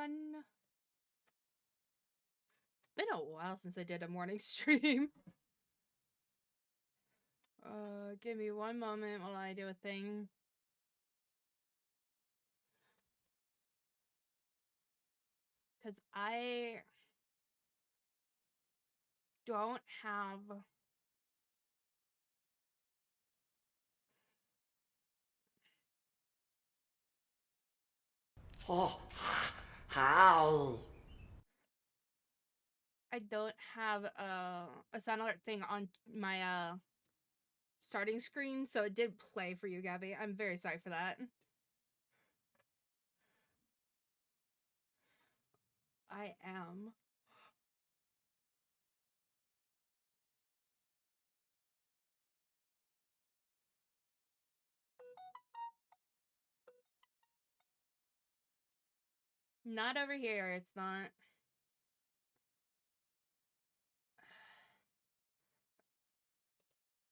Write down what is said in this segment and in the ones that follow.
everyone. It's been a while since I did a morning stream. Give me one moment while I do a thing. Because I don't have... Oh, how? I don't have a sound alert thing on my starting screen, so it did play for you, Gabby. I'm very sorry for that. I am. Not over here, it's not.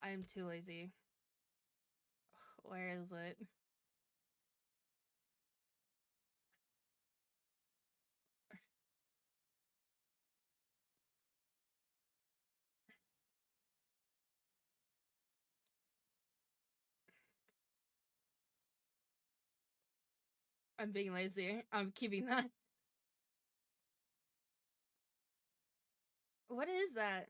I'm too lazy. Where is it? I'm being lazy. I'm keeping that. What is that?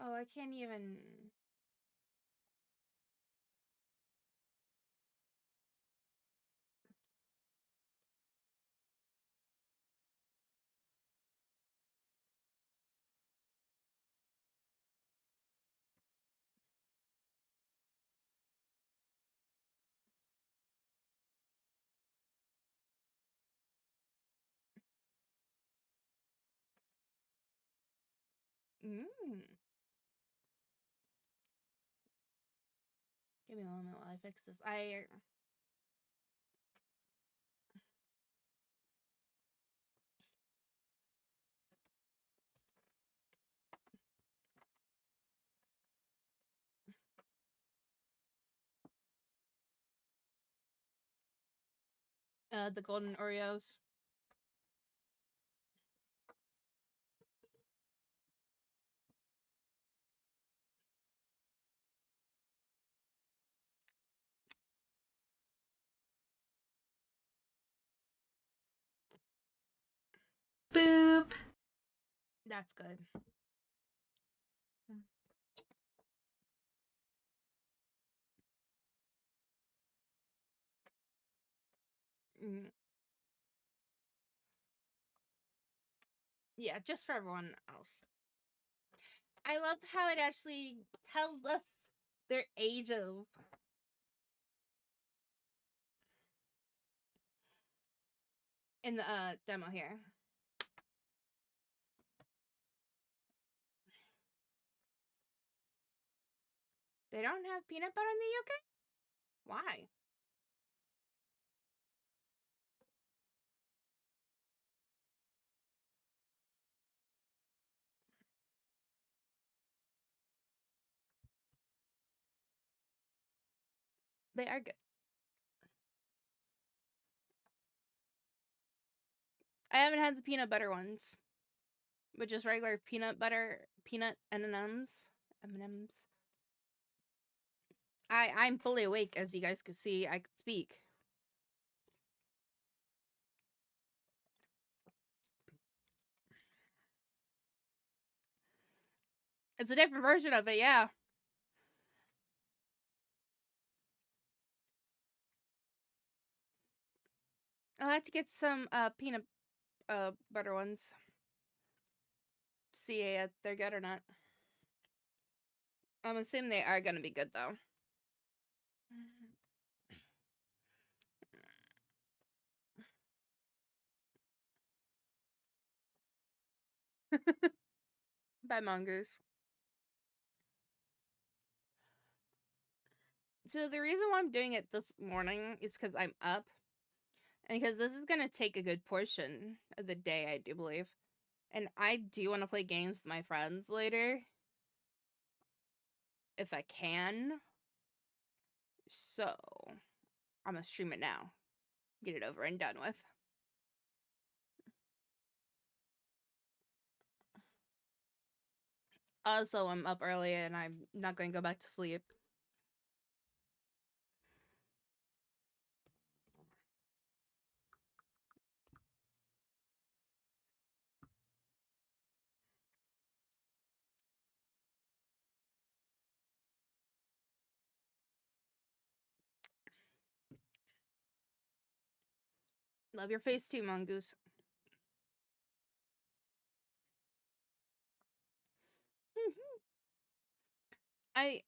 Oh, I can't even... Give me a moment while I fix this. The golden Oreos. Boop. That's good. Yeah, just for everyone else. I loved how it actually tells us their ages. In the demo here. They don't have peanut butter in the UK? Why? They are good. I haven't had the peanut butter ones. But just regular peanut butter, peanut M&Ms. M&Ms. I'm fully awake, as you guys can see. I can speak. It's a different version of it, yeah. I'll have to get some peanut butter ones. See if they're good or not. I'm assuming they are gonna be good though. Bye, Mongoose. So the reason why I'm doing it this morning is because I'm up. And because this is going to take a good portion of the day, I do believe. And I do want to play games with my friends later. If I can. So, I'm going to stream it now. Get it over and done with. Also, I'm up early and I'm not going to go back to sleep. Love your face too, Mongoose. I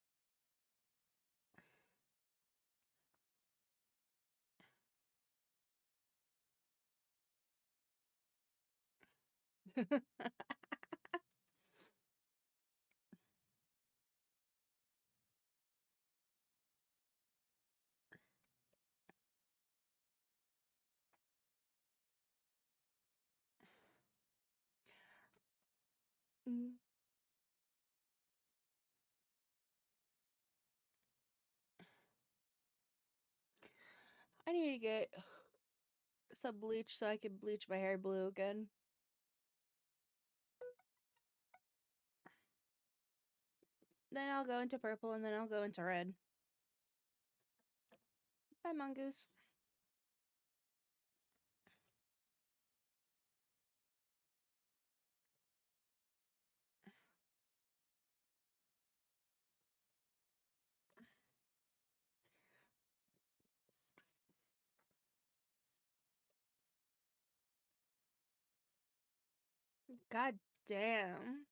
I need to get some bleach so I can bleach my hair blue again. Then I'll go into purple and then I'll go into red. Bye, Mongoose. God damn.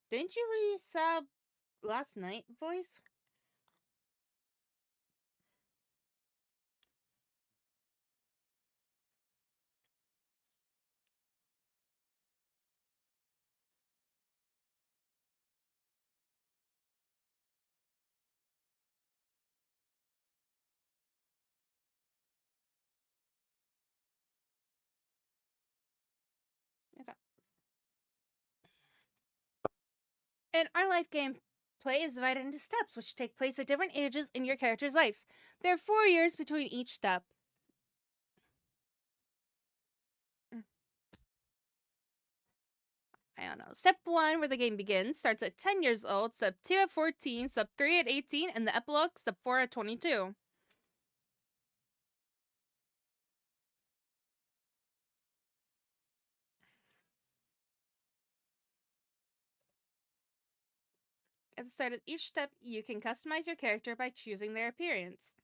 Didn't you resub last night, voice? Okay. In our life game, play is divided into steps, which take place at different ages in your character's life. There are 4 years between each step. I don't know. Step 1, where the game begins, starts at 10 years old, step 2 at 14, step 3 at 18, and the epilogue, step 4 at 22. At the start of each step, you can customize your character by choosing their appearance.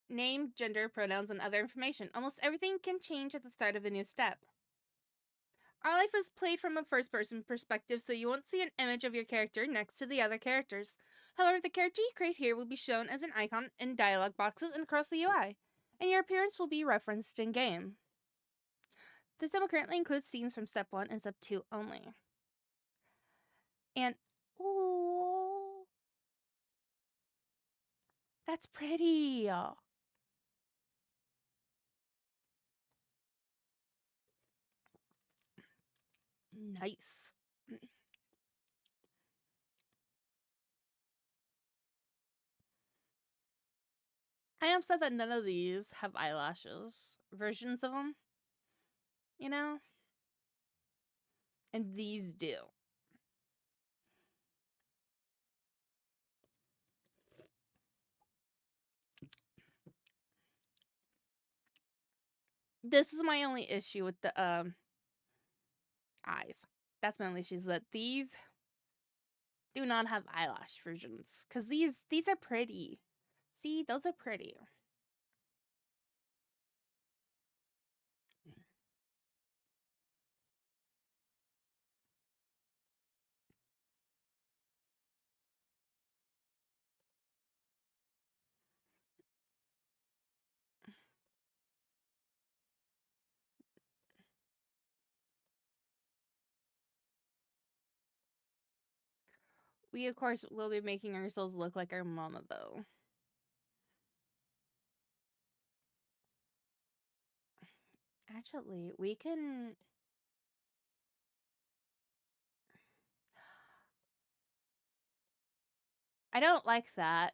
Name, gender, pronouns, and other information. Almost everything can change at the start of a new step. Our life is played from a first person perspective, so you won't see an image of your character next to the other characters. However, the character you create here will be shown as an icon in dialog boxes and across the UI, and your appearance will be referenced in game. This demo currently includes scenes from Step 1 and Step 2 only. And, ooh, that's pretty. Nice. I am upset that none of these have eyelashes versions of them, you know? And these do. This is my only issue with the eyes. That's my only issue, is that these do not have eyelash versions. Cause these are pretty. See, those are pretty. We, of course, will be making ourselves look like our mama, though. Actually, we can... I don't like that.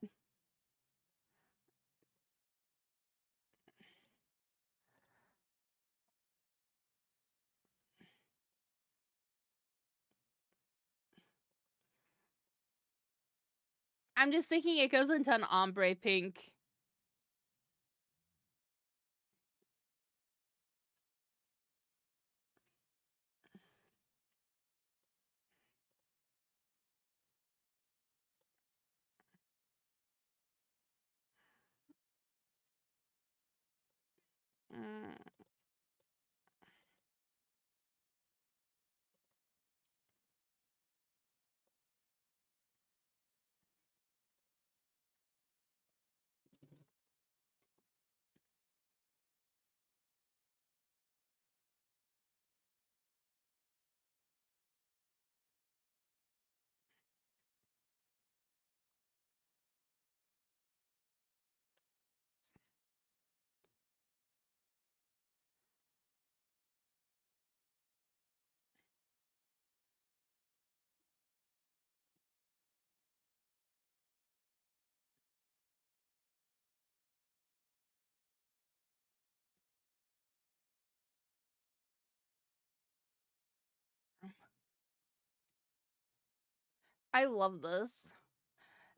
I'm just thinking it goes into an ombre pink. Mm. I love this.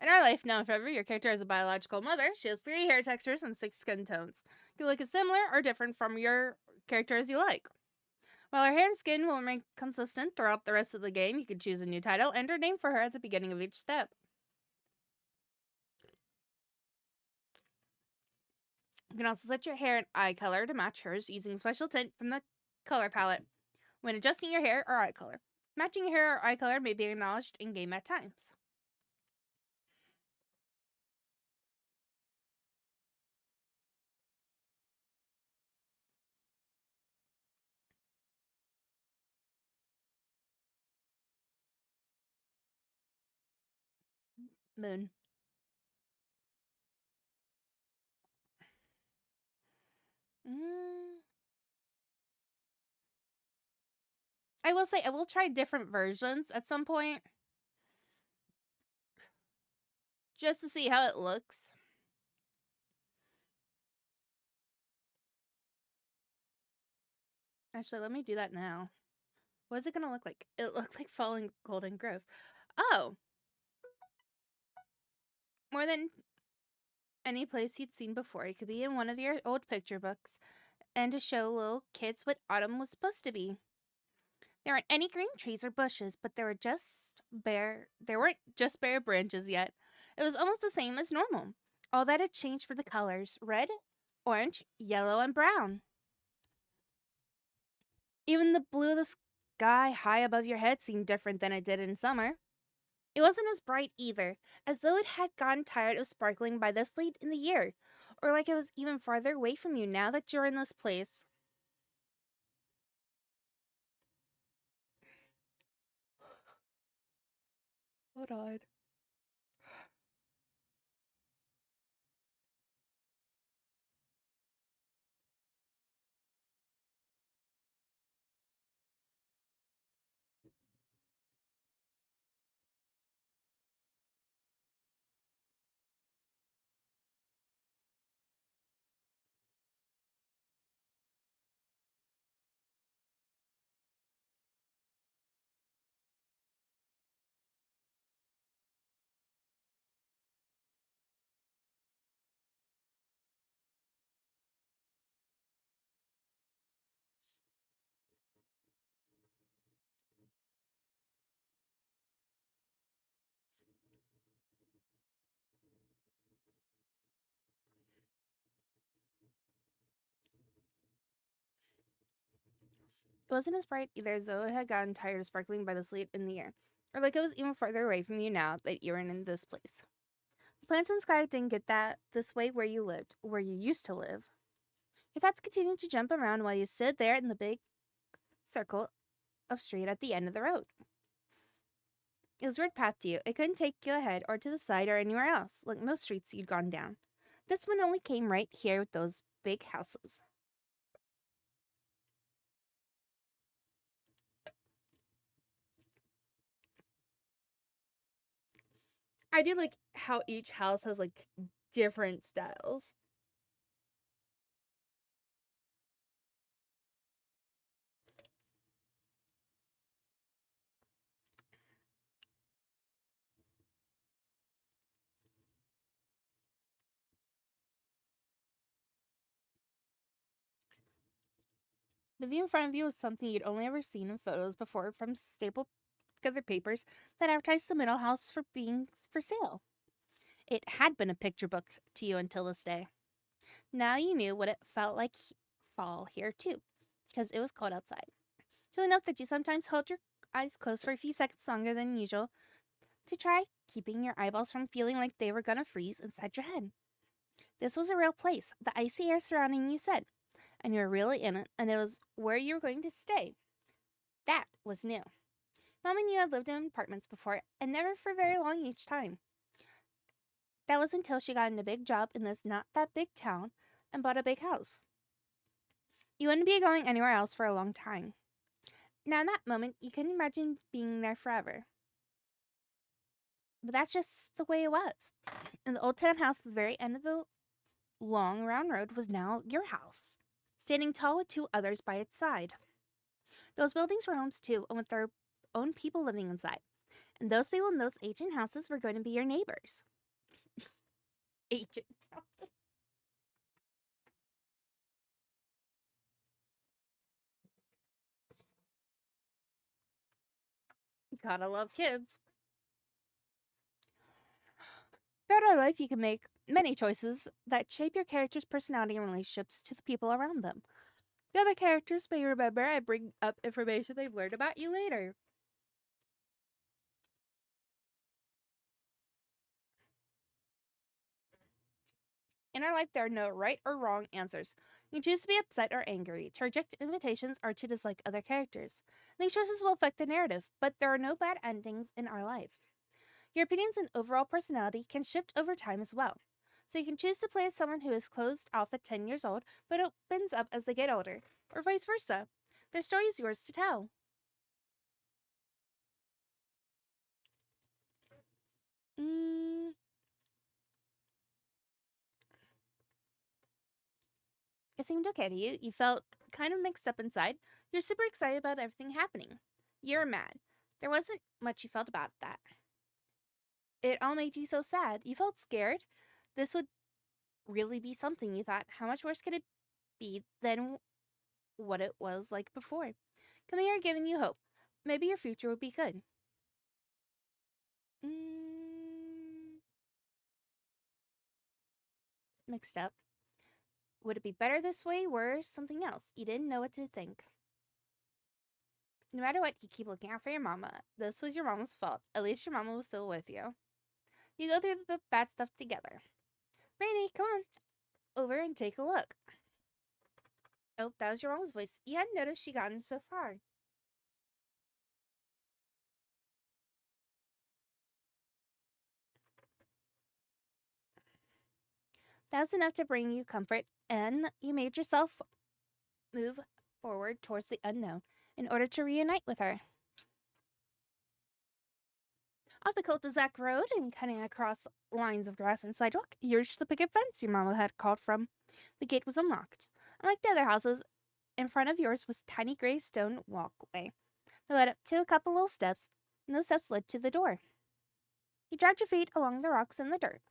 In our life now and forever, your character has a biological mother. She has 3 hair textures and 6 skin tones. You can look as similar or different from your character as you like. While her hair and skin will remain consistent throughout the rest of the game, you can choose a new title and her name for her at the beginning of each step. You can also set your hair and eye color to match hers using a special tint from the color palette when adjusting your hair or eye color. Matching your hair or eye color may be acknowledged in game at times. Moon. Mm. I will say I will try different versions at some point just to see how it looks. Actually, let me do that now. What is it gonna look like? It looked like Falling Golden Grove. Oh! More than any place you'd seen before. It could be in one of your old picture books and to show little kids what autumn was supposed to be. There weren't any green trees or bushes, but there weren't just bare branches yet. It was almost the same as normal. All that had changed were the colors: red, orange, yellow, and brown. Even the blue of the sky high above your head seemed different than it did in summer. It wasn't as bright either, as though it had gotten tired of sparkling by this late in the year, or like it was even farther away from you now that you're in this place. Hold on. It wasn't as bright either, as though it had gotten tired of sparkling by this late in the year, or like it was even farther away from you now that you're in this place. The plants and sky didn't get that this way where you lived, where you used to live. Your thoughts continued to jump around while you stood there in the big circle of street at the end of the road. It was right path to you. It couldn't take you ahead or to the side or anywhere else, like most streets you'd gone down. This one only came right here with those big houses. I do like how each house has like different styles. The view in front of you was something you'd only ever seen in photos before from stapled together papers that advertised the middle house for being for sale. It had been a picture book to you until this day. Now you knew what it felt like fall here too, because it was cold outside. So enough that you sometimes held your eyes closed for a few seconds longer than usual to try keeping your eyeballs from feeling like they were gonna freeze inside your head. This was a real place. The icy air surrounding you said, and you were really in it, and it was where you were going to stay. That was new. Mom and you had lived in apartments before, and never for very long each time. That was until she got in a big job in this not that big town and bought a big house. You wouldn't be going anywhere else for a long time. Now, in that moment, you couldn't imagine being there forever. But that's just the way it was. And the old town house at the very end of the long round road was now your house, standing tall with two others by its side. Those buildings were homes too, and with their own people living inside. And those people in those ancient houses were going to be your neighbors. Ancient. Gotta love kids. Throughout our life, you can make many choices that shape your character's personality and relationships to the people around them. The other characters may remember and bring up information they've learned about you later. In our life, there are no right or wrong answers. You choose to be upset or angry, to reject invitations, or to dislike other characters. These choices will affect the narrative, but there are no bad endings in our life. Your opinions and overall personality can shift over time as well. So you can choose to play as someone who is closed off at 10 years old but opens up as they get older, or vice versa. Their story is yours to tell. Mm, it seemed okay to you. You felt kind of mixed up inside. You're super excited about everything happening. You're mad. There wasn't much you felt about that. It all made you so sad. You felt scared. This would really be something. You thought, how much worse could it be than what it was like before? Come here, giving you hope. Maybe your future would be good. Mm, mixed up. Would it be better this way? Worse? Something else? You didn't know what to think. No matter what, you keep looking out for your mama. This was your mama's fault. At least your mama was still with you. You go through the bad stuff together. Rainy, come on over and take a look. Oh, that was your mama's voice. You hadn't noticed she gotten so far. That was enough to bring you comfort, and you made yourself move forward towards the unknown in order to reunite with her. Off the cul-de-sac road and cutting across lines of grass and sidewalk, you reached the picket fence your mama had called from. The gate was unlocked. Unlike the other houses, in front of yours was a tiny gray stone walkway that led up to a couple little steps, and those steps led to the door. You dragged your feet along the rocks and the dirt.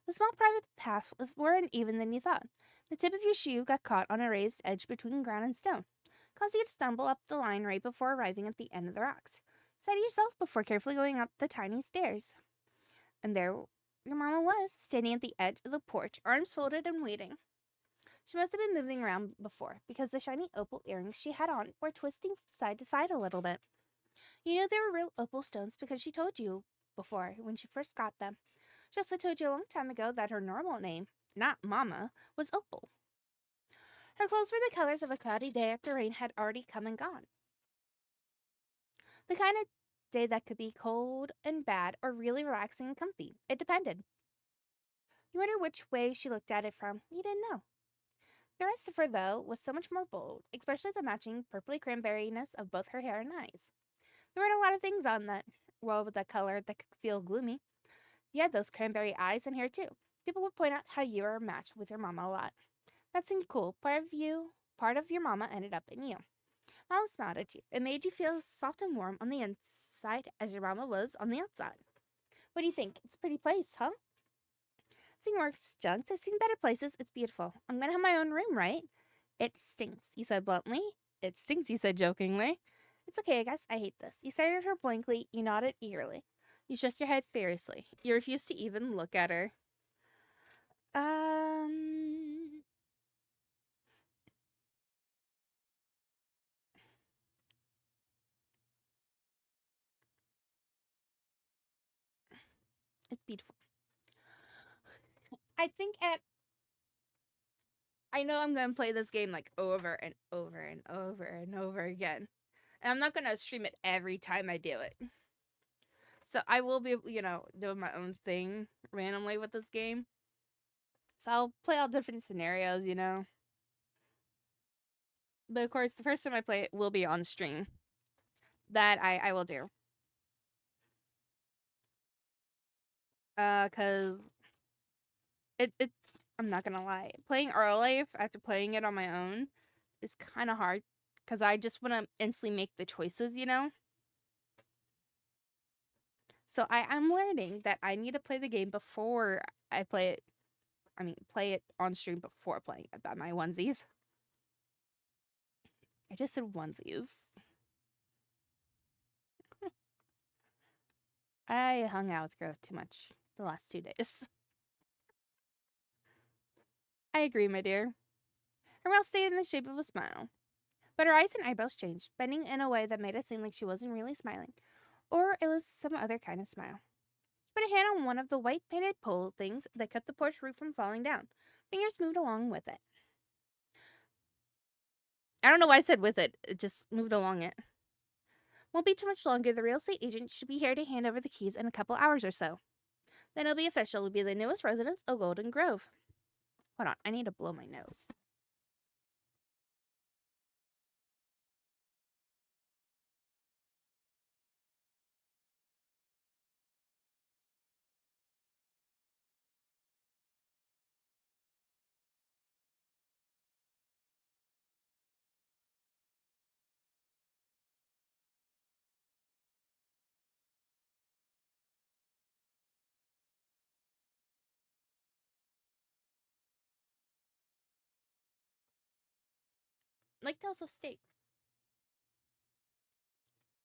The small private path was more uneven than you thought. The tip of your shoe got caught on a raised edge between ground and stone, causing you to stumble up the line right before arriving at the end of the rocks. You said yourself before carefully going up the tiny stairs. And there your mama was, standing at the edge of the porch, arms folded and waiting. She must have been moving around before, because the shiny opal earrings she had on were twisting side to side a little bit. You knew they were real opal stones because she told you before when she first got them. She also told you a long time ago that her normal name, not Mama, was Opal. Her clothes were the colors of a cloudy day after rain had already come and gone. The kind of day that could be cold and bad or really relaxing and comfy. It depended. You wonder which way she looked at it from. You didn't know. The rest of her, though, was so much more bold, especially the matching purpley cranberryness of both her hair and eyes. There weren't a lot of things on that world with that color that could feel gloomy. You had those cranberry eyes and hair, too. People would point out how you were matched with your mama a lot. That seemed cool. Part of your mama ended up in you. Mama smiled at you. It made you feel soft and warm on the inside as your mama was on the outside. What do you think? It's a pretty place, huh? Seen worse junks. I've seen better places. It's beautiful. I'm gonna have my own room, right? It stinks, you said bluntly. It stinks, you said jokingly. It's okay, I guess. I hate this. You stared at her blankly. You nodded eagerly. You shook your head furiously. You refused to even look at her. Um. It's beautiful. I think at. I know I'm gonna play this game like over and over and over and over again. And I'm not gonna stream it every time I do it. So I will be, doing my own thing randomly with this game. So I'll play all different scenarios. But of course, the first time I play it will be on stream. That I will do. Cause it's I'm not gonna lie. Playing Early after playing it on my own is kind of hard. Cause I just want to instantly make the choices. So I'm learning that I need to play the game before I play it. I mean, play it on stream before playing it by my onesies. I just said onesies. I hung out with Growth too much the last 2 days. I agree, my dear. Her mouth stayed in the shape of a smile, but her eyes and eyebrows changed, bending in a way that made it seem like she wasn't really smiling, or it was some other kind of smile. She put a hand on one of the white painted pole things that kept the porch roof from falling down. Fingers moved along with it. I don't know why I said with it. It just moved along it. Won't be too much longer. The real estate agent should be here to hand over the keys in a couple hours or so. Then it'll be official. We'll be the newest residents of Golden Grove. Hold on, I need to blow my nose. Like to also state,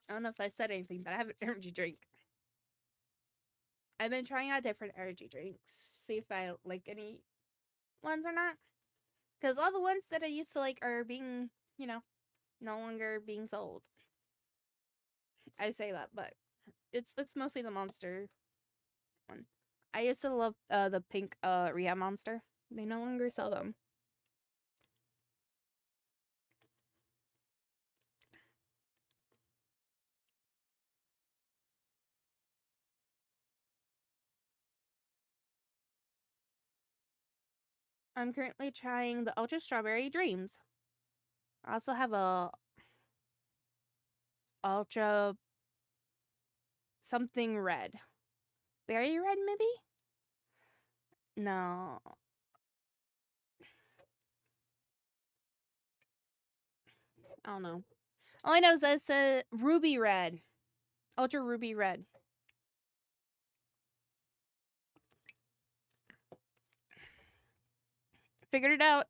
I don't know if I said anything, but I have an energy drink. I've been trying out different energy drinks, see if I like any ones or not. Because all the ones that I used to like are being, no longer being sold. I say that, but it's mostly the Monster one. I used to love the pink Rhea Monster. They no longer sell them. I'm currently trying the Ultra Strawberry Dreams. I also have a Ultra something red. Berry red, maybe? No. I don't know. All I know is that it's a ruby red. Ultra ruby red. Figured it out.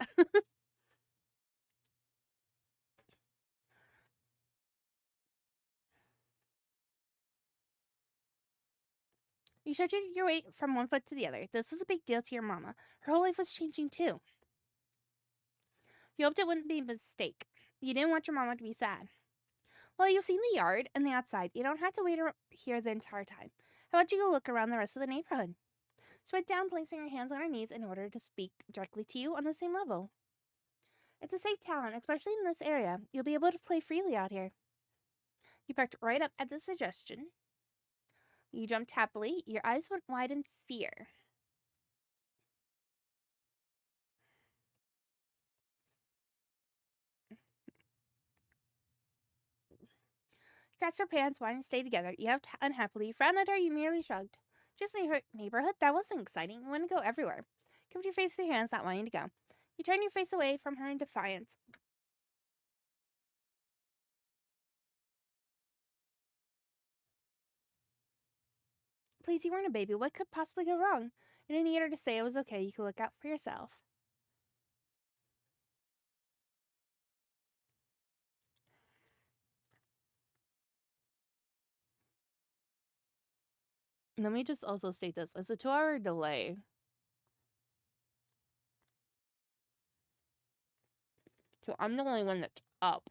You shifted your weight from one foot to the other. This was a big deal to your mama. Her whole life was changing too. You hoped it wouldn't be a mistake. You didn't want your mama to be sad. Well, you've seen the yard and the outside. You don't have to wait here the entire time. How about you go look around the rest of the neighborhood? She went down, placing her hands on her knees in order to speak directly to you on the same level. It's a safe town, especially in this area. You'll be able to play freely out here. You perked right up at the suggestion. You jumped happily. Your eyes went wide in fear. You grasped her pants wide and stayed together. You huffed unhappily. You frowned at her. You merely shrugged. Just in the neighborhood? That wasn't exciting. You want to go everywhere. Covered your face with your hands, not wanting to go. You turned your face away from her in defiance. Please, you weren't a baby. What could possibly go wrong? You didn't need her to say it was okay. You could look out for yourself. Let me just also state this. It's a 2-hour delay. So I'm the only one that's up.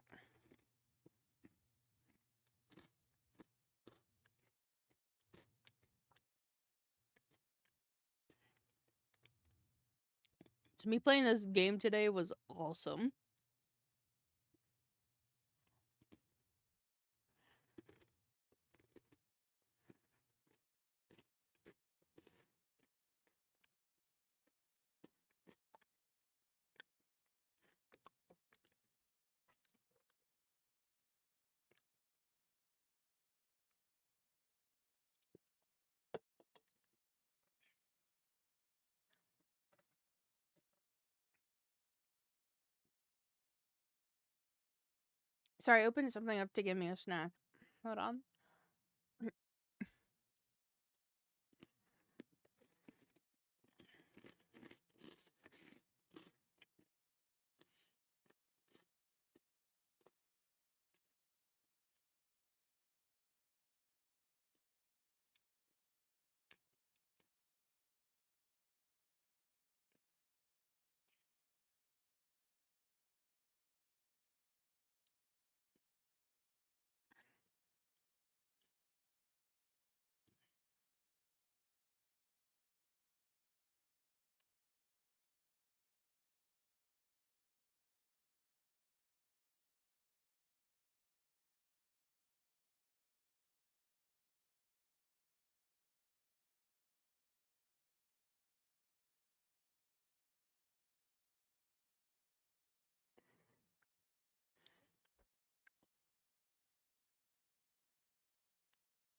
So me playing this game today was awesome. Sorry, I opened something up to give me a snack. Hold on.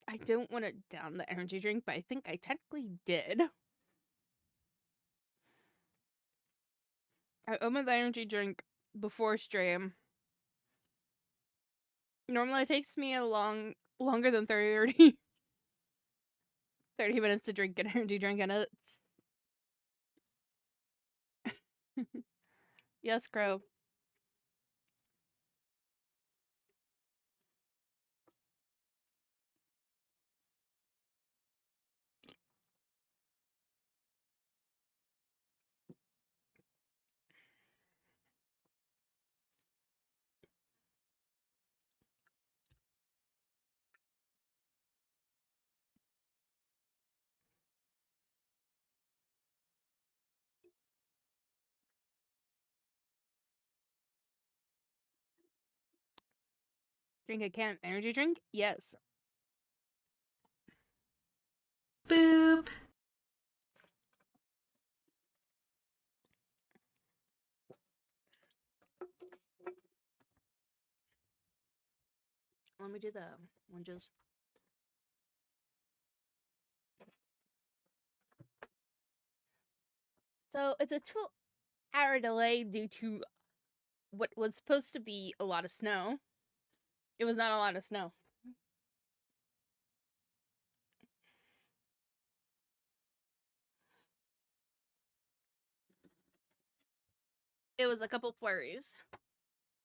I don't want to down the energy drink, but I think I technically did. I opened the energy drink before stream. Normally it takes me longer than 30 minutes to drink an energy drink, and it's yes, Crow. Drink a can of energy drink? Yes. Boop. Let me do the lunges. So it's a 2-hour delay due to what was supposed to be a lot of snow. It was not a lot of snow. It was a couple flurries,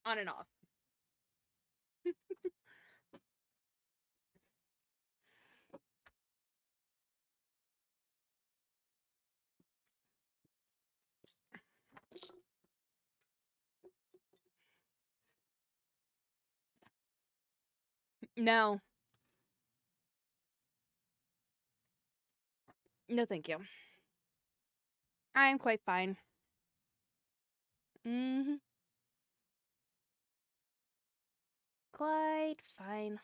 on and off. No. No, thank you. I'm quite fine. Mm-hmm. Quite fine.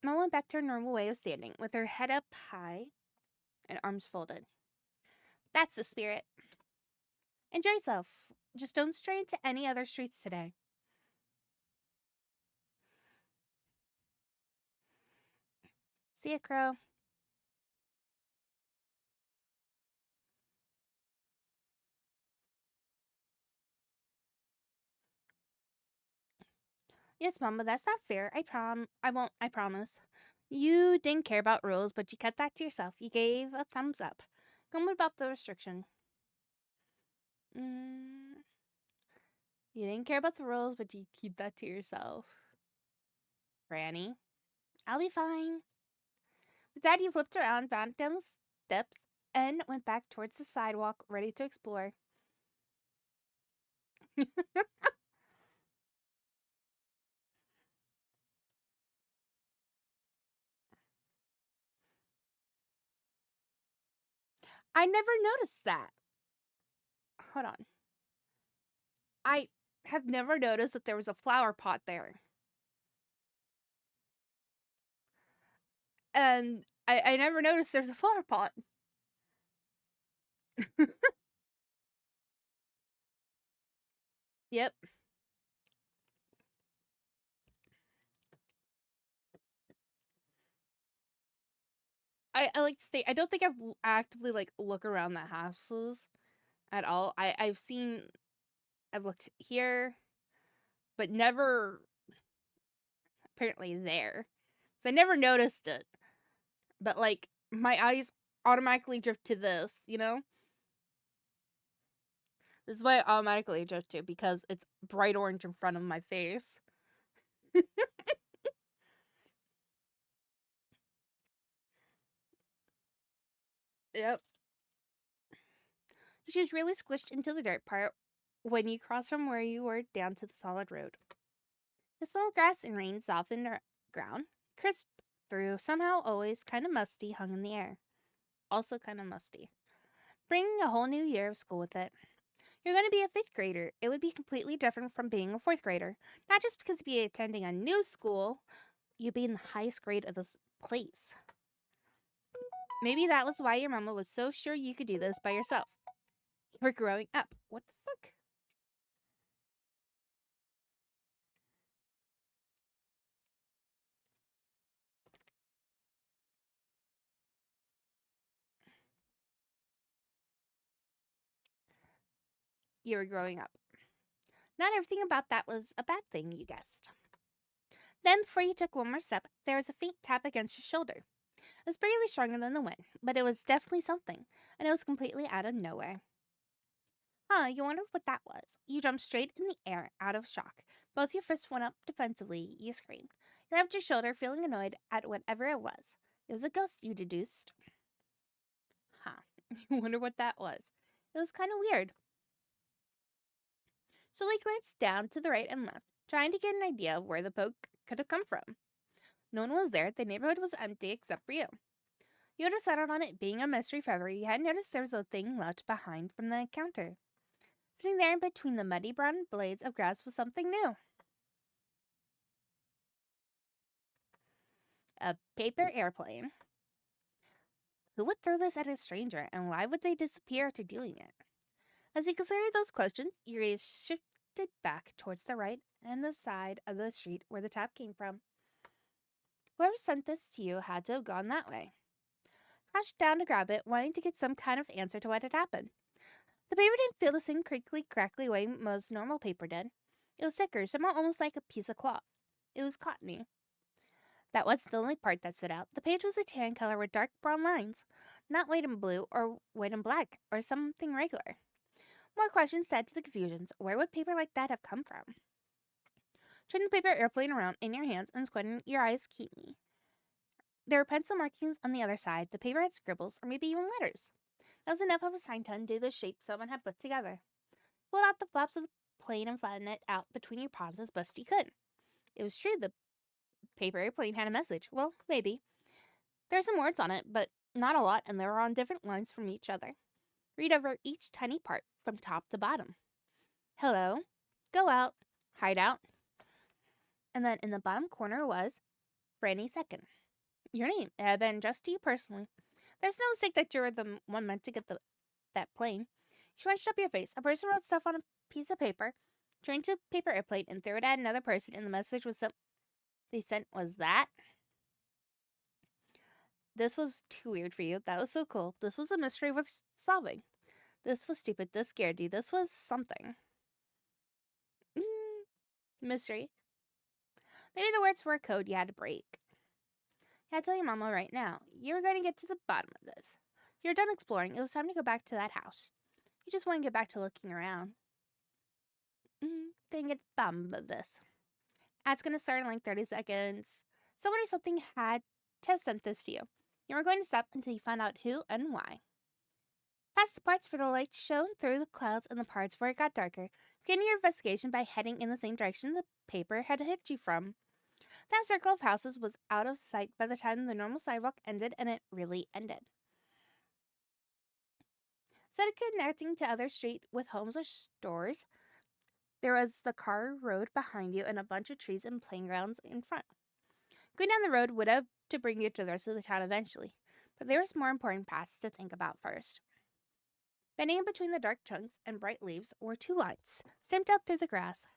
Mom went back to her normal way of standing, with her head up high and arms folded. That's the spirit. Enjoy yourself. Just don't stray into any other streets today. See ya, Crow. Yes, Mama, that's not fair. I won't, I promise. You didn't care about rules, but you kept that to yourself. You gave a thumbs up. Comment about the restriction. Mm, you didn't care about the rules, but you keep that to yourself. Granny, I'll be fine. With that, he flipped around, bounded down the steps, and went back towards the sidewalk, ready to explore. I never noticed that. Hold on. I have never noticed that there was a flower pot there. And I never noticed there's a flower pot. Yep. I like to state I don't think I've actively like look around the houses at all. I've looked here, but never apparently there. So I never noticed it. But like my eyes automatically drift to this, you know? This is why I automatically drift to because it's bright orange in front of my face. Yep. She was really squished into the dirt part when you crossed from where you were down to the solid road. The smell of grass and rain softened the ground. Crisp through, somehow always kind of musty, hung in the air. Also kind of musty. Bringing a whole new year of school with it. You're going to be a fifth grader. It would be completely different from being a fourth grader. Not just because you'd be attending a new school, you'd be in the highest grade of this place. Maybe that was why your mama was so sure you could do this by yourself. You were growing up. What the fuck? You were growing up. Not everything about that was a bad thing, you guessed. Then, before you took one more step, there was a faint tap against your shoulder. It was barely stronger than the wind, but it was definitely something, and it was completely out of nowhere. Huh, you wondered what that was. You jumped straight in the air, out of shock. Both your fists went up defensively. You screamed. You rubbed your shoulder, feeling annoyed at whatever it was. It was a ghost, you deduced. Huh, you wonder what that was. It was kind of weird. So Lee glanced down to the right and left, trying to get an idea of where the poke could have come from. No one was there. The neighborhood was empty except for you. You would have settled on it being a mystery forever. You hadn't noticed there was a thing left behind from the counter. Sitting there in between the muddy brown blades of grass was something new. A paper airplane. Who would throw this at a stranger, and why would they disappear after doing it? As you considered those questions, your gaze shifted back towards the right and the side of the street where the tap came from. Whoever sent this to you had to have gone that way. Crouched down to grab it, wanting to get some kind of answer to what had happened. The paper didn't feel the same crinkly, crackly way most normal paper did. It was thicker, somehow almost like a piece of cloth. It was cottony. That wasn't the only part that stood out. The page was a tan color with dark brown lines, not white and blue or white and black or something regular. More questions added to the confusions. Where would paper like that have come from? Turning the paper airplane around in your hands and squinting your eyes keenly. There were pencil markings on the other side. The paper had scribbles or maybe even letters. That was enough of a sign to undo the shape someone had put together. Pulled out the flaps of the plane and flattened it out between your palms as best you could. It was true the paper airplane had a message. Well, maybe. There were some words on it, but not a lot, and they were on different lines from each other. Read over each tiny part from top to bottom. Hello, go out, hide out. And then in the bottom corner was Franny second. Your name. It had been addressed to you personally. There's no mistake that you're the one meant to get that plane. She munched up your face. A person wrote stuff on a piece of paper, turned to a paper airplane, and threw it at another person, and the message was they sent was that. This was too weird for you. That was so cool. This was a mystery worth solving. This was stupid. This scared you. This was something. Mystery. Maybe the words were a code you had to break. Yeah, tell your mama right now. You were going to get to the bottom of this. You're done exploring. It was time to go back to that house. You just want to get back to looking around. Gonna get to the bottom of this. Ad's gonna start in like 30 seconds. Someone or something had to have sent this to you. You were going to stop until you found out who and why. Past the parts where the light shone through the clouds and the parts where it got darker. Begin your investigation by heading in the same direction the paper had hit you from. That circle of houses was out of sight by the time the normal sidewalk ended, and it really ended. Instead of connecting to other street with homes or stores, there was the car road behind you and a bunch of trees and playgrounds in front. Going down the road would have to bring you to the rest of the town eventually, but there was more important paths to think about first. Bending in between the dark trunks and bright leaves were two lines, stamped out through the grass.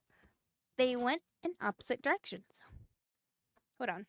They went in opposite directions. Hold on.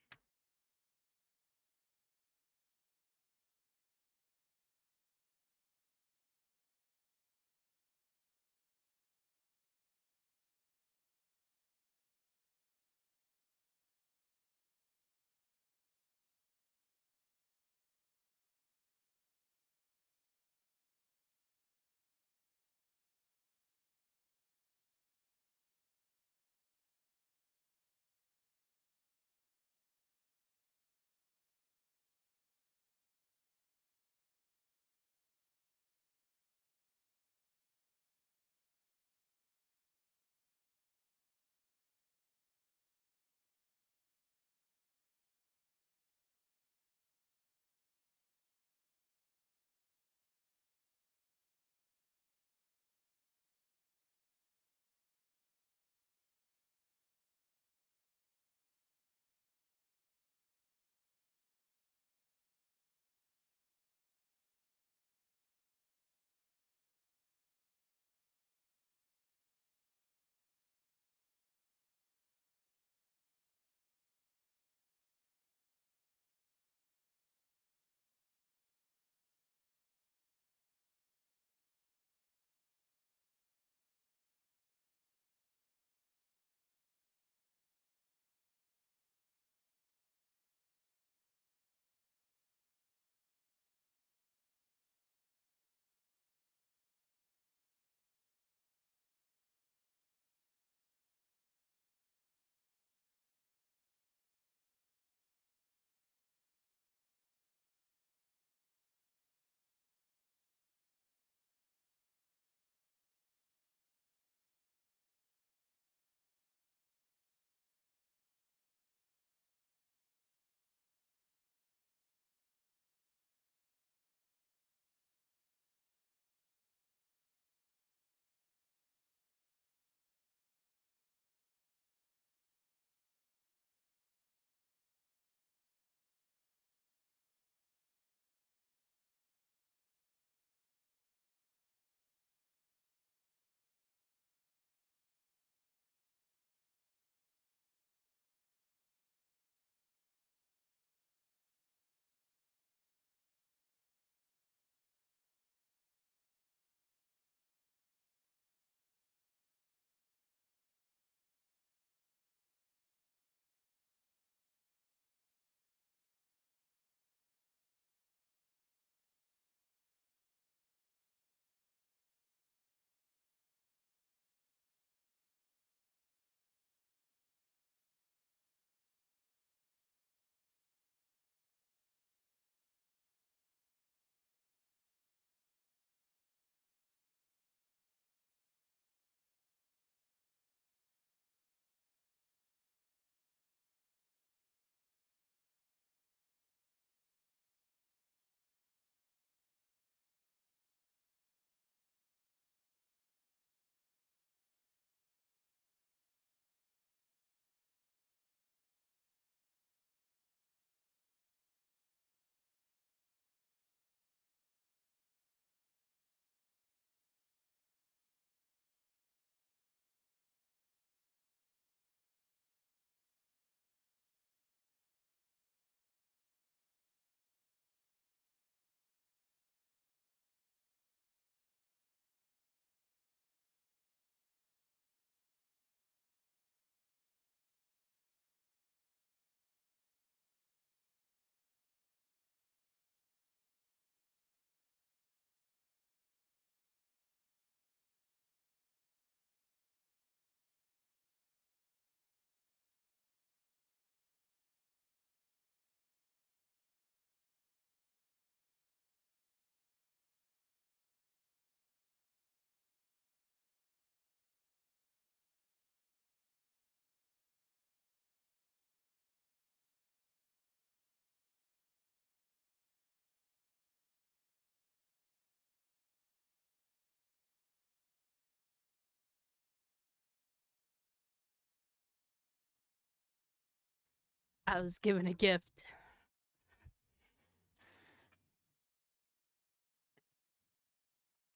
I was given a gift.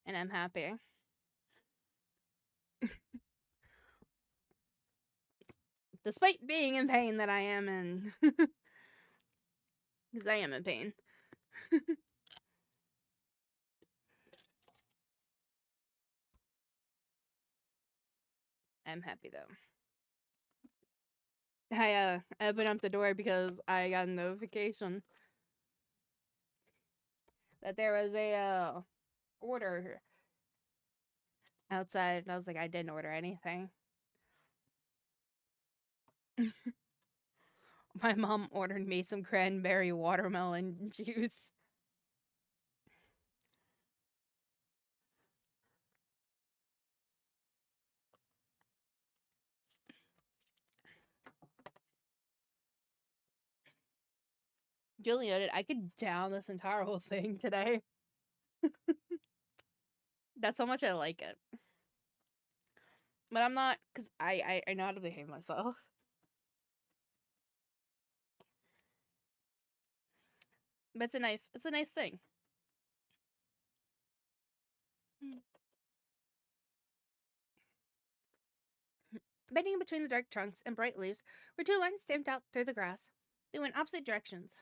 And I'm happy. Despite being in pain that I am in. Because I am in pain. I'm happy though. I opened up the door because I got a notification that there was a order outside, and I was like, I didn't order anything. My mom ordered me some cranberry watermelon juice. Julie noted I could down this entire whole thing today. That's how much I like it. But I'm not, because I know how to behave myself. But it's a nice thing. Bending between the dark trunks and bright leaves were two lines stamped out through the grass. They went opposite directions.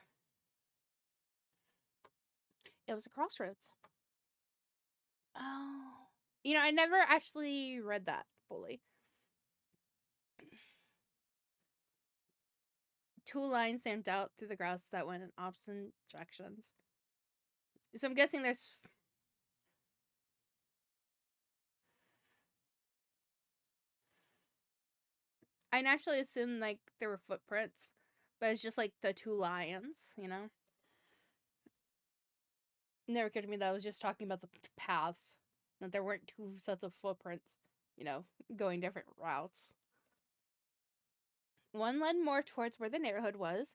It was a crossroads. Oh. You know, I never actually read that fully. Two lines stamped out through the grass that went in opposite directions. So I'm guessing there's. I naturally assumed like there were footprints, but it's just like the two lions, you know? It never occurred to me that I was just talking about the paths, that there weren't two sets of footprints, you know, going different routes. One led more towards where the neighborhood was,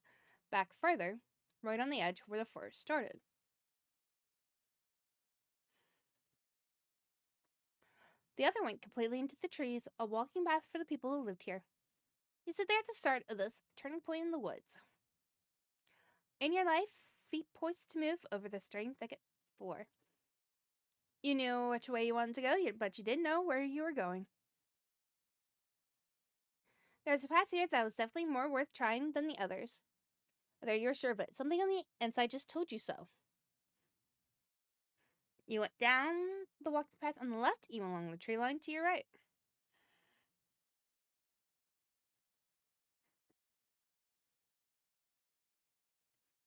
back further, right on the edge where the forest started. The other went completely into the trees, a walking path for the people who lived here. You stood there at the start of this turning point in the woods. In your life, feet poised to move over the stirring thicket floor. You knew which way you wanted to go, but you didn't know where you were going. There was a path here that was definitely more worth trying than the others. Whether you were sure of it, something on the inside just told you so. You went down the walking path on the left, even along the tree line to your right.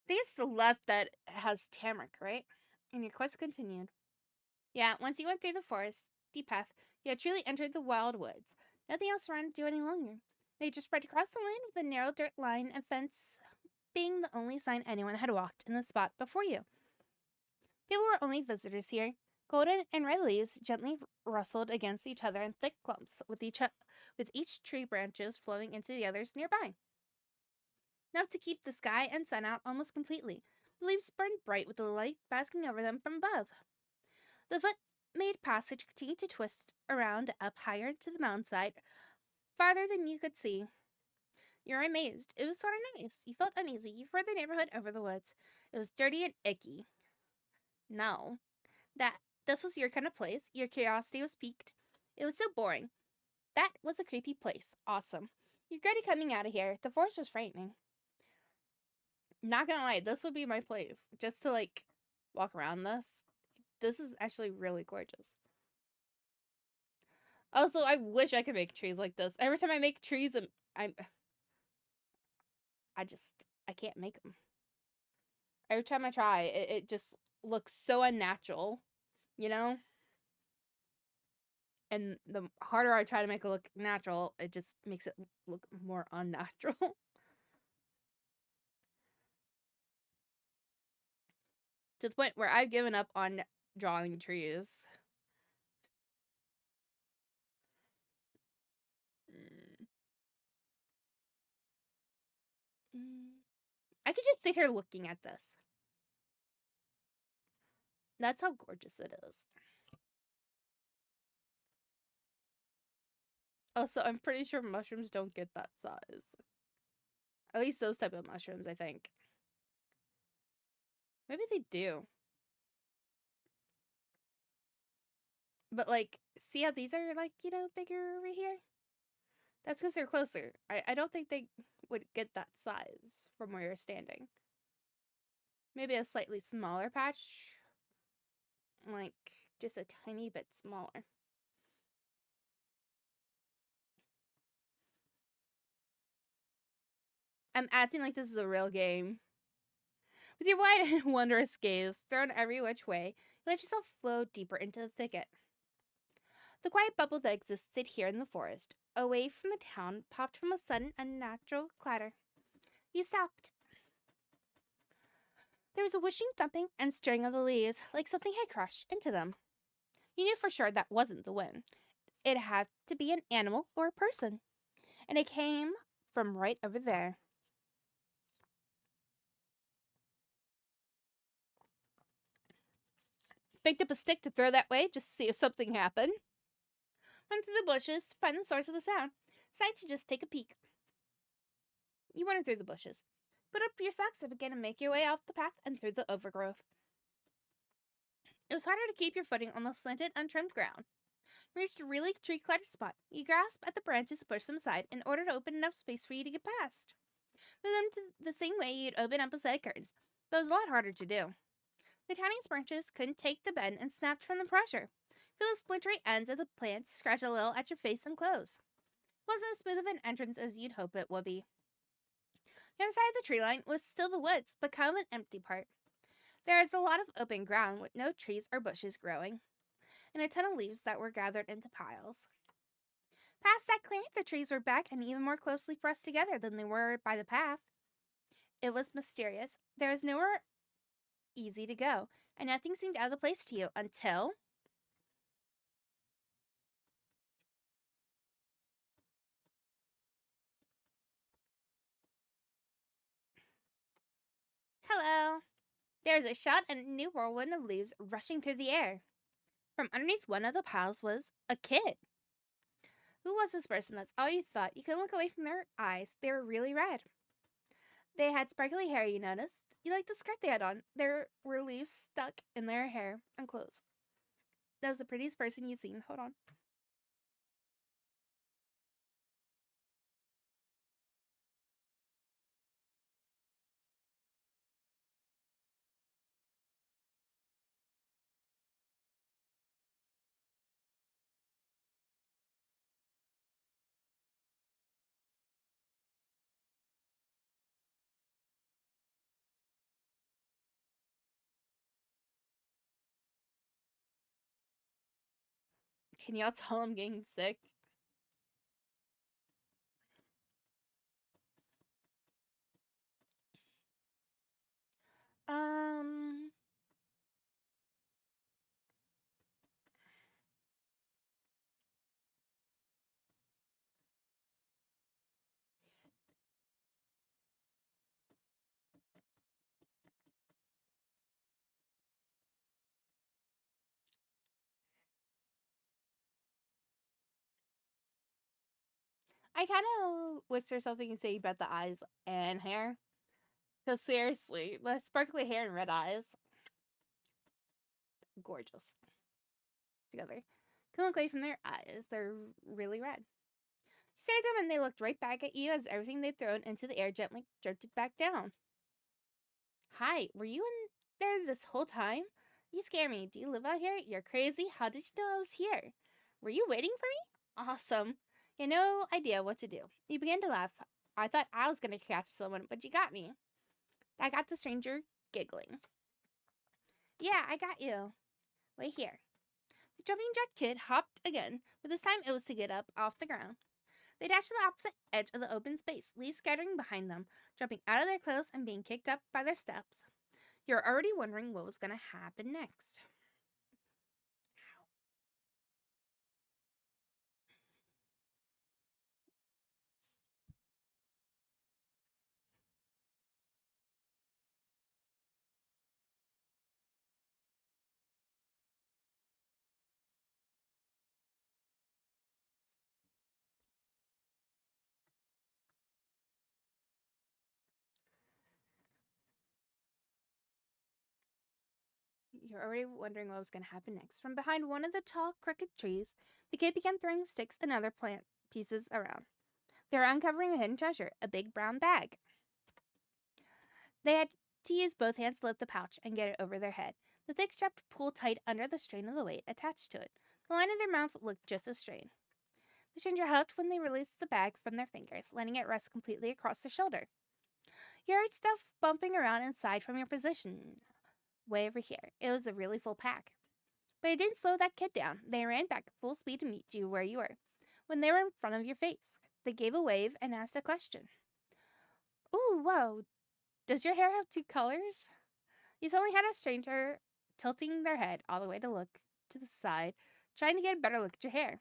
I think it's the left that has Tamrick, right? And your quest continued. Yeah, once you went through the forest, deep path, you had truly entered the wild woods. Nothing else surrounded you any longer. They just spread across the land with a narrow dirt line and fence being the only sign anyone had walked in the spot before you. People were only visitors here. Golden and red leaves gently rustled against each other in thick clumps, with each tree branches flowing into the others nearby. Enough to keep the sky and sun out almost completely. The leaves burned bright with the light basking over them from above. The foot-made passage continued to twist around up higher to the mountainside, farther than you could see. You were amazed. It was sort of nice. You felt uneasy. You heard the neighborhood over the woods. It was dirty and icky. No, that this was your kind of place. Your curiosity was piqued. It was so boring. That was a creepy place. Awesome. You regretted coming out of here. The forest was frightening. Not gonna lie, this would be my place. Just to like walk around this. This is actually really gorgeous. Also, I wish I could make trees like this. Every time I make trees, I'm I can't make them. Every time I try, it just looks so unnatural, you know? And the harder I try to make it look natural, it just makes it look more unnatural. To the point where I've given up on drawing trees. Mm. I could just sit here looking at this. That's how gorgeous it is. Also, I'm pretty sure mushrooms don't get that size. At least those type of mushrooms, I think. Maybe they do. But like, see how these are like, bigger over here? That's because they're closer. I don't think they would get that size from where you're standing. Maybe a slightly smaller patch. Like, just a tiny bit smaller. I'm acting like this is a real game. With your wide and wondrous gaze thrown every which way, you let yourself flow deeper into the thicket. The quiet bubble that existed here in the forest, away from the town, popped from a sudden unnatural clatter. You stopped. There was a whooshing, thumping, and stirring of the leaves, like something had crashed into them. You knew for sure that wasn't the wind. It had to be an animal or a person, and it came from right over there. Picked up a stick to throw that way just to see if something happened. Went through the bushes to find the source of the sound. Decided to just take a peek. You went through the bushes. Put up your socks and began to make your way off the path and through the overgrowth. It was harder to keep your footing on the slanted, untrimmed ground. You reached a really tree-cluttered spot. You grasped at the branches to push them aside in order to open enough space for you to get past. Move them to the same way you'd open up a set of curtains, but it was a lot harder to do. The tiniest branches couldn't take the bend and snapped from the pressure. Feel the splintery ends of the plants scratch a little at your face and clothes. It wasn't as smooth of an entrance as you'd hope it would be. The other side of the tree line was still the woods, but kind of an empty part. There was a lot of open ground with no trees or bushes growing, and a ton of leaves that were gathered into piles. Past that clearing, the trees were back and even more closely pressed together than they were by the path. It was mysterious. There was nowhere easy to go, and nothing seemed out of place to you until. Hello! There was a shout and a new whirlwind of leaves rushing through the air. From underneath one of the piles was a kid. Who was this person? That's all you thought. You couldn't look away from their eyes. They were really red. They had sparkly hair, you noticed. You liked the skirt they had on. There were leaves stuck in their hair and clothes. That was the prettiest person you'd seen. Hold on. Can y'all tell I'm getting sick? Um, I kind of wish there's something to say about the eyes and hair. Because seriously, the sparkly hair and red eyes, gorgeous together. Can look away from their eyes. They're really red. You stared at them and they looked right back at you as everything they'd thrown into the air gently drifted back down. Hi, were you in there this whole time? You scare me. Do you live out here? You're crazy. How did you know I was here? Were you waiting for me? Awesome. You had no idea what to do. You began to laugh. I thought I was going to catch someone, but you got me. I got the stranger giggling. Yeah, I got you. Wait here. The jumping jack kid hopped again, but this time it was to get up off the ground. They dashed to the opposite edge of the open space, leaves scattering behind them, jumping out of their clothes and being kicked up by their steps. You're already wondering what was going to happen next. You're already wondering what was going to happen next. From behind one of the tall, crooked trees, the kid began throwing sticks and other plant pieces around. They were uncovering a hidden treasure, a big brown bag. They had to use both hands to lift the pouch and get it over their head. The thick strap pulled tight under the strain of the weight attached to it. The line of their mouth looked just as straight. The stranger huffed when they released the bag from their fingers, letting it rest completely across their shoulder. You heard stuff bumping around inside from your position, way over here. It was a really full pack. But it didn't slow that kid down. They ran back at full speed to meet you where you were. When they were in front of your face, they gave a wave and asked a question. Ooh, whoa. Does your hair have two colors? You suddenly had a stranger tilting their head all the way to look to the side, trying to get a better look at your hair.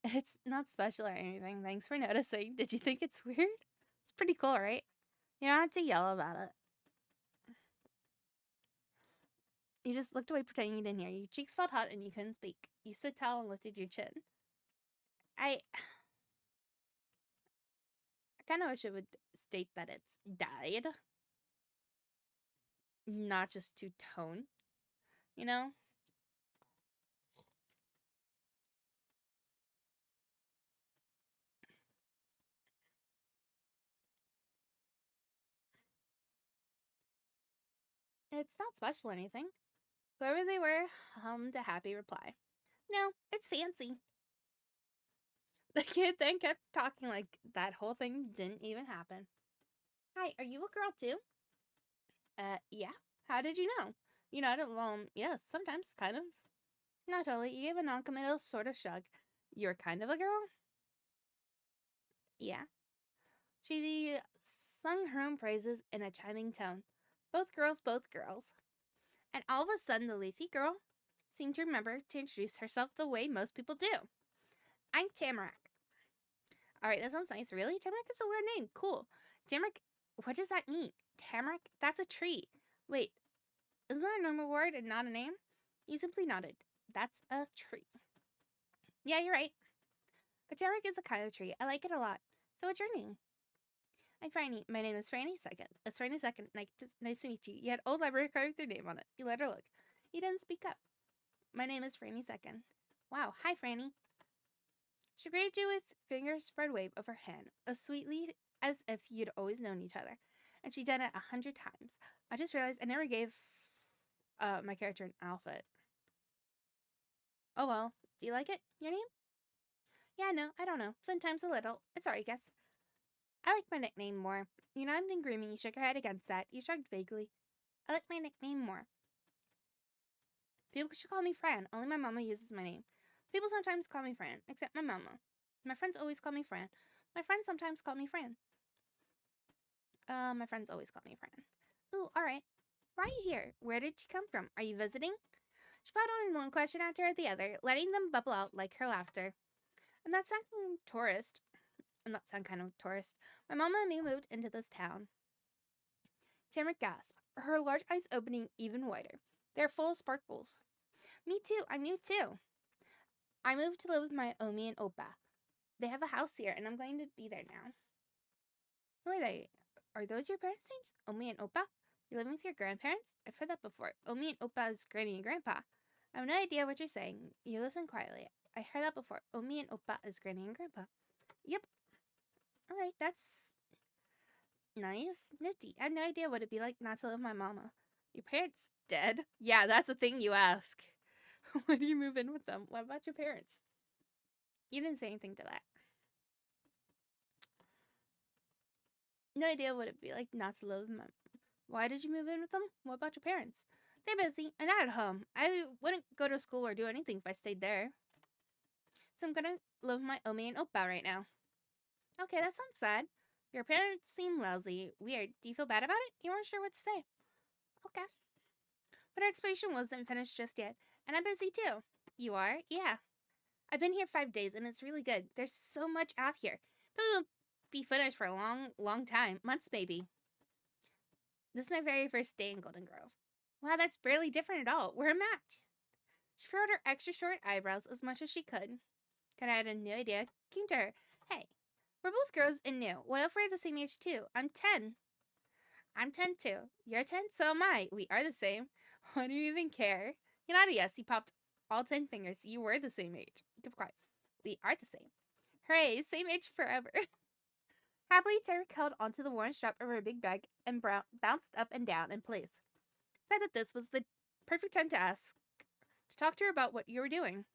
It's not special or anything. Thanks for noticing. Did you think it's weird? It's pretty cool, right? You don't have to yell about it. You just looked away pretending you didn't hear. Your cheeks felt hot and you couldn't speak. You stood tall and lifted your chin. I kind of wish it would state that it's died, not just two tone, you know? It's not special or anything. Whoever they were hummed a happy reply. No, it's fancy. The kid then kept talking like that whole thing didn't even happen. Hi, are you a girl too? Yeah. How did you know? You nodded. Well, yes, sometimes, kind of. Not totally. You gave a non-committal sort of shrug. You're kind of a girl? Yeah. She sung her own praises in a chiming tone. Both girls, both girls. And all of a sudden, the leafy girl seemed to remember to introduce herself the way most people do. I'm Tamarack. All right, that sounds nice. Really? Tamarack is a weird name. Cool. Tamarack, what does that mean? Tamarack? That's a tree. Wait, isn't that a normal word and not a name? You simply nodded. That's a tree. Yeah, you're right. A tamarack is a kind of tree. I like it a lot. So what's your name? I'm Franny. My name is Franny Second. It's Franny Second. Nice to meet you. You had old library card with your name on it. You let her look. You didn't speak up. My name is Franny Second. Wow. Hi, Franny. She greeted you with finger spread wave of her hand, as sweetly as if you'd always known each other. And she'd done it 100 times. I just realized I never gave my character an outfit. Oh well. Do you like it? Your name? Yeah, no, I don't know. Sometimes a little. It's alright, guess. I like my nickname more. You nodded in agreement. You shook your head against that. You shrugged vaguely. I like my nickname more. People should call me Fran. Only my mama uses my name. People sometimes call me Fran, except my mama. My friends always call me Fran. My friends sometimes call me Fran. My friends always call me Fran. Ooh, alright. Why are you here? Where did you come from? Are you visiting? She piled on one question after the other, letting them bubble out like her laughter. And that sound tourist. And that sound kind of tourist. My mama and me moved into this town. Tamara gasped, her large eyes opening even wider. They're full of sparkles. Me too. I'm new too. I moved to live with my Omi and Opa. They have a house here, and I'm going to be there now. Who are they? Are those your parents' names? Omi and Opa? You're living with your grandparents? I've heard that before. Omi and Opa's granny and grandpa. I have no idea what you're saying. You listen quietly. I heard that before. Omi and Opa is granny and grandpa. Yep. Alright, that's nice. Nifty. I have no idea what it'd be like not to live with my mama. Your parents dead? Yeah, that's the thing you ask. Why do you move in with them? What about your parents? You didn't say anything to that. No idea what it'd be like not to live with them. Why did you move in with them? What about your parents? They're busy and not at home. I wouldn't go to school or do anything if I stayed there. So I'm gonna live with my Omi and Opa right now. Okay, that sounds sad. Your parents seem lousy. Weird. Do you feel bad about it? You weren't sure what to say. Okay. But our explanation wasn't finished just yet. And I'm busy too. You are? Yeah. I've been here 5 days and it's really good. There's so much out here. Probably won't be finished for a long, long time. Months maybe. This is my very first day in Golden Grove. Wow, that's barely different at all. We're a match. She furrowed her extra short eyebrows as much as she could. Kind of had a new idea came to her. Hey, We're both girls and new. What if we're the same age too? I'm 10. I'm 10 too. You're 10, so am I. We are the same. Why do you even care? You nodded yes. He popped all 10 fingers. You were the same age. Keep quiet. We are the same. Hooray, same age forever. Happily, Terry held onto the worn strap of her big bag and bounced up and down in place. Said that this was the perfect time to talk to her about what you were doing.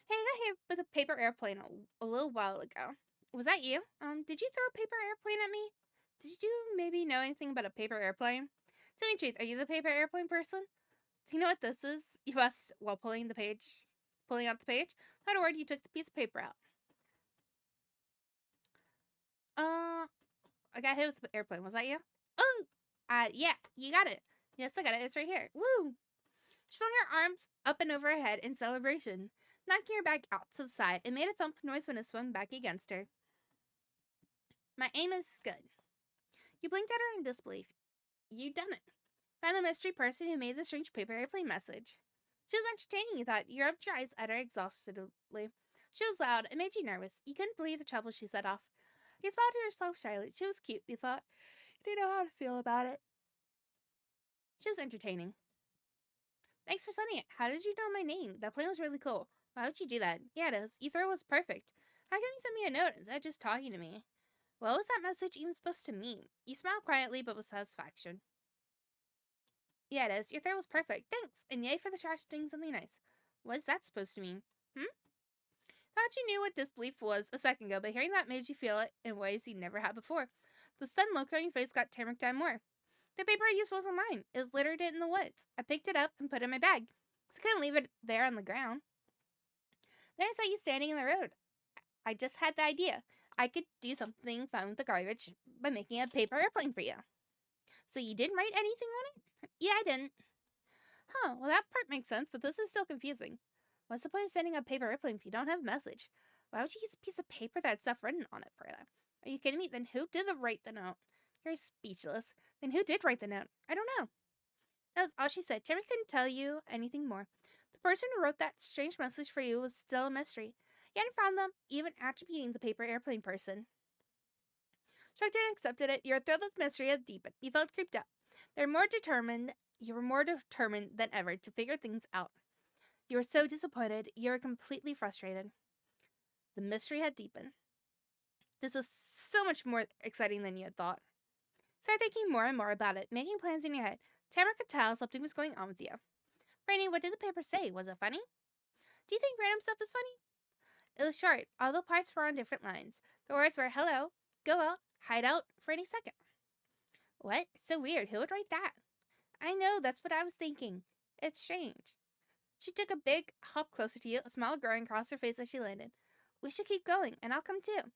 Hey, I got hit with a paper airplane a little while ago. Was that you? Did you throw a paper airplane at me? Did you maybe know anything about a paper airplane? Tell me the truth, are you the paper airplane person? Do you know what this is? You asked while pulling out the page. Without a word, you took the piece of paper out. I got hit with the airplane. Was that you? Oh, yeah, you got it. Yes, I got it. It's right here. Woo! She flung her arms up and over her head in celebration, knocking her bag out to the side. It made a thump noise when it swung back against her. My aim is good. You blinked at her in disbelief. You done it. Found the mystery person who made the strange paper airplane message. She was entertaining, you thought. You rubbed your eyes at her exhaustedly. She was loud. It made you nervous. You couldn't believe the trouble she set off. You smiled to yourself shyly. She was cute, you thought. You didn't know how to feel about it. She was entertaining. Thanks for sending it. How did you know my name? That plane was really cool. Why would you do that? Yeah, it is. You thought it was perfect. How come you sent me a note instead of just talking to me? What was that message even supposed to mean? You smiled quietly, but with satisfaction. Yeah, it is. Your throat was perfect. Thanks. And yay for the trash doing something nice. What is that supposed to mean? Thought you knew what disbelief was a second ago, but hearing that made you feel it in ways you never had before. The sudden look on your face got Tamrick down more. The paper I used wasn't mine. It was littered in the woods. I picked it up and put it in my bag, so I couldn't leave it there on the ground. Then I saw you standing in the road. I just had the idea. I could do something fun with the garbage by making a paper airplane for you. So you didn't write anything on it? Yeah, I didn't. Huh, well that part makes sense, but this is still confusing. What's the point of sending a paper airplane if you don't have a message? Why would you use a piece of paper that had stuff written on it for that? Are you kidding me? Then who did write the note? You're speechless. Then who did write the note? I don't know. That was all she said. Terry couldn't tell you anything more. The person who wrote that strange message for you was still a mystery. He hadn't found them, even after meeting the paper airplane person. Shrugged and accepted it. Your thrill of mystery had deepened. You felt creeped out. You were more determined than ever to figure things out. You were so disappointed. You were completely frustrated. The mystery had deepened. This was so much more exciting than you had thought. Start thinking more and more about it, making plans in your head. Tamara could tell something was going on with you. Franny, what did the paper say? Was it funny? Do you think random stuff is funny? It was short. All the parts were on different lines. The words were hello, go out, hide out for any second. What? So weird. Who would write that? I know, that's what I was thinking. It's strange. She took a big hop closer to you, a smile growing across her face as she landed. We should keep going, and I'll come too.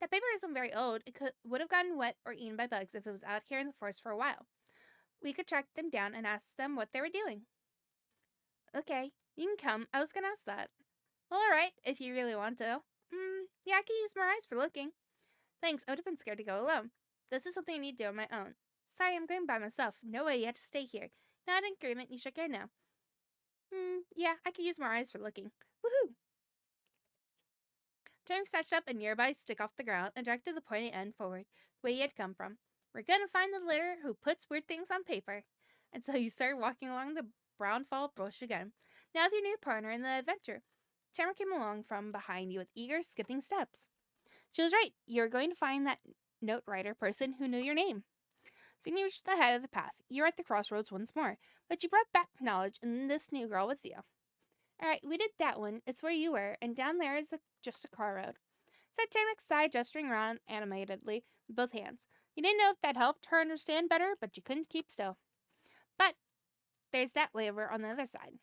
That paper isn't very old. It would have gotten wet or eaten by bugs if it was out here in the forest for a while. We could track them down and ask them what they were doing. Okay, you can come. I was gonna ask that. Well, alright, if you really want to. Yeah, I could use more eyes for looking. Thanks, I would have been scared to go alone. This is something I need to do on my own. Sorry, I'm going by myself. No way, you had to stay here. Not in agreement, you shook your head now. Yeah, I could use more eyes for looking. Woohoo! Jeremy snatched up a nearby stick off the ground and directed the pointy end forward, the way he had come from. We're gonna find the litter who puts weird things on paper. And so you started walking along the brown fall bush again, now with your new partner in the adventure. Tamara came along from behind you with eager, skipping steps. She was right. You were going to find that note writer person who knew your name. Soon you reached the head of the path. You were at the crossroads once more, but you brought back knowledge and this new girl with you. Alright, we did that one. It's where you were, and down there is just a car road. Said Tamrick, sighed, gesturing around animatedly with both hands. You didn't know if that helped her understand better, but you couldn't keep still. But there's that way over on the other side.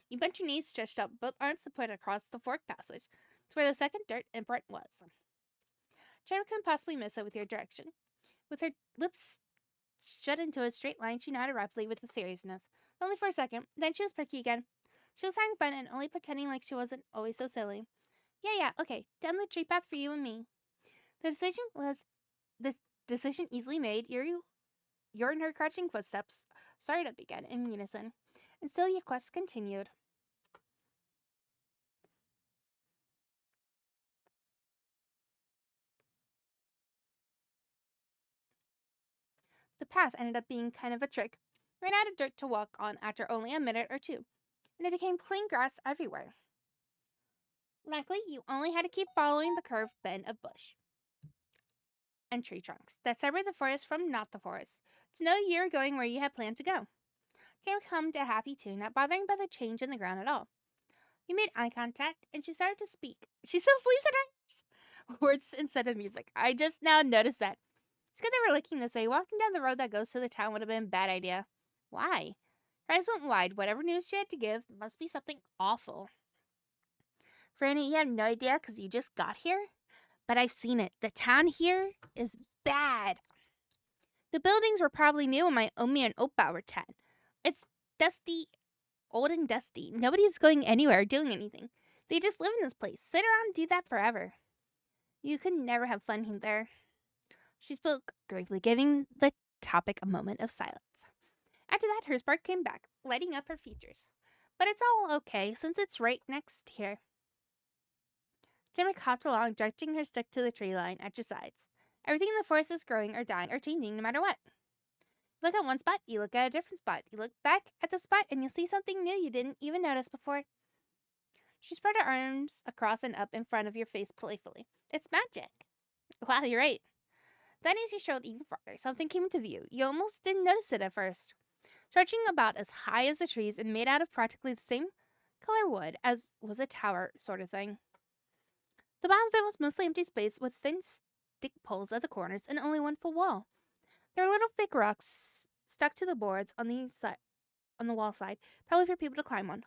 You bent your knees, stretched out both arms to point across the forked passage to where the second dirt imprint was. Tamrick couldn't possibly miss it with your direction. With her lips shut into a straight line, she nodded rapidly with the seriousness. Only for a second, then she was perky again. She was having fun and only pretending like she wasn't always so silly. Yeah, okay. Down the tree path for you and me. The decision easily made. Your and her crouching footsteps started up again in unison, and still your quest continued. The path ended up being kind of a trick. Ran out of dirt to walk on after only a minute or two, and it became plain grass everywhere. Luckily, you only had to keep following the curved bend of bush and tree trunks that separate the forest from not the forest to know you were going where you had planned to go. Tara hummed a happy tune, not bothering by the change in the ground at all. You made eye contact, and she started to speak. She still sleeps in her ears. Words instead of music. I just now noticed that. It's good they were looking this way. Walking down the road that goes to the town would have been a bad idea. Why? Her eyes went wide. Whatever news she had to give must be something awful. Franny, you have no idea because you just got here? But I've seen it. The town here is bad. The buildings were probably new when my Omi and Opa were 10. It's dusty, old and dusty. Nobody's going anywhere or doing anything. They just live in this place. Sit around and do that forever. You could never have fun there. She spoke gravely, giving the topic a moment of silence. After that, her spark came back, lighting up her features. But it's all okay, since it's right next here. Timrick hopped along, directing her stick to the tree line at your sides. Everything in the forest is growing or dying or changing no matter what. You look at one spot, you look at a different spot. You look back at the spot and you'll see something new you didn't even notice before. She spread her arms across and up in front of your face playfully. It's magic. Wow, you're right. Then as you strode even farther, something came into view. You almost didn't notice it at first. Stretching about as high as the trees and made out of practically the same color wood as was a tower sort of thing. The bottom of it was mostly empty space with thin stick poles at the corners and only one full wall. There were little fake rocks stuck to the boards on the wall side, probably for people to climb on.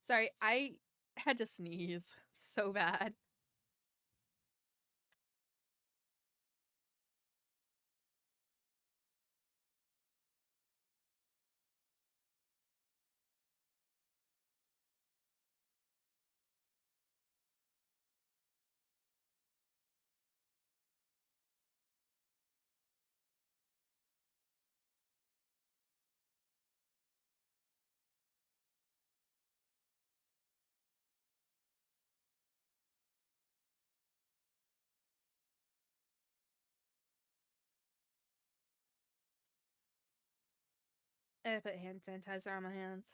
Sorry, I had to sneeze so bad. I put hand sanitizer on my hands.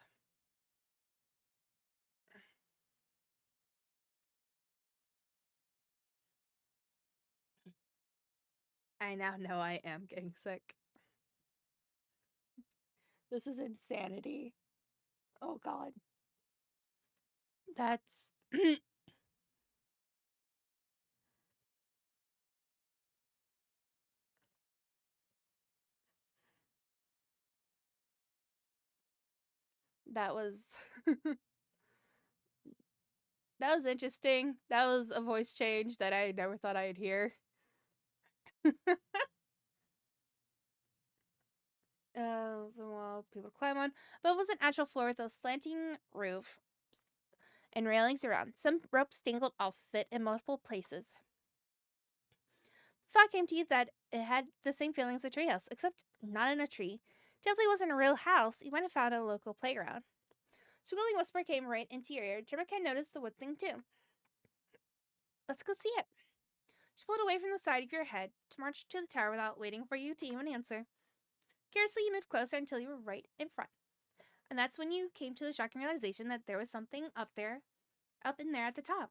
I now know I am getting sick. This is insanity. Oh god. That's that was that was interesting. That was a voice change that I never thought I'd hear. The wall people climb on, but it was an actual floor with a slanting roof and railings around. Some ropes dangled off it in multiple places. The thought came to you that it had the same feeling as a treehouse, except not in a tree. Definitely wasn't a real house. You might have found a local playground. Squiggling whisper came right into your ear. Jimmick noticed the wood thing too. Let's go see it. She pulled away from the side of your head to march to the tower without waiting for you to even answer. Curiously, you moved closer until you were right in front. And that's when you came to the shocking realization that there was something up in there at the top.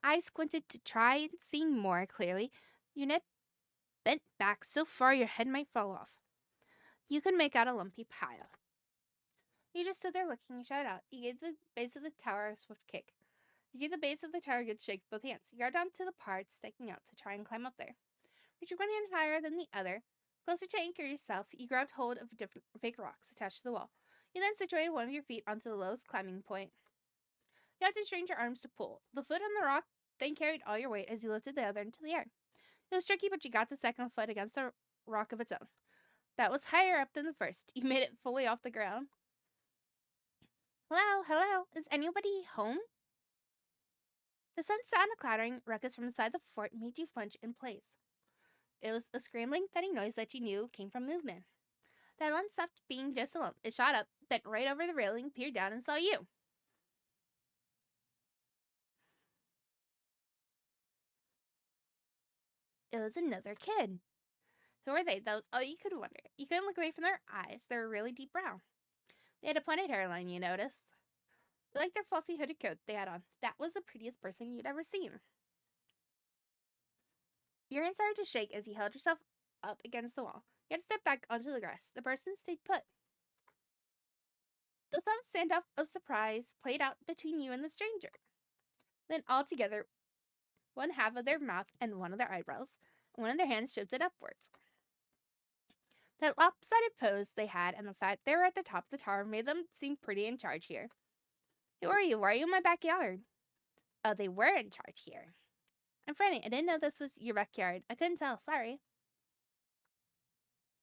Eyes squinted to try and see more clearly. Your neck bent back so far your head might fall off. You could make out a lumpy pile. You just stood there looking and shouted out. You gave the base of the tower a swift kick. You gave the base of the tower a good shake with both hands. You got down to the part sticking out to try and climb up there. Reaching one hand higher than the other, Closer to anchor yourself, you grabbed hold of different big rocks attached to the wall. You then situated one of your feet onto the lowest climbing point. You had to strain your arms to pull. The foot on the rock then carried all your weight as you lifted the other into the air. It was tricky, but you got the second foot against a rock of its own. That was higher up than the first. You made it fully off the ground. Hello, hello, is anybody home? The sudden sound of clattering ruckus from inside the fort made you flinch in place. It was a scrambling, thudding noise that you knew came from movement. The island stopped being just a lump. It shot up, bent right over the railing, peered down, and saw you. It was another kid. Who were they? That was all you could wonder. You couldn't look away from their eyes. They were really deep brown. They had a pointed hairline, you noticed. Like their fluffy hooded coat they had on. That was the prettiest person you'd ever seen. Your hands started to shake as you held yourself up against the wall. You had to step back onto the grass. The person stayed put. The sudden standoff of surprise played out between you and the stranger. Then, all together, one half of their mouth and one of their eyebrows, and one of their hands shifted upwards. That lopsided pose they had and the fact they were at the top of the tower made them seem pretty in charge here. Who are you? Why are you in my backyard? Oh, they were in charge here. I'm Franny. I didn't know this was your backyard. I couldn't tell. Sorry.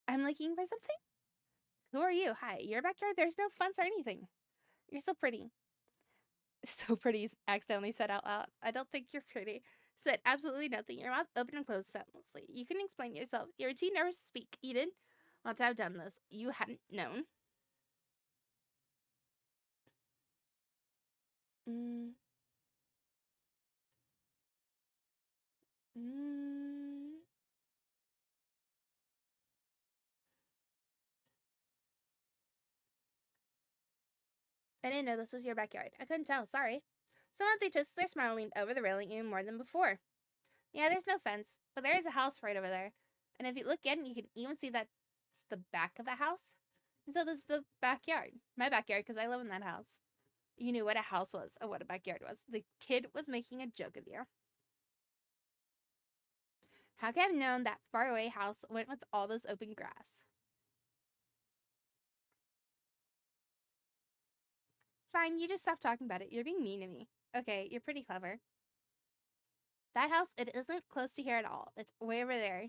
I'm looking for something? Who are you? Hi. Your backyard? There's no fence or anything. You're so pretty. So pretty, accidentally said out loud. I don't think you're pretty. Said absolutely nothing. Your mouth open and closed soundlessly. You couldn't explain yourself. You're too nervous to speak. You didn't want to have done this. You hadn't known. Mm. Mm. I didn't know this was your backyard. I couldn't tell. Sorry. Somehow they twisted their smile, leaned over the railing even more than before. Yeah, there's no fence, but there is a house right over there. And if you look in, you can even see that's the back of the house. And so this is the backyard. My backyard, because I live in that house. You knew what a house was and what a backyard was. The kid was making a joke of you. How could I have known that faraway house went with all this open grass? Fine, you just stop talking about it. You're being mean to me. Okay, you're pretty clever. That house, it isn't close to here at all. It's way over there.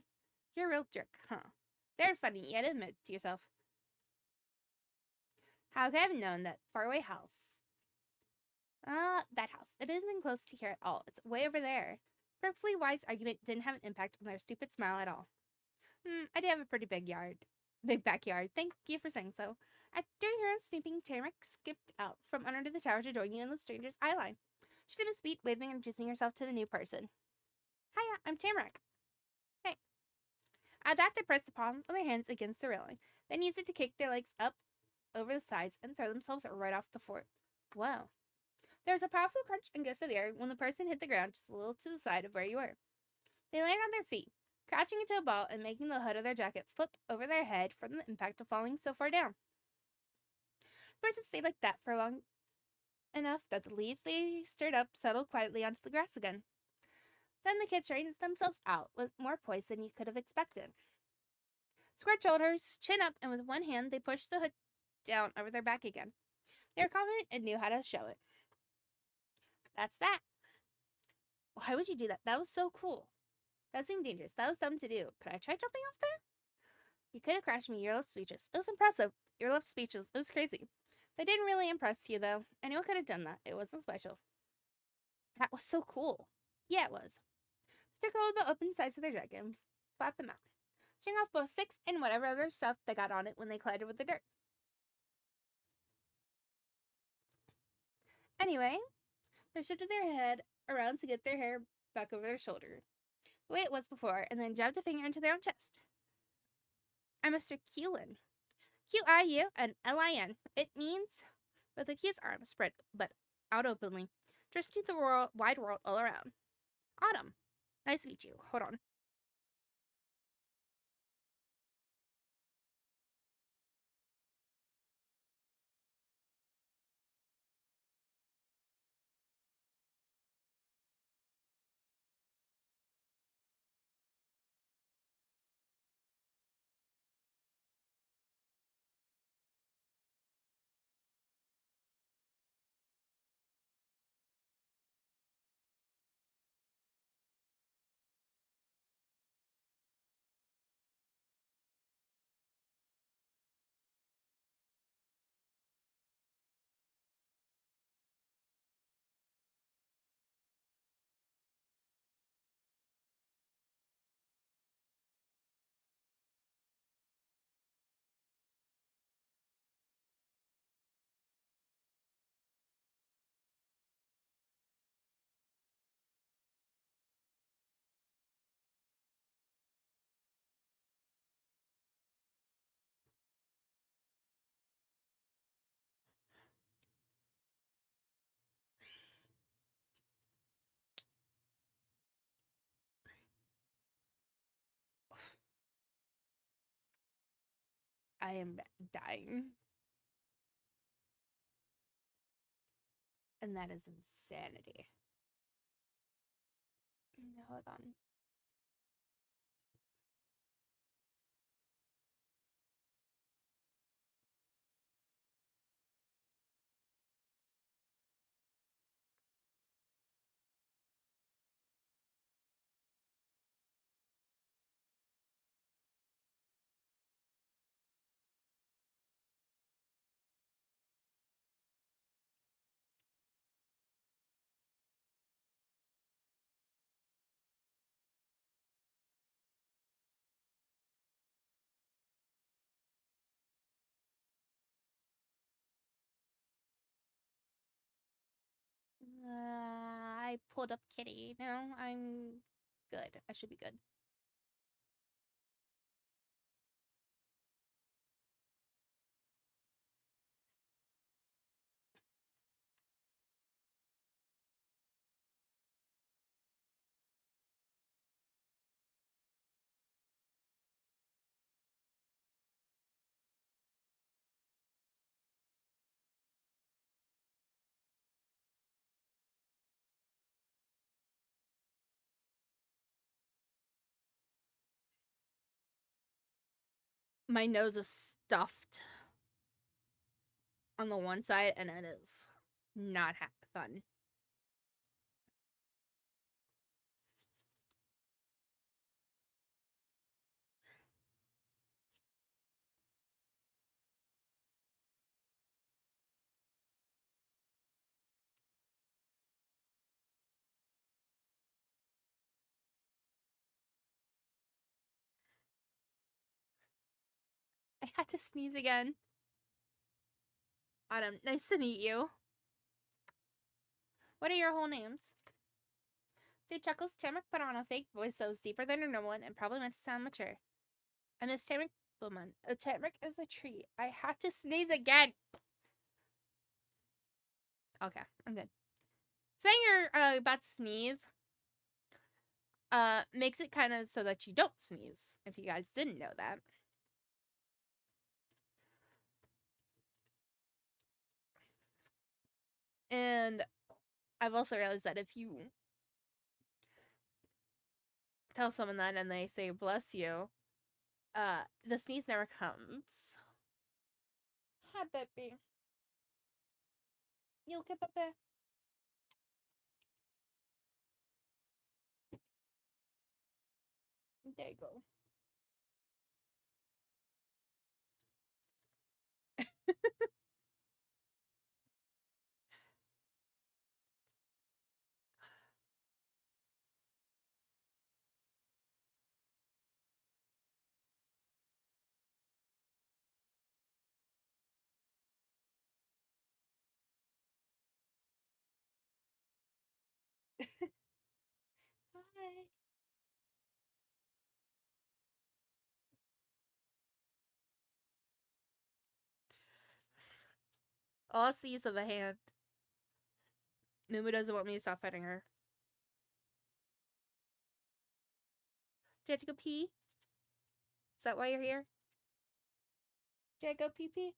You're a real jerk, huh? They're funny, you had to admit to yourself. How could I have known that faraway house? That house. It isn't close to here at all. It's way over there. Perfectly wise argument didn't have an impact on their stupid smile at all. I do have a pretty big yard. Big backyard. Thank you for saying so. After hearing snooping, Tamrick skipped out from under the tower to join you in the stranger's eye line. She did a beat, waving and introducing herself to the new person. Hiya, I'm Tamrick. Hey. At that, they pressed the palms of their hands against the railing, then used it to kick their legs up over the sides and throw themselves right off the fort. Wow. There was a powerful crunch and gust of air when the person hit the ground just a little to the side of where you were. They landed on their feet, crouching into a ball and making the hood of their jacket flip over their head from the impact of falling so far down. The person stayed like that for long enough that the leaves they stirred up settled quietly onto the grass again. Then the kids straightened themselves out with more poise than you could have expected. Squared shoulders, chin up, and with one hand they pushed the hood down over their back again. They were confident and knew how to show it. That's that. Why would you do that? That was so cool. That seemed dangerous. That was dumb to do. Could I try jumping off there? You could have crashed me. You're left speechless. It was impressive. You're left speechless. It was crazy. They didn't really impress you, though. Anyone could have done that. It wasn't special. That was so cool. Yeah, it was. They took all the open sides of their jacket and flapped them out, showing off both sticks and whatever other stuff they got on it when they collided with the dirt. Anyway, they shifted their head around to get their hair back over their shoulder, the way it was before, and then jabbed a finger into their own chest. I'm Mr. Keelan. Qiu and Lin. It means with the key's arms spread but out openly, stretching the wide world all around. Autumn. Nice to meet you. Hold on. I am dying. And that is insanity. Hold on. I pulled up Kitty. No, I'm good. I should be good. My nose is stuffed on the one side, and it is not fun. I had to sneeze again. Autumn, nice to meet you. What are your whole names? Dude chuckles. Tamrick put on a fake voice that was deeper than her normal one and probably meant to sound mature. I miss Tamrick Woman. A Tamrick is a treat. I had to sneeze again. Okay, I'm good. Saying you're about to sneeze makes it kind of so that you don't sneeze, if you guys didn't know that. And I've also realized that if you tell someone that and they say bless you, the sneeze never comes. Hi, baby. You okay, baby? There you go. Hi. All C's of the hand. Mumu doesn't want me to stop petting her. Do you have to go pee? Is that why you're here? Did I go pee pee?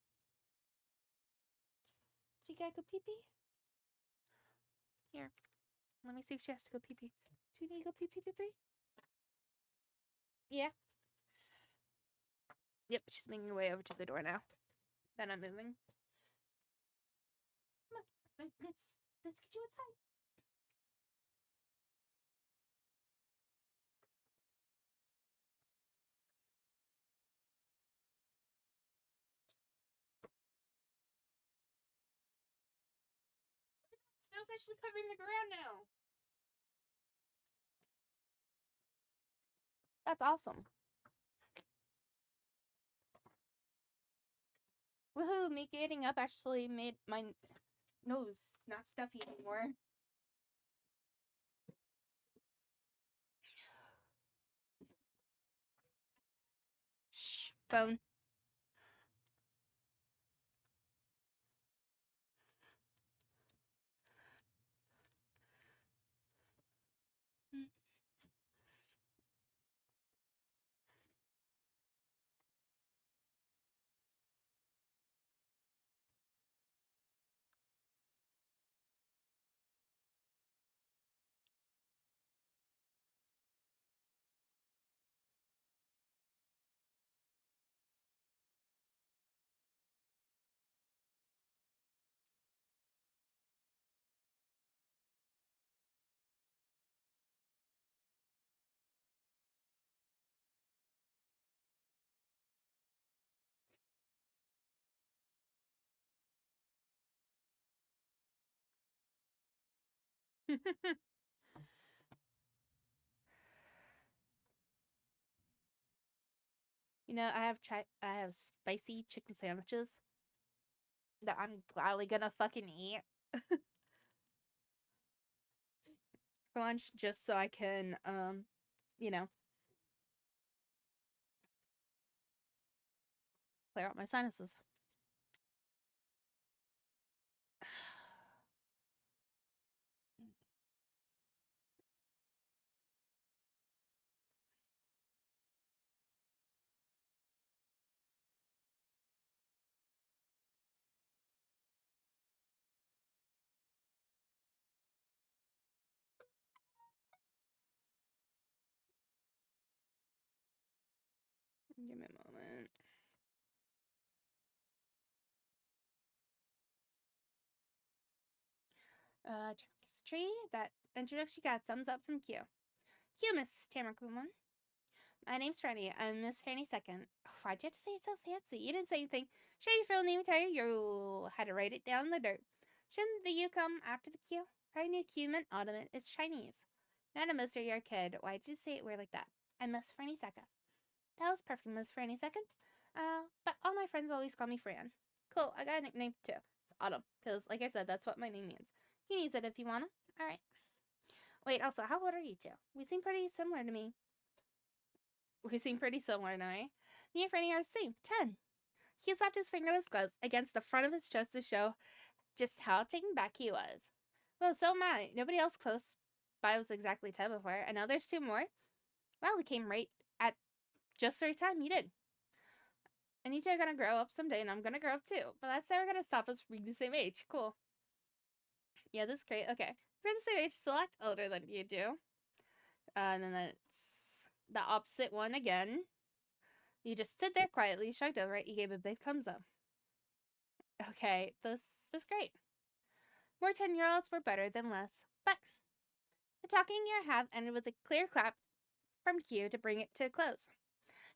Did you gotta go pee pee? Here. Let me see if she has to go pee pee. Do you need to go pee pee pee pee? Yeah. Yep, she's making her way over to the door now. Then I'm moving. Come on. Let's get you inside. Snow's actually covering the ground now. That's awesome. Woohoo, me getting up actually made my nose not stuffy anymore. Shh, phone. You know, I have spicy chicken sandwiches that I'm gladly gonna fucking eat for lunch just so I can you know, clear out my sinuses. Give me a moment. Tree, that introduction got a thumbs up from Q. Q, Miss Tamarakuman. My name's Franny. I'm Miss Franny Second. Why'd you have to say it so fancy? You didn't say anything. Show your real name, tell you had to write it down in the dirt. Shouldn't the U come after the Q? I knew Q meant autumn. It's Chinese. Not a mister, you're a kid. Why'd you say it weird like that? I'm Miss Franny Second. That was perfect, Miss Franny Second. But all my friends always call me Fran. Cool, I got a nickname too. It's Autumn, because, like I said, that's what my name means. You can use it if you wanna. Alright. Wait, also, how old are you two? We seem pretty similar to me. We seem pretty similar to me. Me and Franny are the same, 10. He slapped his fingerless gloves against the front of his chest to show just how taken back he was. Well, so am I. Nobody else close by was exactly 10 before, and now there's 2 more. Well, he came right at just the right time. He did. And you two are gonna grow up someday, and I'm gonna grow up too. But that's never gonna stop us from being the same age. Cool. Yeah, this is great. Okay. We're the same age, still act older than you do. And then that's the opposite one again. You just stood there quietly, shrugged over it, you gave a big thumbs up. Okay, this is great. More 10-year-olds were better than less. But the talking you have ended with a clear clap from Q to bring it to a close.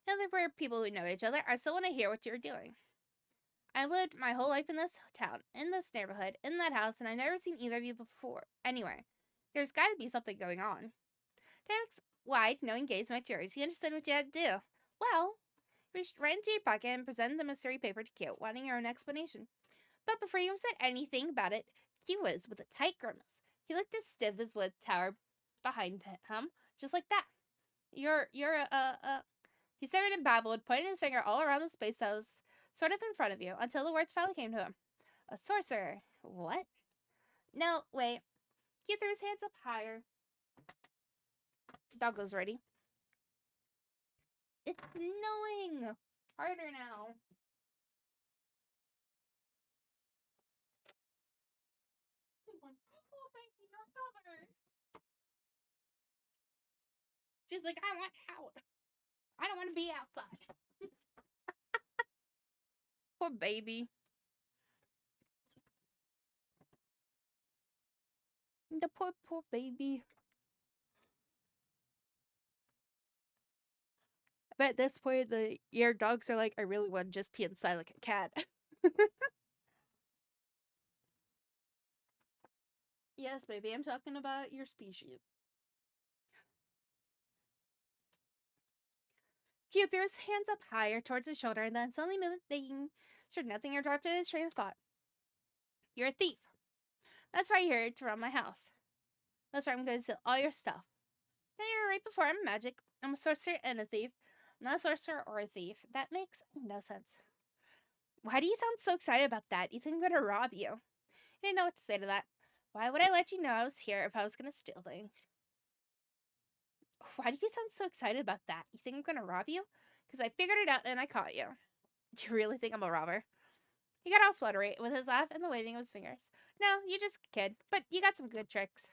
Now that we're people who know each other, I still want to hear what you're doing. I lived my whole life in this town, in this neighborhood, in that house, and I've never seen either of you before. Anywhere. There's got to be something going on. Derek's wide, knowing gaze met yours. He understood what you had to do. Well, he reached right into your pocket and presented the mystery paper to Q, wanting your own explanation. But before you said anything about it, Q was with a tight grimace. He looked as stiff as wood tower behind him, just like that. You're He stared and babbled, pointing his finger all around the space that was sort of in front of you, until the words finally came to him. A sorcerer. What? No, wait. He threw his hands up higher. Doggo's ready. It's snowing! Harder now. Oh, baby, you're covered. She's like, I want out. I don't want to be outside. Poor baby. The poor baby. I bet at this point your dogs are like, I really want to just pee inside like a cat. Yes, baby, I'm talking about your species. Q threw his hands up higher towards his shoulder and then suddenly moved, making sure nothing interrupted his train of thought. You're a thief. That's why you're here to rob my house. That's why I'm going to steal all your stuff. Now you're right before I'm magic. I'm a sorcerer and a thief. I'm not a sorcerer or a thief. That makes no sense. Why do you sound so excited about that? You think I'm going to rob you? I didn't know what to say to that. Why would I let you know I was here if I was going to steal things? Why do you sound so excited about that? You think I'm going to rob you? Because I figured it out and I caught you. Do you really think I'm a robber? He got all fluttery with his laugh and the waving of his fingers. No, you're just a kid, but you got some good tricks.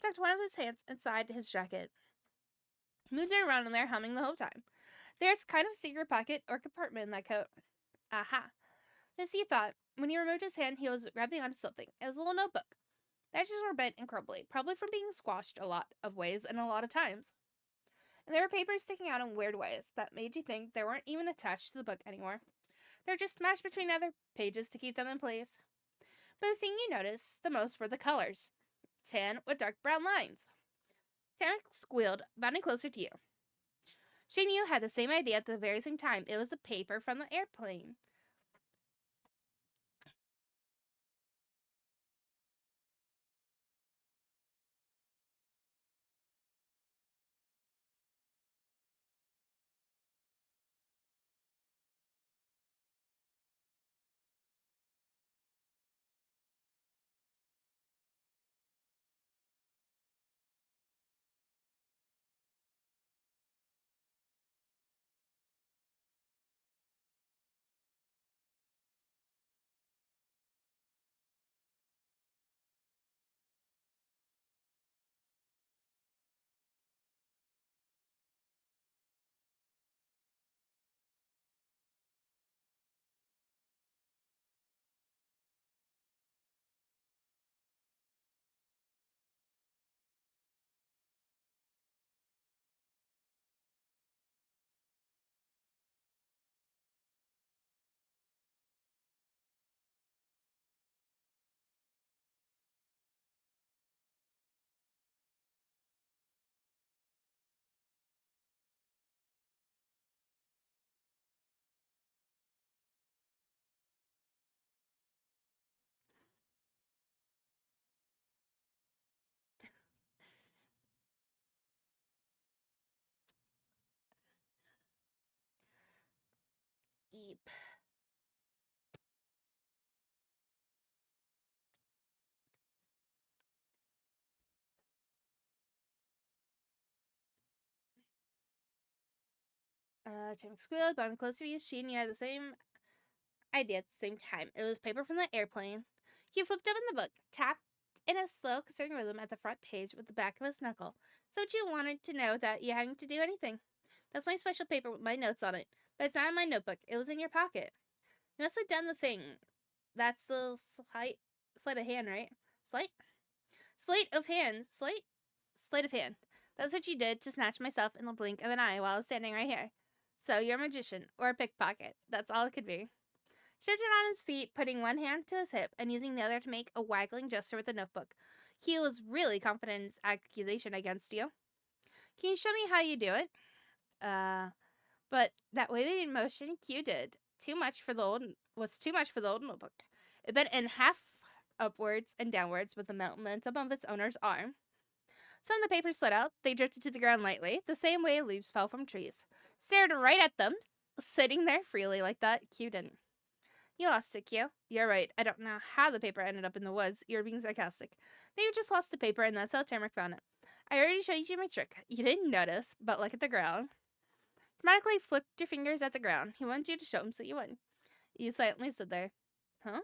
Tucked one of his hands inside his jacket. Moved it around in there, humming the whole time. There's kind of a secret pocket or compartment in that coat. Aha. As he thought, when he removed his hand, he was grabbing onto something. It was a little notebook. The edges were bent and crumbly, probably from being squashed a lot of ways and a lot of times. And there were papers sticking out in weird ways that made you think they weren't even attached to the book anymore. They're just smashed between other pages to keep them in place. But the thing you noticed the most were the colors. tan with dark brown lines. Tarek squealed, bounding closer to you. She and you had the same idea at the very same time. It was the paper from the airplane. Eep. Tarek squealed, bounding closer to you. She and you had the same idea at the same time. It was paper from the airplane. He flipped open the book, tapped in a slow, concerning rhythm at the front page with the back of his knuckle. So what you wanted to know without you having to do anything. That's my special paper with my notes on it. But it's not in my notebook. It was in your pocket. You must have done the thing. That's the sleight of hand, right? Sleight? Sleight of hand. Sleight of hand. That's what you did to snatch myself in the blink of an eye while I was standing right here. So you're a magician, or a pickpocket. That's all it could be. Shifted on his feet, putting one hand to his hip and using the other to make a waggling gesture with the notebook. He was really confident in his accusation against you. Can you show me how you do it? But that waving motion Q did was too much for the old notebook. It bent in half upwards and downwards with the momentum of its owner's arm. Some of the papers slid out. They drifted to the ground lightly, the same way leaves fell from trees. Stared right at them, sitting there freely like that. Q didn't. You lost it, Q. You're right. I don't know how the paper ended up in the woods. You're being sarcastic. Maybe you just lost the paper and that's how Tamrick found it. I already showed you my trick. You didn't notice, but look at the ground. Dramatically flipped your fingers at the ground. He wanted you to show him so you would. You silently stood there. Huh?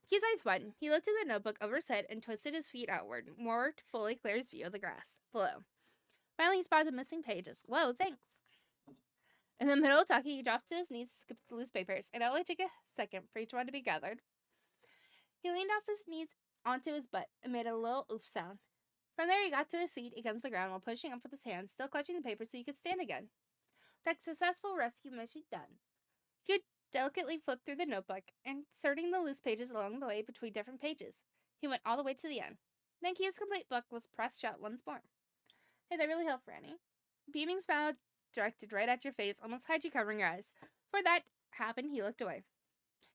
Q's eyes widened. He lifted the notebook over his head and twisted his feet outward, more to fully clear his view of the grass below. Finally, he spotted the missing pages. Whoa, thanks. In the middle of talking, he dropped to his knees to skip the loose papers. It only took a second for each one to be gathered. He leaned off his knees onto his butt and made a little oof sound. From there, he got to his feet against the ground while pushing up with his hands, still clutching the paper so he could stand again. That successful rescue mission done. He delicately flipped through the notebook, inserting the loose pages along the way between different pages. He went all the way to the end. Then Q's complete book was pressed shut once more. Hey, that really helped, Franny. Beaming smile directed right at your face almost had you covering your eyes. Before that happened, he looked away.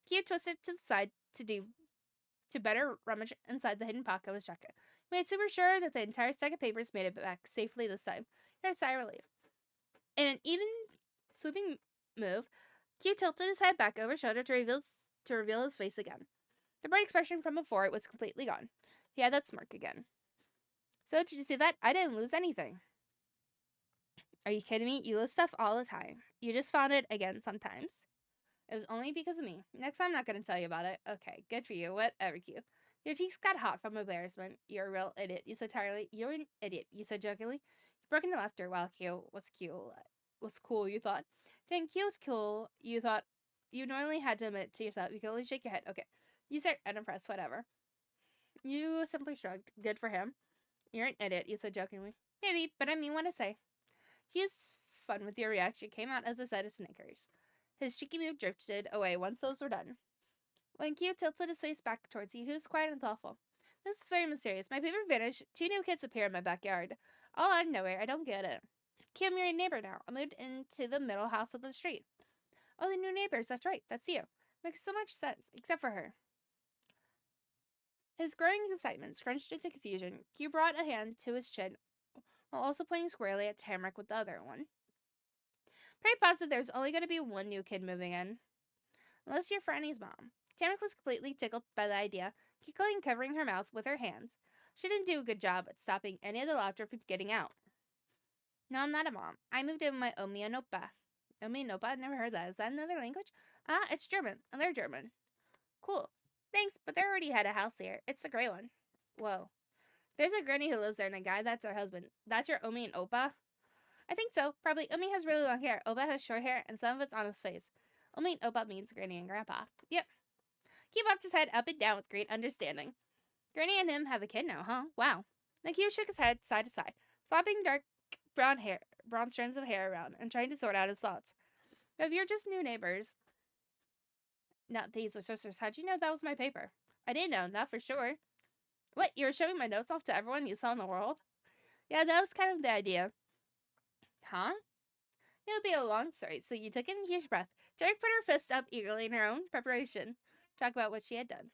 Q twisted to the side to better rummage inside the hidden pocket of his jacket. He made super sure that the entire stack of papers made it back safely this time. He had a sigh of relief. In an even, sweeping move, Q tilted his head back over his shoulder to reveal his face again. The bright expression from before it was completely gone. He had that smirk again. So, did you see that? I didn't lose anything. Are you kidding me? You lose stuff all the time. You just found it again sometimes. It was only because of me. Next time, I'm not going to tell you about it. Okay, good for you. Whatever, Q. Your cheeks got hot from embarrassment. You're a real idiot. You said tiredly. You're an idiot. You said jokingly. You broke into laughter while Q was cool, you thought. Then Q was cool, you thought. You normally had to admit to yourself. You could only shake your head. Okay. You said unimpressed, whatever. You simply shrugged. Good for him. You're an idiot, you said jokingly. Maybe, but I mean what I say. Q's fun with your reaction came out as a set of snickers. His cheeky move drifted away once those were done. When Q tilted his face back towards you, he was quiet and thoughtful. This is very mysterious. My paper vanished. 2 new kids appear in my backyard. All out of nowhere. I don't get it. Okay, I'm your neighbor now. I moved into the middle house of the street. Oh, the new neighbors. That's right. That's you. Makes so much sense. Except for her. His growing excitement scrunched into confusion. Q brought a hand to his chin while also pointing squarely at Tamrick with the other one. Pretty positive there's only going to be one new kid moving in. Unless you're Franny's mom. Tamrick was completely tickled by the idea, giggling and covering her mouth with her hands. She didn't do a good job at stopping any of the laughter from getting out. No, I'm not a mom. I moved in with my Omi and Opa. Omi and Opa? I've never heard that. Is that another language? Ah, it's German. And they're German. Cool. Thanks, but they already had a house here. It's the gray one. Whoa. There's a granny who lives there and a guy that's her husband. That's your Omi and Opa? I think so. Probably. Omi has really long hair. Opa has short hair, and some of it's on his face. Omi and Opa means granny and grandpa. Yep. He bobbed his head up and down with great understanding. Granny and him have a kid now, huh? Wow. Then Q shook his head side to side, flopping dark brown strands of hair around, and trying to sort out his thoughts. If you're just new neighbors, not these are sisters, how'd you know that was my paper? I didn't know, not for sure. What, you were showing my notes off to everyone you saw in the world? Yeah, that was kind of the idea. Huh? It would be a long story, so you took in a huge breath. Derek put her fist up eagerly in her own preparation. Talk about what she had done.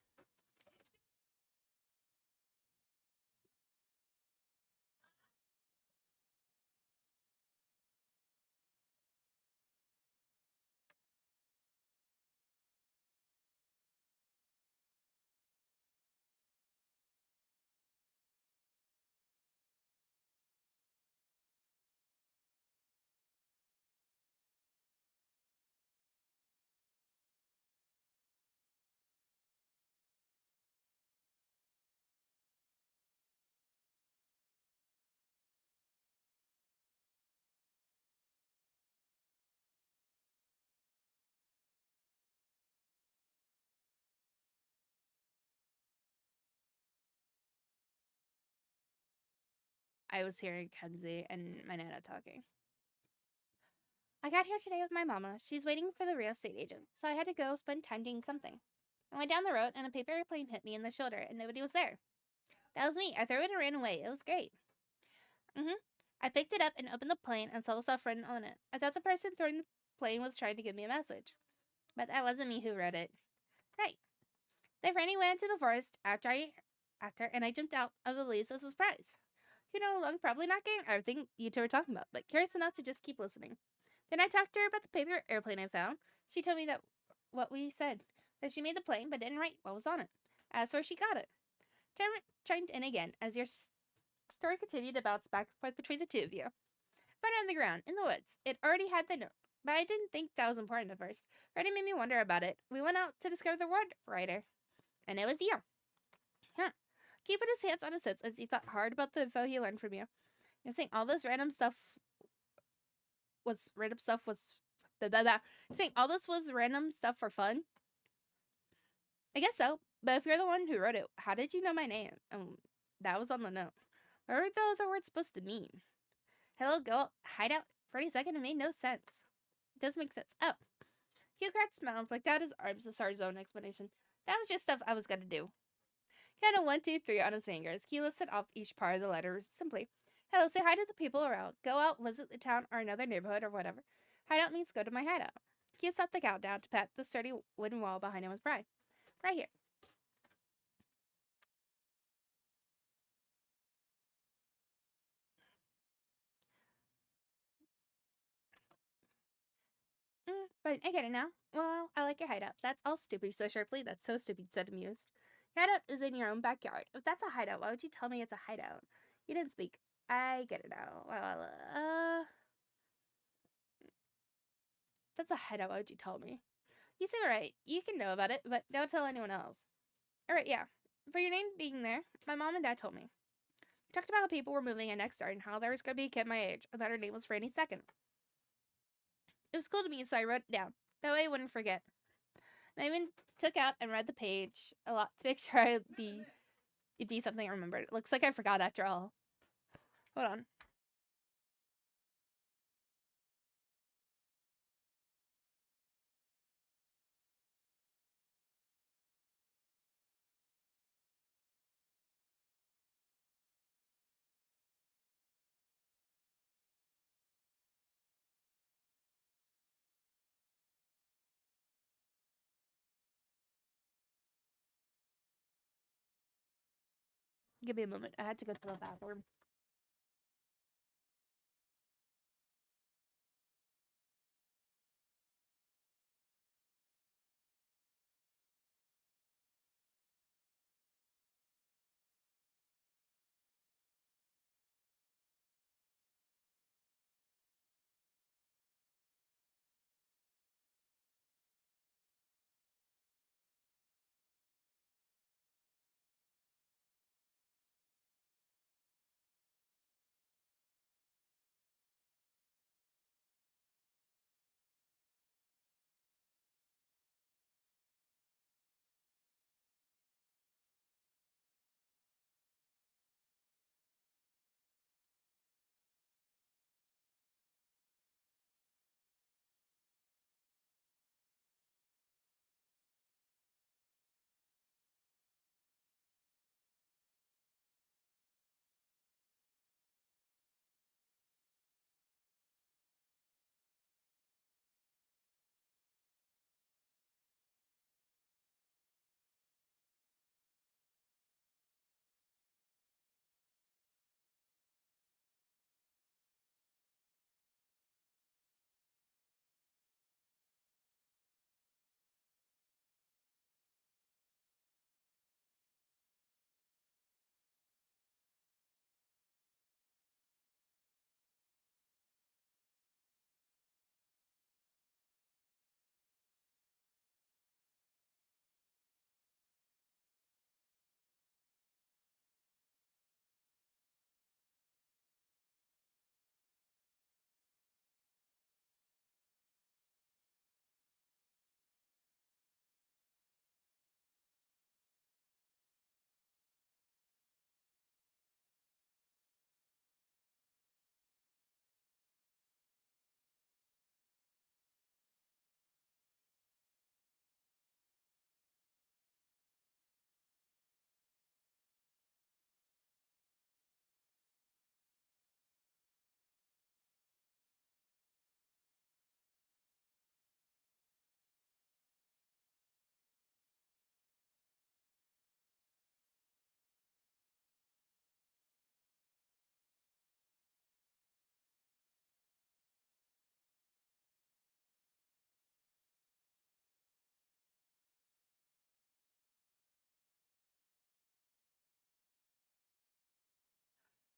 I was hearing Kenzie and my Nana talking. I got here today with my mama. She's waiting for the real estate agent, so I had to go spend time doing something. I went down the road and a paper airplane hit me in the shoulder and nobody was there. That was me. I threw it and ran away. It was great. I picked it up and opened the plane and saw the stuff written on it. I thought the person throwing the plane was trying to give me a message. But that wasn't me who wrote it. Right. Then Franny went into the forest after and I jumped out of the leaves as a surprise. You know, along probably not getting everything you two were talking about, but curious enough to just keep listening. Then I talked to her about the paper airplane I found. She told me that what we said, that she made the plane but didn't write what was on it. As where she got it. Dermot chimed in again as your story continued to bounce back and forth between the two of you. Found it on the ground, in the woods. It already had the note, but I didn't think that was important at first. Writing made me wonder about it. We went out to discover the word writer, and it was you. Huh. He put his hands on his hips as he thought hard about the info he learned from you. You're saying all this random stuff was saying all this was random stuff for fun? I guess so. But if you're the one who wrote it, how did you know my name? That was on the note. What were the other words supposed to mean? Hello, go hideout. For a second, it made no sense. It does make sense. Oh. Hugrat smiled and flicked out his arms to start his own explanation. That was just stuff I was gonna do. He had a 1, 2, 3 on his fingers. He listed off each part of the letters simply. Hello, say hi to the people around. Go out, visit the town or another neighborhood or whatever. Hideout means go to my hideout. He stopped the countdown to pat the sturdy wooden wall behind him with pride. Right here. But I get it now. Well, I like your hideout. That's all stupid, so sharply. That's so stupid, said Amused. Your hideout is in your own backyard. If that's a hideout, why would you tell me it's a hideout? You didn't speak. I get it now. Well, that's a hideout. Why would you tell me? You seem right. You can know about it, but don't tell anyone else. Alright, yeah. For your name being there, my mom and dad told me. We talked about how people were moving in next door and how there was going to be a kid my age, and that her name was Franny Second. It was cool to me, so I wrote it down. That way I wouldn't forget. And I even took out and read the page a lot to make sure it'd be something I remembered. It looks like I forgot after all. Hold on. Give me a moment. I had to go to the bathroom.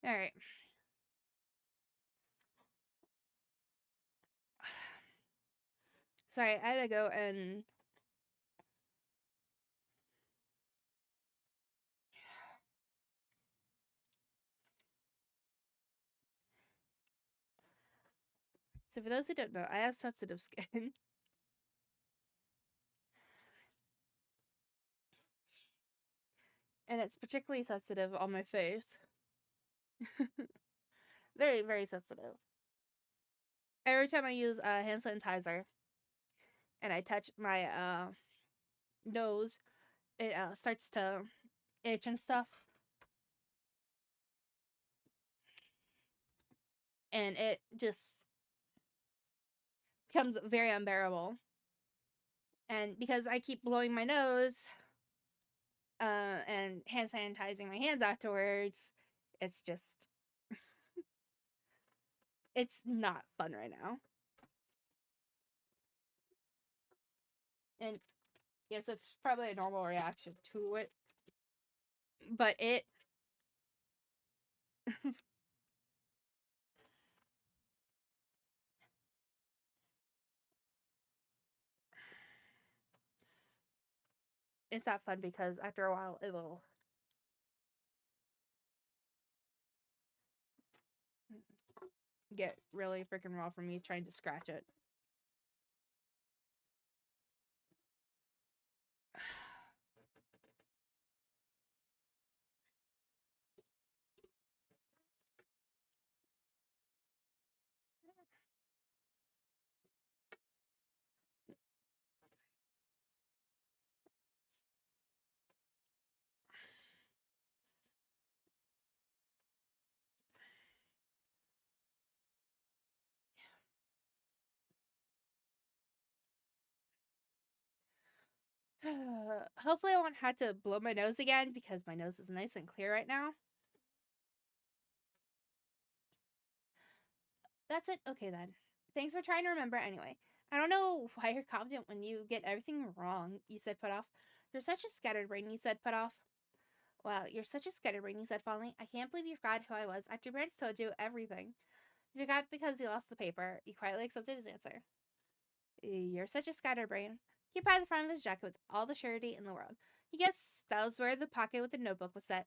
All right. Sorry, I had to go and so for those who don't know, I have sensitive skin. And it's particularly sensitive on my face. Very, very sensitive. Every time I use hand sanitizer and I touch my nose, it starts to itch and stuff. And it just becomes very unbearable. And because I keep blowing my nose and hand sanitizing my hands afterwards, it's just, it's not fun right now. And yes, it's probably a normal reaction to it. But it it's not fun because after a while it will get really freaking raw for me trying to scratch it. Hopefully I won't have to blow my nose again because my nose is nice and clear right now. That's it. Okay then. Thanks for trying to remember anyway. I don't know why you're confident when you get everything wrong, you said, put off. You're such a scatterbrain, you said, put off. Well, you're such a scatterbrain, you said, fondly. I can't believe you forgot who I was after your parents told you everything. You forgot because you lost the paper. You quietly accepted his answer. You're such a scatterbrain. He patted the front of his jacket with all the surety in the world. He guessed that was where the pocket with the notebook was set.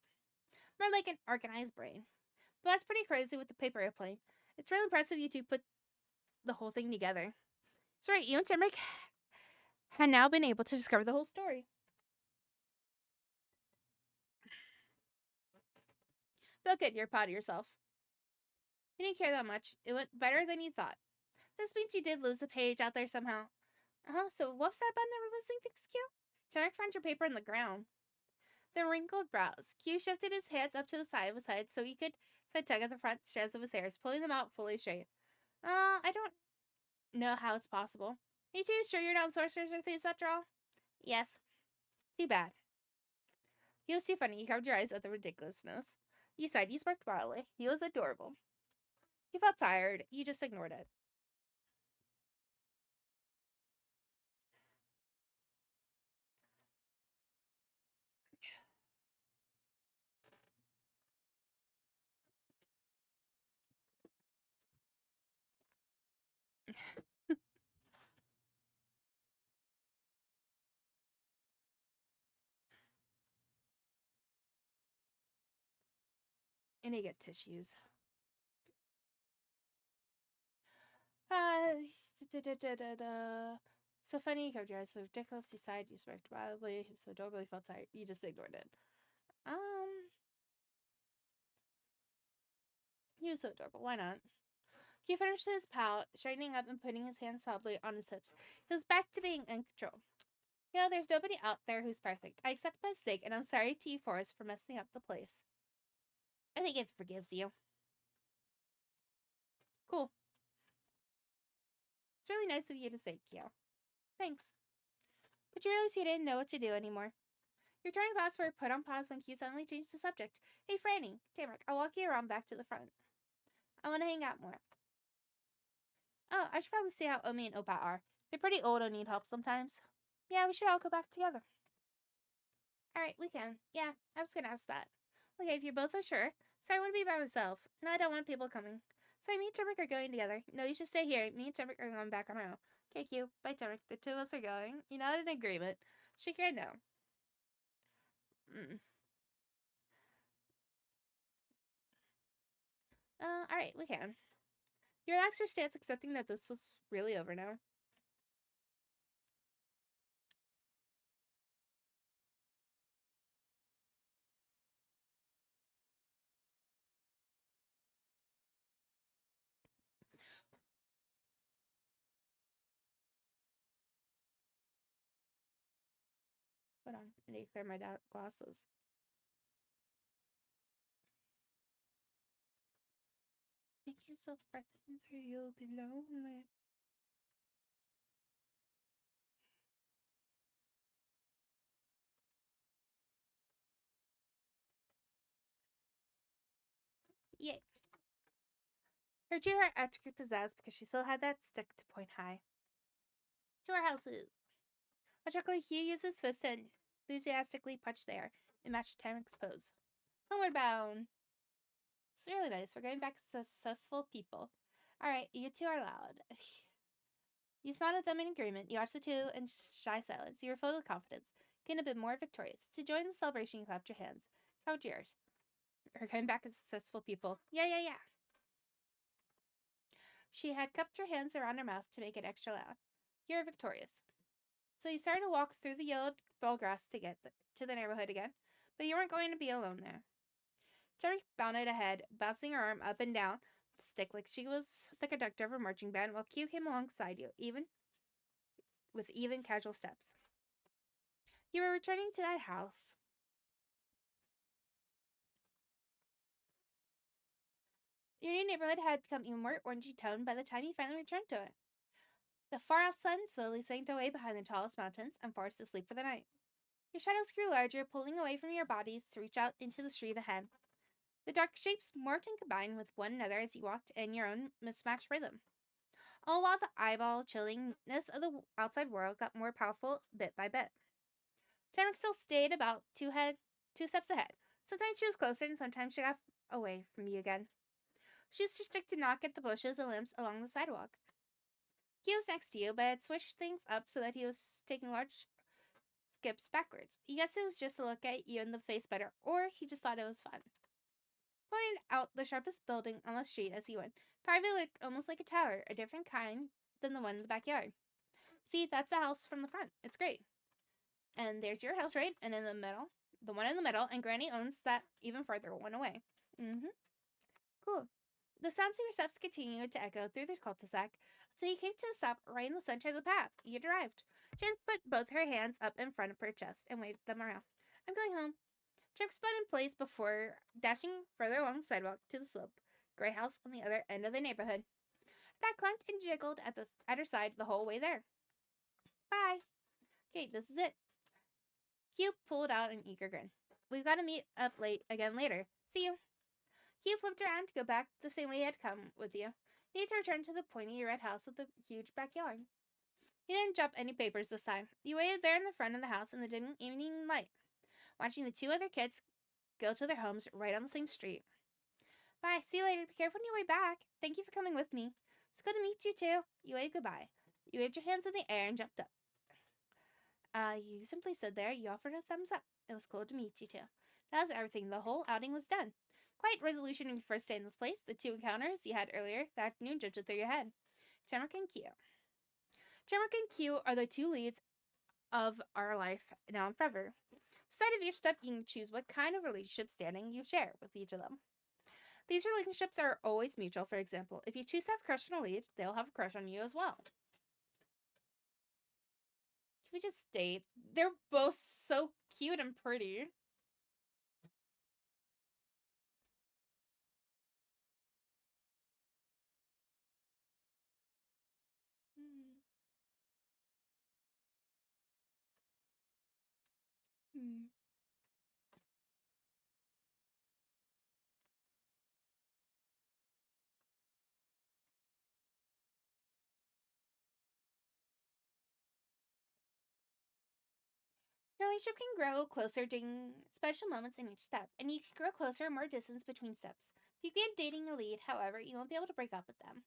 More like an organized brain. But that's pretty crazy with the paper airplane. It's really impressive you two put the whole thing together. That's right, you and Timrick had now been able to discover the whole story. Feel good, you're proud of yourself. You didn't care that much. It went better than you thought. This means you did lose the page out there somehow. So what's that about never losing things, Q? Tarek found your paper in the ground. The wrinkled brows. Q shifted his hands up to the side of his head so he could tug at the front strands of his hairs, pulling them out fully straight. I don't know how it's possible. You two sure you're not sorcerers or thieves after all? Yes. Too bad. He was too funny. You covered your eyes at the ridiculousness. You sighed. You smirked wildly. He was adorable. You felt tired. You just ignored it. And he get tissues. Uh, so funny, you covered your eyes so ridiculous. You sighed, you smirked wildly, so adorably felt tired. You just ignored it. He was so adorable. Why not? He finished his pout, straightening up and putting his hands softly on his hips. He was back to being in control. You know, there's nobody out there who's perfect. I accept my mistake, and I'm sorry to you, Forrest, for messing up the place. I think it forgives you. Cool. It's really nice of you to say, Kyo. Thanks. But you realize he didn't know what to do anymore. Your turning thoughts were put on pause when Q suddenly changed the subject. Hey, Franny, Tamrick, I'll walk you around back to the front. I want to hang out more. Oh, I should probably see how Omi and Opa are. They're pretty old and need help sometimes. Yeah, we should all go back together. Alright, we can. Yeah, I was gonna ask that. Okay, if you're both so sure. Sorry, I want to be by myself. No, I don't want people coming. So me and Timrick are going together. No, you should stay here. Me and Timrick are going back on our own. Okay, Q. Bye, Timrick. The two of us are going. You know, an agreement. Shake your head no. Mm. Alright, we can. You relax your stance, accepting that this was really over now. Hold on, I need to clear my glasses. Make yourself present or you'll be lonely. Yay. Her cheer had extra pizzazz because she still had that stick to point high. To our houses. A chocolate Hugh used his fist to enthusiastically punch the air and matched Tamrick's pose. Homeward bound. It's really nice. We're going back as successful people. Alright, you two are loud. You smiled at them in agreement. You watched the two in shy silence. You were filled with confidence, getting a bit more victorious. To join the celebration, you clapped your hands. Count yours. We're coming back as successful people. Yeah, yeah, yeah. She had cupped her hands around her mouth to make it extra loud. You're victorious. So you started to walk through the yellowed ball grass to get to the neighborhood again, but you weren't going to be alone there. Terry bounded ahead, bouncing her arm up and down the stick like she was the conductor of a marching band, while Q came alongside you, even casual steps. You were returning to that house. Your new neighborhood had become even more orangey toned by the time you finally returned to it. The far-off sun slowly sank away behind the tallest mountains and forced to sleep for the night. Your shadows grew larger, pulling away from your bodies to reach out into the street ahead. The dark shapes morphed and combined with one another as you walked in your own mismatched rhythm. All while the eyeball chillingness of the outside world got more powerful bit by bit. Tamrick still stayed about two steps ahead. Sometimes she was closer and sometimes she got away from you again. She used to stick to knock at the bushes and limbs along the sidewalk. He was next to you, but had switched things up so that he was taking large skips backwards. You guess it was just to look at you in the face better, or he just thought it was fun. Pointed out the sharpest building on the street as he went. Part of it looked almost like a tower, a different kind than the one in the backyard. See, that's the house from the front. It's great. And there's your house, right? And in the middle, the one in the middle, and Granny owns that even further one away. Cool. The sounds of your steps continued to echo through the cul-de-sac until you came to a stop right in the center of the path. You'd arrived. Jen put both her hands up in front of her chest and waved them around. I'm going home. Jen spun in place before dashing further along the sidewalk to the slope. Gray house on the other end of the neighborhood. Back clunked and jiggled at her side the whole way there. Bye. Okay, this is it. Hugh pulled out an eager grin. We've got to meet up again later. See you. Hugh flipped around to go back the same way he had come with you. He need to return to the pointy red house with the huge backyard. He didn't drop any papers this time. You waited there in the front of the house in the dim evening light, watching the two other kids go to their homes right on the same street. Bye. See you later. Be careful on your way back. Thank you for coming with me. It's good to meet you too. You waved goodbye. You waved your hands in the air and jumped up. You simply stood there. You offered a thumbs up. It was cool to meet you too. That was everything. The whole outing was done. Quite resolution in your first day in this place. The two encounters you had earlier that afternoon drifted through your head. Tamrick and Q. Tamrick and Q are the two leads of our life now and forever. Start of each step, you can choose what kind of relationship standing you share with each of them. These relationships are always mutual. For example, if you choose to have a crush on a lead, they'll have a crush on you as well. Can we just state they're both so cute and pretty? Hmm. Hmm. Your relationship can grow closer during special moments in each step, and you can grow closer more distance between steps. If you begin dating a lead, however, you won't be able to break up with them.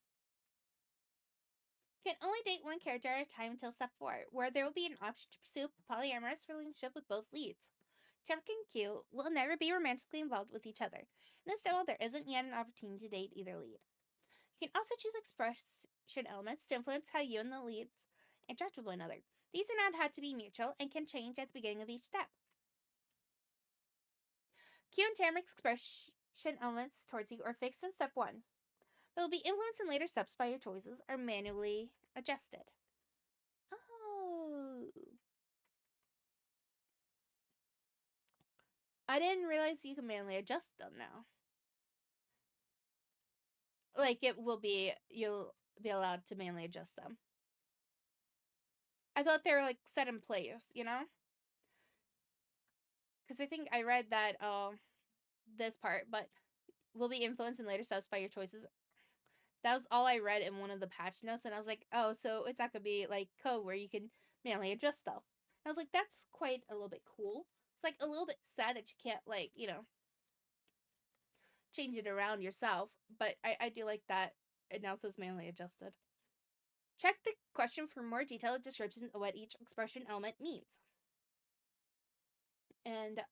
You can only date one character at a time until step 4, where there will be an option to pursue a polyamorous relationship with both leads. Tarek and Q will never be romantically involved with each other. In this demo, there isn't yet an opportunity to date either lead. You can also choose expression elements to influence how you and the leads interact with one another. These do not have to be mutual and can change at the beginning of each step. Q and Tamrick's expression elements towards you are fixed in step 1. They will be influenced in later steps by your choices or manually adjusted. Oh. I didn't realize you can manually adjust them now. Like, you'll be allowed to manually adjust them. I thought they were, like, set in place, you know? Because I think I read that, this part, but will be influenced in later steps by your choices. That was all I read in one of the patch notes, and I was like, oh, so it's not gonna be, like, code where you can manually adjust stuff. And I was like, that's quite a little bit cool. It's, like, a little bit sad that you can't, like, change it around yourself, but I do like that it now says manually adjusted. Check the question for more detailed descriptions of what each expression element means. And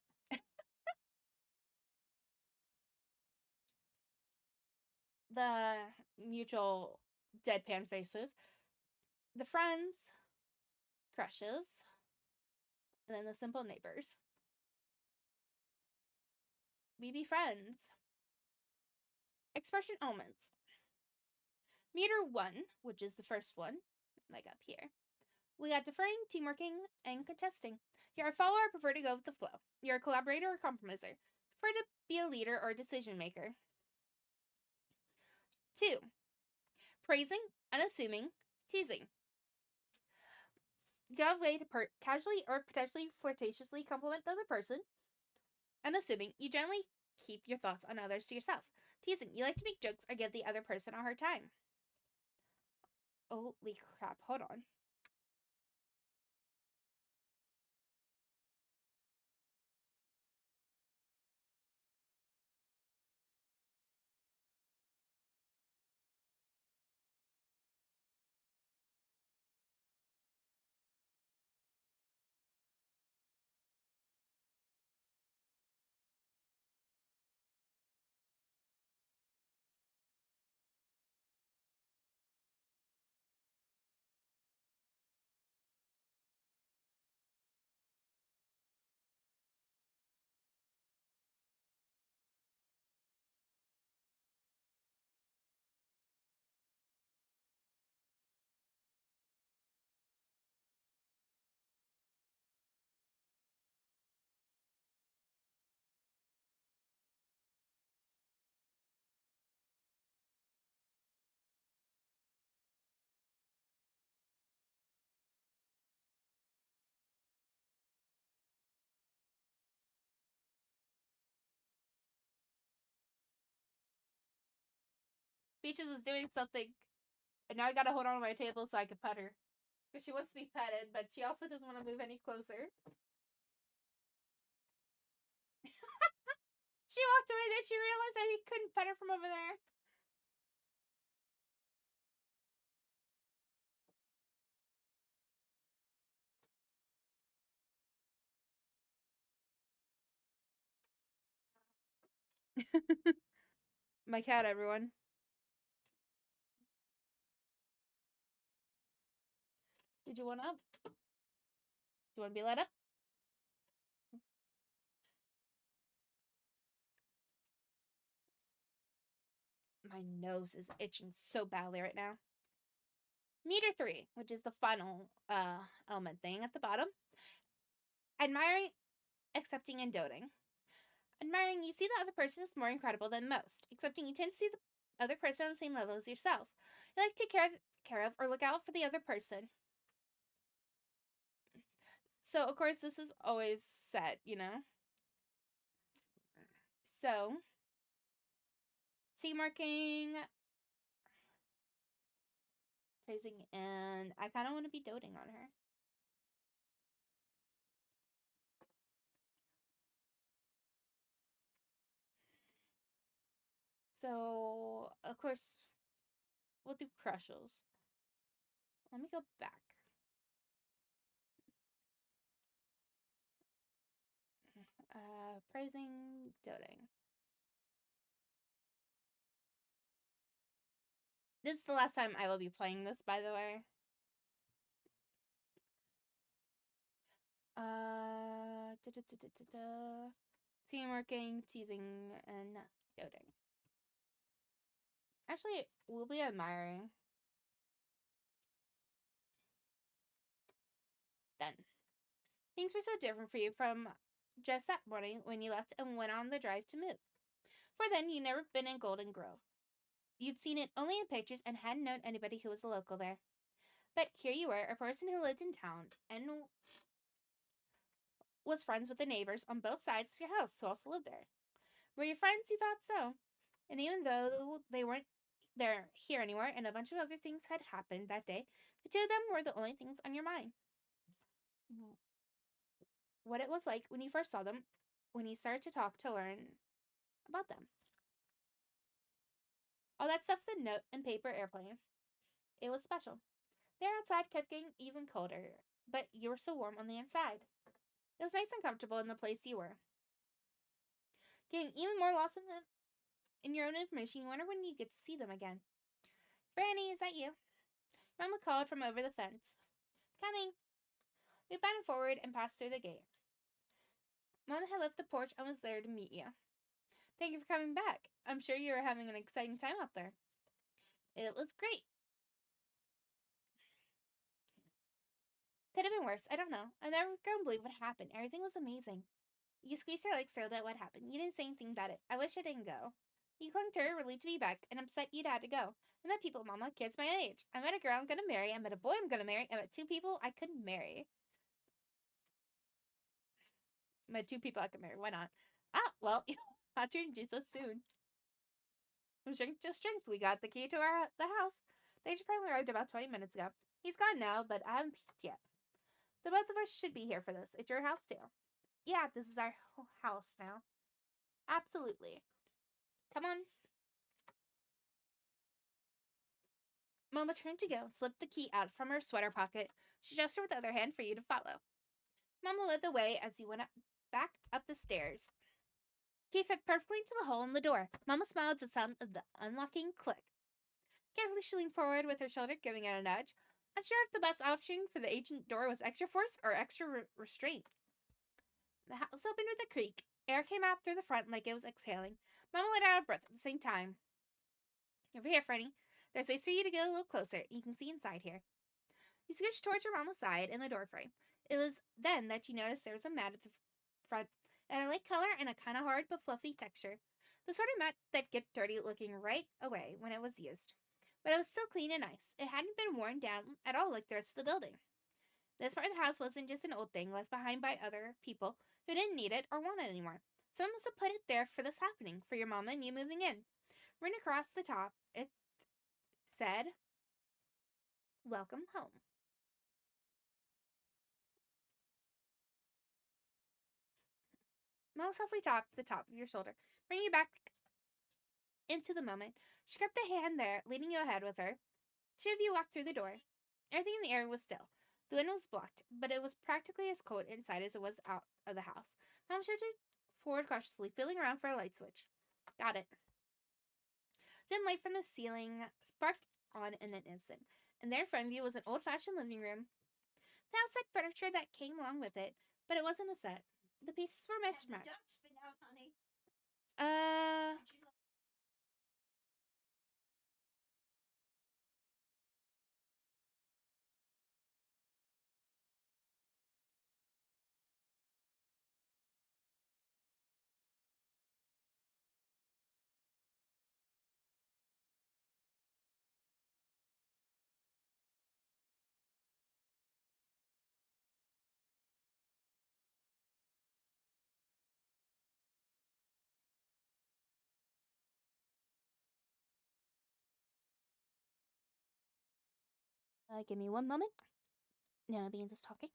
the mutual deadpan faces, the friends, crushes, and then the simple neighbors. We be friends. Expression elements. Meter 1, which is the first one, like up here. We got deferring, teamworking, and contesting. You're a follower or prefer to go with the flow. You're a collaborator or compromiser. Prefer to be a leader or a decision maker. 2. Praising, unassuming, teasing. Go out of way to casually or potentially flirtatiously compliment the other person. Unassuming, you generally keep your thoughts on others to yourself. Teasing, you like to make jokes or give the other person a hard time. Holy crap, hold on. Peaches is doing something, and now I gotta hold on to my table so I can pet her. Because she wants to be petted, but she also doesn't want to move any closer. She walked away, then she realized I couldn't pet her from over there. My cat, everyone. Did you want up? Do you want to be let up? My nose is itching so badly right now. Meter 3, which is the final element thing at the bottom. Admiring, accepting, and doting. Admiring, you see the other person is more incredible than most. Accepting, you tend to see the other person on the same level as yourself. You like to take care of or look out for the other person. So, of course, this is always set, you know? So, teamworking, praising, and I kind of want to be doting on her. So, of course, we'll do crushes. Let me go back. Praising, doting. This is the last time I will be playing this, by the way. Teamworking, teasing, and doting. Actually, we'll be admiring. Then. Things were so different for you from just that morning when you left and went on the drive to move. For then, you'd never been in Golden Grove. You'd seen it only in pictures and hadn't known anybody who was a local there. But here you were, a person who lived in town and was friends with the neighbors on both sides of your house who also lived there. Were your friends? You thought so. And even though they weren't here anymore and a bunch of other things had happened that day, the two of them were the only things on your mind. What it was like when you first saw them, when you started to talk to learn about them. All that stuff, the note and paper airplane. It was special. There outside kept getting even colder, but you were so warm on the inside. It was nice and comfortable in the place you were. Getting even more lost in your own information, you wonder when you get to see them again. Franny, is that you? Mama called from over the fence. Coming. We bounded forward and passed through the gate. Mom had left the porch and was there to meet you. Thank you for coming back. I'm sure you were having an exciting time out there. It was great. Could have been worse. I don't know. I'm never gonna believe what happened. Everything was amazing. You squeezed her legs, stared at what happened. You didn't say anything about it. I wish I didn't go. He clung to her, relieved to be back, and upset you'd had to go. I met people, Mama, kids my age. I met a girl I'm gonna marry. I met a boy I'm gonna marry. I met two people I couldn't marry. I met two people I could marry. Why not? Ah, well, you'll have to introduce us soon. From strength to strength, we got the key to the house. They just probably arrived about 20 minutes ago. He's gone now, but I haven't peeked yet. The both of us should be here for this. It's your house, too. Yeah, this is our house now. Absolutely. Come on. Mama turned to go and slipped the key out from her sweater pocket. She gestured with the other hand for you to follow. Mama led the way as you went back up the stairs. Key fit perfectly into the hole in the door. Mama smiled at the sound of the unlocking click. Carefully, she leaned forward with her shoulder, giving it a nudge. Unsure if the best option for the ancient door was extra force or extra restraint. The house opened with a creak. Air came out through the front like it was exhaling. Mama let out a breath at the same time. Over here, Freddy. There's space for you to get a little closer. You can see inside here. You scooched towards your mama's side in the doorframe. It was then that you noticed there was a mat at the front, and a light color and a kind of hard but fluffy texture. The sort of mat that'd get dirty looking right away when it was used. But it was still clean and nice. It hadn't been worn down at all like the rest of the building. This part of the house wasn't just an old thing left behind by other people who didn't need it or want it anymore. Someone must have put it there for this happening, for your mama and you moving in. Written across the top, it said, "Welcome home." Mama softly tapped the top of your shoulder, bringing you back into the moment. She kept the hand there, leading you ahead with her. Two of you walked through the door. Everything in the area was still. The window was blocked, but it was practically as cold inside as it was out of the house. Mom shifted forward cautiously, feeling around for a light switch. Got it. Dim light from the ceiling sparked on in an instant, and there in front of you was an old-fashioned living room. The house had furniture that came along with it, but it wasn't a set. The pieces were mismatched. Ducks been out, honey? Uh, give me one moment. Nana Beans is talking.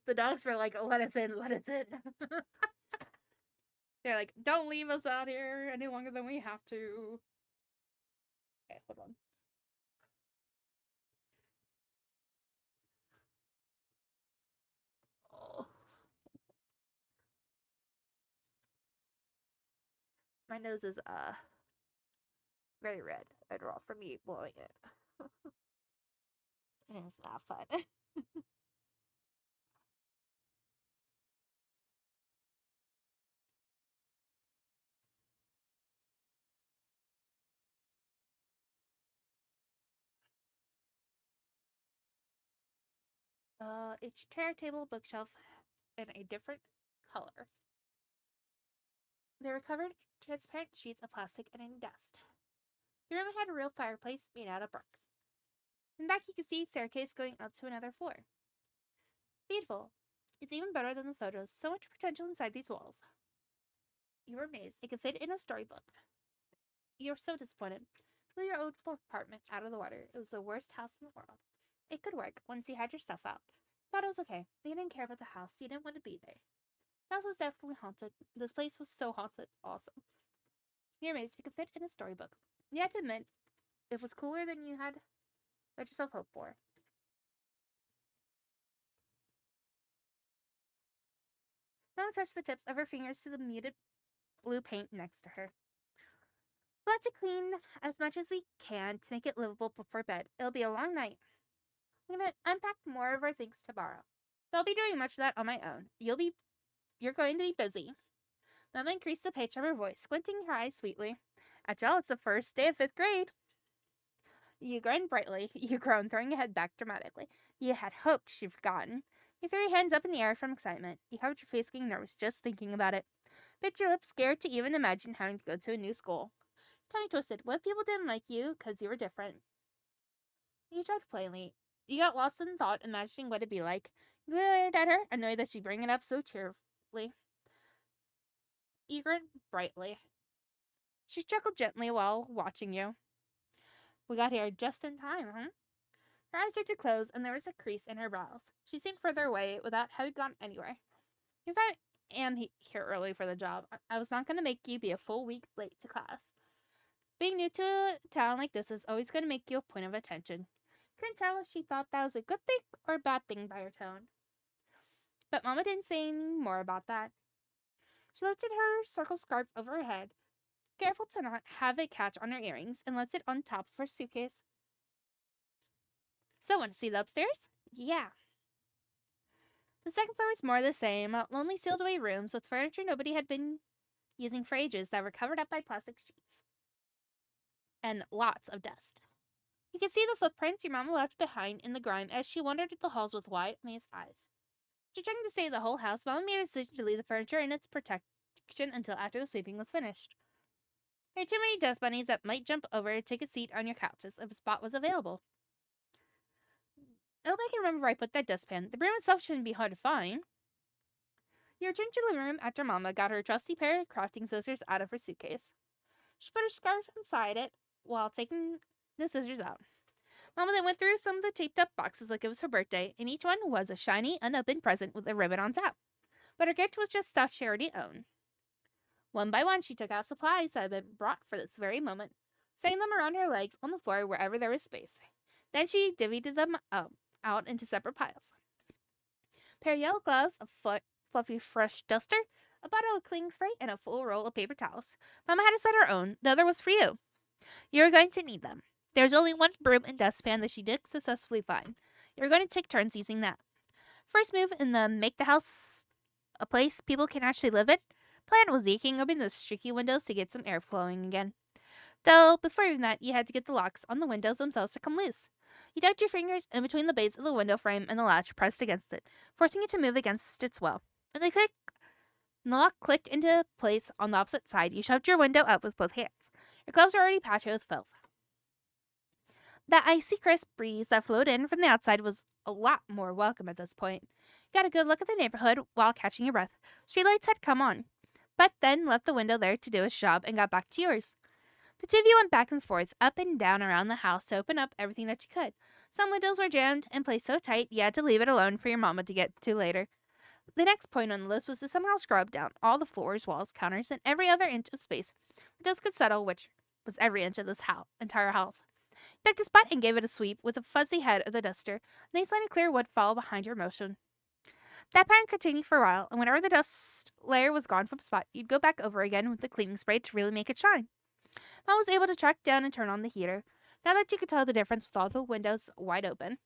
The dogs were like, let us in, let us in. They're like, don't leave us out here any longer than we have to. Okay, hold on. My nose is very red and raw from me blowing it. And it's not fun. Each chair, table, bookshelf in a different color. They were covered in transparent sheets of plastic and in dust. The room had a real fireplace made out of brick. In back you could see a staircase going up to another floor. Beautiful. It's even better than the photos. So much potential inside these walls. You were amazed. It could fit in a storybook. You were so disappointed. Blew your old apartment out of the water. It was the worst house in the world. It could work once you had your stuff out. Thought it was okay. You didn't care about the house. You didn't want to be there. The house was definitely haunted. This place was so haunted. Awesome. You're amazed. It could fit in a storybook. You had to admit, it was cooler than you had let yourself hope for. Mama touched the tips of her fingers to the muted blue paint next to her. We'll have to clean as much as we can to make it livable before bed. It'll be a long night. I'm gonna unpack more of our things tomorrow. I'll be doing much of that on my own. You're going to be busy. Mama increased the pitch of her voice, squinting her eyes sweetly. After all, it's the first day of 5th grade. You grinned brightly. You groaned, throwing your head back dramatically. You had hoped she'd forgotten. You threw your hands up in the air from excitement. You covered your face, getting nervous just thinking about it. Bit your lips, scared to even imagine having to go to a new school. Tummy twisted. What if people didn't like you because you were different? You tried plainly. You got lost in thought, imagining what it'd be like. You glared at her, annoyed that she'd bring it up so cheerfully. You grinned brightly. She chuckled gently while watching you. We got here just in time, huh? Her eyes started to close, and there was a crease in her brows. She seemed further away without having gone anywhere. If I am here early for the job, I was not going to make you be a full week late to class. Being new to a town like this is always going to make you a point of attention. Couldn't tell if she thought that was a good thing or a bad thing by her tone. But Mama didn't say any more about that. She lifted her circle scarf over her head, careful to not have it catch on her earrings, and left it on top of her suitcase. So, want to see the upstairs? Yeah. The second floor was more of the same, lonely sealed away rooms with furniture nobody had been using for ages that were covered up by plastic sheets. And lots of dust. You could see the footprints your mama left behind in the grime as she wandered the halls with wide, amazed eyes. After trying to save the whole house, Mama made a decision to leave the furniture in its protection until after the sweeping was finished. There are too many dust bunnies that might jump over to take a seat on your couches if a spot was available. I hope I can remember where I put that dustpan. The broom itself shouldn't be hard to find. You returned to the living room after Mama got her trusty pair of crafting scissors out of her suitcase. She put her scarf inside it while taking the scissors out. Mama then went through some of the taped up boxes like it was her birthday, and each one was a shiny, unopened present with a ribbon on top. But her gift was just stuff she already owned. One by one, she took out supplies that had been brought for this very moment, setting them around her legs on the floor wherever there was space. Then she divvied them out into separate piles. A pair of yellow gloves, a fluffy fresh duster, a bottle of cleaning spray, and a full roll of paper towels. Mama had a set her own. The other was for you. You were going to need them. There was only one broom and dustpan that she did successfully find. You were going to take turns using that. First move in the make the house a place people can actually live in. Plan was eking open the streaky windows to get some air flowing again. Though, before even that, you had to get the locks on the windows themselves to come loose. You tucked your fingers in between the base of the window frame and the latch pressed against it, forcing it to move against its will. When the lock clicked into place on the opposite side, you shoved your window up with both hands. Your gloves were already patched with filth. The icy crisp breeze that flowed in from the outside was a lot more welcome at this point. You got a good look at the neighborhood while catching your breath. Streetlights had come on, but then left the window there to do its job and got back to yours. The two of you went back and forth, up and down around the house to open up everything that you could. Some windows were jammed and placed so tight you had to leave it alone for your mama to get to later. The next point on the list was to somehow scrub down all the floors, walls, counters, and every other inch of space where dust could settle, which was every inch of this entire house. You picked a spot and gave it a sweep with the fuzzy head of the duster. A nice line of clear wood followed behind your motion. That pattern continued for a while, and whenever the dust layer was gone from a spot, you'd go back over again with the cleaning spray to really make it shine. Mom was able to track down and turn on the heater, now that you could tell the difference with all the windows wide open.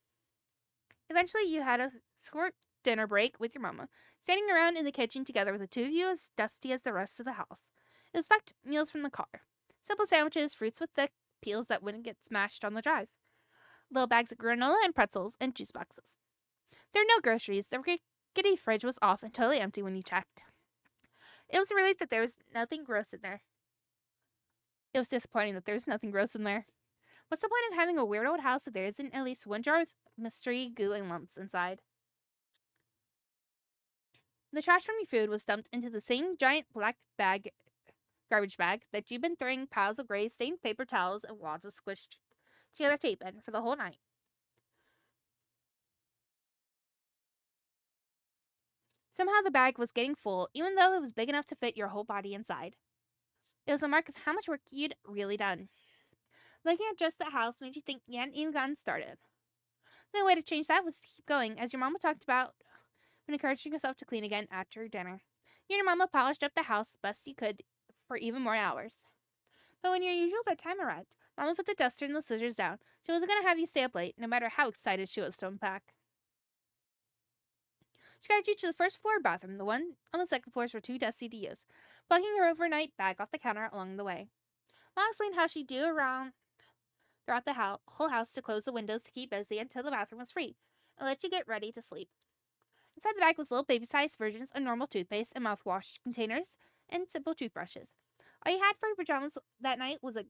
Eventually, you had a short dinner break with your mama, standing around in the kitchen together with the two of you as dusty as the rest of the house. It was packed meals from the car. Simple sandwiches, fruits with thick peels that wouldn't get smashed on the drive, little bags of granola and pretzels, and juice boxes. There were no groceries. The rickety fridge was off and totally empty when you checked. It was a relief that there was nothing gross in there. It was disappointing that there was nothing gross in there. What's the point of having a weird old house if there isn't at least one jar with mystery goo and lumps inside? The trash from your food was dumped into the same giant black garbage bag that you've been throwing piles of gray stained paper towels and wads of squished together tape in for the whole night. Somehow the bag was getting full, even though it was big enough to fit your whole body inside. It was a mark of how much work you'd really done. Looking at just the house made you think you hadn't even gotten started. The only way to change that was to keep going, as your mama talked about when encouraging yourself to clean again after dinner. You and your mama polished up the house best you could for even more hours. But when your usual bedtime arrived, Mama put the duster and the scissors down. She wasn't going to have you stay up late, no matter how excited she was to unpack. She guided you to the first floor bathroom. The one on the second floors were too dusty to use, plucking her overnight bag off the counter along the way. Mom explained how she'd do around throughout the whole house to close the windows to keep busy until the bathroom was free, and let you get ready to sleep. Inside the bag was little baby-sized versions of normal toothpaste and mouthwash containers and simple toothbrushes. All you had for your pajamas that night was a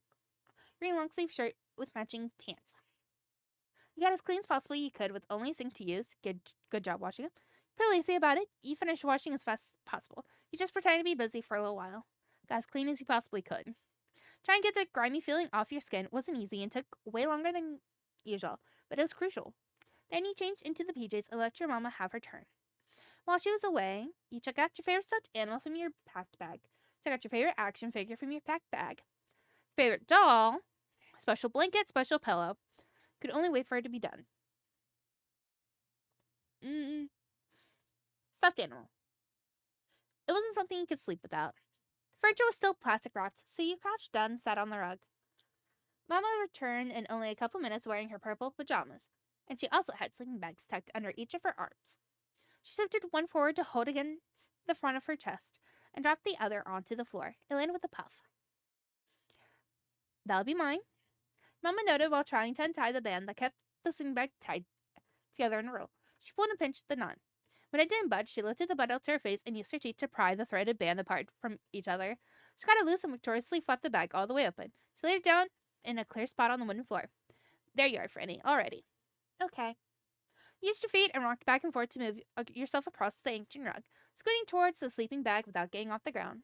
green long-sleeve shirt with matching pants. You got as clean as possibly you could with only a sink to use. Good job washing them. Pretty lazy about it. You finished washing as fast as possible. You just pretended to be busy for a little while. Got as clean as you possibly could. Trying to get the grimy feeling off your skin wasn't easy and took way longer than usual, but it was crucial. Then you changed into the PJs and let your mama have her turn. While she was away, you took out your favorite stuffed animal from your packed bag. Took out your favorite action figure from your packed bag. Favorite doll, special blanket, special pillow. Could only wait for it to be done. Stuffed animal. It wasn't something you could sleep without. The furniture was still plastic wrapped, so you crouched down and sat on the rug. Mama returned in only a couple minutes wearing her purple pajamas, and she also had sleeping bags tucked under each of her arms. She shifted one forward to hold against the front of her chest and dropped the other onto the floor. It landed with a puff. That'll be mine, Mama noted while trying to untie the band that kept the sleeping bag tied together in a row. She pulled and pinched the knot. When it didn't budge, she lifted the butt out to her face and used her teeth to pry the threaded band apart from each other. She got it loose and victoriously flapped the bag all the way open. She laid it down in a clear spot on the wooden floor. There you are, Franny. All ready. Okay. You used your feet and rocked back and forth to move yourself across the ancient rug, scooting towards the sleeping bag without getting off the ground.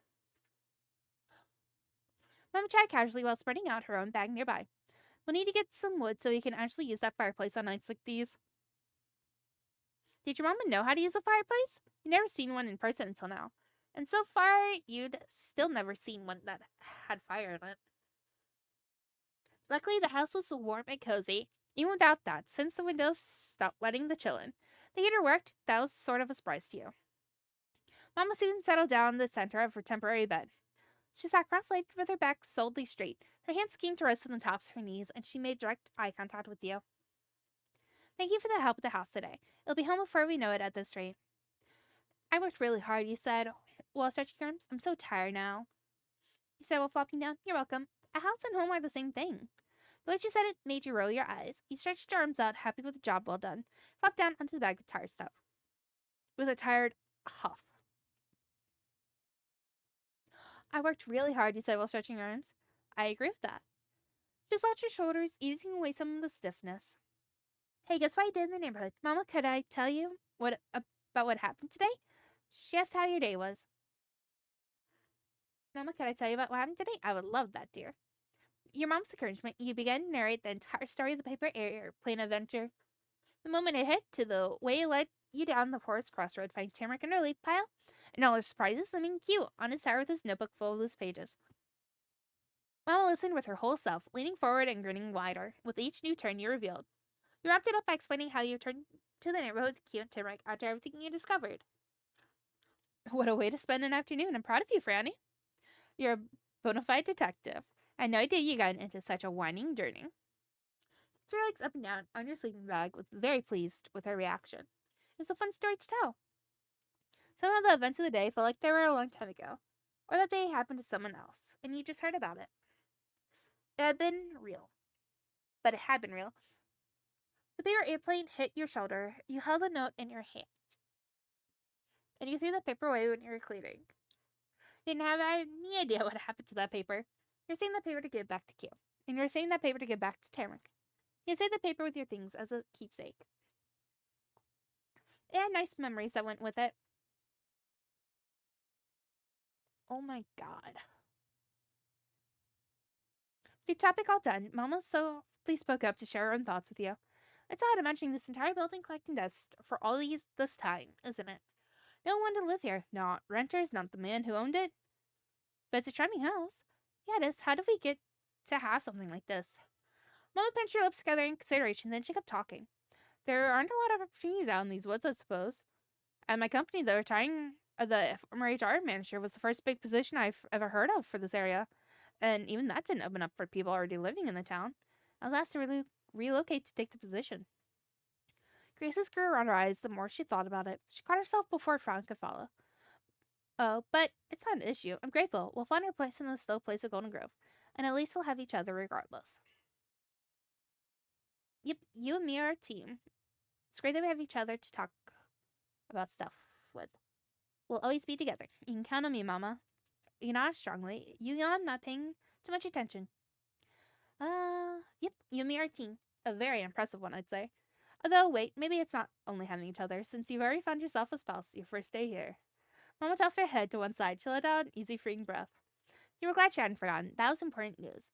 Mama chatted casually while spreading out her own bag nearby. We'll need to get some wood so we can actually use that fireplace on nights like these. Did your mama know how to use a fireplace? You'd never seen one in person until now. And so far, you'd still never seen one that had fire in it. Luckily, the house was warm and cozy, even without that, since the windows stopped letting the chill in. The heater worked. That was sort of a surprise to you. Mama soon settled down in the center of her temporary bed. She sat cross-legged with her back solidly straight. Her hands seemed to rest on the tops of her knees, and she made direct eye contact with you. Thank you for the help with the house today. It'll be home before we know it at this rate. I worked really hard, you said, while stretching your arms. I'm so tired now. You said while flopping down. You're welcome. A house and home are the same thing. The way she said it made you roll your eyes. You stretched your arms out, happy with the job well done. Flopped down onto the bag with tired stuff. With a tired huff. I worked really hard, you said while stretching your arms. I agree with that. Just slouched your shoulders, easing away some of the stiffness. Hey, guess what I did in the neighborhood? Mama, could I tell you about what happened today? She asked how your day was. Mama, could I tell you about what happened today? I would love that, dear. Your mom's encouragement, you began to narrate the entire story of the paper airplane adventure. The moment it hit to the way it led you down the forest crossroad, finding Tamarick in her leaf pile, and all her surprises swimming cute on his tower with his notebook full of loose pages. Mama listened with her whole self, leaning forward and grinning wider with each new turn you revealed. You wrapped it up by explaining how you turned to the neighborhood with Q and Timrick after everything you discovered. What a way to spend an afternoon. I'm proud of you, Franny. You're a bona fide detective. I had no idea you got into such a winding journey. She looks up and down on your sleeping bag, was very pleased with her reaction. It's a fun story to tell. Some of the events of the day felt like they were a long time ago, or that they happened to someone else, and you just heard about it. It had been real. But it had been real. The paper airplane hit your shoulder. You held the note in your hand, and you threw the paper away when you were cleaning. You didn't have any idea what happened to that paper. You're saving the paper to give back to Q, and you're saving that paper to give back to Tamrick. You saved the paper with your things as a keepsake. It had nice memories that went with it. Oh my god. The topic all done, Mama softly spoke up to share her own thoughts with you. It's odd imagining this entire building collecting dust for all this time, isn't it? No one wanted to live here. Not renters, not the man who owned it. But it's a charming house. Yeah, it is. How did we get to have something like this? Mama pinched her lips together in consideration, then she kept talking. There aren't a lot of opportunities out in these woods, I suppose. At my company, the former HR manager was the first big position I've ever heard of for this area. And even that didn't open up for people already living in the town. I was asked to relocate to take the position. Grace's grew around her eyes the more she thought about it. She caught herself before a frown could follow. Oh, but it's not an issue. I'm grateful. We'll find our place in the slow place of Golden Grove, and at least we'll have each other regardless. Yep, you and me are a team. It's great that we have each other to talk about stuff with. We'll always be together. You can count on me, Mama. You nod strongly. You yawn, not paying too much attention. Yep, you and me are a team. A very impressive one, I'd say. Although, wait, maybe it's not only having each other, since you've already found yourself a spouse your first day here. Mama tossed her head to one side. She let out an easy, freeing breath. You were glad she hadn't forgotten. That was important news.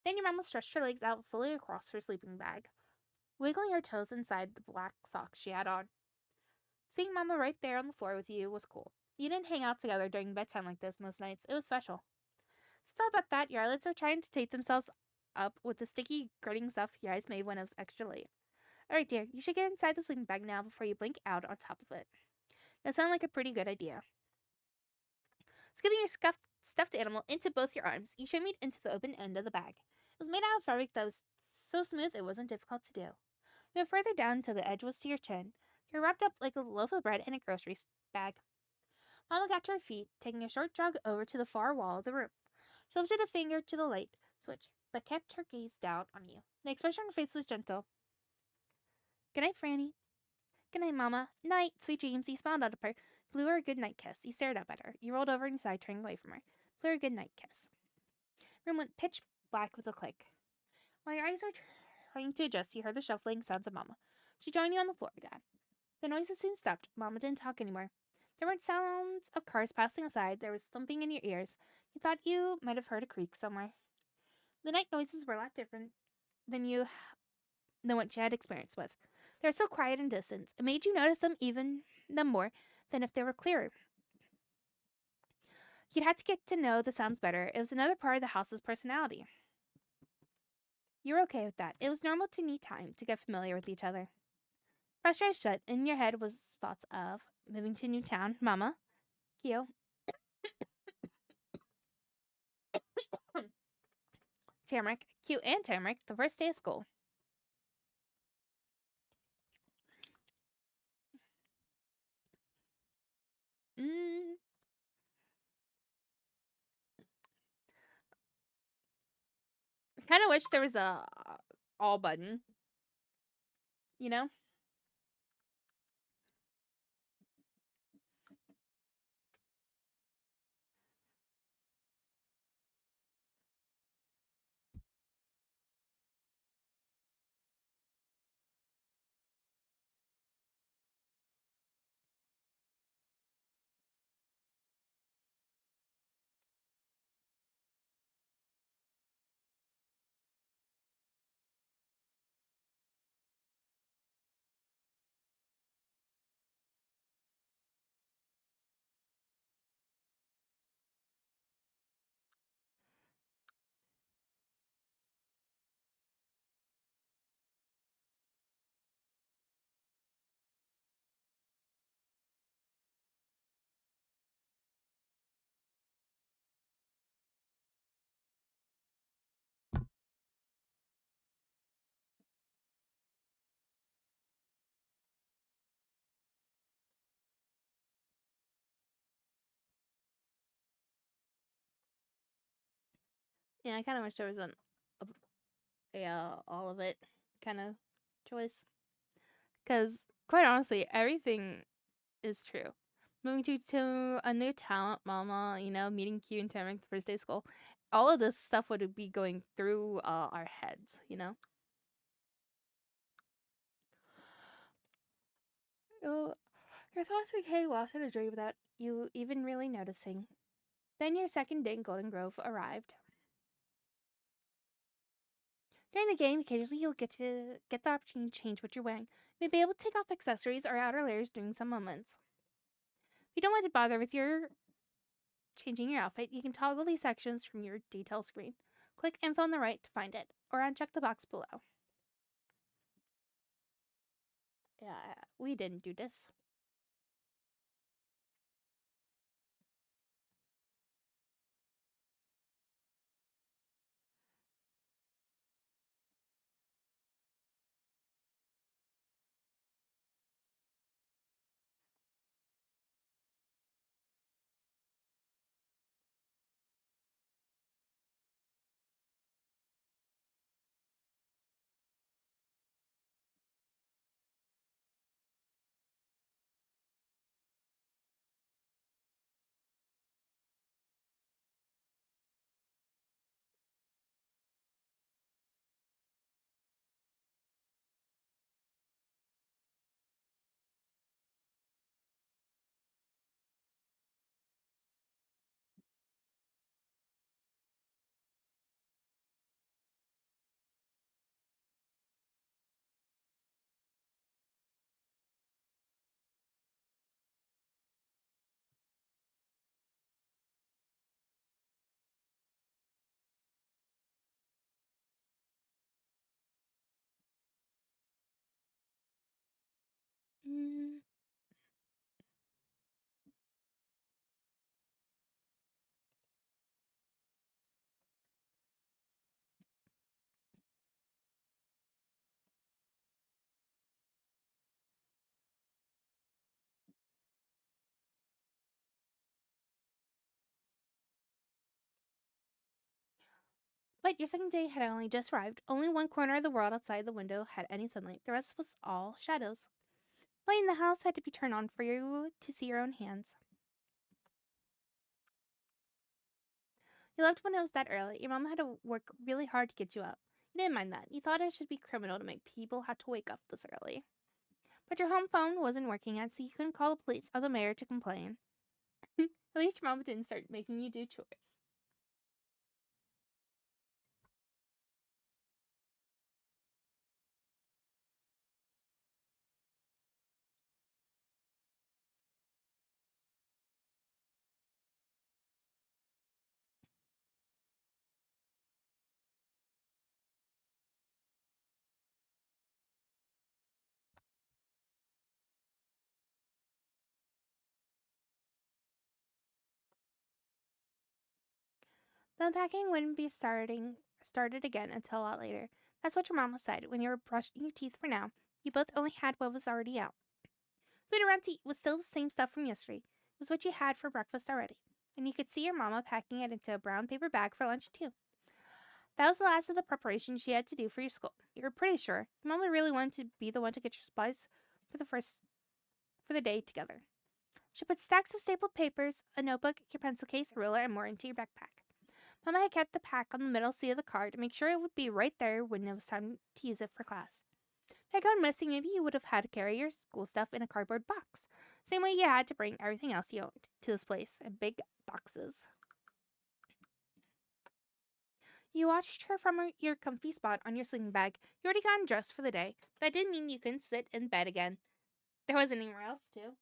Then your mama stretched her legs out fully across her sleeping bag, wiggling her toes inside the black socks she had on. Seeing Mama right there on the floor with you was cool. You didn't hang out together during bedtime like this most nights. It was special. So thought about that, your eyelids were trying to tape themselves up with the sticky, gritting stuff your eyes made when it was extra late. Alright, dear, you should get inside the sleeping bag now before you blink out on top of it. That sounded like a pretty good idea. Scooping your stuffed animal into both your arms, you shimmied into the open end of the bag. It was made out of fabric that was so smooth it wasn't difficult to do. You went further down until the edge was to your chin. You were wrapped up like a loaf of bread in a grocery bag. Mama got to her feet, taking a short jog over to the far wall of the room. She lifted a finger to the light switch, but kept her gaze down on you. The expression on her face was gentle. Good night, Franny. Good night, Mama. Night, sweet dreams. He smiled up at her, blew her a good night kiss. He stared up at her. You rolled over on your side, turning away from her. Blew her a good night kiss. The room went pitch black with a click. While your eyes were trying to adjust, you heard the shuffling sounds of Mama. She joined you on the floor again. The noises soon stopped. Mama didn't talk anymore. There weren't sounds of cars passing outside. There was thumping in your ears. You thought you might have heard a creak somewhere. The night noises were a lot different than what you had experience with. They were so quiet and distant. It made you notice them more than if they were clearer. You'd had to get to know the sounds better. It was another part of the house's personality. You were okay with that. It was normal to need time to get familiar with each other. Fresh eyes shut, and in your head was thoughts of moving to a new town, Mama, Kyo, Tamrick, Q and Tamrick, the first day of school. Mm, kind of wish there was a all button, you know? Yeah, I kind of wish there was all of it kind of choice. Because, quite honestly, everything is true. Moving to a new talent, mama, meeting Q and Tamarick the first day of school. All of this stuff would be going through our heads. Oh, your thoughts became lost in a dream without you even really noticing. Then your second day in Golden Grove arrived. During the game, occasionally you'll get the opportunity to change what you're wearing. You may be able to take off accessories or outer layers during some moments. If you don't want to bother with your changing your outfit, you can toggle these sections from your detail screen. Click info on the right to find it, or uncheck the box below. Yeah, we didn't do this. Mm. But your second day had only just arrived. Only one corner of the world outside the window had any sunlight. The rest was all shadows. Light in the house had to be turned on for you to see your own hands. You left when it was that early. Your mom had to work really hard to get you up. You didn't mind that. You thought it should be criminal to make people have to wake up this early. But your home phone wasn't working yet, so you couldn't call the police or the mayor to complain. At least your mom didn't start making you do chores. The unpacking wouldn't be started again until a lot later. That's what your mama said when you were brushing your teeth for now. You both only had what was already out. Food around to eat was still the same stuff from yesterday. It was what you had for breakfast already. And you could see your mama packing it into a brown paper bag for lunch too. That was the last of the preparation she had to do for your school. You were pretty sure your mama really wanted to be the one to get your supplies for the day together. She put stacks of stapled papers, a notebook, your pencil case, a ruler, and more into your backpack. Mama had kept the pack on the middle seat of the car to make sure it would be right there when it was time to use it for class. If it had gone missing, maybe you would have had to carry your school stuff in a cardboard box. Same way you had to bring everything else you owned to this place in big boxes. You watched her from your comfy spot on your sleeping bag. You already gotten dressed for the day, but that didn't mean you couldn't sit in bed again. There wasn't anywhere else to.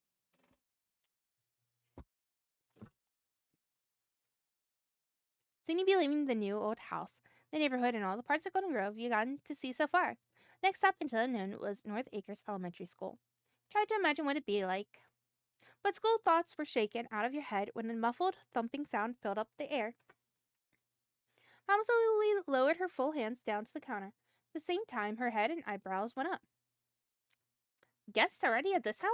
Soon you'd be leaving the new old house, the neighborhood, and all the parts of Golden Grove you gotten to see so far. Next stop until unknown was North Acres Elementary School. Tried to imagine what it'd be like. But school thoughts were shaken out of your head when a muffled, thumping sound filled up the air. Mom slowly lowered her full hands down to the counter. At the same time, her head and eyebrows went up. Guests already at this hour?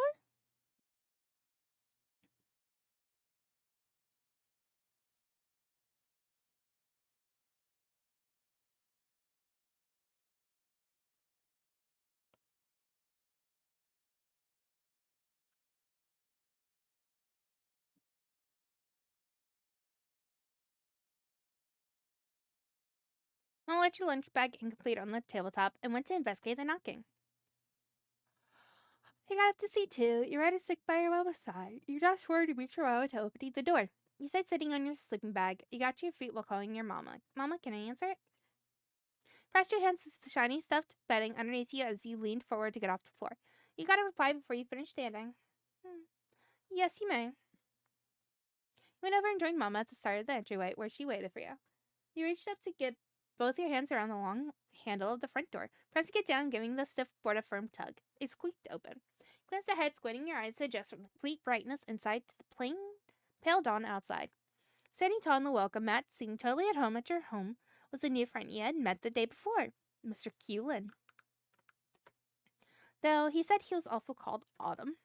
Mama let your lunch bag incomplete on the tabletop and went to investigate the knocking. You got up to see too. You're rather sick by your mama's side. You just worried to make sure mama to open the door. You sat sitting on your sleeping bag. You got to your feet while calling your mama. Mama, can I answer it? Pressed your hands to the shiny stuffed bedding underneath you as you leaned forward to get off the floor. You got a reply before you finished standing. Yes, you may. You went over and joined Mama at the start of the entryway where she waited for you. You reached up to get both your hands around the long handle of the front door, pressing it down, giving the stiff board a firm tug. It squeaked open. Glanced ahead, squinting your eyes to adjust from the complete brightness inside to the plain, pale dawn outside. Standing tall on the welcome mat, seeming totally at home at your home, was a new friend you had met the day before, Mr. Cullen. Though he said he was also called Autumn.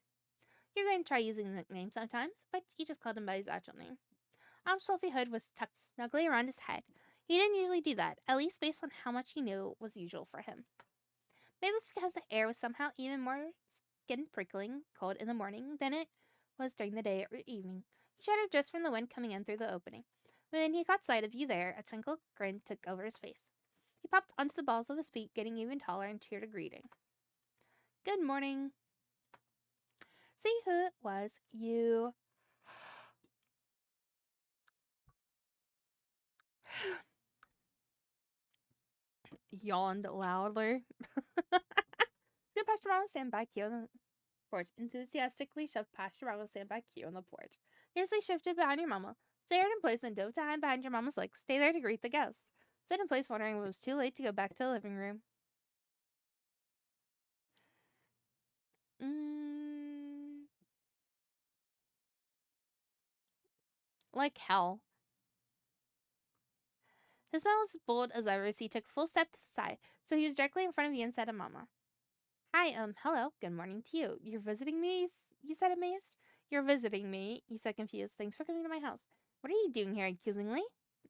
You're going to try using the nickname sometimes, but you just called him by his actual name. Autumn's fluffy hood was tucked snugly around his head. He didn't usually do that, at least based on how much he knew was usual for him. Maybe it was because the air was somehow even more skin prickling cold in the morning than it was during the day or evening. He shuddered just from the wind coming in through the opening. When he caught sight of you there, a twinkle grin took over his face. He popped onto the balls of his feet, getting even taller, and cheered a greeting. Good morning. See who it was? You. Yawned loudly. Skip past your mama stand by Q on the porch. Enthusiastically shoved past your mama stand by Q on the porch. Nervously shifted behind your mama. Stared in place and dove to hide behind your mama's legs. Stay there to greet the guests. Stood in place wondering if it was too late to go back to the living room. Like hell. His smile was as bold as ever as he took a full step to the side, so he was directly in front of you instead of Mama. Hi, hello. Good morning to you. You're visiting me? You said amazed. You're visiting me, you said confused. Thanks for coming to my house. What are you doing here, accusingly?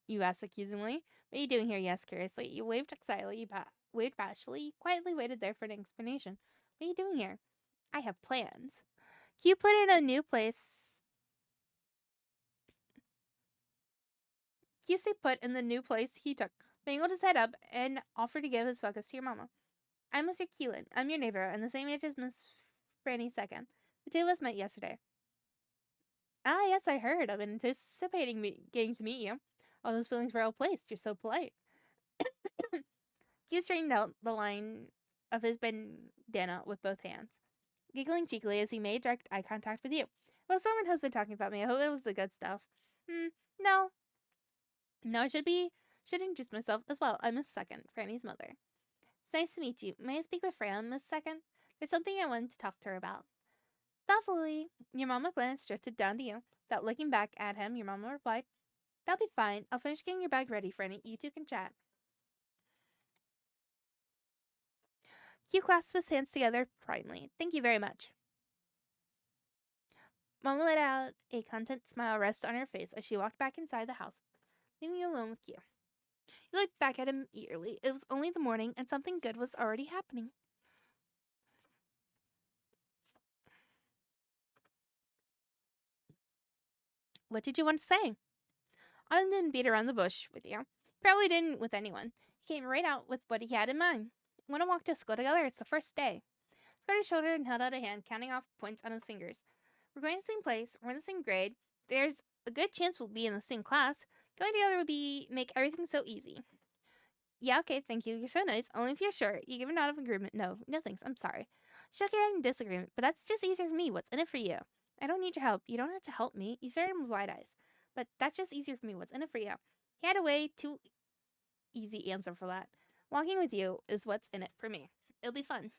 You asked accusingly. What are you doing here? You asked curiously. You waved excitedly. You waved bashfully. You quietly waited there for an explanation. What are you doing here? I have plans. Q put in a new place. Q stayed put in the new place he took, bangled his head up, and offered to give his focus to your mama. I'm Mr. Keelan. I'm your neighbor, and the same age as Miss Franny Second. The two of us met yesterday. Ah, yes, I heard. I've been anticipating getting to meet you. All those feelings were well placed. You're so polite. Q straightened out the line of his bandana with both hands, giggling cheekily as he made direct eye contact with you. Well, someone has been talking about me. I hope it was the good stuff. No. No, should introduce myself as well. I'm Miss Second, Franny's mother. It's nice to meet you. May I speak with Fran, Miss Second? There's something I wanted to talk to her about. Thoughtfully, your mama glance drifted down to you. Without looking back at him, your mama replied, That'll be fine. I'll finish getting your bag ready, Franny. You two can chat. Hugh clasped his hands together primly. Thank you very much. Mama let out a content smile rest on her face as she walked back inside the house, leaving you alone with Q. You looked back at him eagerly. It was only the morning, and something good was already happening. What did you want to say? Autumn didn't beat around the bush with you. Probably didn't with anyone. He came right out with what he had in mind. Want to walk to school together? It's the first day. Scott his shoulder and held out a hand, counting off points on his fingers. We're going to the same place. We're in the same grade. There's a good chance we'll be in the same class. Going together would make everything so easy. Yeah, okay, thank you. You're so nice. Only if you're sure. You give a nod of agreement. No thanks. I'm sorry. Shook your head in disagreement, but that's just easier for me. What's in it for you? I don't need your help. You don't have to help me. You stared at him with wide eyes. But that's just easier for me. What's in it for you? He had a way too easy answer for that. Walking with you is what's in it for me. It'll be fun.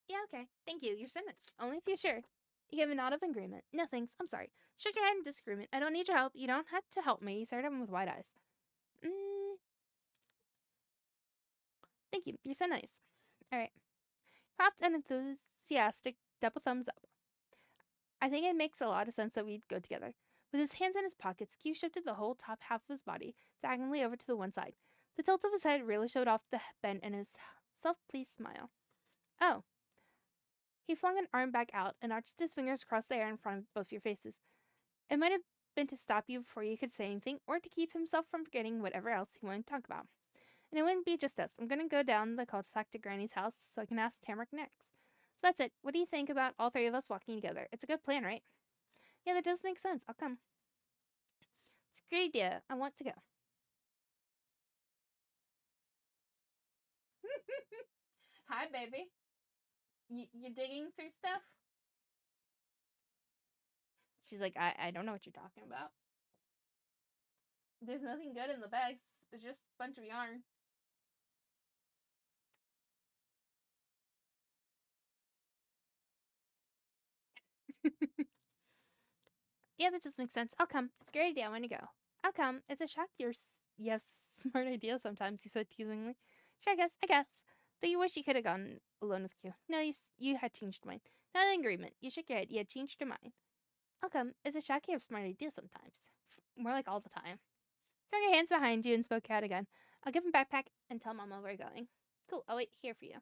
Yeah, okay. Thank you. You're so nice. Only if you're sure. You gave a nod of agreement. No thanks. I'm sorry. Shook your head in disagreement. I don't need your help. You don't have to help me. You stared at him with wide eyes. Thank you. You're so nice. All right. Popped an enthusiastic double thumbs up. I think it makes a lot of sense that we'd go together. With his hands in his pockets, Q shifted the whole top half of his body diagonally over to the one side. The tilt of his head really showed off the bend in his self-pleased smile. Oh. He flung an arm back out and arched his fingers across the air in front of both your faces. It might have been to stop you before you could say anything or to keep himself from forgetting whatever else he wanted to talk about. And it wouldn't be just us. I'm gonna go down the cul-de-sac to Granny's house so I can ask Tamarick next. So that's it. What do you think about all three of us walking together? It's a good plan, right? Yeah, that does make sense. I'll come. It's a great idea. I want to go. Hi, baby. You digging through stuff? She's like, I don't know what you're talking about. There's nothing good in the bags. It's just a bunch of yarn. Yeah, that just makes sense. I'll come. It's a great idea. I want to go. I'll come. It's a shock you have smart ideas sometimes, he said teasingly. Sure, I guess. Though you wish you could have gone alone with Q. No, you had changed your mind. Not an agreement. You shook your head. You had changed your mind. I'll come. It's a shock you have smart ideas sometimes. More like all the time. Swung your hands behind you and spoke out again. I'll give him backpack and tell Mama we're going. Cool. I'll wait here for you.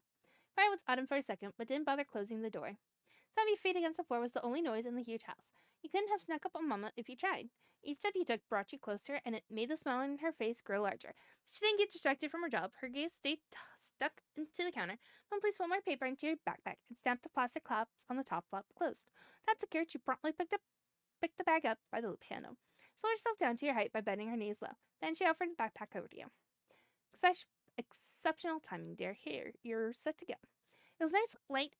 Fire was autumn for a second, but didn't bother closing the door. Sound of your feet against the floor was the only noise in the huge house. You couldn't have snuck up on Mama if you tried. Each step you took brought you closer, and it made the smile on her face grow larger. She didn't get distracted from her job. Her gaze stayed stuck into the counter. Mom placed one more paper into your backpack and stamped the plastic clasps on the top flap closed. That secured, she promptly picked the bag up by the loop handle. She lowered herself down to your height by bending her knees low. Then she offered the backpack over to you. Exceptional timing, dear. Here, you're set to go. It was nice light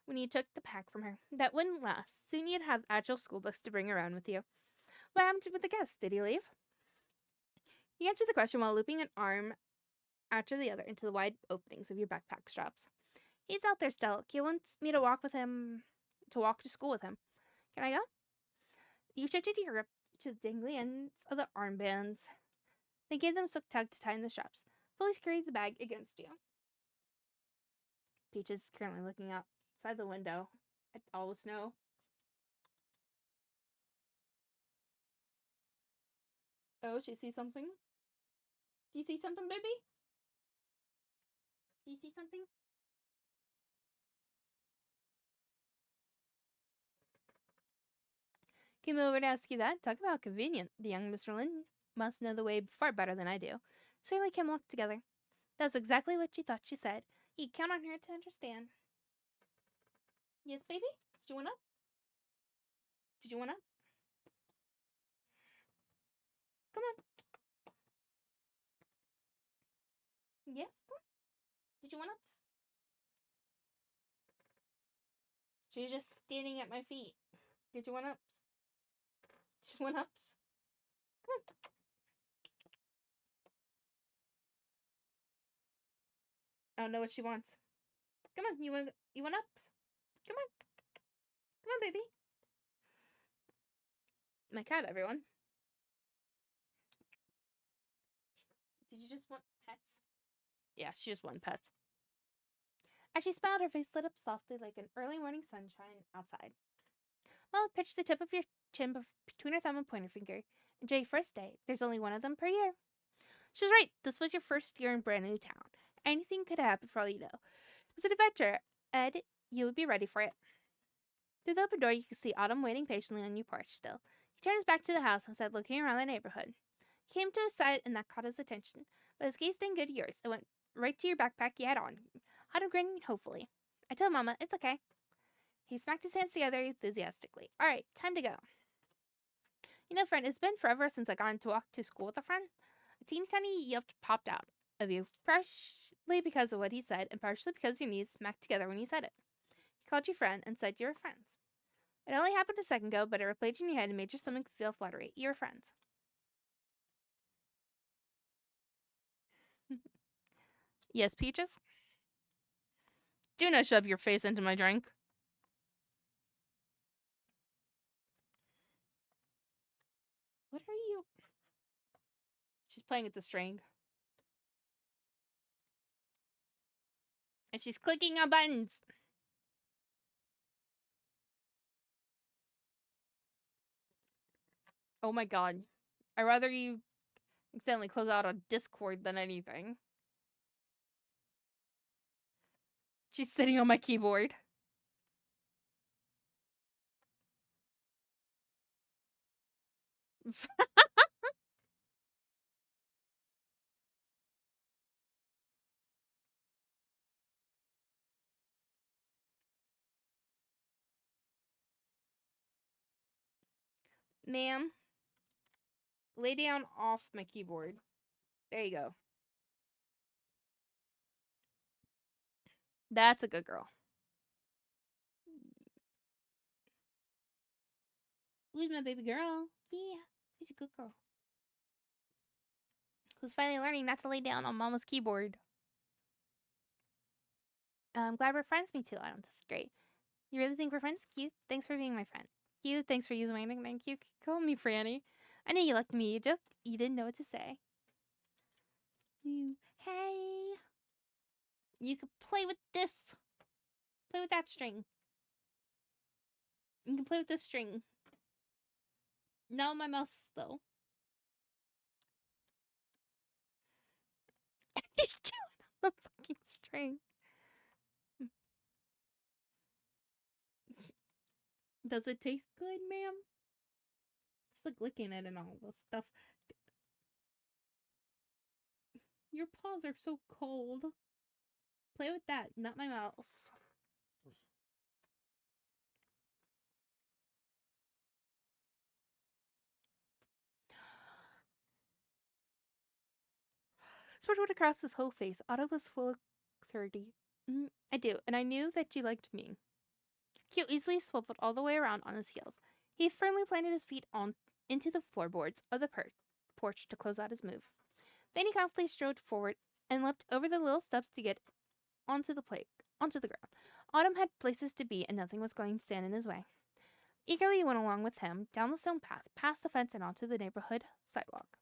when you took the pack from her. That wouldn't last. Soon you'd have actual school books to bring around with you. What happened with the guest? Did he leave? You answered the question while looping an arm after the other into the wide openings of your backpack straps. He's out there still. He wants me to walk to school with him. Can I go? You shifted your grip to the dangly ends of the armbands. They gave them a quick tug to tighten the straps. Fully secured the bag against you. Peach is currently looking outside the window at all the snow. Oh, she sees something? Do you see something, baby? Do you see something? Came over to ask you that. Talk about convenient. The young Mr. Lynn must know the way far better than I do. Certainly can walk together. That's exactly what she thought she said. You count on her to understand. Yes, baby? Did you want up? Did you want up? Come on. Yes, come on. Did you want ups? She's just standing at my feet. Did you want ups? Did you want ups? Come on. I don't know what she wants. Come on, you want ups? Come on. Come on, baby. My cat, everyone. Did you just want pets? Yeah, she just wanted pets. As she smiled, her face lit up softly like an early morning sunshine outside. Mama pitched the tip of your chin between her thumb and pointer finger. Enjoy your first day. There's only one of them per year. She was right. This was your first year in brand new town. Anything could happen for all you know. It was an adventure. Ed, you would be ready for it. Through the open door, you could see Autumn waiting patiently on your porch still. He turned his back to the house and said, looking around the neighborhood. He came to his side, and that caught his attention. But his gaze didn't go to yours. It went right to your backpack you had on. Autumn grinned hopefully. I told Mama, it's okay. He smacked his hands together enthusiastically. All right, time to go. You know, friend, it's been forever since I got to walk to school with a friend. A teeny tiny yelp popped out of you, partially because of what he said, and partially because your knees smacked together when he said it. He called you friend and said you were friends. It only happened a second ago, but it replayed in your head and made your stomach feel fluttery. You were friends. Yes, Peaches? Do not shove your face into my drink. What are you? She's playing with the string. And she's clicking on buttons. Oh my god. I'd rather you accidentally close out a Discord than anything. She's sitting on my keyboard. Ma'am, lay down off my keyboard. There you go. That's a good girl. Who's my baby girl? Yeah, she's a good girl. Who's finally learning not to lay down on Mama's keyboard. I'm glad we're friends, me too. I don't. This is great. You really think we're friends? Cute. Thanks for being my friend. Cute. Thanks for using my nickname. Cute. Call me Franny. I knew you liked me. You joked. You didn't know what to say. Hey. You can play with this. Play with that string. You can play with this string. Not my mouse, though. He's doing on the fucking string. Does it taste good, ma'am? Just like licking it and all this stuff. Your paws are so cold. Play with that, not my mouse. Spread across his whole face. Otto was full of certainty. I do, and I knew that you liked me. Q easily swiveled all the way around on his heels. He firmly planted his feet on into the floorboards of the porch to close out his move. Then he confidently strode forward and leapt over the little steps to get onto the ground. Autumn had places to be, and nothing was going to stand in his way. Eagerly he went along with him, down the stone path, past the fence and onto the neighborhood sidewalk.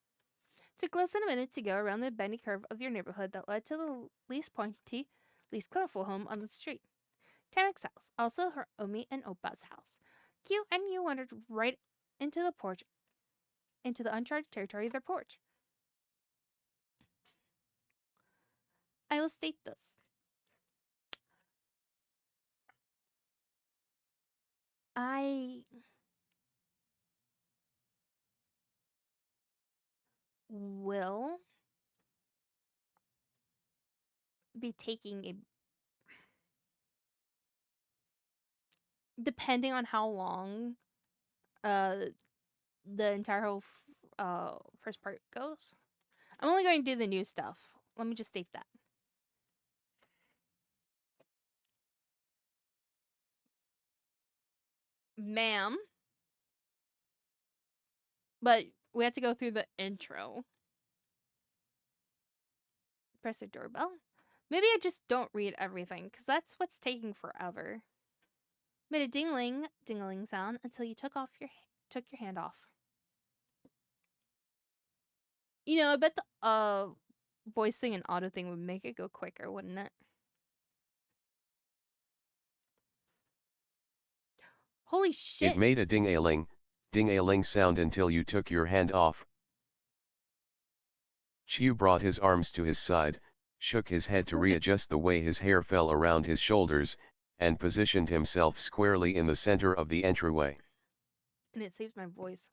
Took less than a minute to go around the bendy curve of your neighborhood that led to the least pointy, least colorful home on the street. Tarek's house, also her Omi and Opa's house. Q and you wandered right into the porch, into the uncharted territory of their porch. I will state this. I will be taking a, depending on how long uh the entire whole first part goes. I'm only going to do the new stuff. Let me just state that. Ma'am. But we have to go through the intro. Press the doorbell. Maybe I just don't read everything, because that's what's taking forever. Made a dingling sound until you took your hand off. You know, I bet the voice thing and auto thing would make it go quicker, wouldn't it? Holy shit. It made a ding-a-ling sound until you took your hand off. Chiu brought his arms to his side, shook his head to readjust the way his hair fell around his shoulders, and positioned himself squarely in the center of the entryway. And it saves my voice.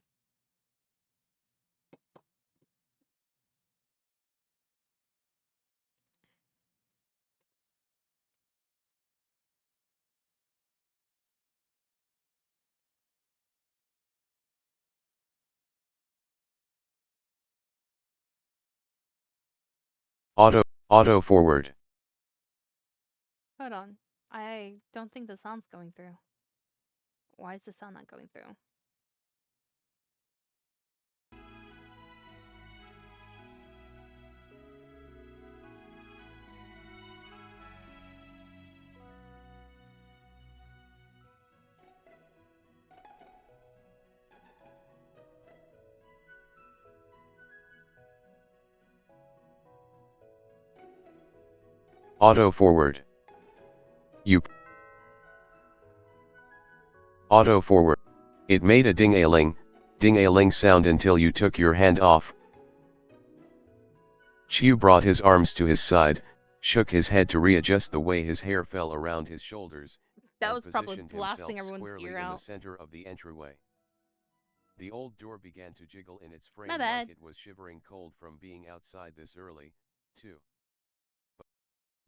Auto forward. Hold on. I don't think the sound's going through. Why is the sound not going through? Auto forward. Auto forward. It made a ding-a-ling sound until you took your hand off. Chiu brought his arms to his side, shook his head to readjust the way his hair fell around his shoulders. That and was probably positioned blasting himself everyone's squarely ear in the out. center of the entryway. The old door began to jiggle in its My frame bad. like it was shivering cold from being outside this early, too.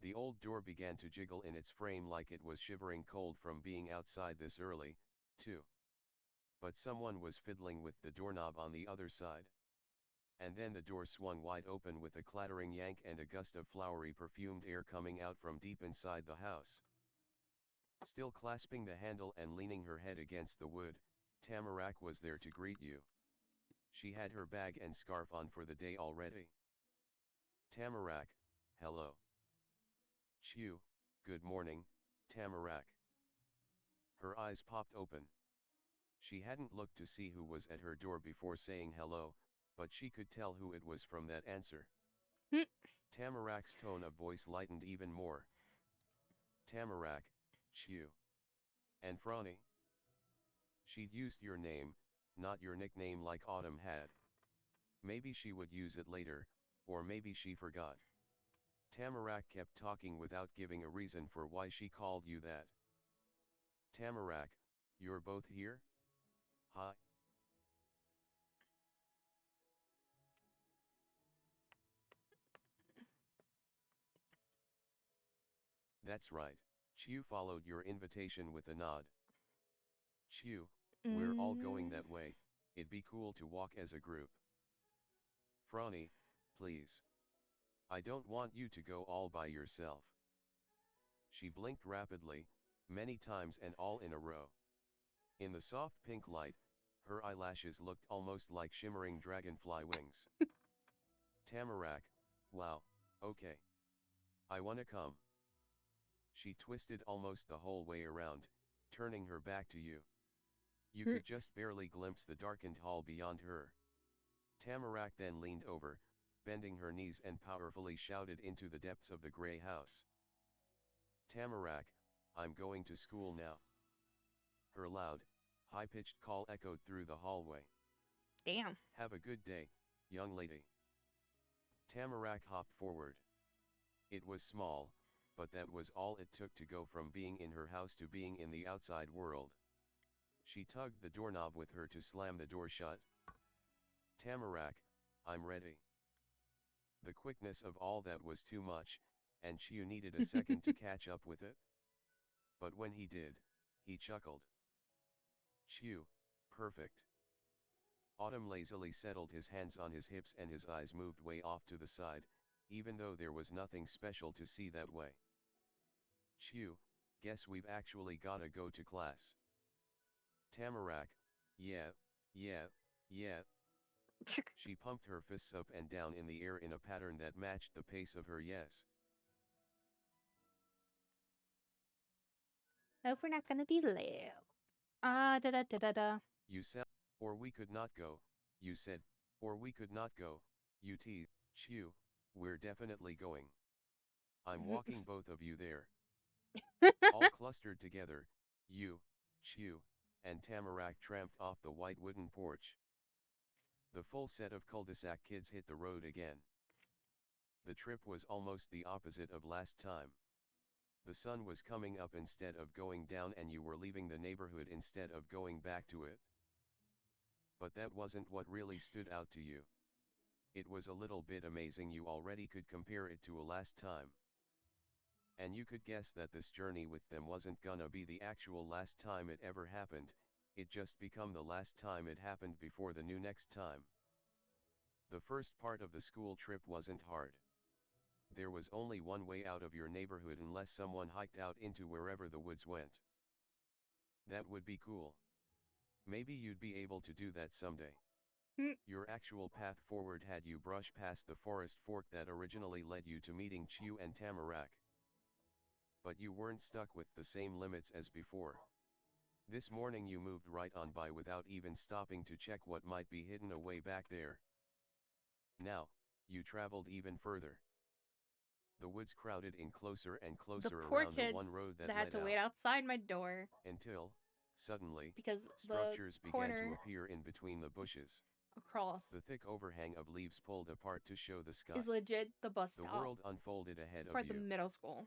The old door began to jiggle in its frame like it was shivering cold from being outside this early, too. But someone was fiddling with the doorknob on the other side. And then the door swung wide open with a clattering yank and a gust of flowery perfumed air coming out from deep inside the house. Still clasping the handle and leaning her head against the wood, Tamarack was there to greet you. She had her bag and scarf on for the day already. Tamarack, hello. Chew, good morning, Tamarack. Her eyes popped open. She hadn't looked to see who was at her door before saying hello, but she could tell who it was from that answer. Tamarack's tone of voice lightened even more. Tamarack, Chew. And Franny? She'd used your name, not your nickname like Autumn had. Maybe she would use it later, or maybe she forgot. Tamarack kept talking without giving a reason for why she called you that. Tamarack, you're both here? Hi. That's right, Chew followed your invitation with a nod. Chew, we're all going that way, it'd be cool to walk as a group. Franny, please. I don't want you to go all by yourself. She blinked rapidly, many times and all in a row. In the soft pink light, her eyelashes looked almost like shimmering dragonfly wings. Tamarack, wow, okay. I wanna come. She twisted almost the whole way around, turning her back to you. You could just barely glimpse the darkened hall beyond her. Tamarack then leaned over, bending her knees and powerfully shouted into the depths of the gray house. Tamarack, I'm going to school now. Her loud, high-pitched call echoed through the hallway. Damn. Have a good day, young lady. Tamarack hopped forward. It was small, but that was all it took to go from being in her house to being in the outside world. She tugged the doorknob with her to slam the door shut. Tamarack, I'm ready. The quickness of all that was too much, and Chiu needed a second to catch up with it. But when he did, he chuckled. Chiu, perfect. Autumn lazily settled his hands on his hips and his eyes moved way off to the side, even though there was nothing special to see that way. Chiu, guess we've actually gotta go to class. Tamarack, yeah. She pumped her fists up and down in the air in a pattern that matched the pace of her yes. Hope we're not gonna be late. Da. You said, or we could not go, you said, or we could not go, you teased. Chiu, we're definitely going. I'm walking both of you there. All clustered together, you, Chiu, and Tamarack tramped off the white wooden porch. The full set of cul-de-sac kids hit the road again. The trip was almost the opposite of last time. The sun was coming up instead of going down and you were leaving the neighborhood instead of going back to it. But that wasn't what really stood out to you. It was a little bit amazing you already could compare it to a last time. And you could guess that this journey with them wasn't gonna be the actual last time it ever happened, it just become the last time it happened before the new next time. The first part of the school trip wasn't hard. There was only one way out of your neighborhood unless someone hiked out into wherever the woods went. That would be cool. Maybe you'd be able to do that someday. Your actual path forward had you brush past the forest fork that originally led you to meeting Chiu and Tamarack. But you weren't stuck with the same limits as before. This morning you moved right on by without even stopping to check what might be hidden away back there. Now, you traveled even further. The woods crowded in closer and The closer poor around the kids one road that that had led to out. wait outside my door Until, suddenly, because the structures began to corner appear in between the bushes. across The thick overhang of leaves pulled apart to show the sky. is legit the bus The stop world unfolded ahead for of the you. middle school.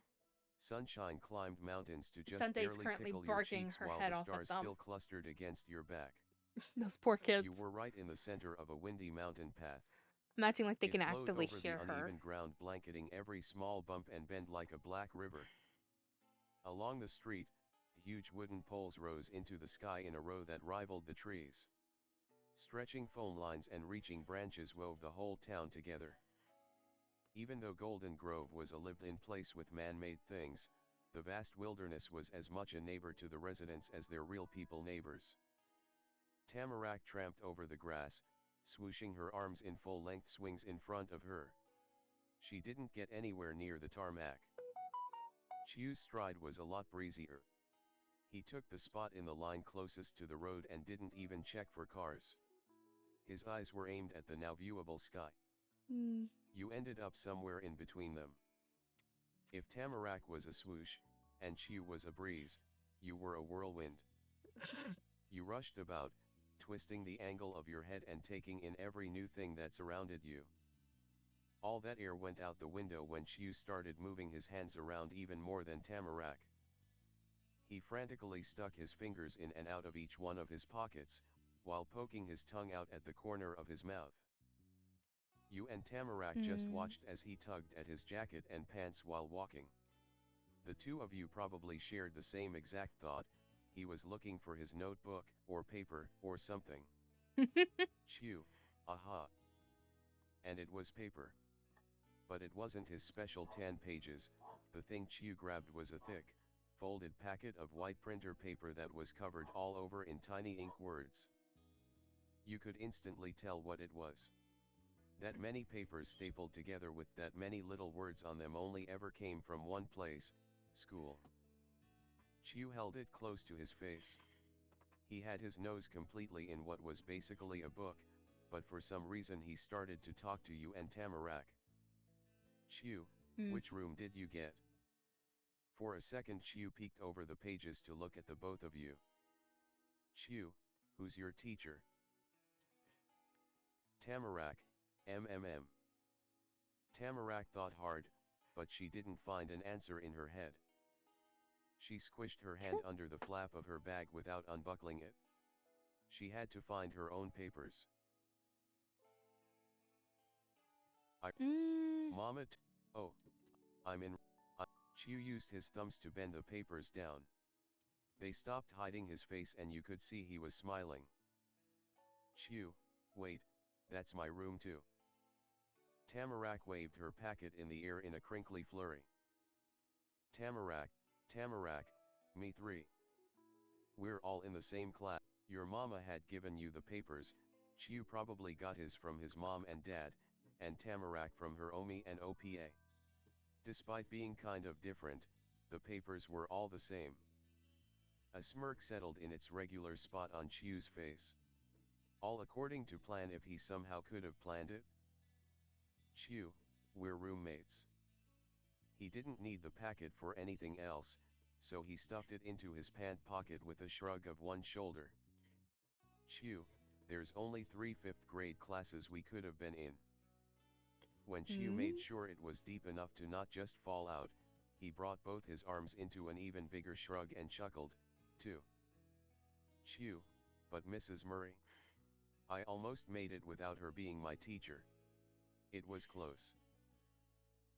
Sunshine climbed mountains to just Sunday's barely currently tickle your barking cheeks her while head the off at stars them. still clustered against your back. Those poor kids. You were right in the center of a windy mountain path. I'm acting like they It can flowed actively over hear the her. uneven ground, blanketing every small bump and bend like a black river. Along the street, huge wooden poles rose into the sky in a row that rivaled the trees. Stretching foam lines and reaching branches wove the whole town together. Even though Golden Grove was a lived-in place with man-made things, the vast wilderness was as much a neighbor to the residents as their real people neighbors. Tamarack tramped over the grass, swooshing her arms in full-length swings in front of her. She didn't get anywhere near the tarmac. Chiu's stride was a lot breezier. He took the spot in the line closest to the road and didn't even check for cars. His eyes were aimed at the now viewable sky. You ended up somewhere in between them. If Tamarack was a swoosh, and Chiu was a breeze, you were a whirlwind. You rushed about, twisting the angle of your head and taking in every new thing that surrounded you. All that air went out the window when Chiu started moving his hands around even more than Tamarack. He frantically stuck his fingers in and out of each one of his pockets, while poking his tongue out at the corner of his mouth. You and Tamarack just watched as he tugged at his jacket and pants while walking. The two of you probably shared the same exact thought: he was looking for his notebook, or paper, or something. Chiu, aha. And it was paper. But it wasn't his special 10 pages, the thing Chiu grabbed was a thick, folded packet of white printer paper that was covered all over in tiny ink words. You could instantly tell what it was. That many papers stapled together with that many little words on them only ever came from one place: school. Chiu held it close to his face. He had his nose completely in what was basically a book, but for some reason he started to talk to you and Tamarack. Chiu, which room did you get? For a second Chiu peeked over the pages to look at the both of you. Chiu, who's your teacher? Tamarack, MMM. Tamarack thought hard, but she didn't find an answer in her head. She squished her hand under the flap of her bag without unbuckling it. She had to find her own papers. Mama oh, I'm in. Chiu used his thumbs to bend the papers down. They stopped hiding his face and you could see he was smiling. Chiu, wait, that's my room too. Tamarack waved her packet in the air in a crinkly flurry. Tamarack, me 3. We're all in the same class. Your mama had given you the papers. Chiu probably got his from his mom and dad, and Tamarack from her OMI and OPA. Despite being kind of different, the papers were all the same. A smirk settled in its regular spot on Chiu's face. All according to plan if he somehow could have planned it. Chiu, we're roommates. He didn't need the packet for anything else, so he stuffed it into his pant pocket with a shrug of one shoulder. Chiu, there's only 3 fifth grade classes we could have been in. When Chiu made sure it was deep enough to not just fall out, he brought both his arms into an even bigger shrug and chuckled, too. Chiu, but Mrs. Murray? I almost made it without her being my teacher. It was close.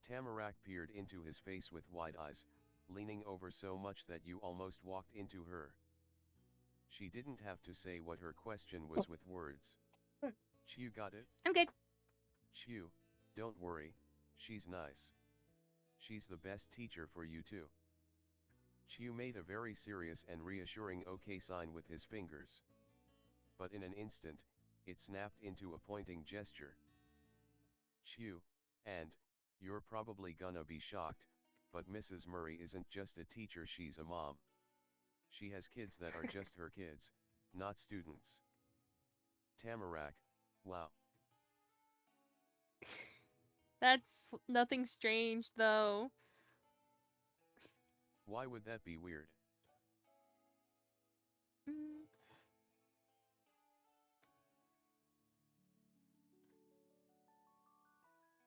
Tamarack peered into his face with wide eyes, leaning over so much that you almost walked into her. She didn't have to say what her question was with words. Chiu got it? I'm good. Chiu, don't worry, she's nice. She's the best teacher for you too. Chiu made a very serious and reassuring OK sign with his fingers. But in an instant, it snapped into a pointing gesture. Chiu, and, you're probably gonna be shocked, but Mrs. Murray isn't just a teacher, she's a mom. She has kids that are just her kids, not students. Tamarack, wow. That's nothing strange, though. Why would that be weird?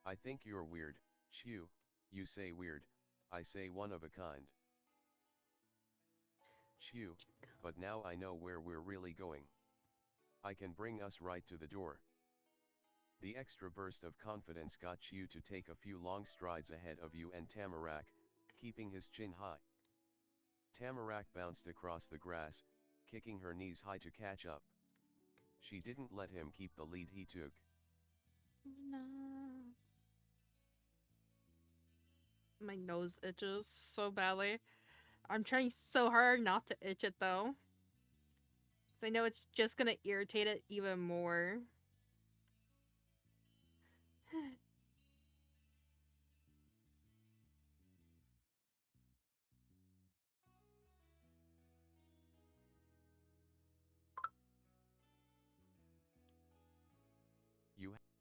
I think you're weird, Chiu. You say weird, I say one of a kind. Chiu, but now I know where we're really going. I can bring us right to the door. The extra burst of confidence got Chew to take a few long strides ahead of you and Tamarack, keeping his chin high. Tamarack bounced across the grass, kicking her knees high to catch up. She didn't let him keep the lead he took. No. My nose itches so badly. I'm trying so hard not to itch it though. Because I know it's just gonna irritate it even more.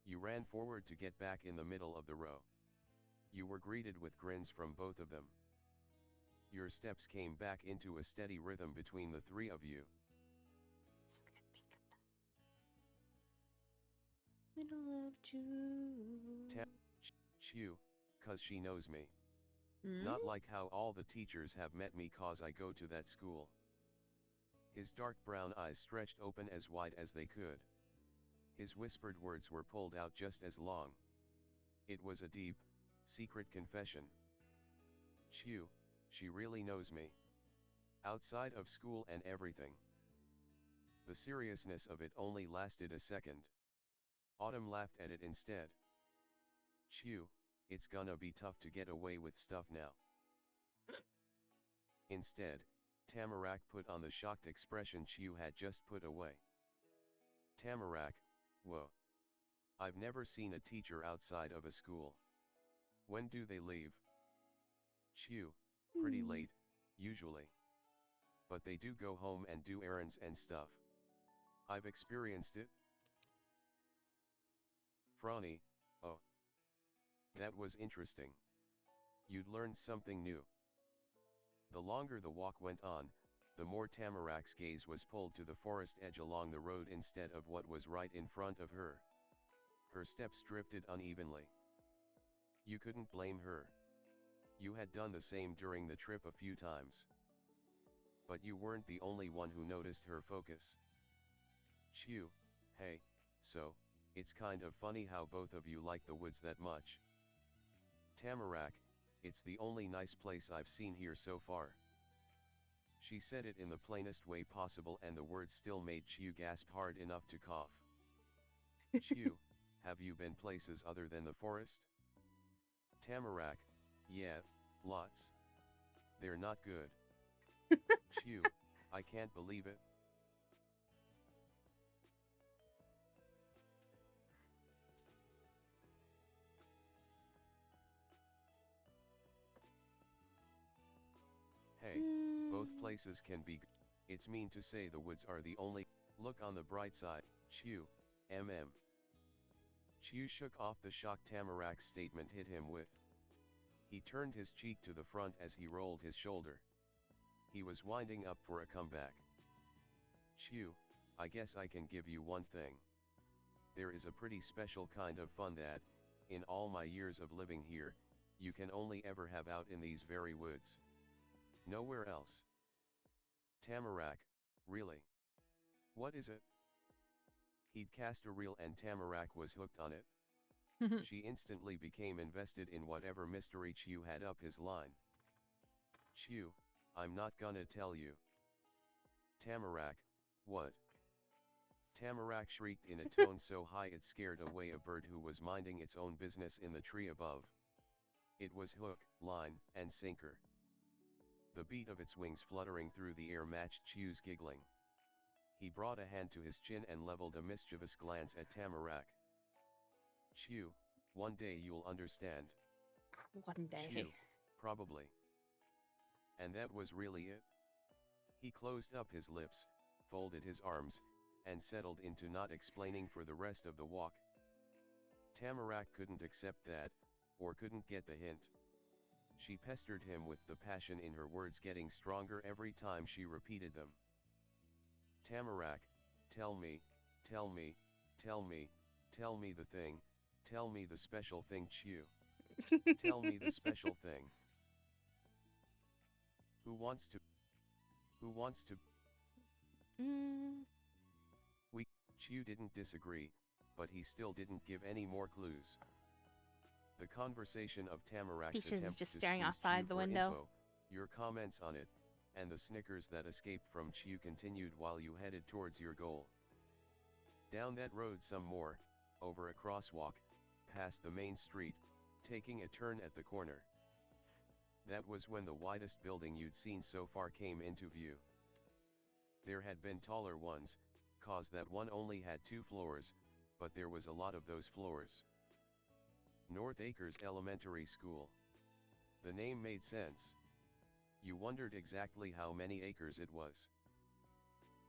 You ran forward to get back in the middle of the row. You were greeted with grins from both of them. Your steps came back into a steady rhythm between the three of you. Middle of June. Chew, 'cause she knows me. Hmm? Not like how all the teachers have met me 'cause I go to that school. His dark brown eyes stretched open as wide as they could. His whispered words were pulled out just as long. It was a deep, secret confession. Chew, she really knows me. Outside of school and everything. The seriousness of it only lasted a second. Autumn laughed at it instead. Chew, it's gonna be tough to get away with stuff now. Instead, Tamarack put on the shocked expression Chew had just put away. Tamarack, whoa. I've never seen a teacher outside of a school. When do they leave? Chew, pretty late, usually. But they do go home and do errands and stuff. I've experienced it. Franny, oh. That was interesting. You'd learned something new. The longer the walk went on, the more Tamarack's gaze was pulled to the forest edge along the road instead of what was right in front of her. Her steps drifted unevenly. You couldn't blame her. You had done the same during the trip a few times. But you weren't the only one who noticed her focus. Chew, hey, so, it's kind of funny how both of you like the woods that much. Tamarack, it's the only nice place I've seen here so far. She said it in the plainest way possible and the words still made Chew gasp hard enough to cough. Chew, have you been places other than the forest? Tamarack, yeah, lots. They're not good. Chew, I can't believe it. Hey, both places can be good. It's mean to say the woods are the only. Look on the bright side, Chew, Chew shook off the shock Tamarack's statement hit him with. He turned his cheek to the front as he rolled his shoulder. He was winding up for a comeback. Chew, I guess I can give you one thing. There is a pretty special kind of fun that, in all my years of living here, you can only ever have out in these very woods. Nowhere else. Tamarack, really? What is it? He'd cast a reel and Tamarack was hooked on it. She instantly became invested in whatever mystery Chew had up his line. Chew, I'm not gonna tell you. Tamarack, what? Tamarack shrieked in a tone so high it scared away a bird who was minding its own business in the tree above. It was hook, line, and sinker. The beat of its wings fluttering through the air matched Chew's giggling. He brought a hand to his chin and leveled a mischievous glance at Tamarack. Chew, one day you'll understand. One day. Chew, probably. And that was really it. He closed up his lips, folded his arms, and settled into not explaining for the rest of the walk. Tamarack couldn't accept that, or couldn't get the hint. She pestered him with the passion in her words getting stronger every time she repeated them. Tamarack, tell me, tell me, tell me, tell me the thing, tell me the special thing Chew. Tell me the special thing. Who wants to? Chew didn't disagree, but he still didn't give any more clues. The conversation of Tamarak's Peaches is attempts just to staring squeeze outside Chew the for window. info, your comments on it, and the snickers that escaped from Chew continued while you headed towards your goal. Down that road some more, over a crosswalk, past the main street, taking a turn at the corner. That was when the widest building you'd seen so far came into view. There had been taller ones, cause that one only had 2 floors, but there was a lot of those floors. North Acres Elementary School. The name made sense. You wondered exactly how many acres it was.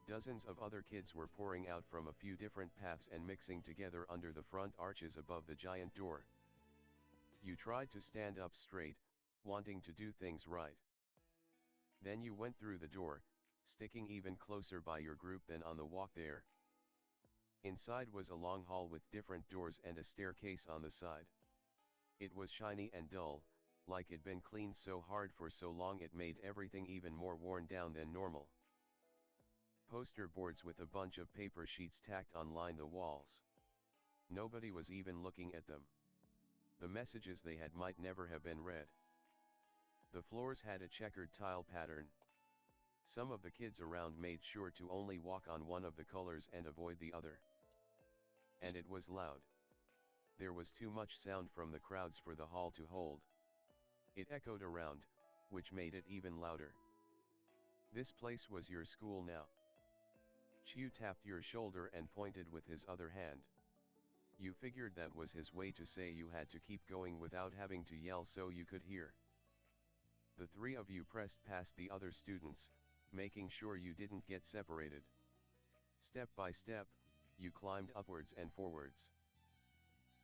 Dozens of other kids were pouring out from a few different paths and mixing together under the front arches above the giant door. You tried to stand up straight, wanting to do things right. Then you went through the door, sticking even closer by your group than on the walk there. Inside was a long hall with different doors and a staircase on the side. It was shiny and dull, like it'd been cleaned so hard for so long it made everything even more worn down than normal. Poster boards with a bunch of paper sheets tacked on lined the walls. Nobody was even looking at them. The messages they had might never have been read. The floors had a checkered tile pattern. Some of the kids around made sure to only walk on one of the colors and avoid the other. And it was loud. There was too much sound from the crowds for the hall to hold. It echoed around, which made it even louder. This place was your school now. Chew tapped your shoulder and pointed with his other hand. You figured that was his way to say you had to keep going without having to yell so you could hear. The 3 of you pressed past the other students, making sure you didn't get separated. Step by step, you climbed upwards and forwards.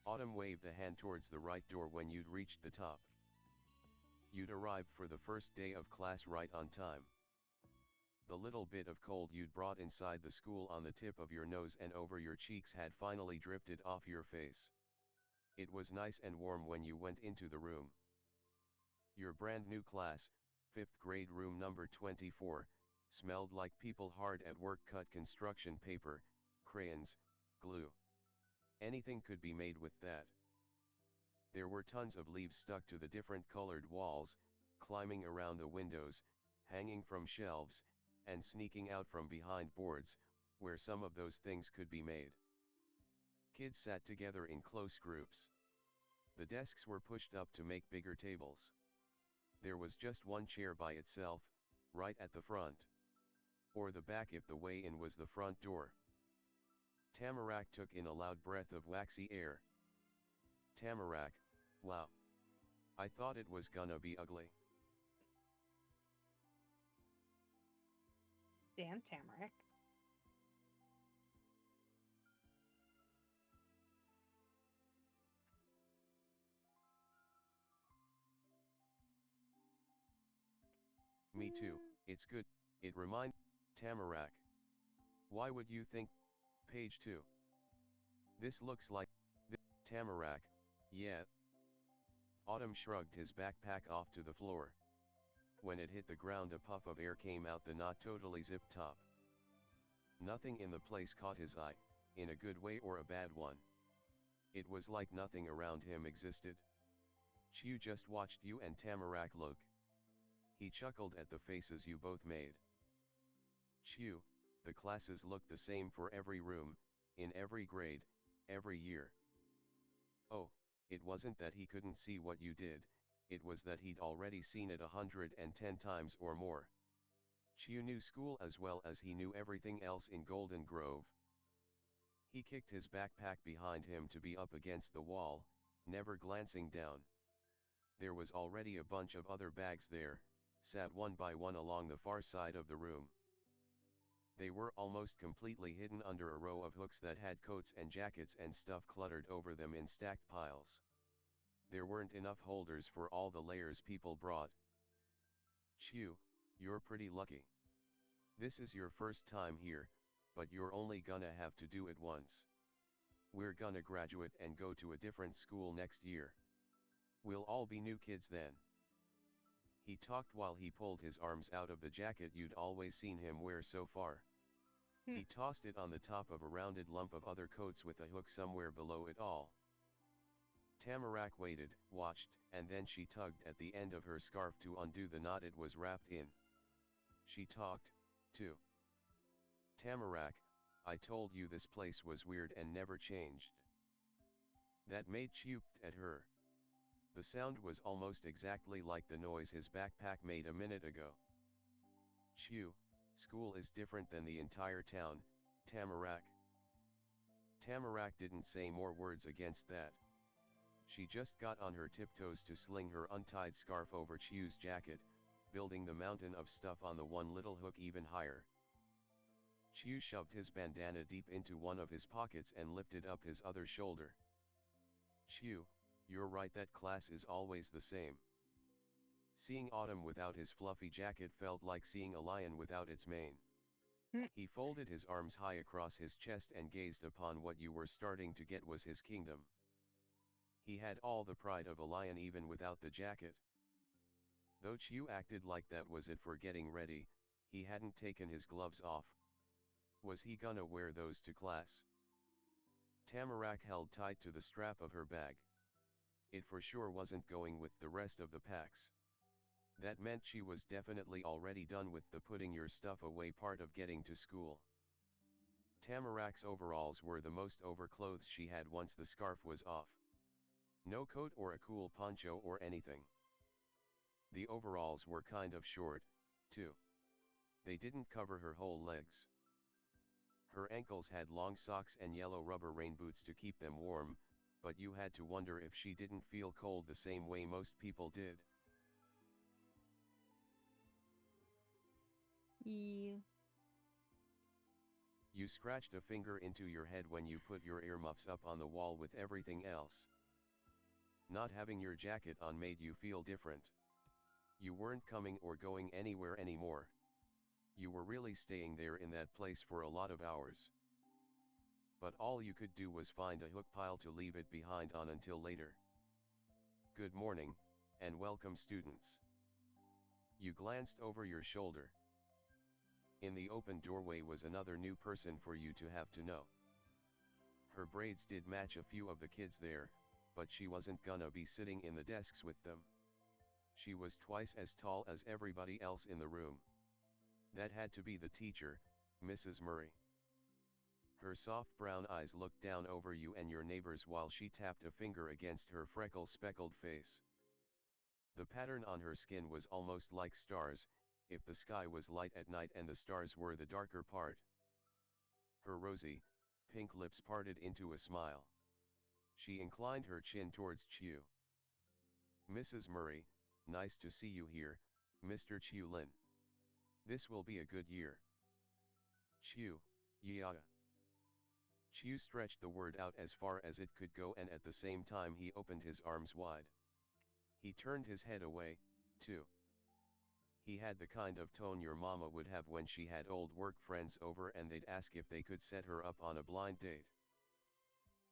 Autumn waved a hand towards the right door when you'd reached the top. You'd arrived for the first day of class right on time. The little bit of cold you'd brought inside the school on the tip of your nose and over your cheeks had finally drifted off your face. It was nice and warm when you went into the room. Your brand new class, 5th grade room number 24, smelled like people hard at work cut construction paper, crayons, glue. Anything could be made with that. There were tons of leaves stuck to the different colored walls, climbing around the windows, hanging from shelves, and sneaking out from behind boards, where some of those things could be made. Kids sat together in close groups. The desks were pushed up to make bigger tables. There was just one chair by itself, right at the front. Or the back if the way in was the front door. Tamarak took in a loud breath of waxy air. Tamarak, wow. I thought it was gonna be ugly. Damn, Tamarick. Me too, it's good, it Tamarak. Why would you think? Page 2. This looks like, Tamarak, yeah. Autumn shrugged his backpack off to the floor. When it hit the ground a puff of air came out the not totally zipped top. Nothing in the place caught his eye, in a good way or a bad one. It was like nothing around him existed. Chew just watched you and Tamarak look. He chuckled at the faces you both made. Chew, the classes looked the same for every room, in every grade, every year. Oh, it wasn't that he couldn't see what you did, it was that he'd already seen it 110 times or more. Chew knew school as well as he knew everything else in Golden Grove. He kicked his backpack behind him to be up against the wall, never glancing down. There was already a bunch of other bags there, sat one by one along the far side of the room. They were almost completely hidden under a row of hooks that had coats and jackets and stuff cluttered over them in stacked piles. There weren't enough holders for all the layers people brought. Chew, you're pretty lucky. This is your first time here, but you're only gonna have to do it once. We're gonna graduate and go to a different school next year. We'll all be new kids then. He talked while he pulled his arms out of the jacket you'd always seen him wear so far. He tossed it on the top of a rounded lump of other coats with a hook somewhere below it all. Tamarack waited, watched, and then she tugged at the end of her scarf to undo the knot it was wrapped in. She talked, too. Tamarack, I told you this place was weird and never changed. That maid chirped at her. The sound was almost exactly like the noise his backpack made a minute ago. Chew, school is different than the entire town, Tamarack. Tamarack didn't say more words against that. She just got on her tiptoes to sling her untied scarf over Chew's jacket, building the mountain of stuff on the one little hook even higher. Chew shoved his bandana deep into one of his pockets and lifted up his other shoulder. Chew, you're right, that class is always the same. Seeing Autumn without his fluffy jacket felt like seeing a lion without its mane. He folded his arms high across his chest and gazed upon what you were starting to get was his kingdom. He had all the pride of a lion even without the jacket. Though Chew acted like that was it for getting ready, he hadn't taken his gloves off. Was he gonna wear those to class? Tamarack held tight to the strap of her bag. It for sure wasn't going with the rest of the packs. That meant she was definitely already done with the putting your stuff away part of getting to school. Tamarack's overalls were the most overclothes she had once the scarf was off. No coat or a cool poncho or anything. The overalls were kind of short, too. They didn't cover her whole legs. Her ankles had long socks and yellow rubber rain boots to keep them warm, but you had to wonder if she didn't feel cold the same way most people did. Yeah. You scratched a finger into your head when you put your earmuffs up on the wall with everything else. Not having your jacket on made you feel different. You weren't coming or going anywhere anymore. You were really staying there in that place for a lot of hours. But all you could do was find a hook pile to leave it behind on until later. Good morning, and welcome students. You glanced over your shoulder. In the open doorway was another new person for you to have to know. Her braids did match a few of the kids there, but she wasn't gonna be sitting in the desks with them. She was twice as tall as everybody else in the room. That had to be the teacher, Mrs. Murray. Her soft brown eyes looked down over you and your neighbors while she tapped a finger against her freckle-speckled face. The pattern on her skin was almost like stars, if the sky was light at night and the stars were the darker part. Her rosy, pink lips parted into a smile. She inclined her chin towards Chew. Mrs. Murray, nice to see you here, Mr. Chew Lin. This will be a good year. Chew, yeah. Chew stretched the word out as far as it could go and at the same time he opened his arms wide. He turned his head away, too. He had the kind of tone your mama would have when she had old work friends over and they'd ask if they could set her up on a blind date.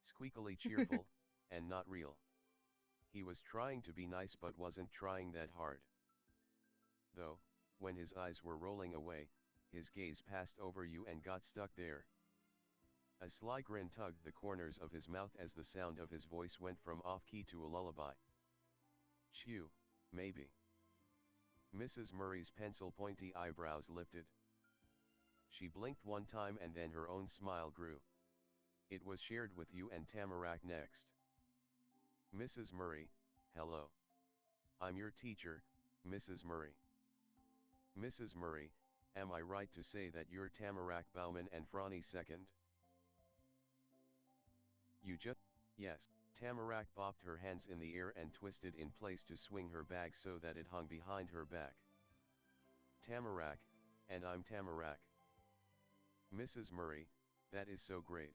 Squeakily cheerful, and not real. He was trying to be nice but wasn't trying that hard. Though, when his eyes were rolling away, his gaze passed over you and got stuck there. A sly grin tugged the corners of his mouth as the sound of his voice went from off-key to a lullaby. Chew, maybe. Mrs. Murray's pencil-pointy eyebrows lifted. She blinked one time and then her own smile grew. It was shared with you and Tamarack next. Mrs. Murray, hello. I'm your teacher, Mrs. Murray. Mrs. Murray, am I right to say that you're Tamarack Bauman and Franny second? Yes. Tamarack bopped her hands in the air and twisted in place to swing her bag so that it hung behind her back. Tamarack, and I'm Tamarack. Mrs. Murray, that is so great.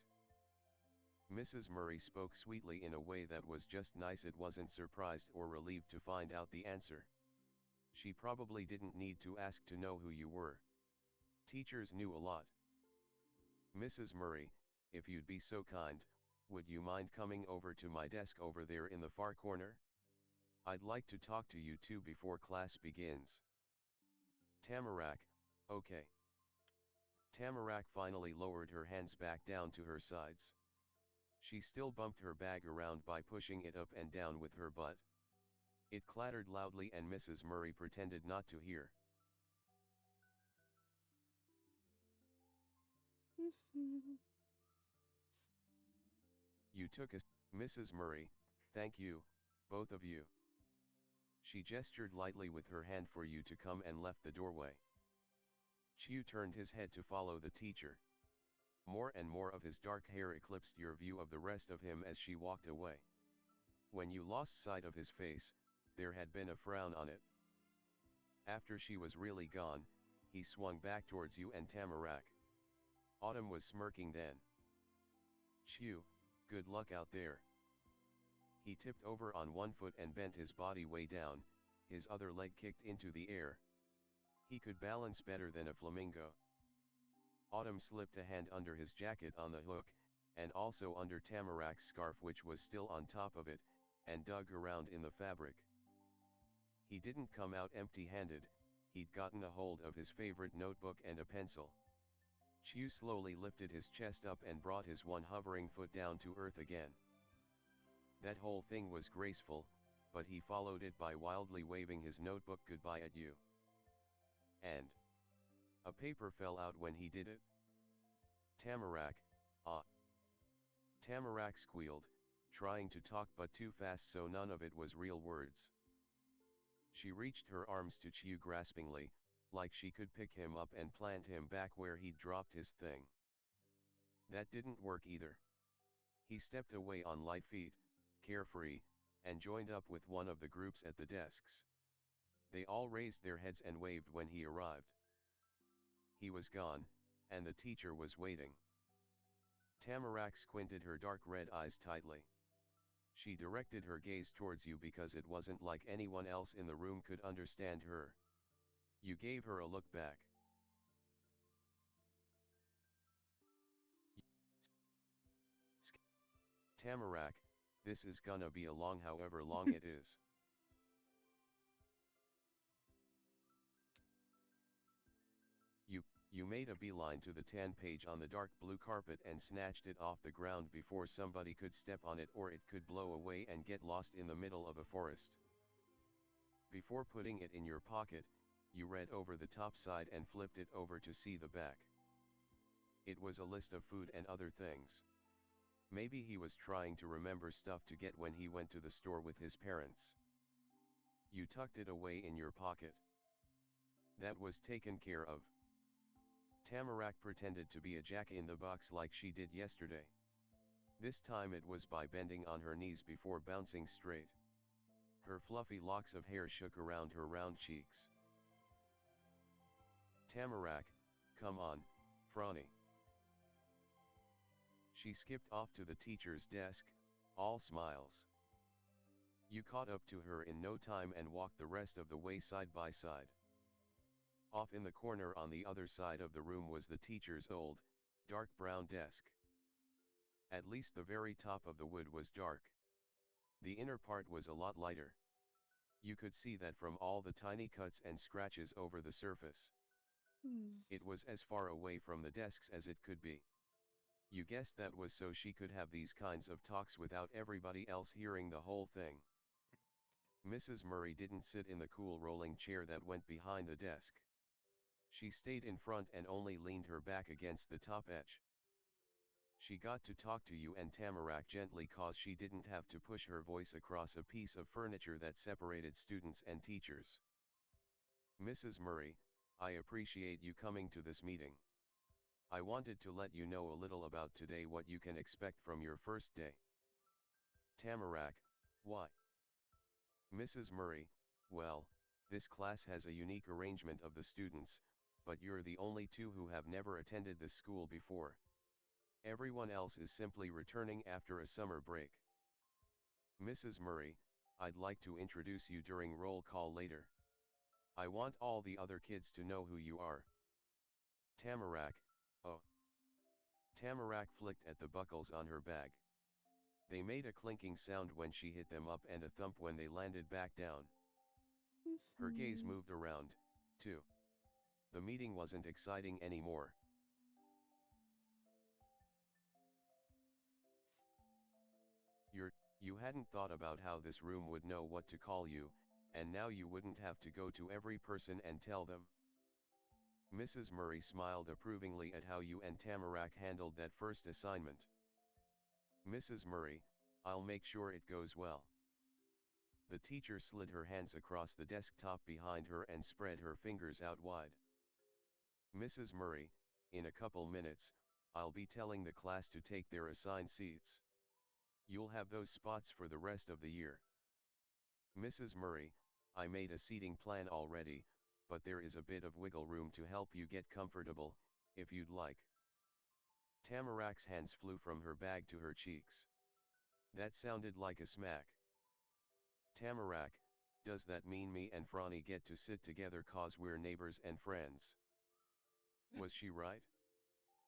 Mrs. Murray spoke sweetly in a way that was just nice. It wasn't surprised or relieved to find out the answer. She probably didn't need to ask to know who you were. Teachers knew a lot. Mrs. Murray, if you'd be so kind, would you mind coming over to my desk over there in the far corner? I'd like to talk to you two before class begins. Tamarack, okay. Tamarack finally lowered her hands back down to her sides. She still bumped her bag around by pushing it up and down with her butt. It clattered loudly and Mrs. Murray pretended not to hear. You took a Mrs. Murray, thank you, both of you. She gestured lightly with her hand for you to come and left the doorway. Chew turned his head to follow the teacher. More and more of his dark hair eclipsed your view of the rest of him as she walked away. When you lost sight of his face, there had been a frown on it. After she was really gone, he swung back towards you and Tamarack. Autumn was smirking then. Chew, good luck out there. He tipped over on one foot and bent his body way down, his other leg kicked into the air. He could balance better than a flamingo. Autumn slipped a hand under his jacket on the hook, and also under Tamarack's scarf which was still on top of it, and dug around in the fabric. He didn't come out empty-handed, he'd gotten a hold of his favorite notebook and a pencil. Chew slowly lifted his chest up and brought his one hovering foot down to earth again. That whole thing was graceful, but he followed it by wildly waving his notebook goodbye at you. And a paper fell out when he did it. Tamarack, ah. Tamarack squealed, trying to talk but too fast so none of it was real words. She reached her arms to Chew graspingly, like she could pick him up and plant him back where he'd dropped his thing. That didn't work either. He stepped away on light feet, carefree, and joined up with one of the groups at the desks. They all raised their heads and waved when he arrived. He was gone, and the teacher was waiting. Tamarack squinted her dark red eyes tightly. She directed her gaze towards you because it wasn't like anyone else in the room could understand her. You gave her a look back. Tamarack, this is gonna be a long however long it is. You made a beeline to the tan page on the dark blue carpet and snatched it off the ground before somebody could step on it or it could blow away and get lost in the middle of a forest. Before putting it in your pocket, you read over the top side and flipped it over to see the back. It was a list of food and other things. Maybe he was trying to remember stuff to get when he went to the store with his parents. You tucked it away in your pocket. That was taken care of. Tamarack pretended to be a jack-in-the-box like she did yesterday. This time it was by bending on her knees before bouncing straight. Her fluffy locks of hair shook around her round cheeks. Tamarack, come on, Franny. She skipped off to the teacher's desk, all smiles. You caught up to her in no time and walked the rest of the way side by side. Off in the corner on the other side of the room was the teacher's old, dark brown desk. At least the very top of the wood was dark. The inner part was a lot lighter. You could see that from all the tiny cuts and scratches over the surface. It was as far away from the desks as it could be. You guessed that was so she could have these kinds of talks without everybody else hearing the whole thing. Mrs. Murray didn't sit in the cool rolling chair that went behind the desk. She stayed in front and only leaned her back against the top edge. She got to talk to you and Tamarack gently cause she didn't have to push her voice across a piece of furniture that separated students and teachers. Mrs. Murray, I appreciate you coming to this meeting. I wanted to let you know a little about today, what you can expect from your first day. Tamarack, why? Mrs. Murray, well, this class has a unique arrangement of the students, but you're the only two who have never attended this school before. Everyone else is simply returning after a summer break. Mrs. Murray, I'd like to introduce you during roll call later. I want all the other kids to know who you are. Tamarack, oh. Tamarack flicked at the buckles on her bag. They made a clinking sound when she hit them up and a thump when they landed back down. Her gaze moved around, too. The meeting wasn't exciting anymore. You hadn't thought about how this room would know what to call you, and now you wouldn't have to go to every person and tell them. Mrs. Murray smiled approvingly at how you and Tamarack handled that first assignment. Mrs. Murray, I'll make sure it goes well. The teacher slid her hands across the desktop behind her and spread her fingers out wide. Mrs. Murray, in a couple minutes, I'll be telling the class to take their assigned seats. You'll have those spots for the rest of the year. Mrs. Murray, I made a seating plan already, but there is a bit of wiggle room to help you get comfortable, if you'd like. Tamarack's hands flew from her bag to her cheeks. That sounded like a smack. Tamarack, does that mean me and Franny get to sit together cause we're neighbors and friends? Was she right?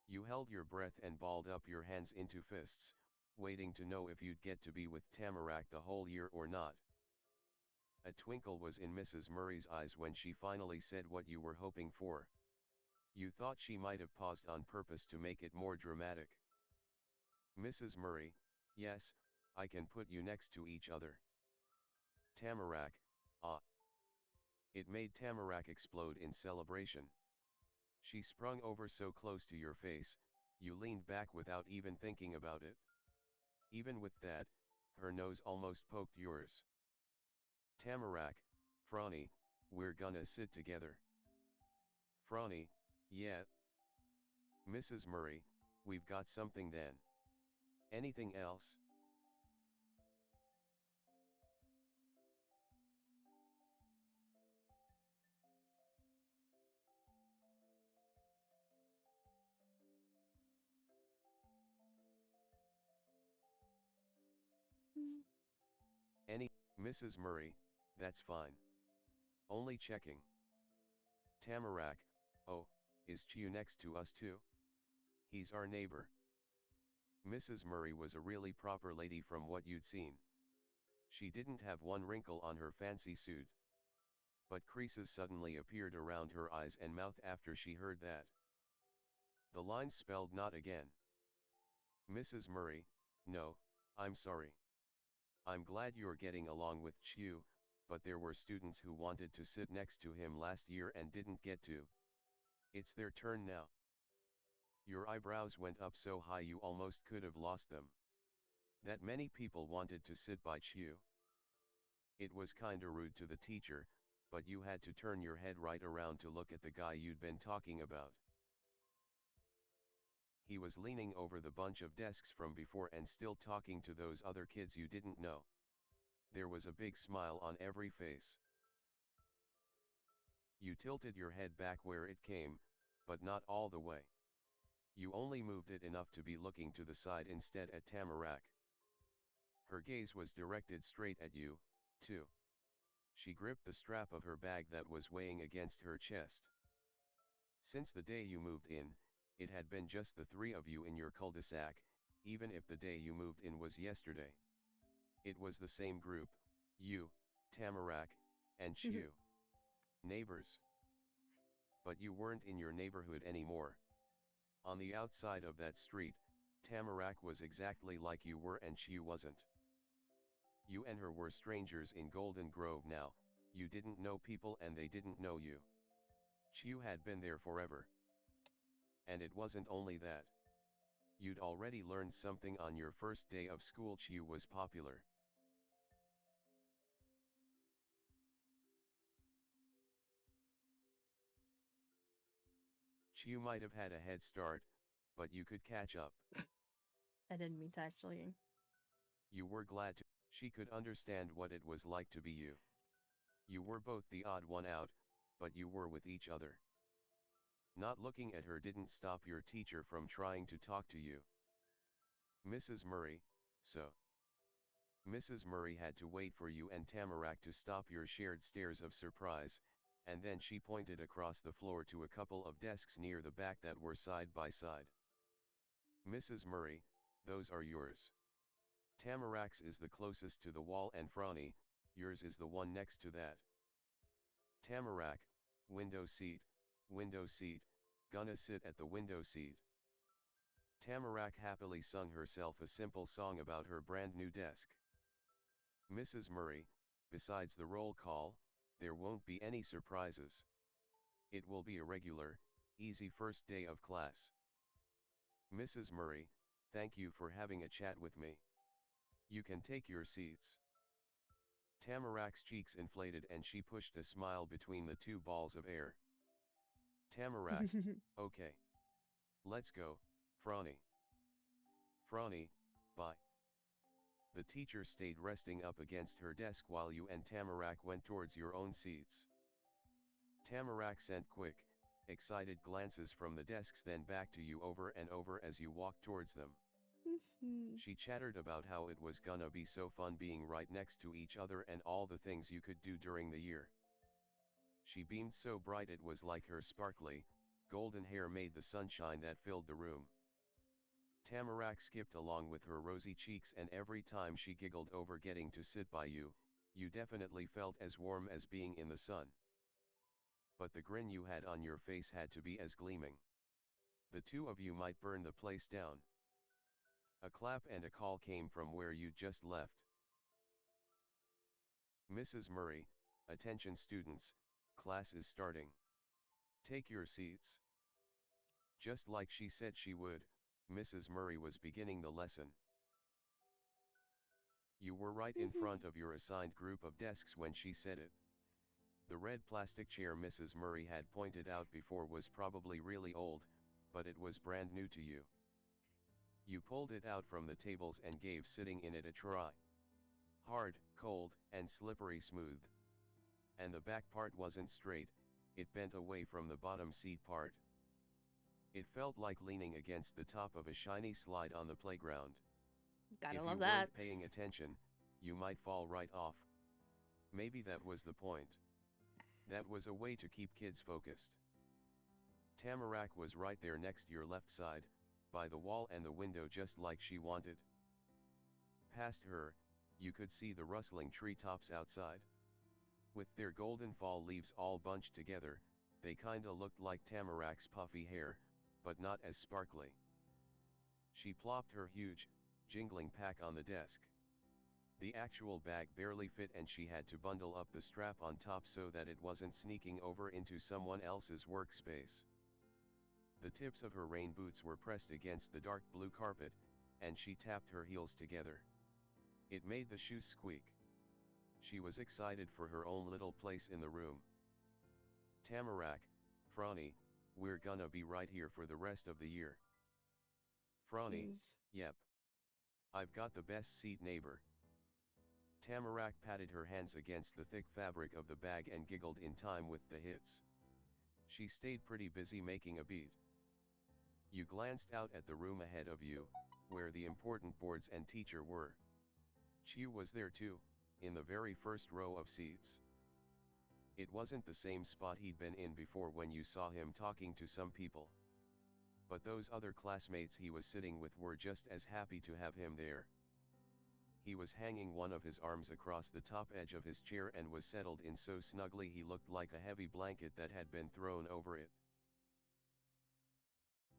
You held your breath and balled up your hands into fists, waiting to know if you'd get to be with Tamarack the whole year or not. A twinkle was in Mrs. Murray's eyes when she finally said what you were hoping for. You thought she might have paused on purpose to make it more dramatic. Mrs. Murray, yes, I can put you next to each other. Tamarack, ah. It made Tamarack explode in celebration. She sprung over so close to your face, you leaned back without even thinking about it. Even with that, her nose almost poked yours. Tamarack, Franny, we're gonna sit together. Franny, yeah. Mrs. Murray, we've got something then. Anything else? Mrs. Murray, that's fine. Only checking. Tamarack, oh, is Chiu next to us too? He's our neighbor. Mrs. Murray was a really proper lady from what you'd seen. She didn't have one wrinkle on her fancy suit. But creases suddenly appeared around her eyes and mouth after she heard that. The lines spelled not again. Mrs. Murray, no, I'm sorry. I'm glad you're getting along with Chiu, but there were students who wanted to sit next to him last year and didn't get to. It's their turn now. Your eyebrows went up so high you almost could have lost them. That many people wanted to sit by Chiu. It was kinda rude to the teacher, but you had to turn your head right around to look at the guy you'd been talking about. He was leaning over the bunch of desks from before and still talking to those other kids you didn't know. There was a big smile on every face. You tilted your head back where it came, but not all the way. You only moved it enough to be looking to the side instead at Tamarack. Her gaze was directed straight at you, too. She gripped the strap of her bag that was weighing against her chest. Since the day you moved in, it had been just the three of you in your cul-de-sac, even if the day you moved in was yesterday. It was the same group, you, Tamarack, and Chiu. Neighbors. But you weren't in your neighborhood anymore. On the outside of that street, Tamarack was exactly like you were and Chiu wasn't. You and her were strangers in Golden Grove now, you didn't know people and they didn't know you. Chiu had been there forever. And it wasn't only that. You'd already learned something on your first day of school. Chiu was popular. Chiu might have had a head start, but you could catch up. I didn't mean to actually. You were glad to. She could understand what it was like to be you. You were both the odd one out, but you were with each other. Not looking at her didn't stop your teacher from trying to talk to you. Mrs. Murray, so. Mrs. Murray had to wait for you and Tamarack to stop your shared stares of surprise, and then she pointed across the floor to a couple of desks near the back that were side by side. Mrs. Murray, those are yours. Tamarack's is the closest to the wall and Franny, yours is the one next to that. Tamarack, window seat, gonna sit at the window seat. Tamarack happily sung herself a simple song about her brand new desk. Mrs. Murray, besides the roll call, there won't be any surprises. It will be a regular, easy first day of class. Mrs. Murray, thank you for having a chat with me. You can take your seats. Tamarac's cheeks inflated and she pushed a smile between the two balls of air. Tamarack, okay. Let's go, Franny. Franny, bye. The teacher stayed resting up against her desk while you and Tamarack went towards your own seats. Tamarack sent quick, excited glances from the desks then back to you over and over as you walked towards them. She chattered about how it was gonna be so fun being right next to each other and all the things you could do during the year. She beamed so bright it was like her sparkly, golden hair made the sunshine that filled the room. Tamarack skipped along with her rosy cheeks and every time she giggled over getting to sit by you, you definitely felt as warm as being in the sun. But the grin you had on your face had to be as gleaming. The two of you might burn the place down. A clap and a call came from where you'd just left. Mrs. Murray, attention students, class is starting. Take your seats. Just like she said she would, Mrs. Murray was beginning the lesson. You were right in front of your assigned group of desks when she said it. The red plastic chair Mrs. Murray had pointed out before was probably really old, but it was brand new to you. You pulled it out from the tables and gave sitting in it a try. Hard, cold, and slippery smooth. And the back part wasn't straight, it bent away from the bottom seat part. It felt like leaning against the top of a shiny slide on the playground. Gotta If love you that. weren't paying attention, you might fall right off. Maybe that was the point. That was a way to keep kids focused. Tamarack was right there next to your left side, by the wall and the window just like she wanted. Past her, you could see the rustling treetops outside. With their golden fall leaves all bunched together, they kinda looked like Tamarack's puffy hair, but not as sparkly. She plopped her huge, jingling pack on the desk. The actual bag barely fit and she had to bundle up the strap on top so that it wasn't sneaking over into someone else's workspace. The tips of her rain boots were pressed against the dark blue carpet, and she tapped her heels together. It made the shoes squeak. She was excited for her own little place in the room. Tamarack, Franny, we're gonna be right here for the rest of the year. Franny, yep. I've got the best seat, neighbor. Tamarack patted her hands against the thick fabric of the bag and giggled in time with the hits. She stayed pretty busy making a beat. You glanced out at the room ahead of you, where the important boards and teacher were. Chew was there too, in the very first row of seats. It wasn't the same spot he'd been in before when you saw him talking to some people. But those other classmates he was sitting with were just as happy to have him there. He was hanging one of his arms across the top edge of his chair and was settled in so snugly he looked like a heavy blanket that had been thrown over it.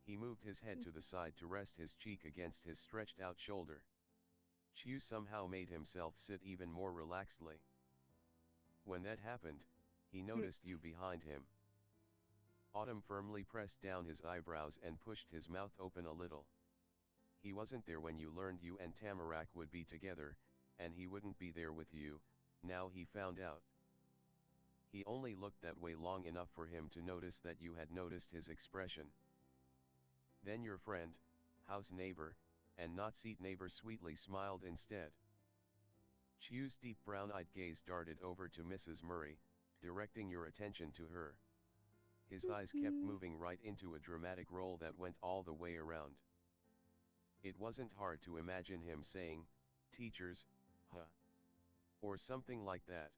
He moved his head to the side to rest his cheek against his stretched out shoulder. Chew somehow made himself sit even more relaxedly. When that happened, he noticed you behind him. Autumn firmly pressed down his eyebrows and pushed his mouth open a little. He wasn't there when you learned you and Tamarack would be together, and he wouldn't be there with you, now he found out. He only looked that way long enough for him to notice that you had noticed his expression. Then your friend, house neighbor, and not seat neighbor sweetly smiled instead. Chew's deep brown-eyed gaze darted over to Mrs. Murray, directing your attention to her. His eyes kept moving right into a dramatic roll that went all the way around. It wasn't hard to imagine him saying, "Teachers, huh?" or something like that.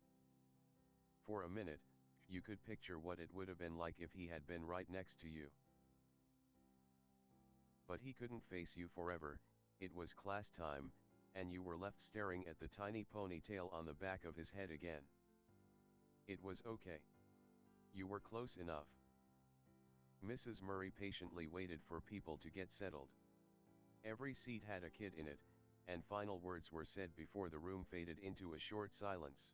For a minute, you could picture what it would have been like if he had been right next to you. But he couldn't face you forever, it was class time, and you were left staring at the tiny ponytail on the back of his head again. It was okay. You were close enough. Mrs. Murray patiently waited for people to get settled. Every seat had a kid in it, and final words were said before the room faded into a short silence.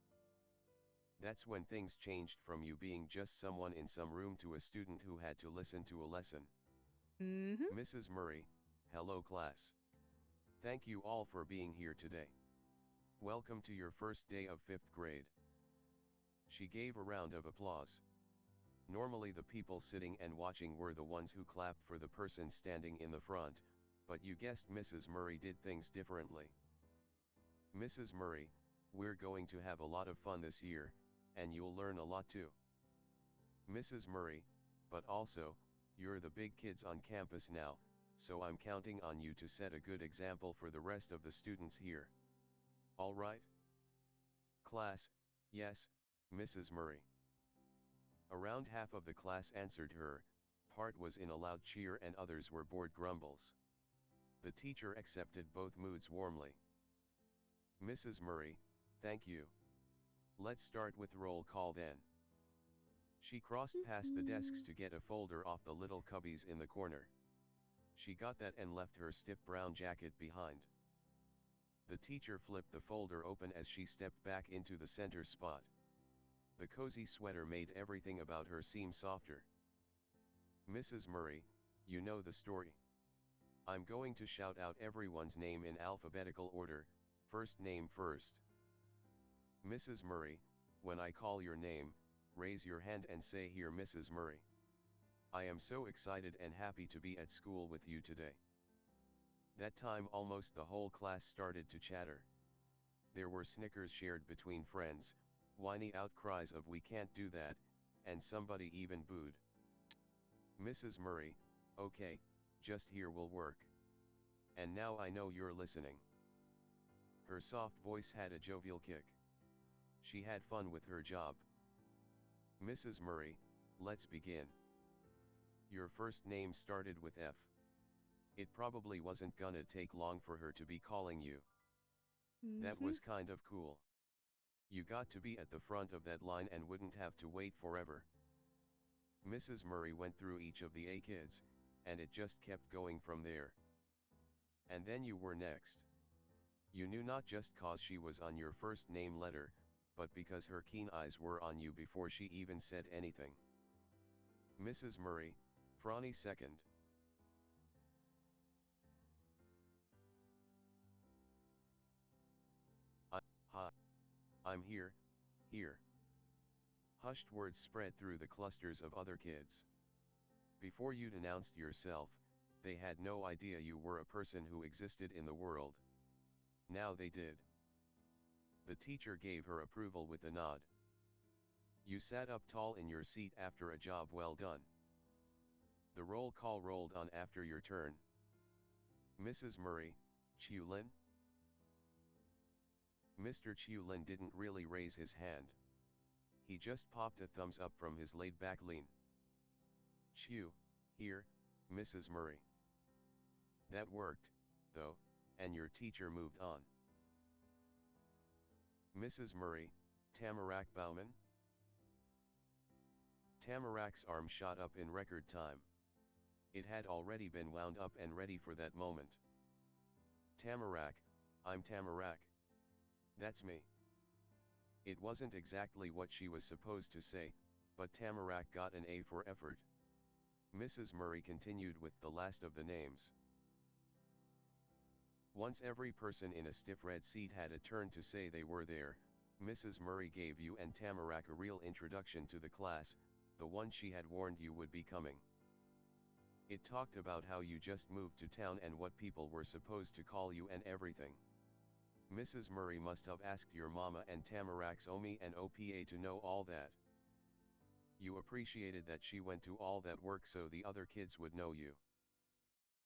That's when things changed from you being just someone in some room to a student who had to listen to a lesson. Mm-hmm. Mrs. Murray, hello class. Thank you all for being here today. Welcome to your first day of 5th grade. She gave a round of applause. Normally the people sitting and watching were the ones who clapped for the person standing in the front, but you guessed Mrs. Murray did things differently. Mrs. Murray, we're going to have a lot of fun this year, and you'll learn a lot too. Mrs. Murray, but also, you're the big kids on campus now, so I'm counting on you to set a good example for the rest of the students here. All right? Class, yes, Mrs. Murray. Around half of the class answered her, part was in a loud cheer and others were bored grumbles. The teacher accepted both moods warmly. Mrs. Murray, thank you. Let's start with roll call then. She crossed past the desks to get a folder off the little cubbies in the corner. She got that and left her stiff brown jacket behind. The teacher flipped the folder open as she stepped back into the center spot. The cozy sweater made everything about her seem softer. Mrs. Murray, you know the story. I'm going to shout out everyone's name in alphabetical order, first name first. Mrs. Murray, when I call your name, raise your hand and say here Mrs. Murray. I am so excited and happy to be at school with you today. That time almost the whole class started to chatter. There were snickers shared between friends, whiny outcries of we can't do that, and somebody even booed. Mrs. Murray, okay, just here will work. And now I know you're listening. Her soft voice had a jovial kick. She had fun with her job. Mrs. Murray, let's begin. Your first name started with F. It probably wasn't gonna take long for her to be calling you. That was kind of cool. You got to be at the front of that line and wouldn't have to wait forever. Mrs. Murray went through each of the A kids, and it just kept going from there. And then you were next. You knew not just cause she was on your first name letter, but because her keen eyes were on you before she even said anything. Mrs. Murray, Franny second. Hi. I'm here, here. Hushed words spread through the clusters of other kids. Before you'd announced yourself, they had no idea you were a person who existed in the world. Now they did. The teacher gave her approval with a nod. You sat up tall in your seat after a job well done. The roll call rolled on after your turn. Mrs. Murray, Chiu-Lin? Mr. Chiu-Lin didn't really raise his hand. He just popped a thumbs up from his laid-back lean. Chiu, here, Mrs. Murray. That worked, though, and your teacher moved on. Mrs. Murray, Tamarak Bauman? Tamarak's arm shot up in record time. It had already been wound up and ready for that moment. Tamarak, I'm Tamarak. That's me. It wasn't exactly what she was supposed to say, but Tamarak got an A for effort. Mrs. Murray continued with the last of the names. Once every person in a stiff red seat had a turn to say they were there, Mrs. Murray gave you and Tamarak a real introduction to the class, the one she had warned you would be coming. It talked about how you just moved to town and what people were supposed to call you and everything. Mrs. Murray must have asked your mama and Tamarak's OMI and OPA to know all that. You appreciated that she went to all that work so the other kids would know you.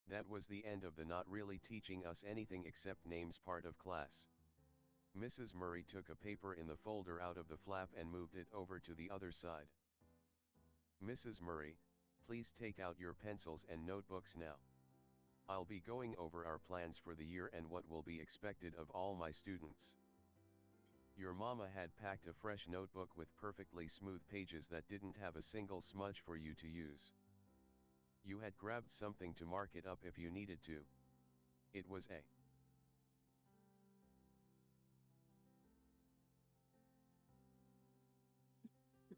That was the end of the not really teaching us anything except names part of class. Mrs. Murray took a paper in the folder out of the flap and moved it over to the other side. Mrs. Murray, please take out your pencils and notebooks now. I'll be going over our plans for the year and what will be expected of all my students. Your mama had packed a fresh notebook with perfectly smooth pages that didn't have a single smudge for you to use. You had grabbed something to mark it up if you needed to. It was A.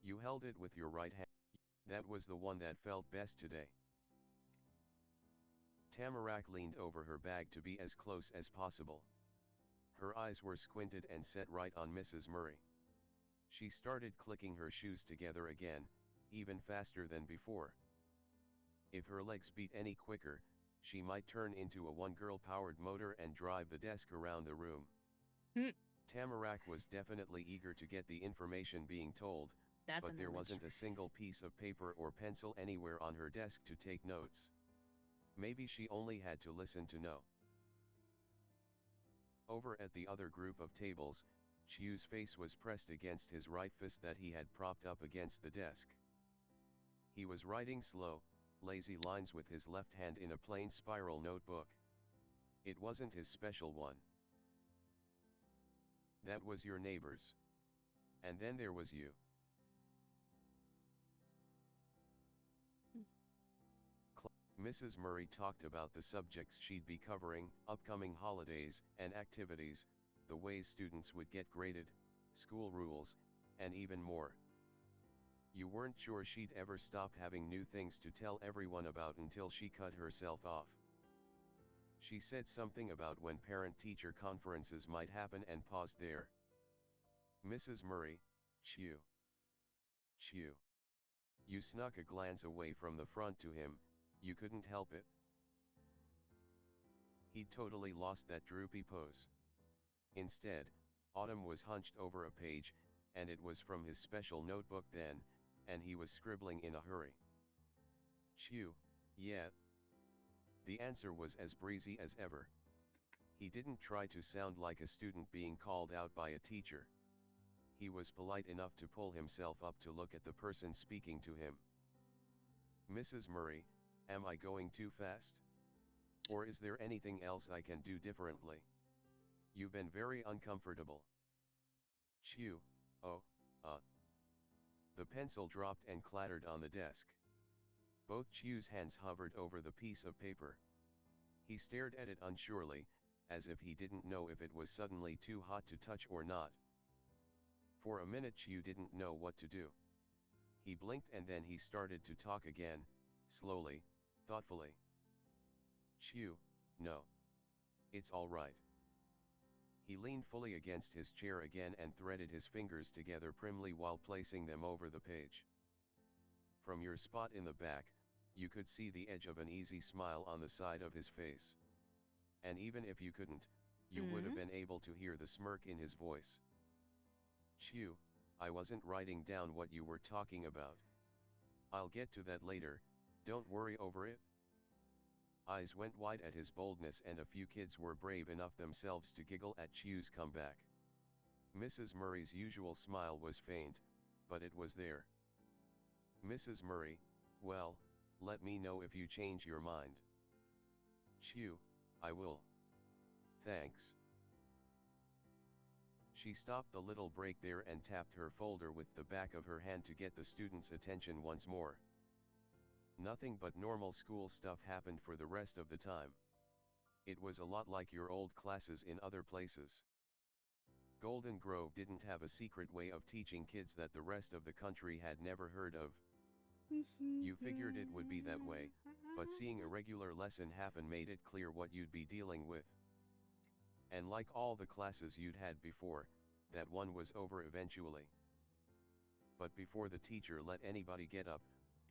You held it with your right hand. That was the one that felt best today. Tamarack leaned over her bag to be as close as possible. Her eyes were squinted and set right on Mrs. Murray. She started clicking her shoes together again, even faster than before. If her legs beat any quicker, she might turn into a one-girl-powered motor and drive the desk around the room. Hmm. Tamarack was definitely eager to get the information being told, That's but an there image. wasn't a single piece of paper or pencil anywhere on her desk to take notes. Maybe she only had to listen to know. Over at the other group of tables, Chiu's face was pressed against his right fist that he had propped up against the desk. He was writing slow, lazy lines with his left hand in a plain spiral notebook. It wasn't his special one. That was your neighbor's. And then there was you. Mrs. Murray talked about the subjects she'd be covering, upcoming holidays and activities, the ways students would get graded, school rules, and even more. You weren't sure she'd ever stop having new things to tell everyone about until she cut herself off. She said something about when parent-teacher conferences might happen and paused there. Mrs. Murray, Chiu. Chiu. You snuck a glance away from the front to him, you couldn't help it. He'd totally lost that droopy pose. Instead, Autumn was hunched over a page, and it was from his special notebook then, and he was scribbling in a hurry. Chiu, yeah. The answer was as breezy as ever. He didn't try to sound like a student being called out by a teacher. He was polite enough to pull himself up to look at the person speaking to him. Mrs. Murray, am I going too fast? Or is there anything else I can do differently? You've been very uncomfortable. Chiu, oh, The pencil dropped and clattered on the desk. Both Chiu's hands hovered over the piece of paper. He stared at it unsurely, as if he didn't know if it was suddenly too hot to touch or not. For a minute Chiu didn't know what to do. He blinked and then he started to talk again, slowly, thoughtfully. Chiu, no. It's all right. He leaned fully against his chair again and threaded his fingers together primly while placing them over the page. From your spot in the back, you could see the edge of an easy smile on the side of his face. And even if you couldn't, you would have been able to hear the smirk in his voice. Chiu, I wasn't writing down what you were talking about. I'll get to that later, don't worry over it. Eyes went wide at his boldness and a few kids were brave enough themselves to giggle at Chiu's comeback. Mrs. Murray's usual smile was faint, but it was there. Mrs. Murray, well, let me know if you change your mind. Chiu, I will. Thanks. She stopped the little break there and tapped her folder with the back of her hand to get the students' attention once more. Nothing but normal school stuff happened for the rest of the time. It was a lot like your old classes in other places. Golden Grove didn't have a secret way of teaching kids that the rest of the country had never heard of. You figured it would be that way, but seeing a regular lesson happen made it clear what you'd be dealing with. And like all the classes you'd had before, that one was over eventually. But before the teacher let anybody get up,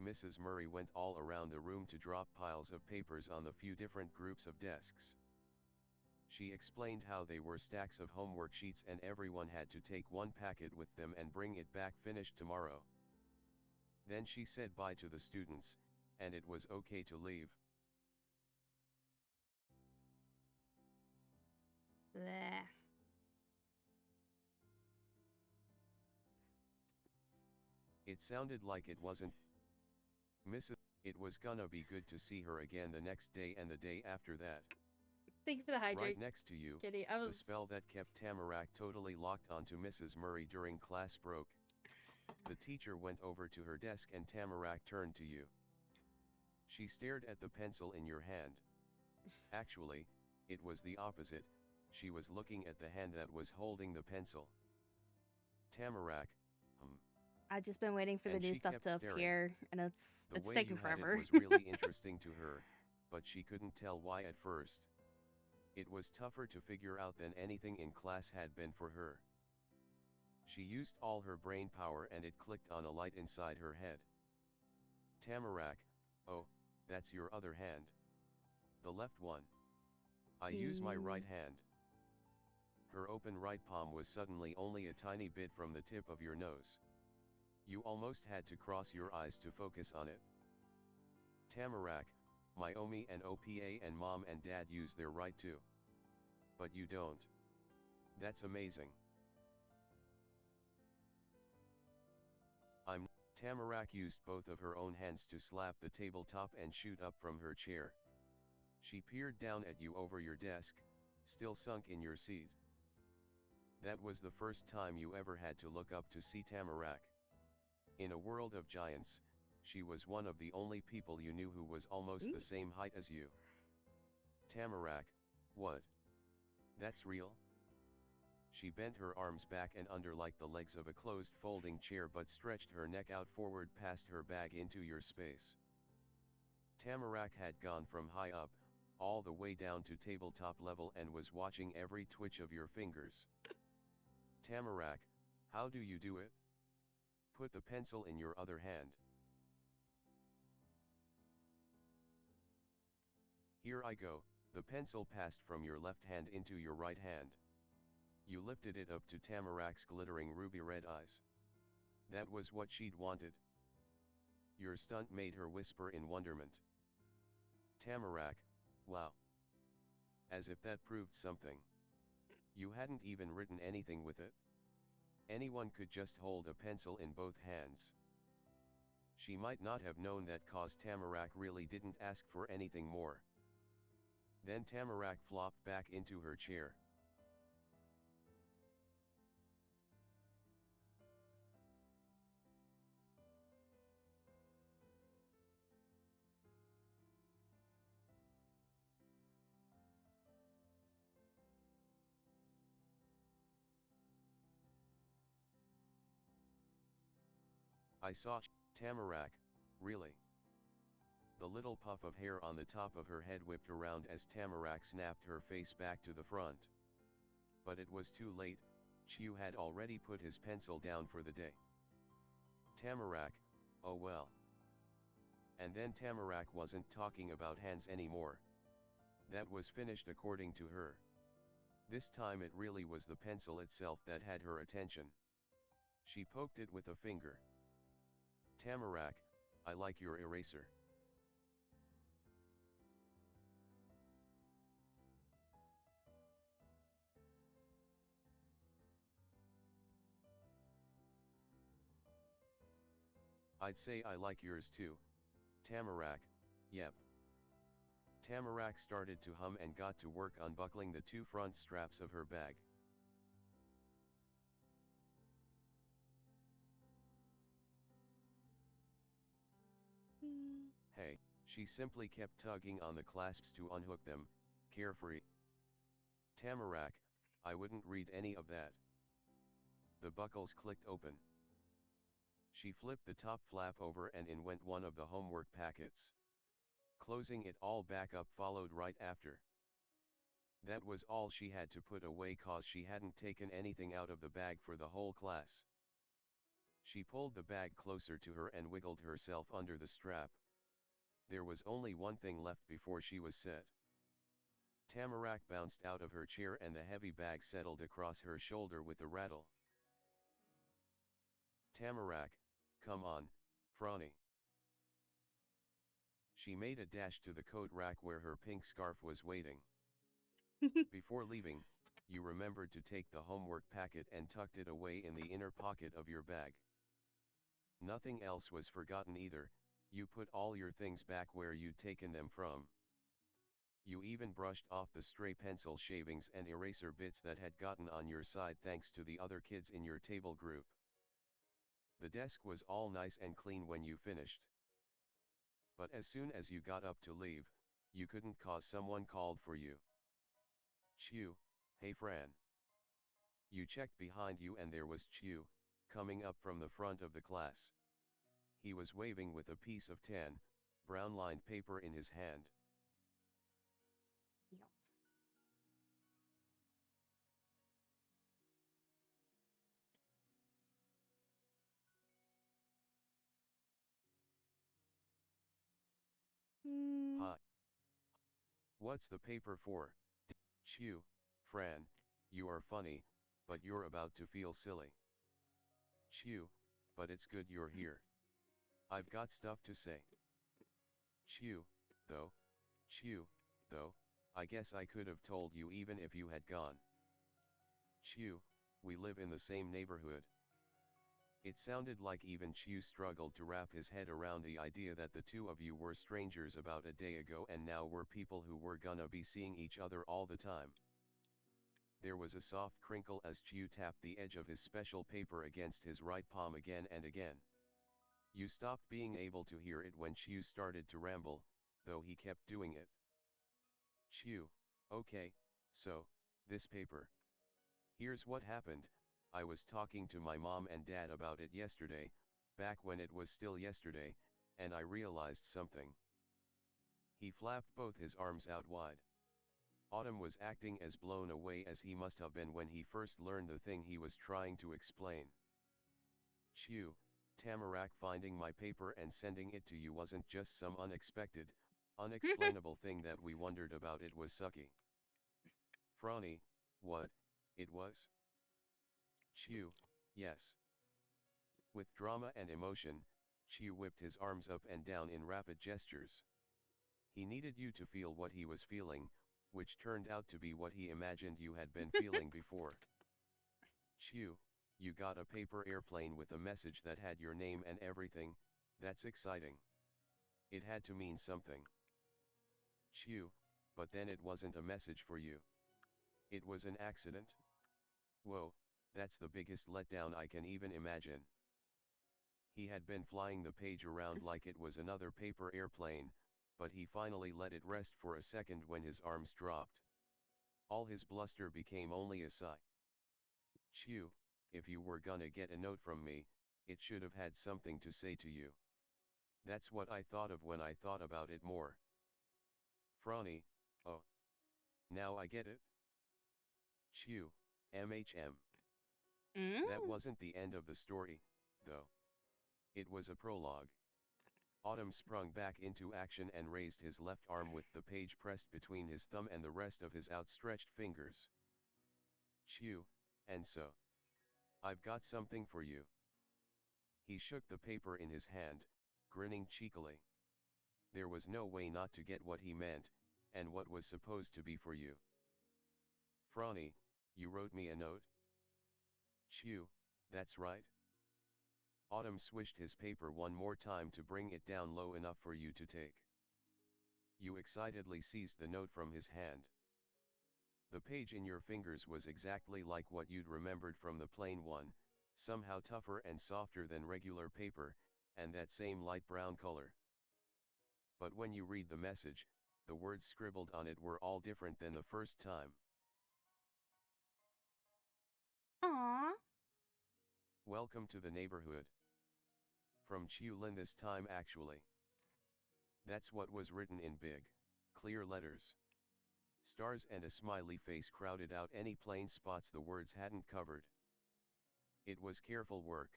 Mrs. Murray went all around the room to drop piles of papers on the few different groups of desks. She explained how they were stacks of homework sheets and everyone had to take one packet with them and bring it back finished tomorrow. Then she said bye to the students, and it was okay to leave. Bleh. It sounded like it wasn't. It was gonna be good to see her again the next day and the day after that. Thank you for the hydrate, Right next to you, Kitty. the spell that kept Tamarack totally locked onto Mrs. Murray during class broke. The teacher went over to her desk and Tamarack turned to you. She stared at the pencil in your hand. Actually, it was the opposite, she was looking at the hand that was holding the pencil. Tamarack, I've just been waiting for the And new she stuff kept to staring. appear, and The it's way taking you had it forever. was really interesting to her, but she couldn't tell why at first. It was tougher to figure out than anything in class had been for her. She used all her brain power and it clicked on a light inside her head. Tamarack, oh, that's your other hand. The left one. I use my right hand. Her open right palm was suddenly only a tiny bit from the tip of your nose. You almost had to cross your eyes to focus on it. Tamarack, my Omi and OPA and mom and dad use their right too. But you don't. That's amazing. Tamarack used both of her own hands to slap the tabletop and shoot up from her chair. She peered down at you over your desk, still sunk in your seat. That was the first time you ever had to look up to see Tamarack. In a world of giants, she was one of the only people you knew who was almost the same height as you. Tamarack, what? That's real? She bent her arms back and under like the legs of a closed folding chair but stretched her neck out forward past her bag into your space. Tamarack had gone from high up, all the way down to tabletop level and was watching every twitch of your fingers. Tamarack, how do you do it? Put the pencil in your other hand. Here I go, the pencil passed from your left hand into your right hand. You lifted it up to Tamarack's glittering ruby red eyes. That was what she'd wanted. Your stunt made her whisper in wonderment. Tamarack, wow. As if that proved something. You hadn't even written anything with it. Anyone could just hold a pencil in both hands. She might not have known that cause Tamarack really didn't ask for anything more. Then Tamarack flopped back into her chair. I saw Tamarack, really. The little puff of hair on the top of her head whipped around as Tamarack snapped her face back to the front. But it was too late, Chew had already put his pencil down for the day. Tamarack, oh well. And then Tamarack wasn't talking about hands anymore. That was finished according to her. This time it really was the pencil itself that had her attention. She poked it with a finger. Tamarack, I like your eraser. I'd say I like yours too. Tamarack, yep. Tamarack started to hum and got to work unbuckling the two front straps of her bag. Hey, she simply kept tugging on the clasps to unhook them, carefree. Tamarack, I wouldn't read any of that. The buckles clicked open. She flipped the top flap over and in went one of the homework packets. Closing it all back up followed right after. That was all she had to put away cause she hadn't taken anything out of the bag for the whole class. She pulled the bag closer to her and wiggled herself under the strap. There was only one thing left before she was set. Tamarack bounced out of her chair and the heavy bag settled across her shoulder with a rattle. Tamarack, come on, Franny. She made a dash to the coat rack where her pink scarf was waiting. Before leaving, you remembered to take the homework packet and tucked it away in the inner pocket of your bag. Nothing else was forgotten either, you put all your things back where you'd taken them from. You even brushed off the stray pencil shavings and eraser bits that had gotten on your side thanks to the other kids in your table group. The desk was all nice and clean when you finished. But as soon as you got up to leave, you couldn't cause someone called for you. Chew, hey Fran. You checked behind you and there was Chew, coming up from the front of the class. He was waving with a piece of tan, brown-lined paper in his hand. Yep. Hi. What's the paper for? Chew, Fran, you are funny, but you're about to feel silly. Chew, but it's good you're here. I've got stuff to say. Chew, though, Chew, though, I guess I could have told you even if you had gone. Chew, we live in the same neighborhood. It sounded like even Chew struggled to wrap his head around the idea that the two of you were strangers about a day ago and now were people who were gonna be seeing each other all the time. There was a soft crinkle as Chew tapped the edge of his special paper against his right palm again and again. You stopped being able to hear it when Chew started to ramble, though he kept doing it. Chew, okay, so, this paper. Here's what happened. I was talking to my mom and dad about it yesterday, back when it was still yesterday, and I realized something. He flapped both his arms out wide. Autumn was acting as blown away as he must have been when he first learned the thing he was trying to explain. Chew, Tamarack finding my paper and sending it to you wasn't just some unexpected, unexplainable thing that we wondered about, it was sucky. Franny, what, it was? Chew, yes. With drama and emotion, Chew whipped his arms up and down in rapid gestures. He needed you to feel what he was feeling, which turned out to be what he imagined you had been feeling before. Chew, you got a paper airplane with a message that had your name and everything, that's exciting. It had to mean something. Chew, but then it wasn't a message for you. It was an accident. Whoa, that's the biggest letdown I can even imagine. He had been flying the page around like it was another paper airplane, but he finally let it rest for a second when his arms dropped. All his bluster became only a sigh. Chew, if you were gonna get a note from me, it should have had something to say to you. That's what I thought of when I thought about it more. Franny, oh. Now I get it. Chew, MHM. That Mm. wasn't the end of the story, though. It was a prologue. Autumn sprung back into action and raised his left arm with the page pressed between his thumb and the rest of his outstretched fingers. Chew, and so. I've got something for you. He shook the paper in his hand, grinning cheekily. There was no way not to get what he meant, and what was supposed to be for you. Franny, you wrote me a note? Chew, that's right. Autumn swished his paper one more time to bring it down low enough for you to take. You excitedly seized the note from his hand. The page in your fingers was exactly like what you'd remembered from the plain one, somehow tougher and softer than regular paper, and that same light brown color. But when you read the message, the words scribbled on it were all different than the first time. Aw. Welcome to the neighborhood. From Chiulin this time actually. That's what was written in big, clear letters. Stars and a smiley face crowded out any plain spots the words hadn't covered. It was careful work.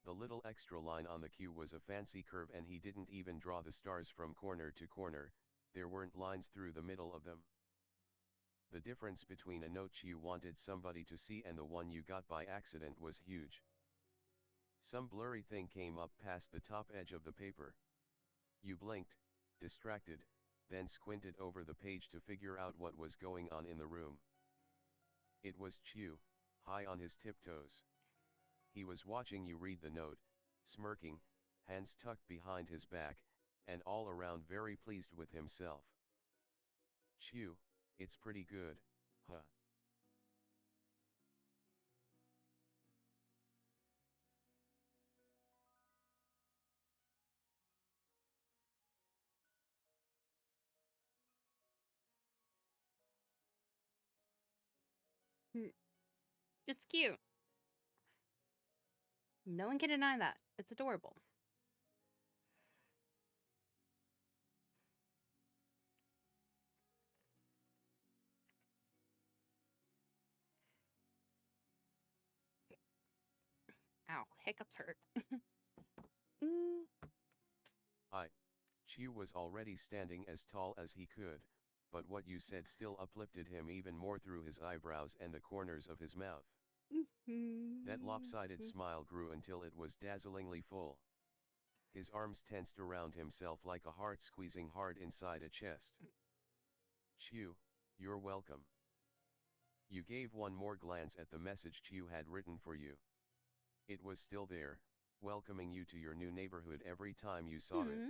The little extra line on the Q was a fancy curve and he didn't even draw the stars from corner to corner, there weren't lines through the middle of them. The difference between a note you wanted somebody to see and the one you got by accident was huge. Some blurry thing came up past the top edge of the paper. You blinked, distracted, then squinted over the page to figure out what was going on in the room. It was Chew, high on his tiptoes. He was watching you read the note, smirking, hands tucked behind his back, and all around very pleased with himself. Chew, it's pretty good, huh? It's cute. No one can deny that. It's adorable. Ow, hiccups hurt. Mm. Chiu was already standing as tall as he could, but what you said still uplifted him even more through his eyebrows and the corners of his mouth. That lopsided smile grew until it was dazzlingly full. His arms tensed around himself like a heart squeezing hard inside a chest. Chiu, you're welcome. You gave one more glance at the message Chiu had written for you. It was still there, welcoming you to your new neighborhood every time you saw it.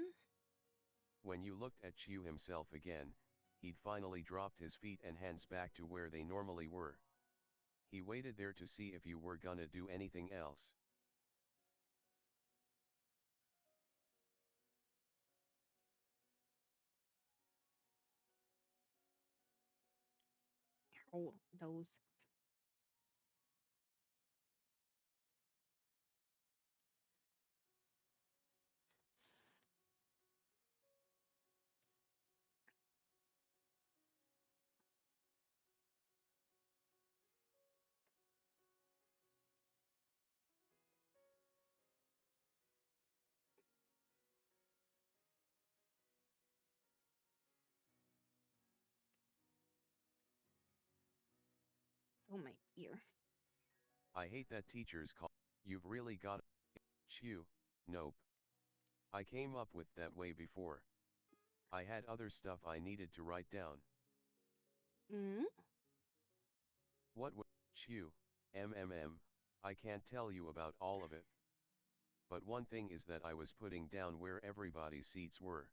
When you looked at Chiu himself again, he'd finally dropped his feet and hands back to where they normally were. He waited there to see if you were gonna do anything else. Oh, nose. Oh, my ear. I hate that teachers call. You've really got. Chiu, nope. I came up with that way before. I had other stuff I needed to write down. Mm? What was. Chiu, I can't tell you about all of it. But one thing is that I was putting down where everybody's seats were.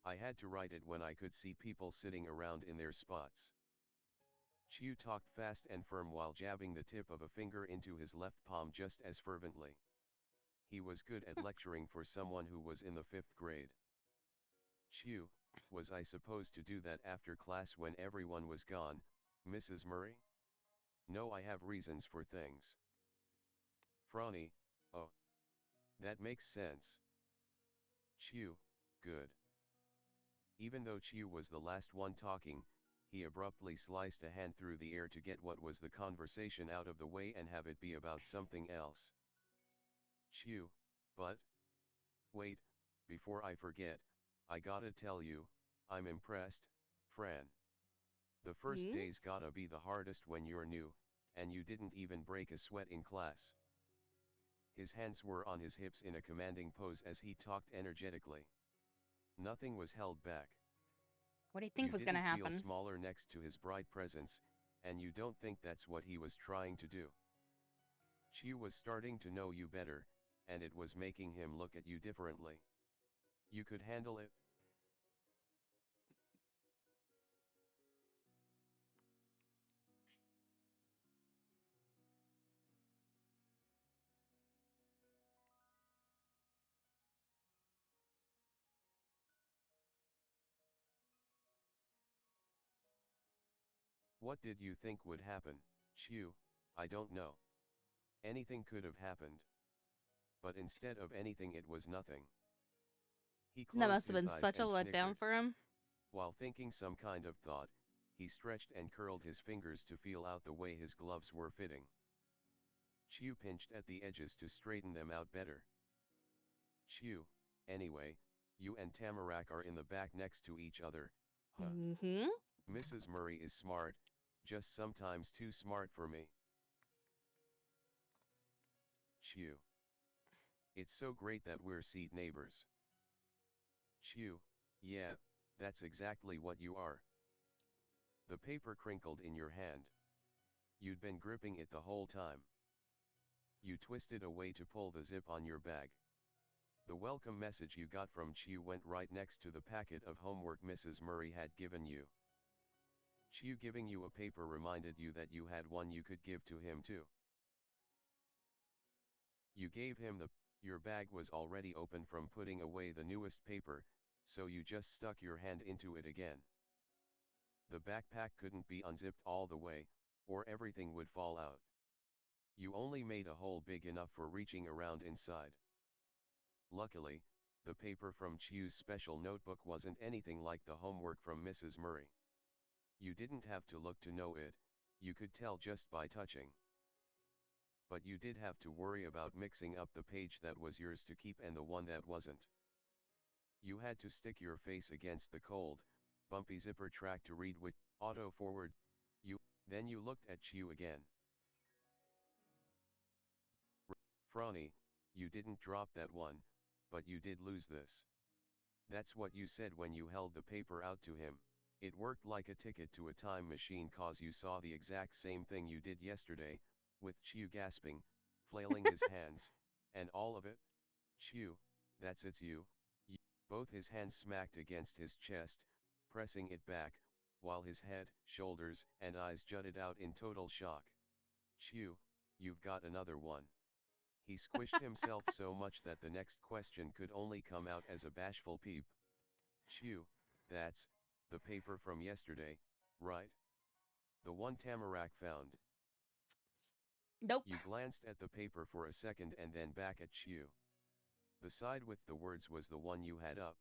I had to write it when I could see people sitting around in their spots. Chiu talked fast and firm while jabbing the tip of a finger into his left palm just as fervently. He was good at lecturing for someone who was in the 5th grade. Chiu, was I supposed to do that after class when everyone was gone, Mrs. Murray? No, I have reasons for things. Franny, oh. That makes sense. Chiu, good. Even though Chiu was the last one talking, he abruptly sliced a hand through the air to get what was the conversation out of the way and have it be about something else. Chiu, but? Wait, before I forget, I gotta tell you, I'm impressed, Fran. The first Mm? day's gotta be the hardest when you're new, and you didn't even break a sweat in class. His hands were on his hips in a commanding pose as he talked energetically. Nothing was held back. What do you think You was gonna didn't feel happen? smaller next to his bright presence, and you don't think that's what he was trying to do. Chiu was starting to know you better, and it was making him look at you differently. You could handle it? What did you think would happen, Chiu? I don't know. Anything could have happened. But instead of anything, it was nothing. He That closed must have his been eyes such a and letdown snickered. for him. While thinking some kind of thought, he stretched and curled his fingers to feel out the way his gloves were fitting. Chiu pinched at the edges to straighten them out better. Chiu, anyway, you and Tamarak are in the back next to each other, huh? Mm-hmm. Mrs. Murray is smart, just sometimes too smart for me. Chiu. It's so great that we're seat neighbors. Chiu, yeah, that's exactly what you are. The paper crinkled in your hand. You'd been gripping it the whole time. You twisted away to pull the zip on your bag. The welcome message you got from Chiu went right next to the packet of homework Mrs. Murray had given you. Chiu giving you a paper reminded you that you had one you could give to him too. You gave him your bag was already open from putting away the newest paper, so you just stuck your hand into it again. The backpack couldn't be unzipped all the way, or everything would fall out. You only made a hole big enough for reaching around inside. Luckily, the paper from Chiu's special notebook wasn't anything like the homework from Mrs. Murray. You didn't have to look to know it, you could tell just by touching. But you did have to worry about mixing up the page that was yours to keep and the one that wasn't. You had to stick your face against the cold, bumpy zipper track to read which auto forward. Then you looked at Chiu again. Franny, you didn't drop that one, but you did lose this. That's what you said when you held the paper out to him. It worked like a ticket to a time machine cause you saw the exact same thing you did yesterday, with Chiu gasping, flailing his hands, and all of it. Chiu, that's you. Both his hands smacked against his chest, pressing it back, while his head, shoulders, and eyes jutted out in total shock. Chiu, you've got another one. He squished himself so much that the next question could only come out as a bashful peep. Chiu, that's the paper from yesterday, right? The one Tamarack found. Nope. You glanced at the paper for a second and then back at Chiu. The side with the words was the one you had up.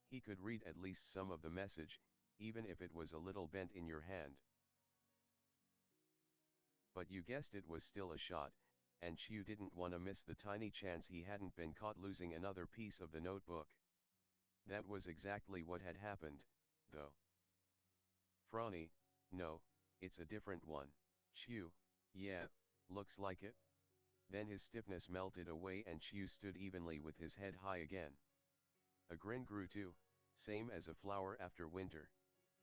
He could read at least some of the message, even if it was a little bent in your hand. But you guessed it was still a shot, and Chiu didn't want to miss the tiny chance he hadn't been caught losing another piece of the notebook. That was exactly what had happened, though. Franny, no, it's a different one. Chiu, yeah, looks like it. Then his stiffness melted away and Chiu stood evenly with his head high again. A grin grew too, same as a flower after winter.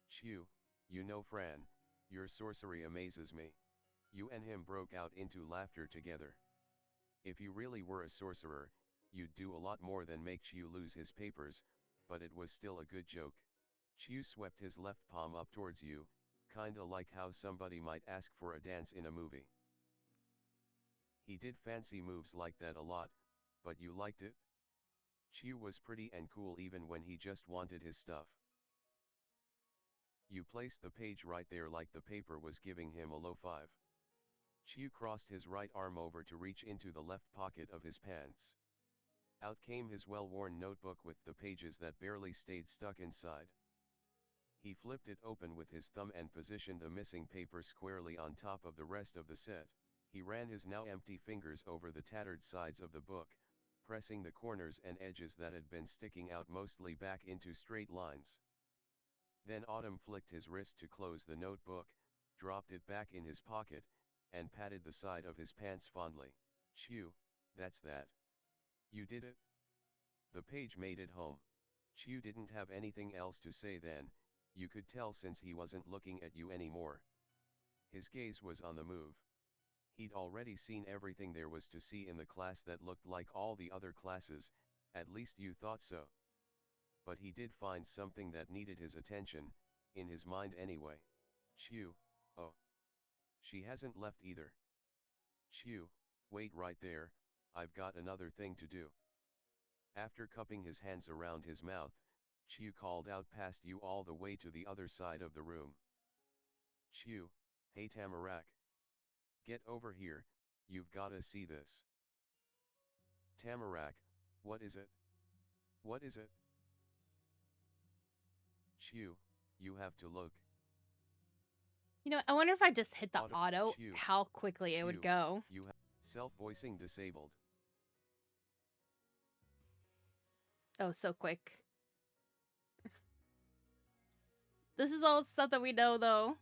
Chiu, you know Fran, your sorcery amazes me. You and him broke out into laughter together. If you really were a sorcerer, you'd do a lot more than make Chiu lose his papers, but it was still a good joke. Chiu swept his left palm up towards you, kinda like how somebody might ask for a dance in a movie. He did fancy moves like that a lot, but you liked it? Chiu was pretty and cool even when he just wanted his stuff. You placed the page right there like the paper was giving him a low five. Chiu crossed his right arm over to reach into the left pocket of his pants. Out came his well-worn notebook with the pages that barely stayed stuck inside. He flipped it open with his thumb and positioned the missing paper squarely on top of the rest of the set. He ran his now empty fingers over the tattered sides of the book, pressing the corners and edges that had been sticking out mostly back into straight lines. Then Autumn flicked his wrist to close the notebook, dropped it back in his pocket, and patted the side of his pants fondly. Chiu, that's that. You did it? The page made it home. Chiu didn't have anything else to say then, you could tell since he wasn't looking at you anymore. His gaze was on the move. He'd already seen everything there was to see in the class that looked like all the other classes, at least you thought so. But he did find something that needed his attention, in his mind anyway. Chiu, oh. She hasn't left either. Chiu, wait right there, I've got another thing to do. After cupping his hands around his mouth, Chiu called out past you all the way to the other side of the room. Chiu, hey Tamarack. Get over here, you've gotta see this. Tamarack, what is it? What is it? Chiu, you have to look. You know, I wonder if I just hit the auto, Chiu, how quickly it would go. You have self-voicing disabled. Oh, so quick. This is all stuff that we know, though.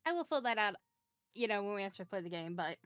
I will fill that out, when we actually play the game, but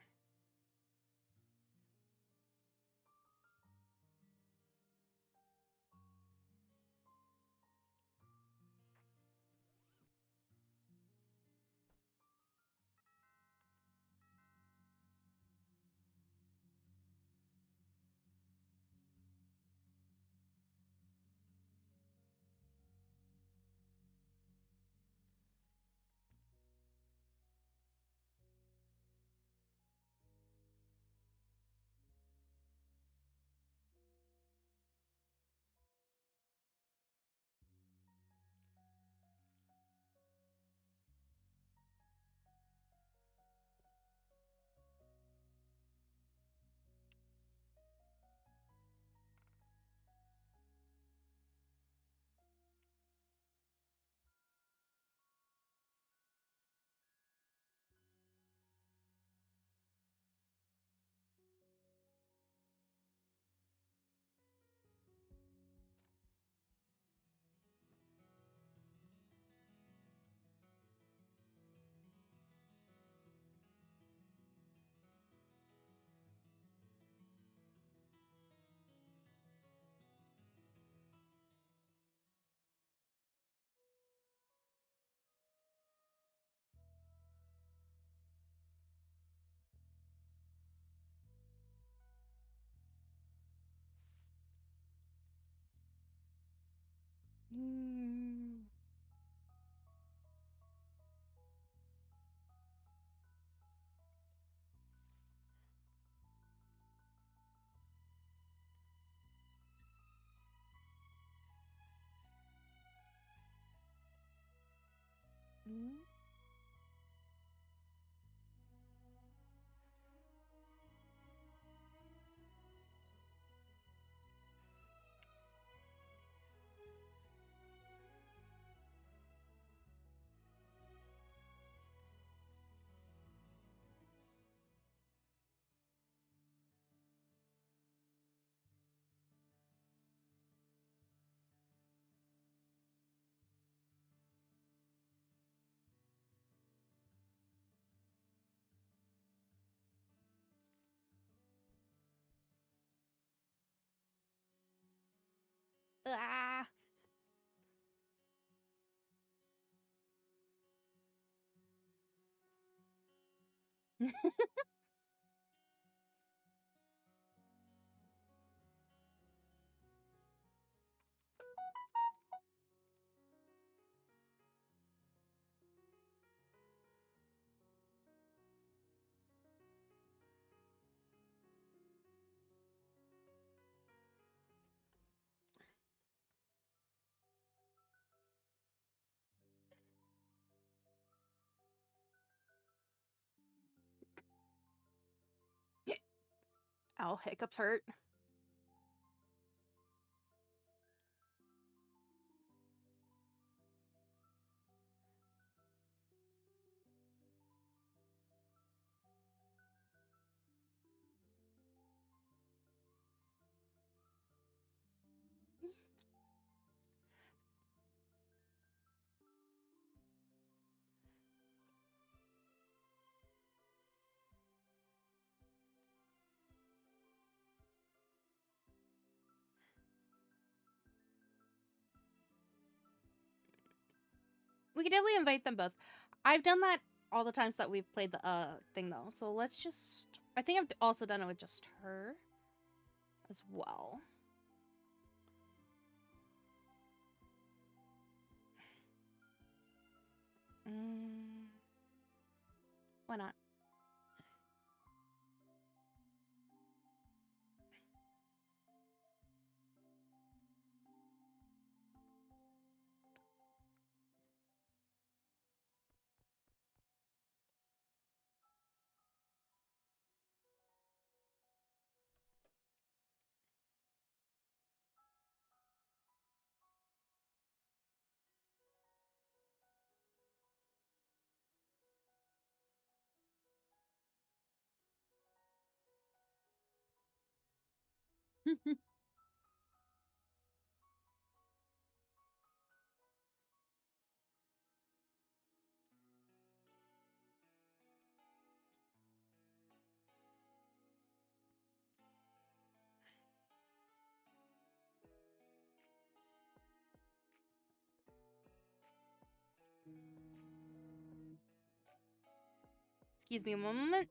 mm, mm. Ah. Ow, hiccups hurt. We can definitely invite them both. I've done that all the times that we've played the thing though. So let's just. I think I've also done it with just her as well. Mm, why not? Excuse me one moment.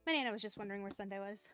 My Nana was just wondering where Sunday was.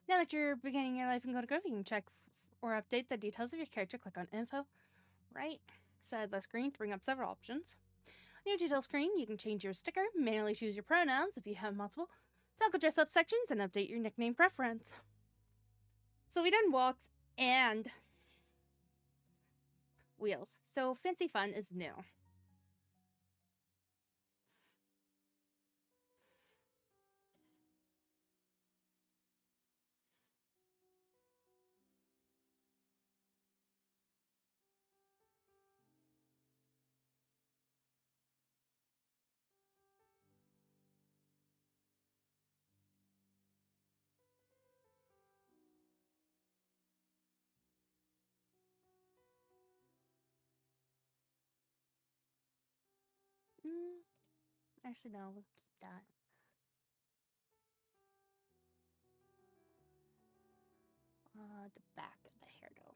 Now that you're beginning your life in Code Grove, you can check or update the details of your character. Click on Info, right side of the screen to bring up several options. New detail screen, you can change your sticker, manually choose your pronouns if you have multiple, toggle dress up sections, and update your nickname preference. So we done walks and wheels. So Fancy Fun is new. Actually, no, we'll keep that. The back of the hair though.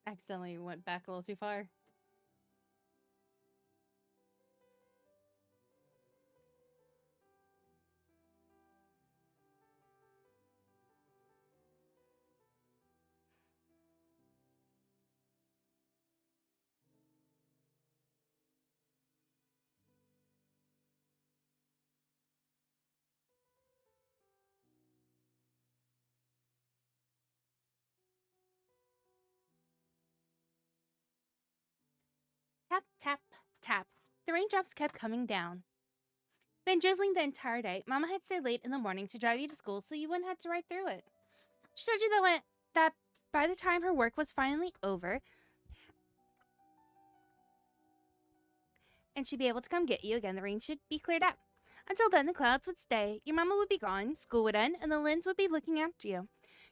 Accidentally went back a little too far. Tap, tap, tap. The raindrops kept coming down. Been drizzling the entire day. Mama had stayed late in the morning to drive you to school so you wouldn't have to ride through it. She told you that by the time her work was finally over and she'd be able to come get you again, the rain should be cleared up. Until then, the clouds would stay, your mama would be gone, school would end, and the Lynns would be looking after you.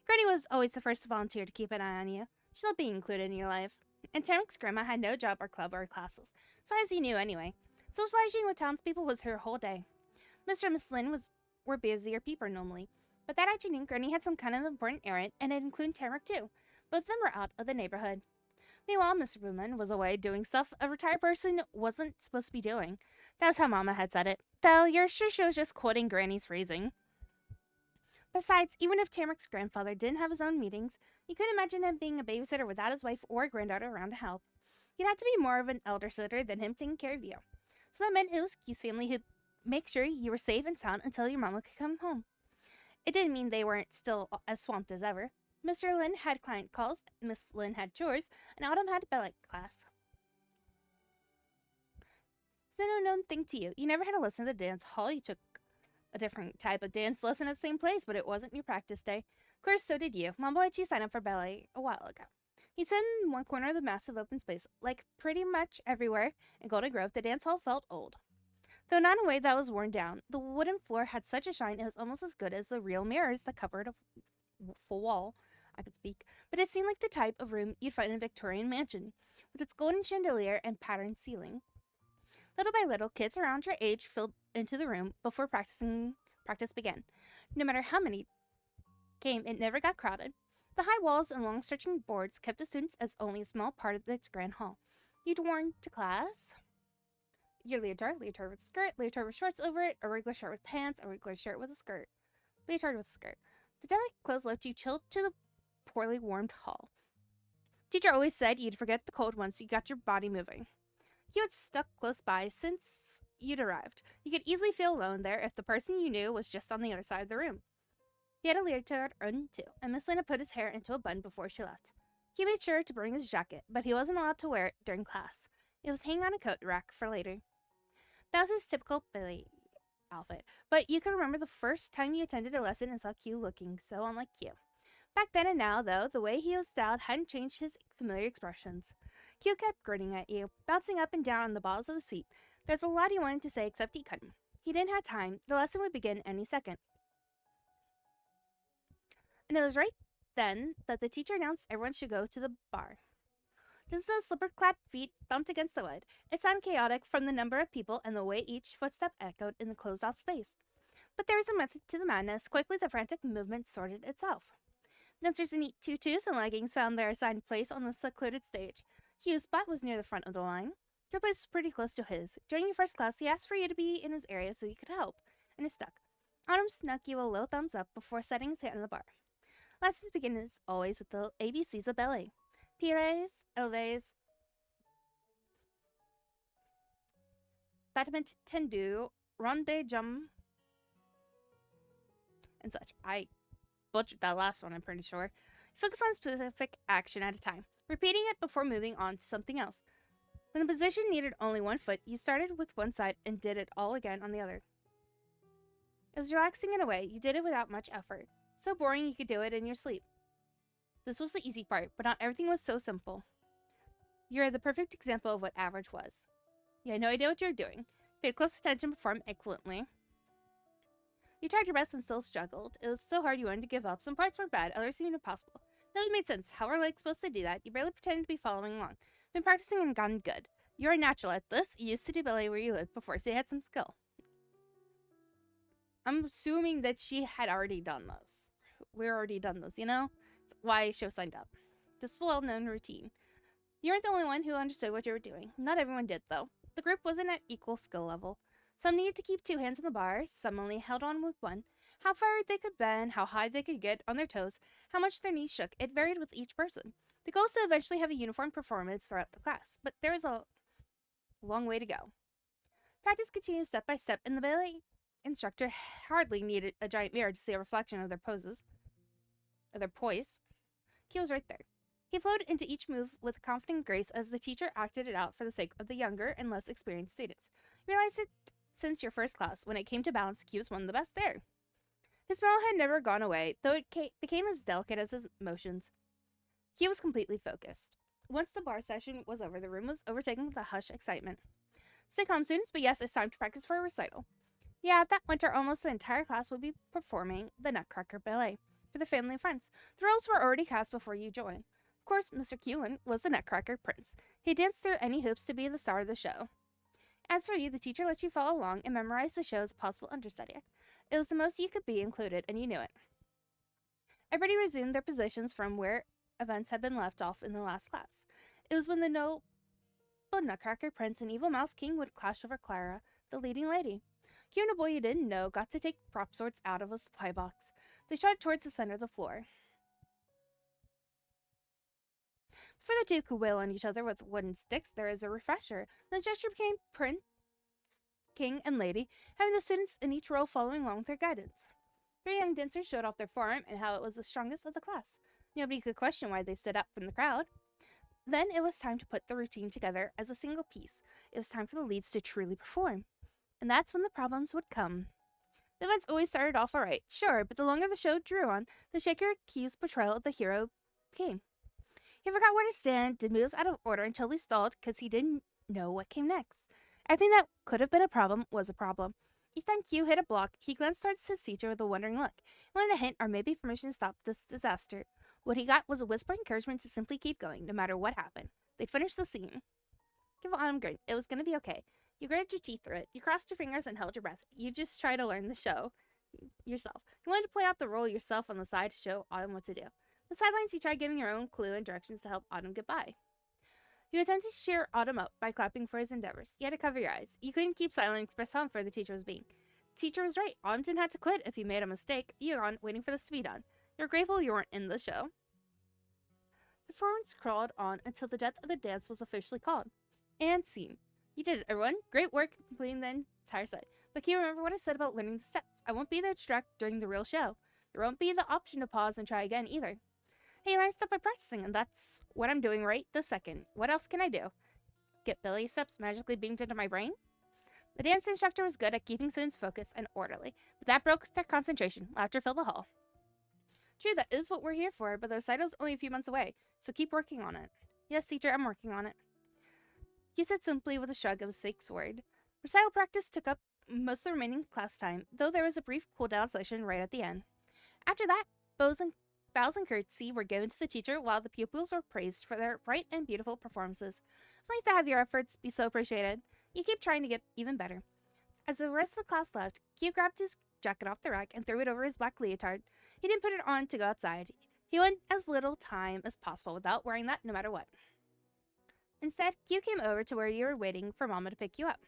Granny was always the first to volunteer to keep an eye on you. She loved being included in your life. And Tarek's grandma had no job or club or classes, as far as you knew anyway. Socializing with townspeople was her whole day. Mr. and Miss Lynn were busier people normally, but that afternoon Granny had some kind of important errand, and it included Tarek too. Both of them were out of the neighborhood. Meanwhile, Mr. Booman was away doing stuff a retired person wasn't supposed to be doing. That was how Mama had said it, though you're sure she was just quoting Granny's phrasing. Besides, even if Tarek's grandfather didn't have his own meetings, you couldn't imagine him being a babysitter without his wife or granddaughter around to help. You'd have to be more of an elder sitter than him taking care of you. So that meant it was Q's family who'd make sure you were safe and sound until your mama could come home. It didn't mean they weren't still as swamped as ever. Mr. Lynn had client calls, Miss Lynn had chores, and Autumn had ballet class. It's an unknown thing to you. You never had to listen to the dance hall. You took a different type of dance lesson at the same place, but it wasn't your practice day. Of course, so did you. Mom let you sign up for ballet a while ago. He sat in one corner of the massive open space. Like pretty much everywhere in Golden Grove, the dance hall felt old. Though not in a way that was worn down, the wooden floor had such a shine it was almost as good as the real mirrors that covered a full wall. I could speak, but it seemed like the type of room you'd find in a Victorian mansion, with its golden chandelier and patterned ceiling. Little by little, kids around your age filled into the room before practice began. No matter how many came, it never got crowded. The high walls and long stretching boards kept the students as only a small part of its grand hall. You'd worn to class your leotard with skirt, leotard with shorts over it, a regular shirt with pants, a regular shirt with a skirt, leotard with skirt. The delicate clothes left you chilled to the poorly warmed hall. Teacher always said you'd forget the cold once you got your body moving. He had stuck close by since you'd arrived. You could easily feel alone there if the person you knew was just on the other side of the room. He had a leotard on too, and Miss Lena put his hair into a bun before she left. He made sure to bring his jacket, but he wasn't allowed to wear it during class. It was hanging on a coat rack for later. That was his typical Billy outfit, but you can remember the first time you attended a lesson and saw Q looking so unlike Q. Back then and now, though, the way he was styled hadn't changed his familiar expressions. Q kept grinning at you, bouncing up and down on the balls of his feet. There's a lot he wanted to say, except he couldn't. He didn't have time. The lesson would begin any second. And it was right then that the teacher announced everyone should go to the bar. Just those slipper-clad feet thumped against the wood. It sounded chaotic from the number of people and the way each footstep echoed in the closed-off space. But there was a method to the madness. Quickly, the frantic movement sorted itself. Dancers in neat tutus and leggings found their assigned place on the secluded stage. Hugh's spot was near the front of the line. Your place was pretty close to his. During your first class, he asked for you to be in his area so he could help, and it stuck. Autumn snuck you a low thumbs up before setting his hand on the bar. Lessons begin as always with the ABCs of ballet. Piles, Elves, Battement Tendu, Ronde Jump, and such. I butchered that last one, I'm pretty sure. Focus on specific action at a time, repeating it before moving on to something else. When the position needed only one foot, you started with one side and did it all again on the other. It was relaxing in a way. You did it without much effort. So boring you could do it in your sleep. This was the easy part, but not everything was so simple. You're the perfect example of what average was. You had no idea what you were doing. Paid close attention, performed excellently. You tried your best and still struggled. It was so hard you wanted to give up. Some parts were bad, others seemed impossible. That made sense. How are legs supposed to do that? You barely pretended to be following along. Been practicing and gotten good. You're a natural at this. You used to do ballet where you lived before, so you had some skill. I'm assuming that she had already done this. We're already done this, you know? That's why she was signed up. This well-known routine. You weren't the only one who understood what you were doing. Not everyone did, though. The group wasn't at equal skill level. Some needed to keep 2 hands on the bar, some only held on with one. How far they could bend, how high they could get on their toes, how much their knees shook, it varied with each person. The goal is to eventually have a uniform performance throughout the class, but there is a long way to go. Practice continued step by step, and the ballet instructor hardly needed a giant mirror to see a reflection of their poise. He was right there. He flowed into each move with confident grace as the teacher acted it out for the sake of the younger and less experienced students. You realized it since your first class. When it came to balance, Q was one of the best there. His smile had never gone away, though it became as delicate as his motions. Q was completely focused. Once the bar session was over, the room was overtaken with a hushed excitement. Stay calm, students, but yes, it's time to practice for a recital. Yeah, that winter, almost the entire class would be performing the Nutcracker Ballet for their family and friends. The roles were already cast before you joined. Of course, Mr. Keelan was the Nutcracker Prince. He danced through any hoops to be the star of the show. As for you, the teacher let you follow along and memorize the show as a possible understudy. It was the most you could be included, and you knew it. Everybody resumed their positions from where events had been left off in the last class. It was when the noble Nutcracker Prince and Evil Mouse King would clash over Clara, the leading lady. Q and a boy you didn't know got to take prop swords out of a supply box. They trotted towards the center of the floor. Before the two could wail on each other with wooden sticks, there is a refresher. The gesture became Prince, King, and Lady, having the students in each row following along with their guidance. 3 young dancers showed off their form and how it was the strongest of the class. Nobody could question why they stood out from the crowd. Then it was time to put the routine together as a single piece. It was time for the leads to truly perform. And that's when the problems would come. The events always started off alright, sure, but the longer the show drew on, the shakier Q's portrayal of the hero became. He forgot where to stand, did moves out of order until he stalled because he didn't know what came next. Everything that could have been a problem was a problem. Each time Q hit a block, he glanced towards his teacher with a wondering look. He wanted a hint or maybe permission to stop this disaster. What he got was a whispered encouragement to simply keep going, no matter what happened. They'd finished the scene. Give Autumn grinned. It was going to be okay. You gritted your teeth through it. You crossed your fingers and held your breath. You just tried to learn the show yourself. You wanted to play out the role yourself on the side to show Autumn what to do. The sidelines, you tried giving your own clue and directions to help Autumn get by. You attempted to cheer Autumn up by clapping for his endeavors. You had to cover your eyes. You couldn't keep silent and express how unfair the teacher was being. The teacher was right. Autumn didn't have to quit if you made a mistake. You were on, waiting for this to be done. You're grateful you weren't in the show. The performance crawled on until the death of the dance was officially called. And scene. You did it, everyone. Great work completing the entire set. But can you remember what I said about learning the steps? I won't be there to distract during the real show. There won't be the option to pause and try again either. Hey, you learn stuff by practicing, and that's what I'm doing right this second. What else can I do? Get Billy steps magically beamed into my brain? The dance instructor was good at keeping students focused and orderly, but that broke their concentration. Laughter filled the hall. True, that is what we're here for, but the recital's only a few months away, so keep working on it. Yes, teacher, I'm working on it. He said simply with a shrug of his fake sword. Recital practice took up most of the remaining class time, though there was a brief cool-down session right at the end. After that, bows and curtsy were given to the teacher while the pupils were praised for their bright and beautiful performances. It's nice to have your efforts be so appreciated. You keep trying to get even better. As the rest of the class left, Q grabbed his jacket off the rack and threw it over his black leotard. He didn't put it on to go outside. He went as little time as possible without wearing that no matter what. Instead, Q came over to where you were waiting for Mama to pick you up.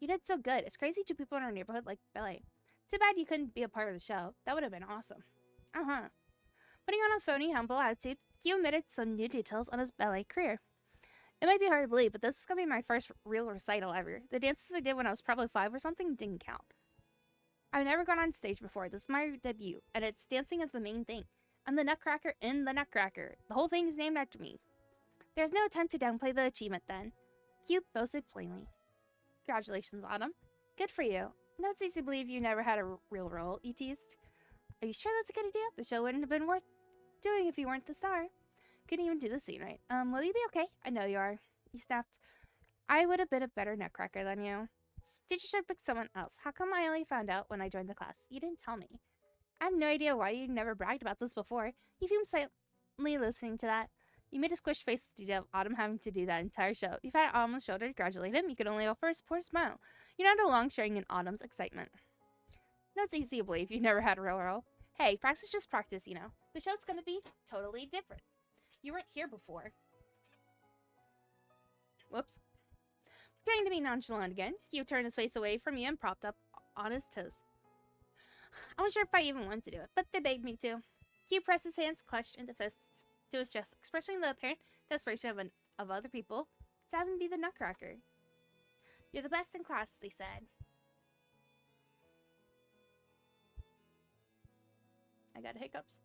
You did so good. It's crazy 2 people in our neighborhood like ballet. Too bad you couldn't be a part of the show. That would have been awesome. Putting on a phony, humble attitude, Q omitted some new details on his ballet career. It might be hard to believe, but this is going to be my first real recital ever. The dances I did when I was probably 5 or something didn't count. I've never gone on stage before. This is my debut, and it's dancing is the main thing. I'm the Nutcracker in the Nutcracker. The whole thing is named after me. There's no attempt to downplay the achievement then. Q boasted plainly. Congratulations, Autumn. Good for you. No, it's easy to believe you never had a real role, he teased. Are you sure that's a good idea? The show wouldn't have been worth doing if you weren't the star. Couldn't even do the scene right. Will you be okay? I know you are. He snapped. I would have been a better Nutcracker than you. Teacher should have picked someone else. How come I only found out when I joined the class? You didn't tell me. I have no idea why you never bragged about this before. He fumed silently listening to that. You made a squish face at the idea of Autumn having to do that entire show. You've had Autumn on the shoulder to congratulate him. You could only offer a poor smile. You're not along sharing in Autumn's excitement. No, it's easy to believe you've never had a real role. Hey, practice is just practice, you know. The show's gonna be totally different. You weren't here before. Whoops. Trying to be nonchalant again, Q turned his face away from you and propped up on his toes. I wasn't sure if I even wanted to do it, but they begged me to. Q pressed his hands clutched into fists to his chest, expressing the apparent desperation of other people to have him be the nutcracker. You're the best in class, they said. I got hiccups.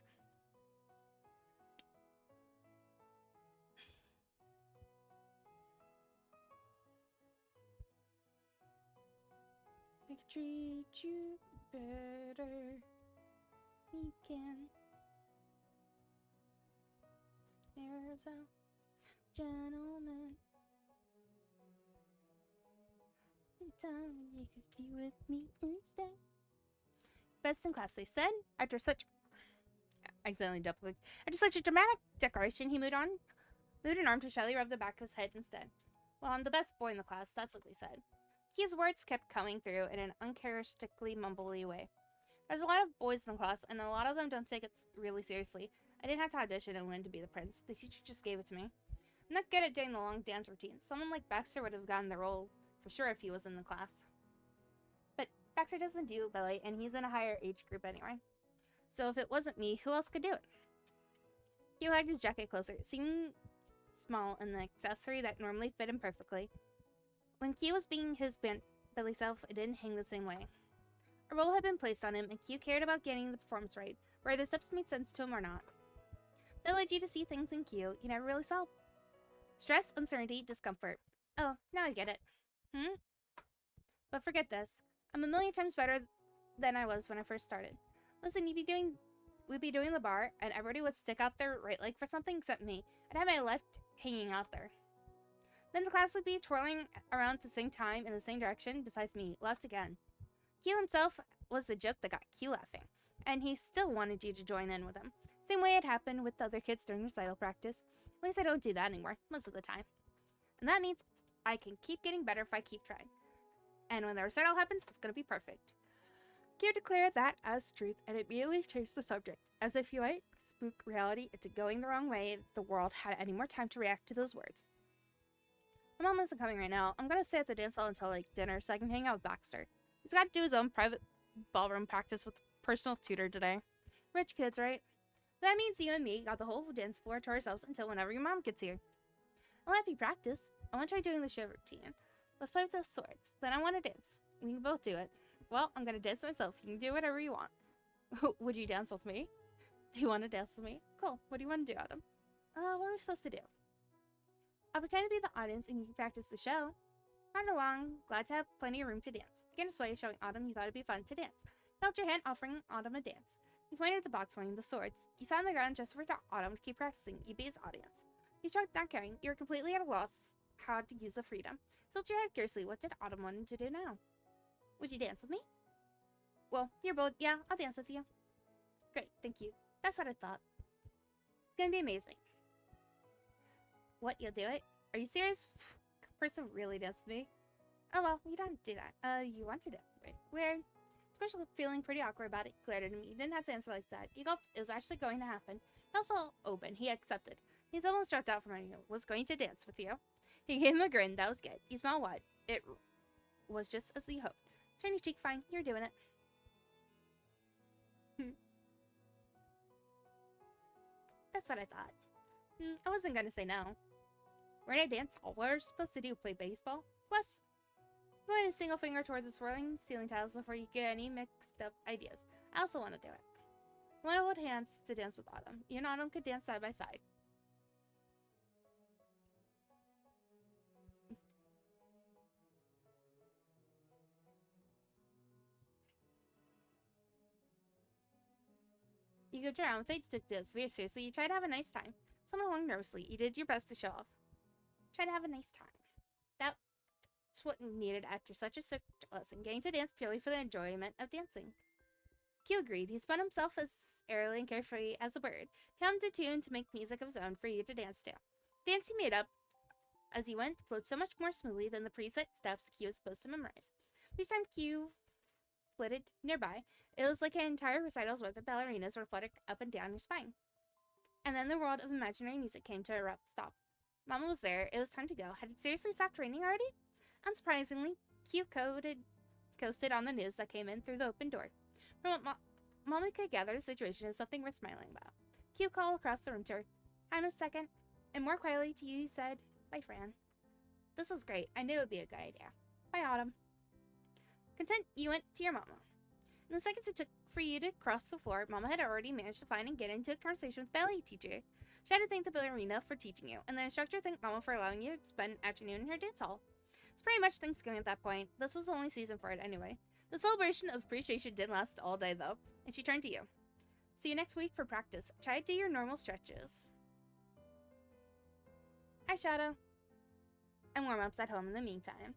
We can treat you better. We can. There's a gentleman. The time you could be with me instead. Best in class, they said. After such accidentally double-clicked. After such a dramatic declaration, he moved an arm to shyly rub the back of his head instead. Well, I'm the best boy in the class, that's what they said. His words kept coming through in an uncharacteristically mumbly way. There's a lot of boys in the class, and a lot of them don't take it really seriously. I didn't have to audition and win to be the prince. The teacher just gave it to me. I'm not good at doing the long dance routines. Someone like Baxter would have gotten the role for sure if he was in the class. But Baxter doesn't do ballet, and he's in a higher age group anyway. So if it wasn't me, who else could do it? He hugged his jacket closer, seeming small in the accessory that normally fit him perfectly. When Q was being his Billy self, it didn't hang the same way. A role had been placed on him, and Q cared about getting the performance right, whether the steps made sense to him or not. That led you to see things in Q you never really saw. Stress, uncertainty, discomfort. Oh, now I get it. But forget this. I'm a million times better than I was when I first started. Listen, we'd be doing the bar, and everybody would stick out their right leg for something except me. I'd have my left hanging out there. Then the class would be twirling around at the same time in the same direction, besides me, left again. Q himself was the joke that got Q laughing, and he still wanted you to join in with him. Same way it happened with the other kids during recital practice. At least I don't do that anymore, most of the time. And that means I can keep getting better if I keep trying. And when the recital happens, it's gonna be perfect. Q declared that as truth and immediately changed the subject, as if you might spook reality into going the wrong way if the world had any more time to react to those words. My mom isn't coming right now. I'm gonna stay at the dance hall until dinner so I can hang out with Baxter. He's got to do his own private ballroom practice with a personal tutor today. Rich kids, right? That means you and me got the whole dance floor to ourselves until whenever your mom gets here. I'll happy practice. I want to try doing the show routine. Let's play with those swords. Then I want to dance. We can both do it. Well, I'm gonna dance myself. You can do whatever you want. Would you dance with me? Do you want to dance with me? Cool. What do you want to do, Adam? What are we supposed to do? I'll pretend to be the audience and you can practice the show. Run along, glad to have plenty of room to dance. Began a sway, showing Autumn you thought it'd be fun to dance. Held your hand, offering Autumn a dance. You pointed at the box wearing the swords. You sat on the ground just for Autumn to keep practicing. You'd be his audience. You shrugged, not caring. You were completely at a loss how to use the freedom. Tilt your head curiously. What did Autumn want to do now? Would you dance with me? Well, you're bold. Yeah, I'll dance with you. Great, thank you. That's what I thought. It's gonna be amazing. What, you'll do it? Are you serious? Person really dance with me? Oh well, you don't do that. You want to dance with me. Weird. Especially feeling pretty awkward about it, glared at me. You didn't have to answer like that. You gulped. It was actually going to happen. Mouth fell open. He accepted. He's almost dropped out from you. Was going to dance with you. He gave him a grin. That was good. You smiled wide. It was just as you hoped. Turn your cheek. Fine. You're doing it. That's what I thought. I wasn't gonna say no. We're in a dance hall. What are we supposed to do? Play baseball? Plus, point a single finger towards the swirling ceiling tiles before you get any mixed up ideas. I also want to do it. I want to hold hands to dance with Autumn. You and Autumn could dance side by side. You goofed around with it. You took this very seriously. You tried to have a nice time. Someone along nervously. You did your best to show off. Try to have a nice time. That's what we needed after such a strict lesson. Getting to dance purely for the enjoyment of dancing. Q agreed. He spun himself as airily and carefree as a bird. He hummed a tune to make music of his own for you to dance to. The dance he made up as he went flowed so much more smoothly than the preset steps Q was supposed to memorize. Each time Q flitted nearby, it was like an entire recital's worth of ballerinas were fluttered up and down your spine. And then the world of imaginary music came to a abrupt stop. Mama was there. It was time to go. Had it seriously stopped raining already? Unsurprisingly, Q coasted on the news that came in through the open door. From what Mama could gather, the situation is something worth smiling about. Q called across the room to her. Hi, Miss Second. And more quietly to you, he said, Bye, Fran. This was great. I knew it would be a good idea. Bye, Autumn. Content, you went to your Mama. In the seconds it took for you to cross the floor, Mama had already managed to find and get into a conversation with the ballet teacher. She had to thank the ballerina for teaching you, and the instructor thanked Mama for allowing you to spend an afternoon in her dance hall. It's pretty much Thanksgiving at that point. This was the only season for it anyway. The celebration of appreciation didn't last all day, though, and she turned to you. See you next week for practice. Try to do your normal stretches. Hi, Shadow. And warm-ups at home in the meantime.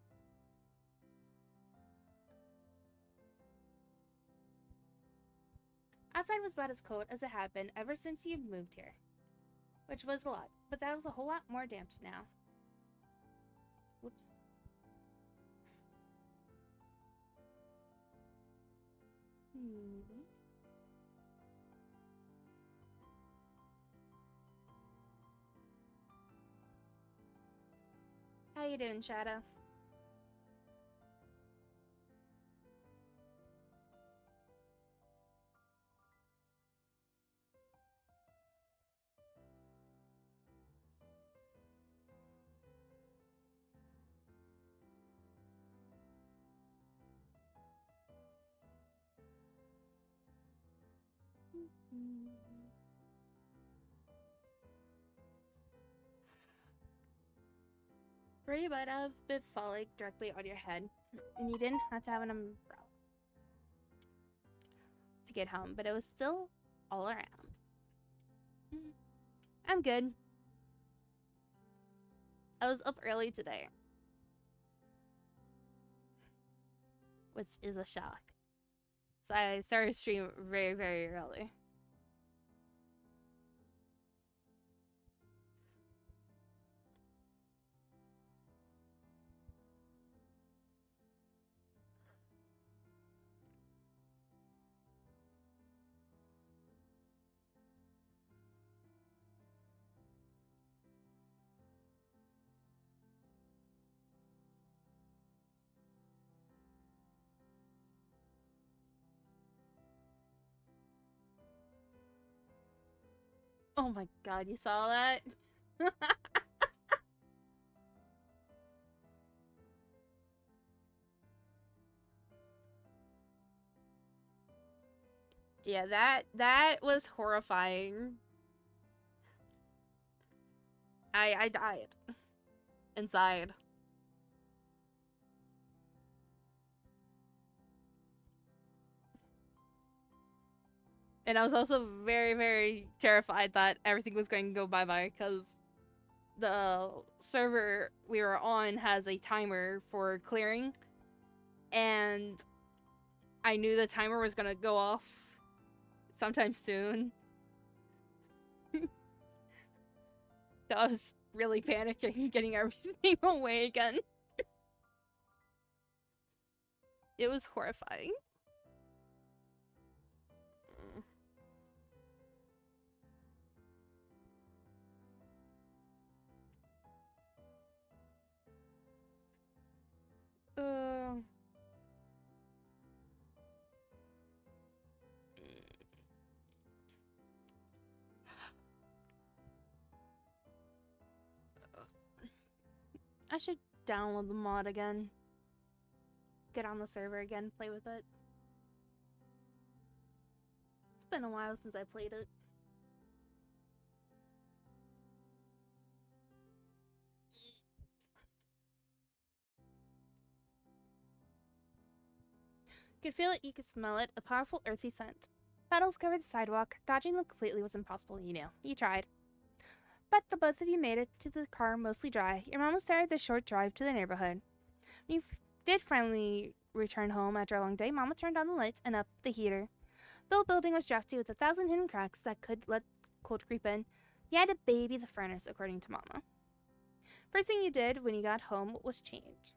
Outside was about as cold as it had been ever since you'd moved here. Which was a lot, but that was a whole lot more damp now. Whoops. How you doing, Shadow? Rain might have been falling directly on your head, and you didn't have to have an umbrella to get home, but it was still all around. I'm good. I was up early today, which is a shock. So I started stream very, very early. Oh my god, you saw that? Yeah, that was horrifying. I died inside. And I was also very, very terrified that everything was going to go bye-bye because the server we were on has a timer for clearing. And I knew the timer was going to go off sometime soon. So I was really panicking, getting everything away again. It was horrifying. Uh, I should download the mod again. Get on the server again, play with it. It's been a while since I played it. You could feel it, you could smell it, a powerful earthy scent. Puddles covered the sidewalk. Dodging them completely was impossible, you knew. You tried. But the both of you made it to the car mostly dry. Your mom was started the short drive to the neighborhood. When you did finally return home after a long day, Mama turned on the lights and up the heater. The old building was drafty with 1,000 hidden cracks that could let cold creep in. You had to baby the furnace, according to Mama. First thing you did when you got home was change.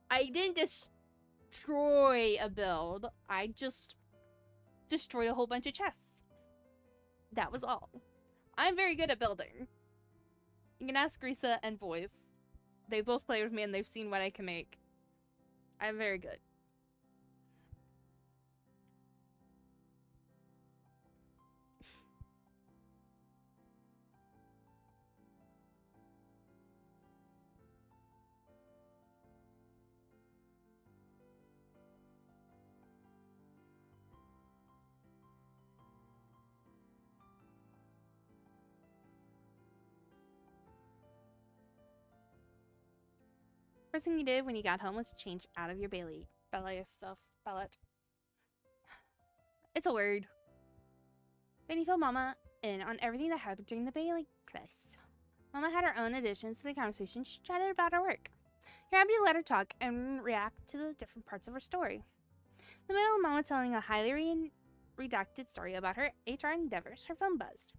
I didn't destroy a build. I just destroyed a whole bunch of chests. That was all. I'm very good at building. You can ask Risa and Voice. They both play with me and they've seen what I can make. I'm very good. First thing you did when you got home was change out of your ballet stuff. Ballet. It's a word. Then you fill Mama in on everything that happened during the ballet class. Mama had her own additions to the conversation. She chatted about her work. You're happy to let her talk and react to the different parts of her story. In the middle of Mama telling a highly redacted story about her HR endeavors, her phone buzzed.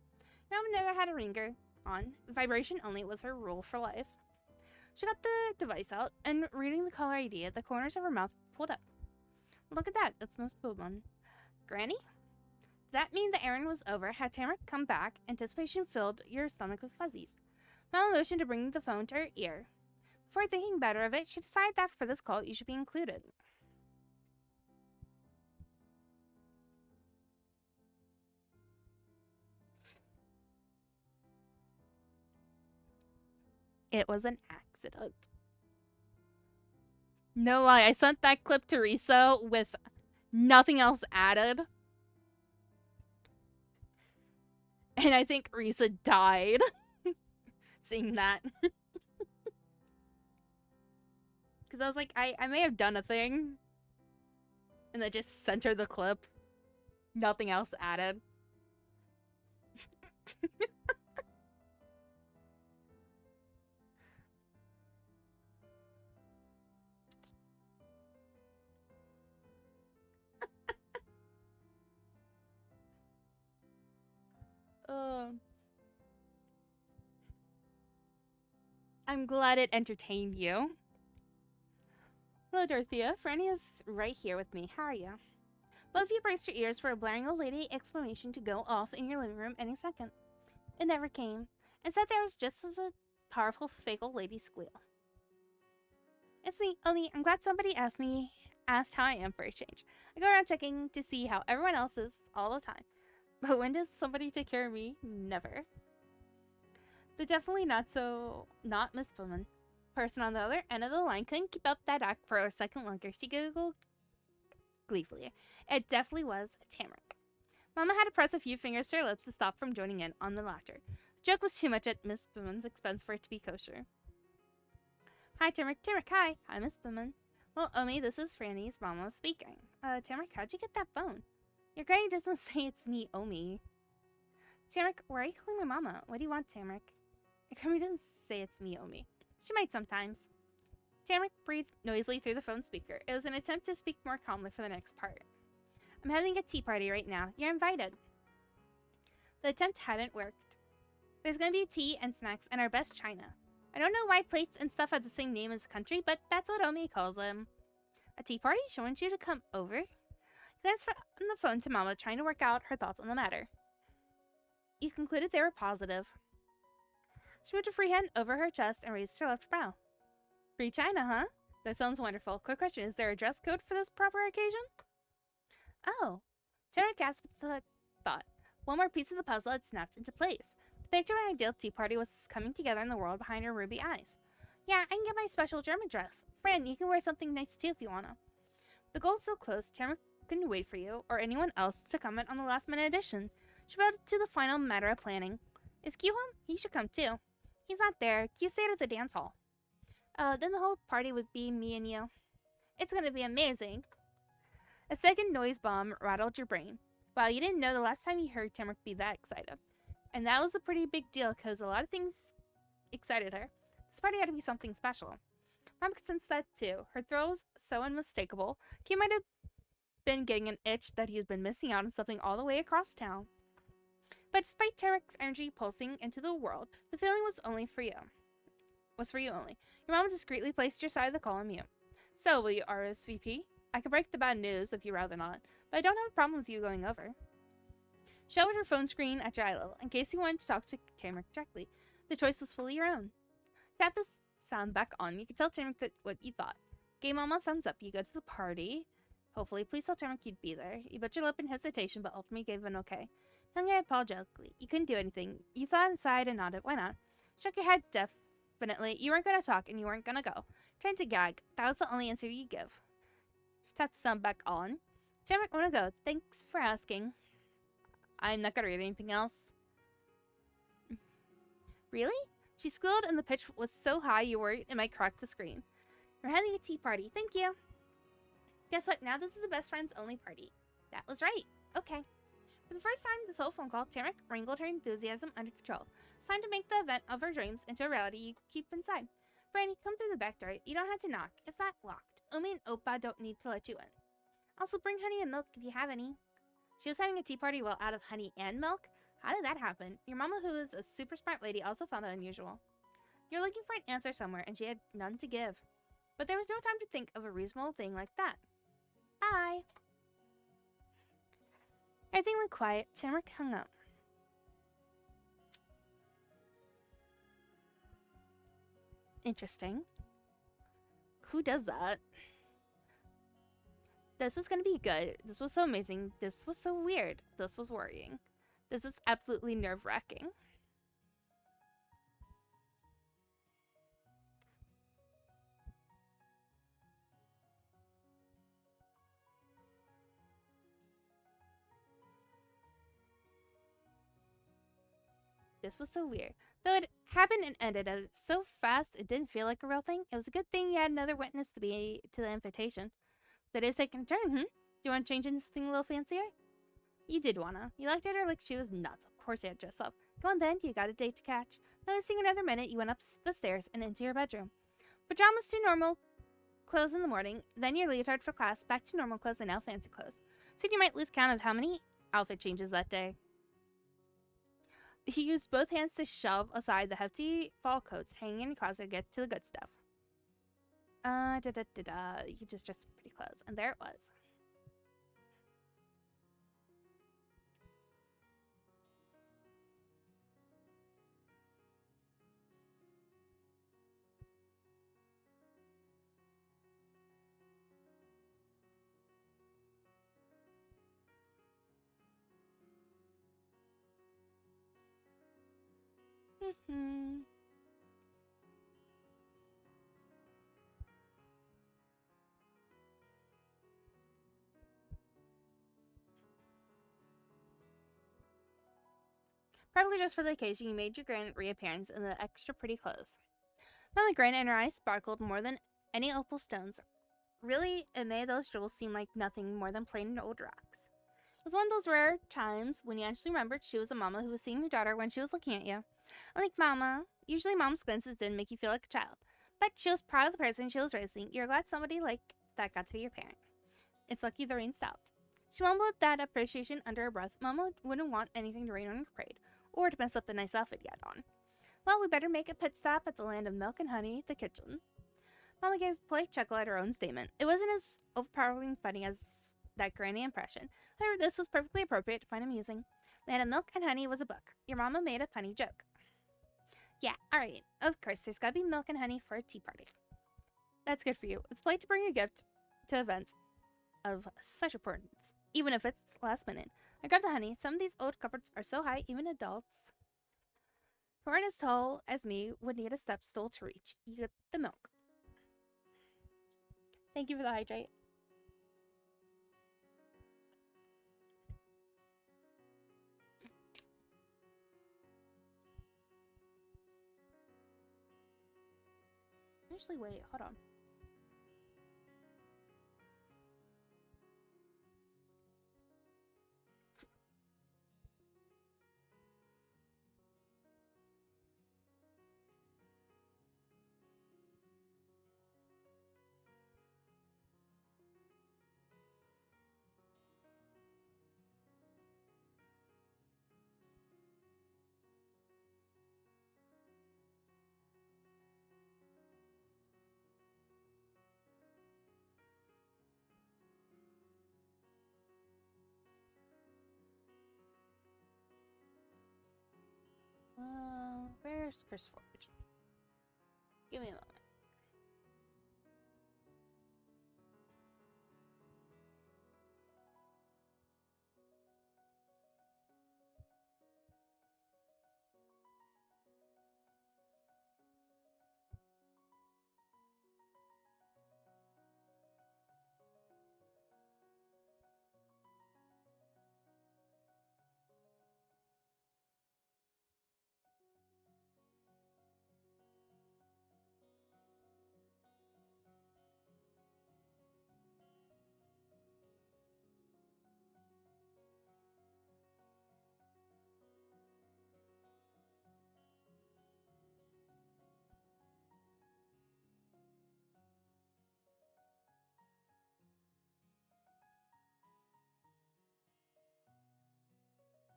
Mama never had a ringer on. Vibration only was her rule for life. She got the device out and, reading the caller ID at the corners of her mouth, pulled up. Look at that. That's Miss Bowman. Granny? Did that mean the errand was over? Had Tamara come back? Anticipation filled your stomach with fuzzies. Mama motioned to bring the phone to her ear. Before thinking better of it, she decided that for this call, you should be included. It was an accident. No lie, I sent that clip to Risa with nothing else added. And I think Risa died seeing that. Because I was like, I may have done a thing. And then just sent her the clip. Nothing else added. I'm glad it entertained you. Hello, Dorothea. Franny is right here with me. How are you? Both of you braced your ears for a blaring old lady exclamation to go off in your living room any second. It never came. Instead, there was just as a powerful fake old lady squeal. It's me, Omi. I'm glad somebody asked how I am for a change. I go around checking to see how everyone else is all the time. But when does somebody take care of me? Never. The definitely not Miss Bowman person on the other end of the line couldn't keep up that act for a second longer. She giggled gleefully. It definitely was Tamrick. Mama had to press a few fingers to her lips to stop from joining in on the laughter. The joke was too much at Miss Bowman's expense for it to be kosher. Hi, Tamrick. Tamrick, hi. Hi, Miss Bowman. Well, Omi, this is Franny's mama speaking. Tamrick, how'd you get that phone? Your granny doesn't say it's me, Omi. Tamrick, why are you calling my mama? What do you want, Tamrick? Your granny doesn't say it's me, Omi. She might sometimes. Tamrick breathed noisily through the phone speaker. It was an attempt to speak more calmly for the next part. I'm having a tea party right now. You're invited. The attempt hadn't worked. There's gonna be tea and snacks and our best china. I don't know why plates and stuff have the same name as the country, but that's what Omi calls them. A tea party? She wants you to come over? Glanced from the phone to Mama, trying to work out her thoughts on the matter. You concluded they were positive. She moved a free hand over her chest and raised her left brow. Free china, huh? That sounds wonderful. Quick question, is there a dress code for this proper occasion? Oh. Tara gasped with the thought. One more piece of the puzzle had snapped into place. The picture of an ideal tea party was coming together in the world behind her ruby eyes. Yeah, I can get my special German dress. Fran, you can wear something nice too if you wanna. The goal so close, Tara couldn't wait for you or anyone else to comment on the last-minute addition. She brought it to the final matter of planning. Is Q home? He should come too. He's not there. Q stayed at the dance hall. Then the whole party would be me and you. It's gonna be amazing. A second noise bomb rattled your brain. Wow, you didn't know the last time you heard Tamrick be that excited. And that was a pretty big deal because a lot of things excited her. This party had to be something special. Mom could sense that too. Her thrill was so unmistakable. Q might have been getting an itch that he had been missing out on something all the way across town. But despite Tamrick's energy pulsing into the world, the feeling was for you only. Your mom discreetly placed your side of the call on mute. So, will you RSVP? I could break the bad news if you'd rather not, but I don't have a problem with you going over. She over her phone screen at your eye level in case you wanted to talk to Tamrick directly. The choice was fully your own. Tap the sound back on. You could tell Tamrick that what you thought. Gave Mama a thumbs up. You go to the party. Hopefully, please tell Tamrick you'd be there. You bit your lip in hesitation, but ultimately gave an okay. Hung your apologetically. You couldn't do anything. You thought inside and nodded. Why not? Shook your head definitely. You weren't going to talk and you weren't going to go. Trying to gag. That was the only answer you give. Tap the sound back on. Tamrick, I want to go. Thanks for asking. I'm not going to read anything else. Really? She squealed and the pitch was so high you worried it might crack the screen. We're having a tea party. Thank you. Guess what? Now this is a best friends only party. That was right. Okay. For the first time this whole phone call, Tamrick wrangled her enthusiasm under control. It's time to make the event of her dreams into a reality you keep inside. Franny, come through the back door. You don't have to knock. It's not locked. Umi and Oppa don't need to let you in. Also, bring honey and milk if you have any. She was having a tea party while out of honey and milk? How did that happen? Your mama, who is a super smart lady, also found it unusual. You're looking for an answer somewhere, and she had none to give. But there was no time to think of a reasonable thing like that. Bye. Everything went quiet. Tamrick hung up. Interesting. Who does that? This was gonna be good. This was so amazing. This was so weird. This was worrying. This was absolutely nerve-wracking. This was so weird. Though it happened and ended so fast it didn't feel like a real thing, it was a good thing you had another witness to the invitation. The day's taking a turn, Do you want to change into something a little fancier? You did wanna. You looked at her like she was nuts. Of course you had to dress up. Go on then, you got a date to catch. Noticing another minute, you went up the stairs and into your bedroom. Pajamas to normal clothes in the morning, then your leotard for class, back to normal clothes and now fancy clothes. Soon you might lose count of how many outfit changes that day. He used both hands to shove aside the hefty fall coats hanging in your closet to get to the good stuff. You just dressed in pretty clothes. And there it was. Probably just for the occasion, you made your grand reappearance in the extra pretty clothes. Mama grinned and her eyes sparkled more than any opal stones. Really, it made those jewels seem like nothing more than plain old rocks. It was one of those rare times when you actually remembered she was a mama who was seeing her daughter when she was looking at you. Unlike Mama, usually Mom's glances didn't make you feel like a child, but she was proud of the person she was raising. You're glad somebody like that got to be your parent. It's lucky the rain stopped. She mumbled that appreciation under her breath. Mama wouldn't want anything to rain on your parade, or to mess up the nice outfit you had on. Well, we better make a pit stop at the land of milk and honey, the kitchen. Mama gave a polite chuckle at her own statement. It wasn't as overpoweringly funny as that granny impression. However, this was perfectly appropriate to find amusing. Land of Milk and Honey was a book. Your mama made a punny joke. Yeah, alright. Of course, there's gotta be milk and honey for a tea party. That's good for you. It's polite to bring a gift to events of such importance, even if it's last minute. I grabbed the honey. Some of these old cupboards are so high, even adults who aren't as tall as me would need a step stool to reach. You get the milk. Thank you for the hydrate. Actually, wait, hold on. Where's Chris Forge? Give me a moment.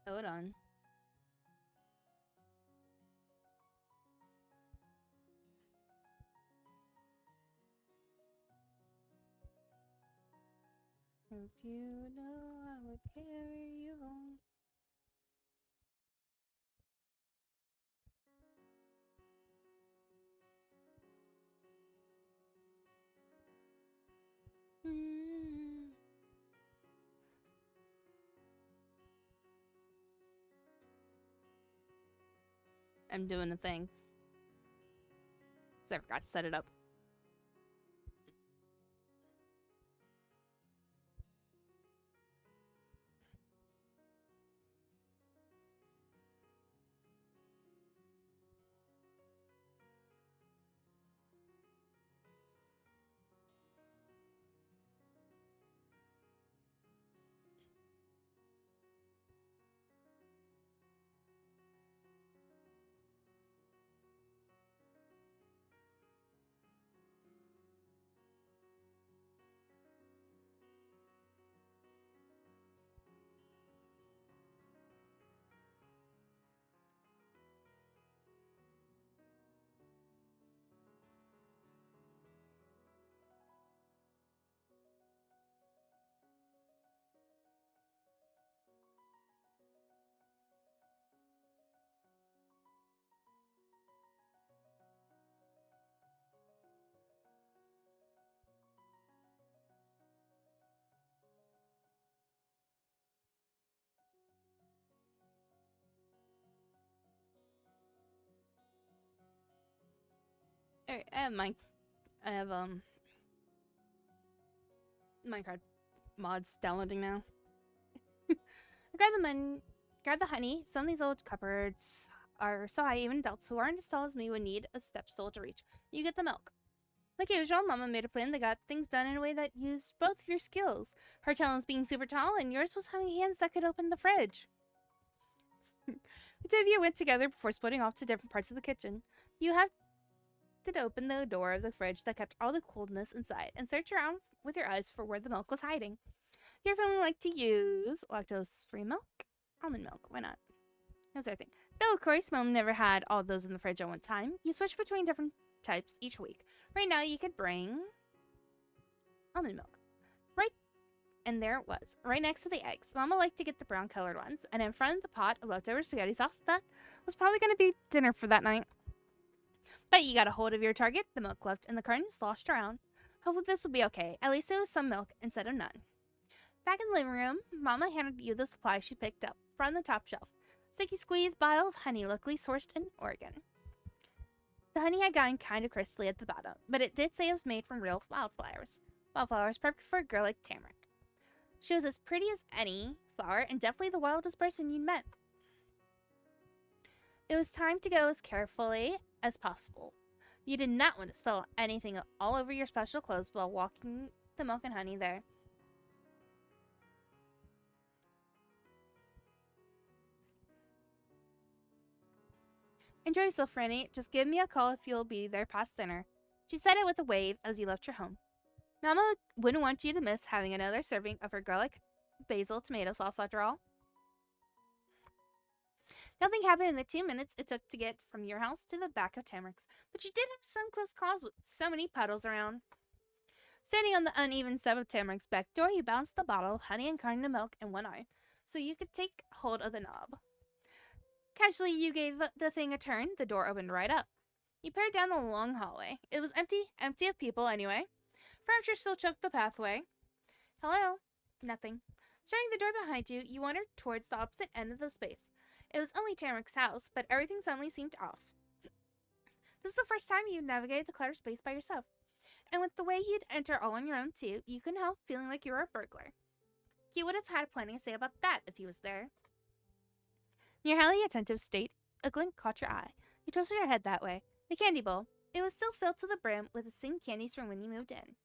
Hold on. If you know I would carry you home. Mm. I'm doing a thing. Because I forgot to set it up. Alright, I have Minecraft mods downloading now. Grab the honey. Some of these old cupboards are so high even adults who aren't as tall as me would need a step stool to reach. You get the milk. Like usual, Mama made a plan that got things done in a way that used both of your skills. Her talent was being super tall, and yours was having hands that could open the fridge. The two of you went together before splitting off to different parts of the kitchen. You have to open the door of the fridge that kept all the coldness inside and search around with your eyes for where the milk was hiding. Your family liked to use lactose-free milk, almond milk. Why not? Here's our thing. Though, of course, Mom never had all those in the fridge at one time. You switch between different types each week. Right now, you could bring almond milk. Right, and there it was, right next to the eggs. Mama liked to get the brown-colored ones, and in front of the pot of leftover spaghetti sauce that was probably going to be dinner for that night. But you got a hold of your target, the milk left in the carton sloshed around. Hopefully this will be okay. At least it was some milk instead of none. Back in the living room, Mama handed you the supply she picked up from the top shelf. Sticky squeeze bottle of honey locally sourced in Oregon. The honey had gotten kind of crystally at the bottom, but it did say it was made from real wildflowers. Wildflowers perfect for a girl like Tamarick. She was as pretty as any flower and definitely the wildest person you'd met. It was time to go as carefully as possible. You did not want to spill anything all over your special clothes while walking the milk and honey there. Enjoy yourself, Franny. Just give me a call if you'll be there past dinner. She said it with a wave as you left your home. Mama wouldn't want you to miss having another serving of her garlic basil tomato sauce after all. Nothing happened in the 2 minutes it took to get from your house to the back of Tamarick's, but you did have some close calls with so many puddles around. Standing on the uneven step of Tamarick's back door, you balanced the bottle of honey and carton of milk in one arm, so you could take hold of the knob. Casually, you gave the thing a turn. The door opened right up. You peered down the long hallway. It was empty of people anyway. Furniture still choked the pathway. Hello? Nothing. Shutting the door behind you, you wandered towards the opposite end of the space. It was only Tamarik's house, but everything suddenly seemed off. This was the first time you'd navigated the cluttered space by yourself. And with the way you'd enter all on your own, too, you couldn't help feeling like you were a burglar. He would have had plenty to say about that if he was there. In your highly attentive state, a glint caught your eye. You twisted your head that way. The candy bowl. It was still filled to the brim with the same candies from when you moved in.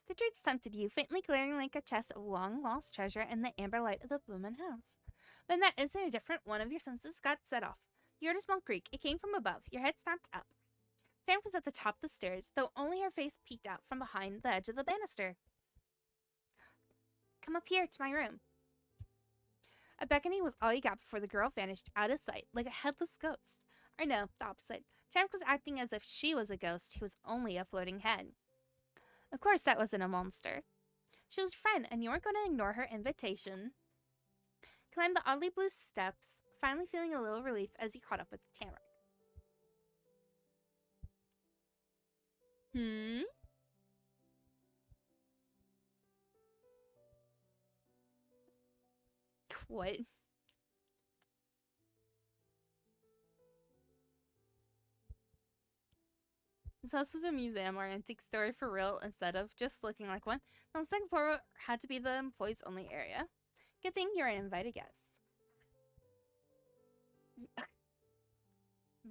The treats tempted you, faintly glaring like a chest of long-lost treasure in the amber light of the Blumen house. But in that instant, a different one of your senses got set off. You heard a small creak. It came from above. Your head snapped up. Taryn was at the top of the stairs, though only her face peeked out from behind the edge of the banister. Come up here to my room. A beckoning was all you got before the girl vanished out of sight, like a headless ghost. Or no, the opposite. Taryn was acting as if she was a ghost who was only a floating head. Of course, that wasn't a monster. She was a friend, and you weren't going to ignore her invitation. Climbed the oddly blue steps, finally feeling a little relief as you caught up with Tamara. What? This house was a museum or antique store for real instead of just looking like one. On the second floor had to be the employees only area. Good thing you're an invited guest.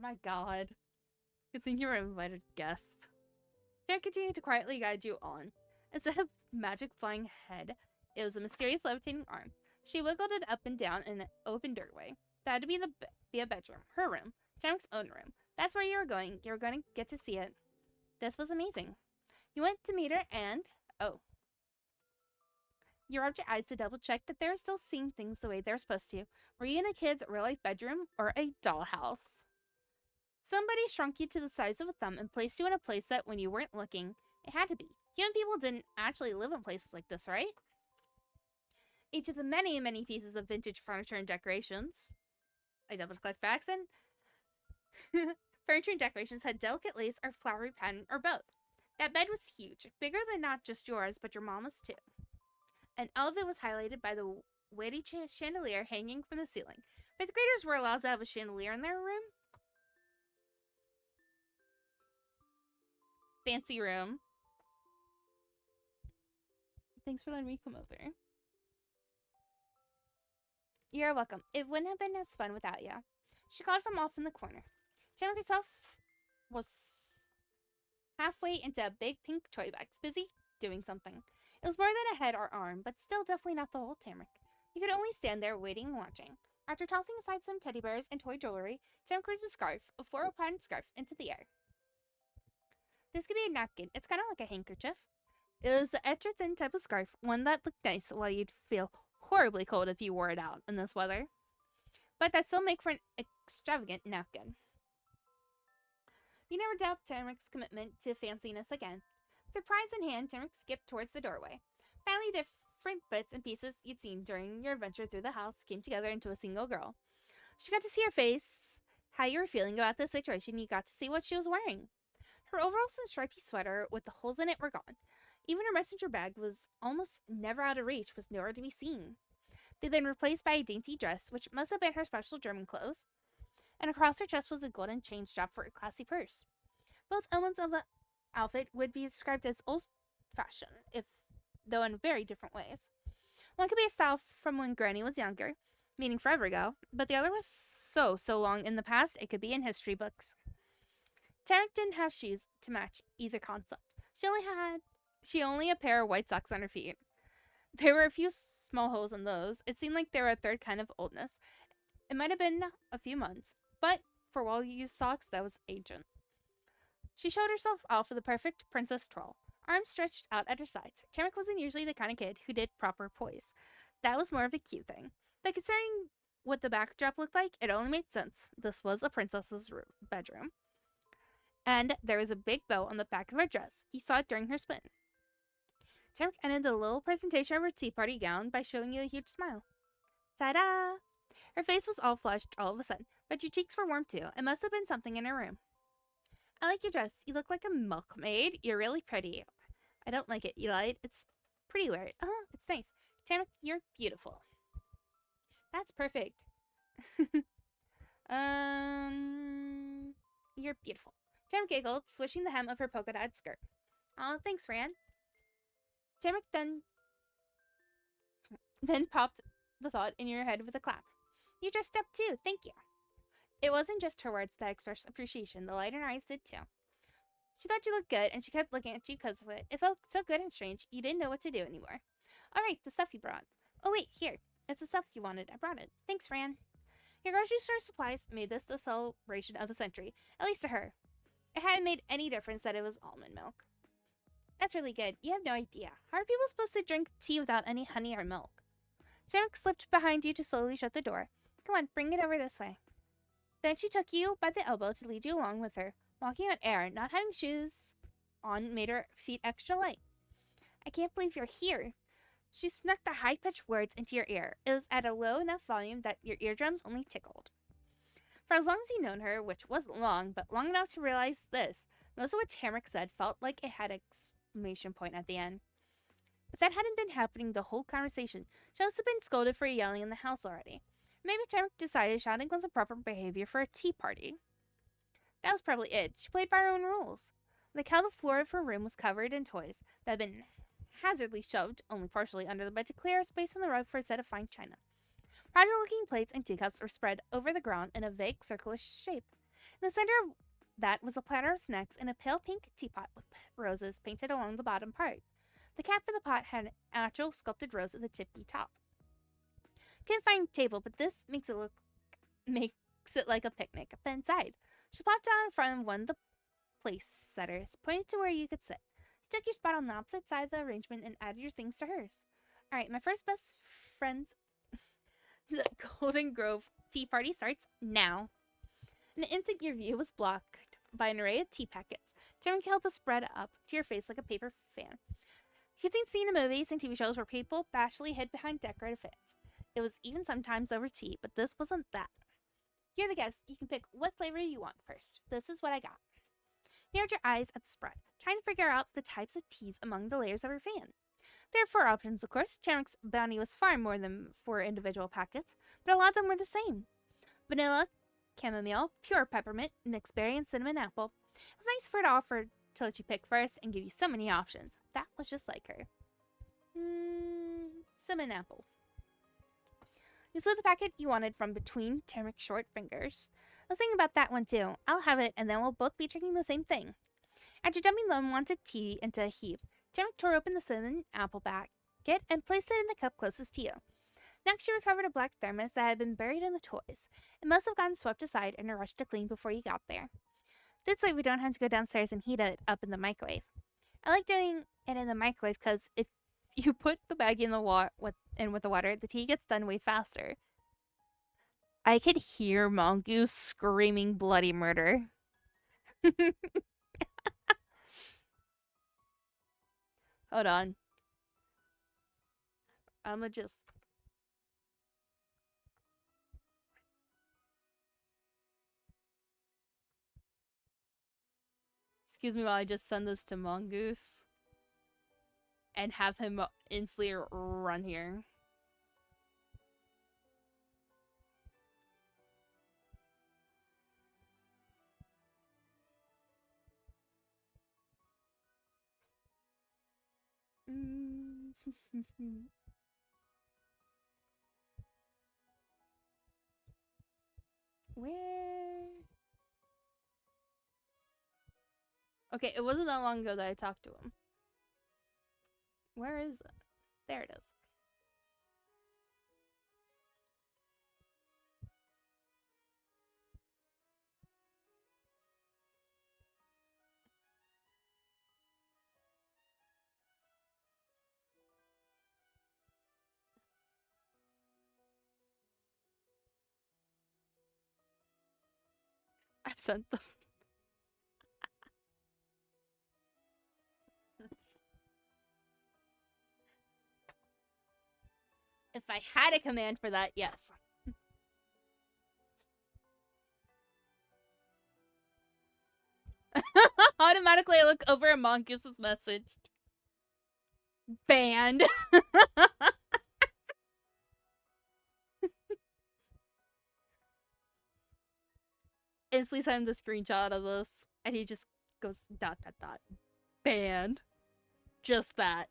My god. Good thing you're an invited guest. Jared continued to quietly guide you on. Instead of magic flying head, it was a mysterious levitating arm. She wiggled it up and down in an open doorway. That had to be a bedroom. Her room. Jared's own room. That's where you were going. You were going to get to see it. This was amazing. You went to meet her and... oh. You rubbed your eyes to double check that they were still seeing things the way they were supposed to. Were you in a kid's real-life bedroom or a dollhouse? Somebody shrunk you to the size of a thumb and placed you in a place that when you weren't looking, it had to be. Human people didn't actually live in places like this, right? Each of the many, many pieces of vintage furniture and decorations... I double-clicked by accident. Furniture and decorations had delicate lace or flowery pattern or both. That bed was huge, bigger than not just yours, but your mama's too. And all of it was highlighted by the weighty chandelier hanging from the ceiling. Fifth graders were allowed to have a chandelier in their room. Fancy room. Thanks for letting me come over. You're welcome. It wouldn't have been as fun without you. She called from off in the corner. Jennifer herself was halfway into a big pink toy box, busy doing something. It was more than a head or arm, but still definitely not the whole Tamrick. You could only stand there waiting and watching. After tossing aside some teddy bears and toy jewelry, Tamrick raised a scarf, a floral-patterned scarf, into the air. This could be a napkin. It's kind of like a handkerchief. It was the extra-thin type of scarf, one that looked nice while you'd feel horribly cold if you wore it out in this weather. But that still make for an extravagant napkin. You never doubt Tamrick's commitment to fanciness again. Surprise in hand, Tamrick skipped towards the doorway. Finally, different bits and pieces you'd seen during your adventure through the house came together into a single girl. She got to see your face, how you were feeling about the situation. You got to see what she was wearing. Her overalls and stripy sweater with the holes in it were gone. Even her messenger bag was almost never out of reach, was nowhere to be seen. They'd been replaced by a dainty dress, which must have been her special German clothes, and across her chest was a golden chain strap for a classy purse. Both elements of the outfit would be described as old-fashioned, though in very different ways. One could be a style from when Granny was younger, meaning forever ago, but the other was so long in the past it could be in history books. Tarek didn't have shoes to match either concept. She only had a pair of white socks on her feet. There were a few small holes in those. It seemed like they were a third kind of oldness. It might have been a few months, but for well-used socks, that was ancient. She showed herself off with the perfect princess twirl, arms stretched out at her sides. Tarek wasn't usually the kind of kid who did proper poise. That was more of a cute thing. But considering what the backdrop looked like, it only made sense. This was a princess's bedroom. And there was a big bow on the back of her dress. You saw it during her spin. Tarek ended the little presentation of her tea party gown by showing you a huge smile. Ta-da! Her face was all flushed all of a sudden. But your cheeks were warm too. It must have been something in her room. I like your dress. You look like a milkmaid. You're really pretty. I don't like it, you lied. It's pretty weird. Oh, it's nice. Tamara, you're beautiful. That's perfect. You're beautiful. Tamara giggled, swishing the hem of her polka dot skirt. Aw, thanks, Fran. Tamara then popped the thought in your head with a clap. You dressed up too. Thank you. It wasn't just her words that expressed appreciation. The light in her eyes did too. She thought you looked good, and she kept looking at you because of it. It felt so good and strange, you didn't know what to do anymore. All right, the stuff you brought. Oh, wait, here. It's the stuff you wanted. I brought it. Thanks, Fran. Your grocery store supplies made this the celebration of the century, at least to her. It hadn't made any difference that it was almond milk. That's really good. You have no idea. How are people supposed to drink tea without any honey or milk? Sarah slipped behind you to slowly shut the door. Come on, bring it over this way. Then she took you by the elbow to lead you along with her. Walking on air, not having shoes on, made her feet extra light. I can't believe you're here. She snuck the high-pitched words into your ear. It was at a low enough volume that your eardrums only tickled. For as long as you'd known her, which wasn't long, but long enough to realize this, most of what Tamrick said felt like it had an exclamation point at the end. If that hadn't been happening the whole conversation, she must have been scolded for yelling in the house already. Maybe Tamrick decided shouting was the proper behavior for a tea party. That was probably it. She played by her own rules. Like how the floor of her room was covered in toys that had been hazardly shoved, only partially under the bed to clear space on the rug for a set of fine china. Fragile-looking plates and teacups were spread over the ground in a vague circular shape. In the center of that was a platter of snacks and a pale pink teapot with roses painted along the bottom part. The cap for the pot had an actual sculpted rose at the tippy top. Couldn't find a table, but this makes it like a picnic. But inside, she plopped down in front of one of the place setters, pointed to where you could sit. You took your spot on the opposite side of the arrangement and added your things to hers. All right, my first best friend's the Golden Grove tea party starts now. In an instant, your view was blocked by an array of tea packets. Taryn held the spread up to your face like a paper fan. You'd seen in movies and TV shows where people bashfully hid behind decorative fans. It was even sometimes over tea, but this wasn't that. You're the guest. You can pick what flavor you want first. This is what I got. You narrowed your eyes at the spread, trying to figure out the types of teas among the layers of her fan. There are 4 options, of course. Taryn's bounty was far more than 4 individual packets, but a lot of them were the same. Vanilla, chamomile, pure peppermint, mixed berry, and cinnamon apple. It was nice for her to offer to let you pick first and give you so many options. That was just like her. Cinnamon apple. You slid the packet you wanted from between Tamrick's short fingers. I was thinking about that one too. I'll have it, and then we'll both be drinking the same thing. After dumping the unwanted tea into a heap, Tamrick tore open the cinnamon apple packet and placed it in the cup closest to you. Next, she recovered a black thermos that had been buried in the toys. It must have gotten swept aside in a rush to clean before you got there. This way we don't have to go downstairs and heat it up in the microwave. I like doing it in the microwave because if you put the bag in with the water, the tea gets done way faster. I could hear Mongoose screaming bloody murder. Hold on. I'ma just... Excuse me while I just send this to Mongoose. And have him instantly run here. Where? Okay, it wasn't that long ago that I talked to him. Where is it? There it is. I sent them. If I had a command for that, yes. Automatically, I look over at Mongus's message. Banned. Instantly send him the screenshot of this, and he just goes ... Banned. Just that.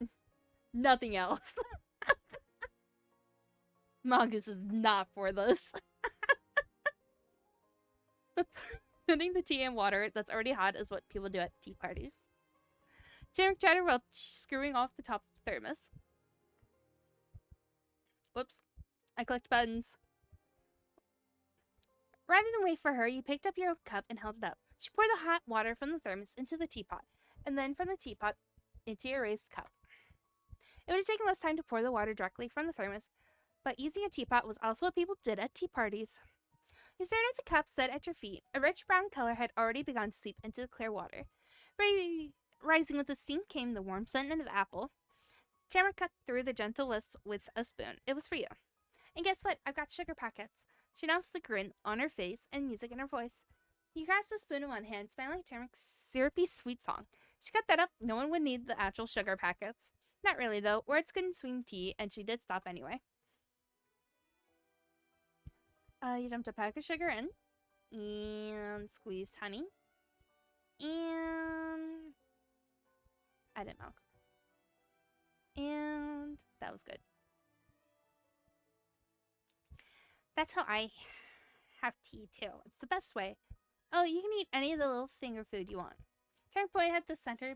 Nothing else. Mongoose is not for this. Putting the tea in water that's already hot is what people do at tea parties. Jarek chattered while screwing off the top of the thermos. Whoops. I clicked buttons. Rather than wait for her, you picked up your cup and held it up. She poured the hot water from the thermos into the teapot, and then from the teapot into your raised cup. It would have taken less time to pour the water directly from the thermos, but using a teapot was also what people did at tea parties. You stared at the cup set at your feet. A rich brown color had already begun to seep into the clear water. Rising with the steam came the warm scent of the apple. Tamara cut through the gentle wisp with a spoon. It was for you. And guess what? I've got sugar packets. She announced with a grin on her face and music in her voice. You grasped a spoon in one hand, smiling at Tamara's syrupy sweet song. She cut that up. No one would need the actual sugar packets. Not really, though. Words couldn't sweeten tea, and she did stop anyway. You dumped a pack of sugar in, and squeezed honey, and added milk. And that was good. That's how I have tea, too. It's the best way. Oh, you can eat any of the little finger food you want. Taryn pointed at the center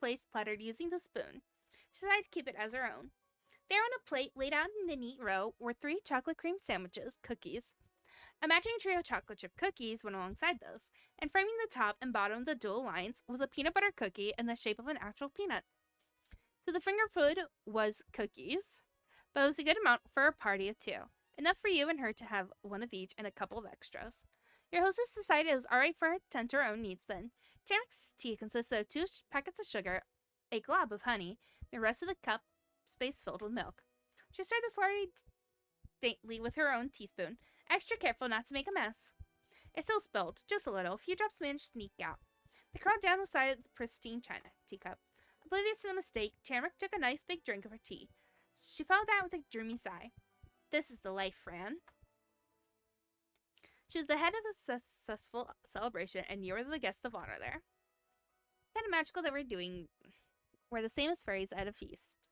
place plattered using the spoon. She decided to keep it as her own. There on a plate, laid out in a neat row, were 3 chocolate cream sandwiches, cookies. A matching trio of chocolate chip cookies went alongside those, and framing the top and bottom of the dual lines was a peanut butter cookie in the shape of an actual peanut. So the finger food was cookies, but it was a good amount for a party of 2. Enough for you and her to have one of each and a couple of extras. Your hostess decided it was alright for her to tend to her own needs then. Tarek's tea consisted of 2 packets of sugar, a glob of honey, the rest of the cup space filled with milk. She stirred the slurry daintily with her own teaspoon, extra careful not to make a mess. It still spilled, just a little. A few drops managed to sneak out. They crawled down the side of the pristine china teacup. Oblivious to the mistake, Tamara took a nice big drink of her tea. She followed that with a dreamy sigh. This is the life, Fran. She was the head of a successful celebration, and you were the guest of honor there. Kind of magical that we're doing. We're the same as fairies at a feast.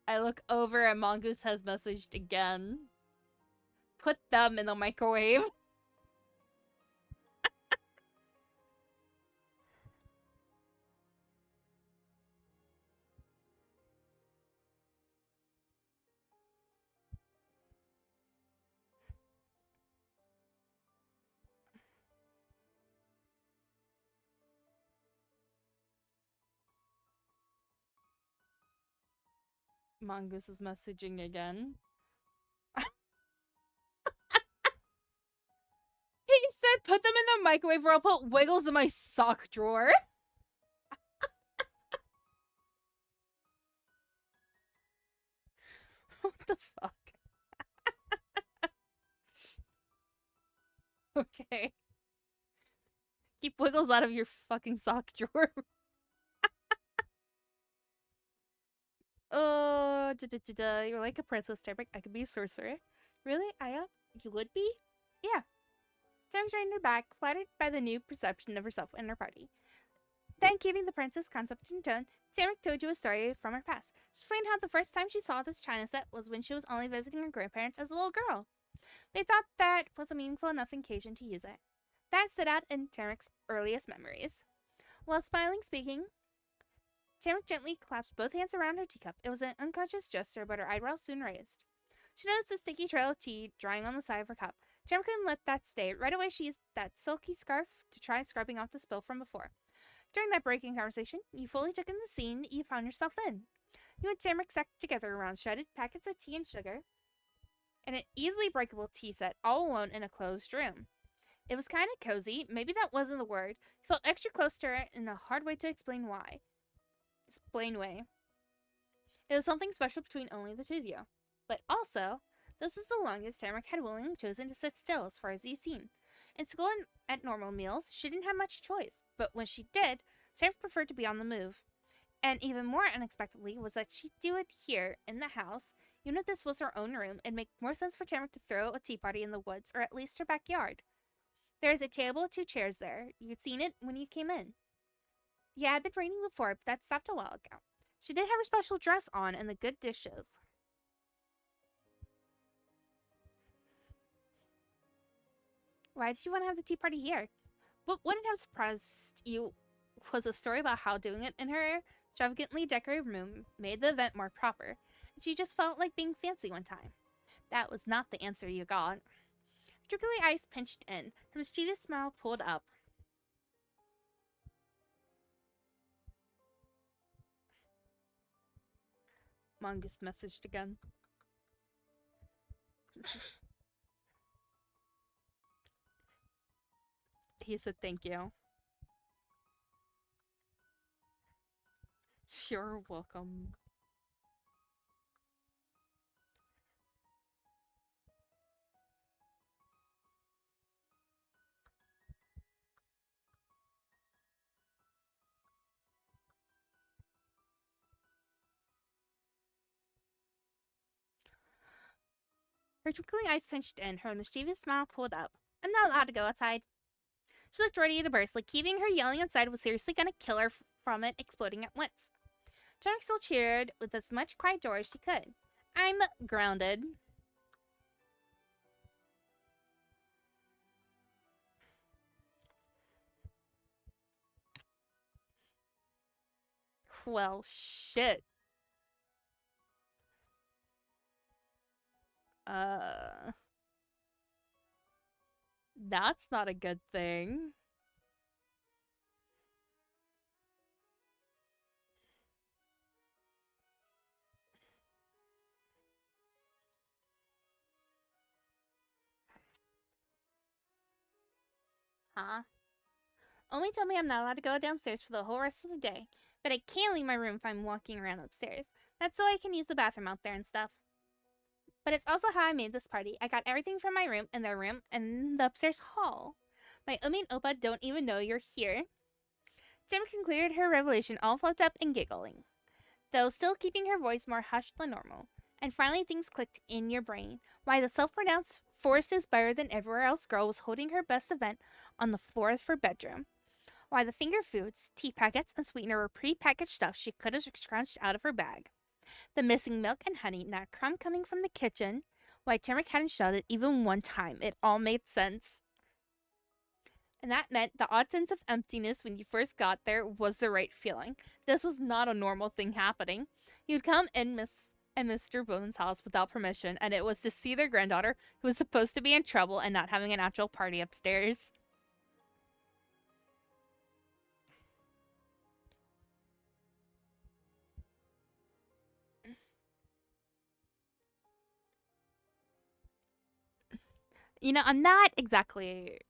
I look over and Mongoose has messaged again. Put them in the microwave. Mongoose is messaging again. He said put them in the microwave or I'll put Wiggles in my sock drawer. What the fuck? Okay. Keep Wiggles out of your fucking sock drawer. You're like a princess, Tarek. I could be a sorcerer. Really, Aya? You would be? Yeah. Tam straightened her back, flattered by the new perception of herself and her party. Then, giving the princess concept and tone, Tamara told you a story from her past. She explained how the first time she saw this china set was when she was only visiting her grandparents as a little girl. They thought that was a meaningful enough occasion to use it. That stood out in Tarek's earliest memories. While smiling, speaking, Tamara gently clasped both hands around her teacup. It was an unconscious gesture, but her eyebrows soon raised. She noticed the sticky trail of tea drying on the side of her cup. Tamara couldn't let that stay. Right away, she used that silky scarf to try scrubbing off the spill from before. During that breaking conversation, you fully took in the scene you found yourself in. You and Tamara sat together around shredded packets of tea and sugar and an easily breakable tea set, all alone in a closed room. It was kind of cozy. Maybe that wasn't the word. You felt extra close to her in a hard way to explain why. It was something special between only the 2 of you. But also, this is the longest Tamarick had willingly chosen to sit still as far as you've seen. In school and at normal meals, she didn't have much choice, but when she did, Tamarick preferred to be on the move. And even more unexpectedly was that she'd do it here, in the house. Even if this was her own room, it'd make more sense for Tamarick to throw a tea party in the woods, or at least her backyard. There's a table with 2 chairs there. You'd seen it when you came in. Yeah, it had been raining before, but that stopped a while ago. She did have her special dress on and the good dishes. Why did you want to have the tea party here? What wouldn't have surprised you was a story about how doing it in her extravagantly decorated room made the event more proper, and she just felt like being fancy one time. That was not the answer you got. Her twinkly eyes pinched in, her mischievous smile pulled up. Mongoose messaged again. He said thank you. You're welcome. Her twinkling eyes pinched in, her mischievous smile pulled up. I'm not allowed to go outside. She looked ready to burst, like keeping her yelling inside was seriously gonna kill her from it exploding at once. Jack still cheered with as much quiet joy as she could. I'm grounded. Well, shit. Uh, that's not a good thing. Huh? Omi told me I'm not allowed to go downstairs for the whole rest of the day, but I can leave my room if I'm walking around upstairs. That's so I can use the bathroom out there and stuff. But it's also how I made this party. I got everything from my room and their room and the upstairs hall. My Omi and Opa don't even know you're here. Tim concluded her revelation all fluffed up and giggling, though still keeping her voice more hushed than normal. And finally things clicked in your brain. Why the self-pronounced forest is better than everywhere else girl was holding her best event on the floor of her bedroom. Why the finger foods, tea packets, and sweetener were pre-packaged stuff she could have scrunched out of her bag. The missing milk and honey, not a crumb coming from the kitchen. Why Turmeric hadn't shouted even one time. It all made sense. And that meant the odd sense of emptiness when you first got there was the right feeling. This was not a normal thing happening. You'd come in Mr. Bowen's house without permission, and it was to see their granddaughter, who was supposed to be in trouble and not having an actual party upstairs. You know, I'm not exactly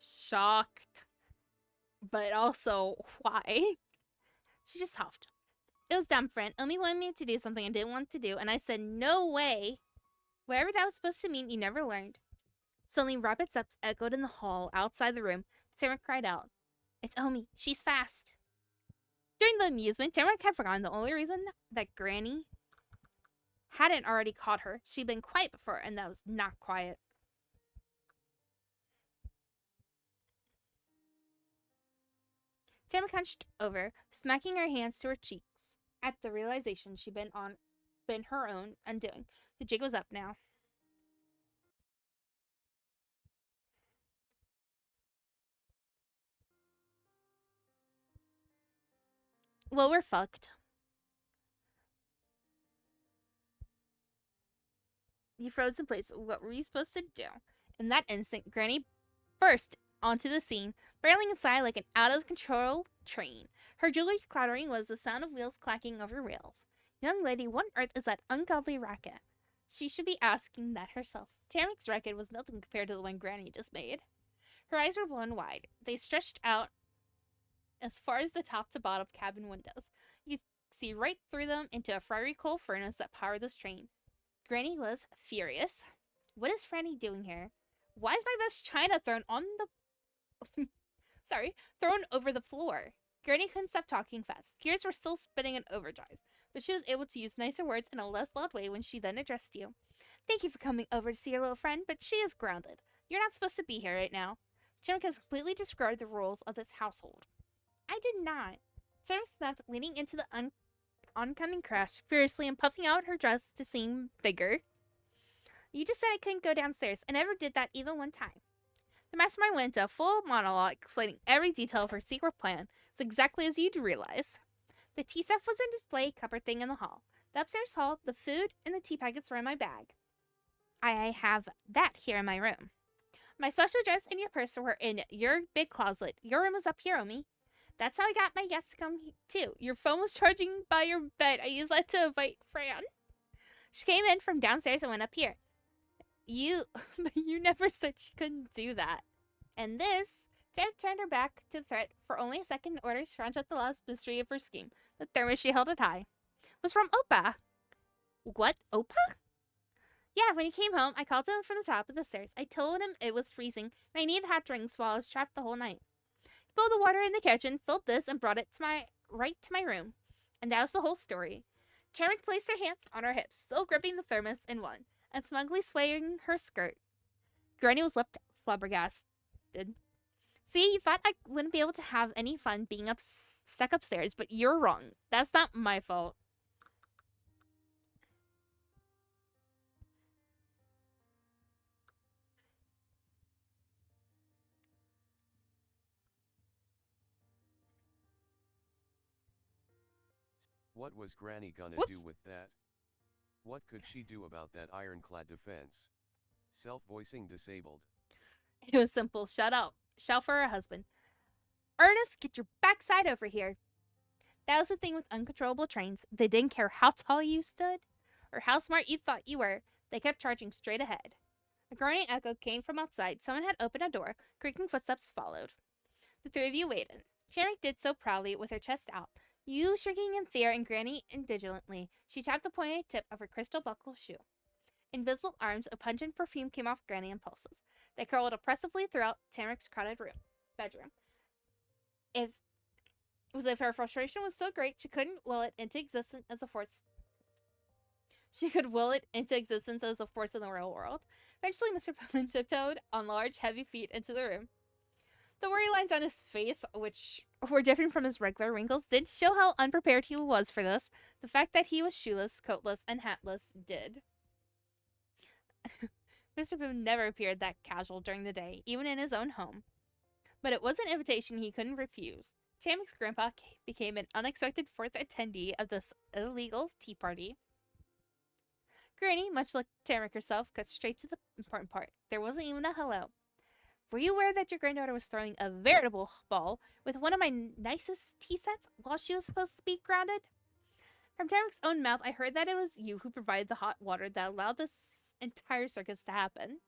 shocked, but also why? She just huffed. It was dumb, friend. Omi wanted me to do something I didn't want to do, and I said, no way. Whatever that was supposed to mean, you never learned. Suddenly, rapid steps echoed in the hall outside the room. Tamara cried out, it's Omi. She's fast. During the amusement, Tamara had forgotten the only reason that Granny hadn't already caught her. She'd been quiet before, and that was not quiet. Tamara hunched over, smacking her hands to her cheeks at the realization she'd been her own undoing. The jig was up now. Well, we're fucked. You froze in place. What were you supposed to do? In that instant, Granny burst onto the scene, barreling inside like an out-of-control train. Her jewelry clattering was the sound of wheels clacking over rails. Young lady, what on earth is that ungodly racket? She should be asking that herself. Tarek's racket was nothing compared to the one Granny just made. Her eyes were blown wide. They stretched out as far as the top to bottom cabin windows. You could see right through them into a fiery coal furnace that powered this train. Granny was furious. What is Franny doing here? Why is my best china thrown on the thrown over the floor? Granny couldn't stop talking fast. Gears were still spinning in overdrive, but she was able to use nicer words in a less loud way when she then addressed you. Thank you for coming over to see your little friend, but she is grounded. You're not supposed to be here right now. Chimeric has completely disregarded the rules of this household. I did not. Chimeric snapped, leaning into the oncoming crash furiously and puffing out her dress to seem bigger. You just said I couldn't go downstairs. I never did that even one time. The mastermind went into a full monologue explaining every detail of her secret plan. It's exactly as you'd realize. The tea stuff was in display, cupboard thing in the hall. The upstairs hall, the food and the tea packets were in my bag. I have that here in my room. My special dress and your purse were in your big closet. Your room was up here, Omi. That's how I got my guests to come too. Your phone was charging by your bed. I used that to invite Fran. She came in from downstairs and went up here. But you never said she couldn't do that. And this, Jen turned her back to the threat for only a second in order to scrounge up the last mystery of her scheme. The thermos she held it high was from Opa. What, Opa? Yeah, when he came home, I called to him from the top of the stairs. I told him it was freezing and I needed hot drinks while I was trapped the whole night. He pulled the water in the kitchen, filled this, and brought it right to my room. And that was the whole story. Chimeric placed her hands on her hips, still gripping the thermos in one, and smugly swaying her skirt. Granny was left flabbergasted. See, you thought I wouldn't be able to have any fun being stuck upstairs, but you're wrong. That's not my fault. What was Granny gonna do Whoops. with that? What could she do about that ironclad defense? Self-voicing disabled. It was simple. Shut up. Shout for her husband. Ernest, get your backside over here. That was the thing with uncontrollable trains. They didn't care how tall you stood or how smart you thought you were. They kept charging straight ahead. A groaning echo came from outside. Someone had opened a door. Creaking footsteps followed. The three of you waited. Chimeric did so proudly with her chest out. You shrieking in fear and Granny indulgently. She tapped the pointed tip of her crystal buckle shoe. Invisible arms, a pungent perfume came off Granny impulses. They curled oppressively throughout Tamaric's crowded bedroom. It was as if her frustration was so great she couldn't will it into existence as a force. She could will it into existence as a force in the real world. Eventually, Mr. Pullman tiptoed on large, heavy feet into the room. The worry lines on his face, which were different from his regular wrinkles, did show how unprepared he was for this. The fact that he was shoeless, coatless, and hatless did. Mr. Boone never appeared that casual during the day, even in his own home. But it was an invitation he couldn't refuse. Tamaric's grandpa became an unexpected fourth attendee of this illegal tea party. Granny, much like Tamaric herself, cut straight to the important part. There wasn't even a hello. Were you aware that your granddaughter was throwing a veritable ball with one of my nicest tea sets while she was supposed to be grounded? From Tamaric's own mouth, I heard that it was you who provided the hot water that allowed this entire circus to happen.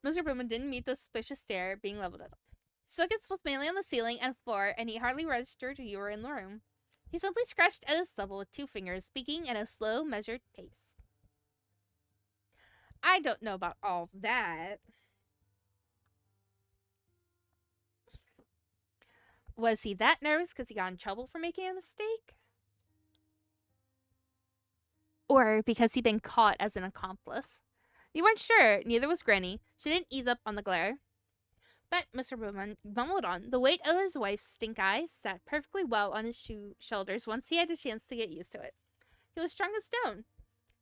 Mr. Bowman didn't meet the suspicious stare being leveled at him. His focus was mainly on the ceiling and floor, and he hardly registered you were in the room. He simply scratched at his stubble with two fingers, speaking at a slow, measured pace. I don't know about all that. Was he that nervous because he got in trouble for making a mistake? Or because he'd been caught as an accomplice? You weren't sure, neither was Granny. She didn't ease up on the glare. But Mr. Bowman mumbled on. The weight of his wife's stink eyes sat perfectly well on his shoulders once he had a chance to get used to it. He was strong as stone.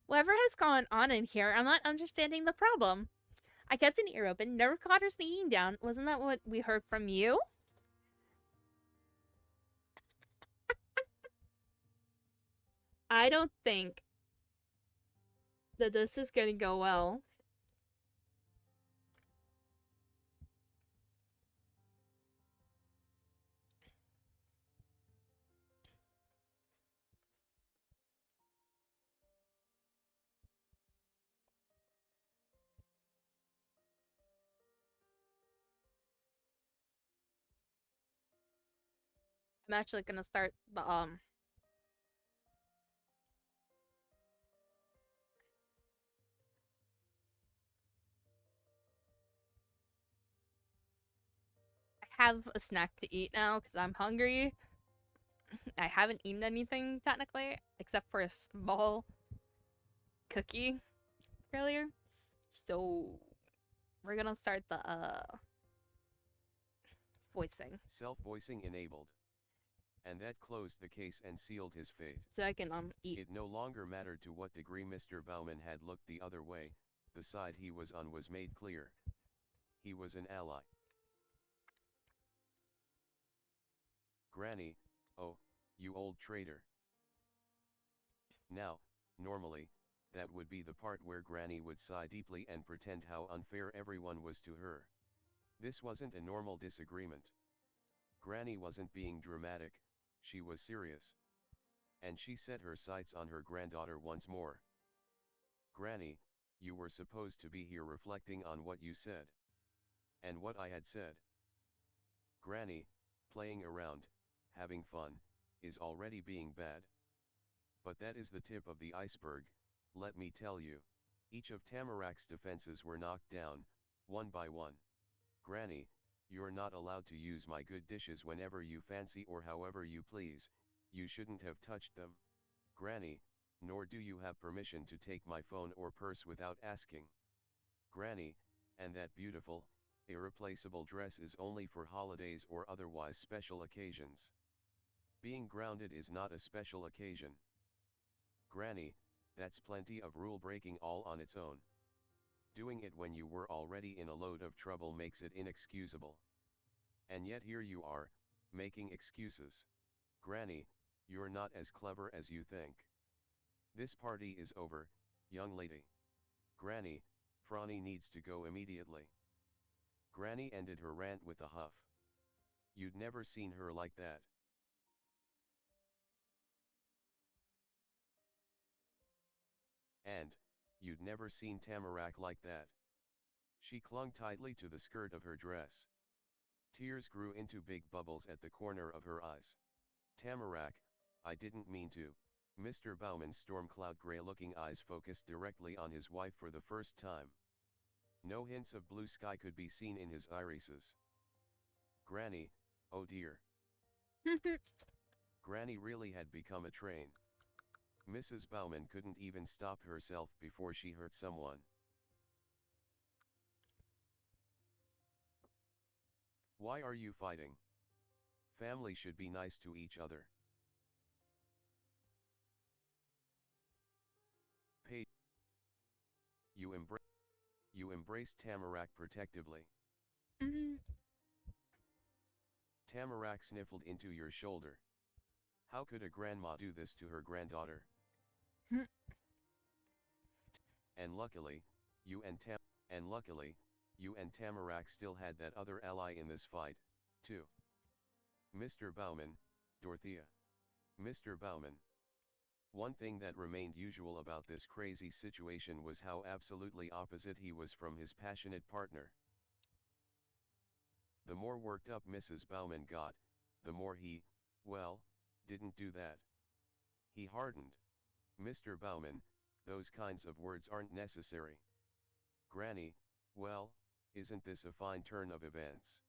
Whatever has gone on in here, I'm not understanding the problem. I kept an ear open, never caught her sneaking down. Wasn't that what we heard from you? I don't think that this is going to go well. I'm actually going to start the have a snack to eat now because I'm hungry. I haven't eaten anything technically, except for a small cookie earlier. So we're gonna start the voicing. Self-voicing enabled. And that closed the case and sealed his fate. So I can eat. It no longer mattered to what degree Mr. Bauman had looked the other way, the side he was on was made clear. He was an ally. Granny, oh, you old traitor. Now, normally, that would be the part where Granny would sigh deeply and pretend how unfair everyone was to her. This wasn't a normal disagreement. Granny wasn't being dramatic, she was serious. And she set her sights on her granddaughter once more. Granny, you were supposed to be here reflecting on what you said. And what I had said. Granny, playing around, having fun, is already being bad. But that is the tip of the iceberg, let me tell you. Each of Tamarak's defenses were knocked down, one by one. Granny, you're not allowed to use my good dishes whenever you fancy or however you please, you shouldn't have touched them. Granny, nor do you have permission to take my phone or purse without asking. Granny, and that beautiful, irreplaceable dress is only for holidays or otherwise special occasions. Being grounded is not a special occasion. Granny, that's plenty of rule breaking all on its own. Doing it when you were already in a load of trouble makes it inexcusable. And yet here you are, making excuses. Granny, you're not as clever as you think. This party is over, young lady. Granny, Franny needs to go immediately. Granny ended her rant with a huff. You'd never seen her like that. And, you'd never seen Tamarak like that. She clung tightly to the skirt of her dress. Tears grew into big bubbles at the corner of her eyes. Tamarak, I didn't mean to. Mr. Bauman's storm-cloud gray-looking eyes focused directly on his wife for the first time. No hints of blue sky could be seen in his irises. Granny, oh dear. Granny really had become a train. Mrs. Bauman couldn't even stop herself before she hurt someone. Why are you fighting? Family should be nice to each other. Pay. You embraced Tamarak protectively. Mhm. Tamarak sniffled into your shoulder. How could a grandma do this to her granddaughter? And luckily, you and Tamarak still had that other ally in this fight, too. Mr. Bauman, Dorothea. Mr. Bauman. One thing that remained usual about this crazy situation was how absolutely opposite he was from his passionate partner. The more worked up Mrs. Bauman got, the more he, well, didn't do that. He hardened. Mr. Bauman, those kinds of words aren't necessary. Granny, well, isn't this a fine turn of events?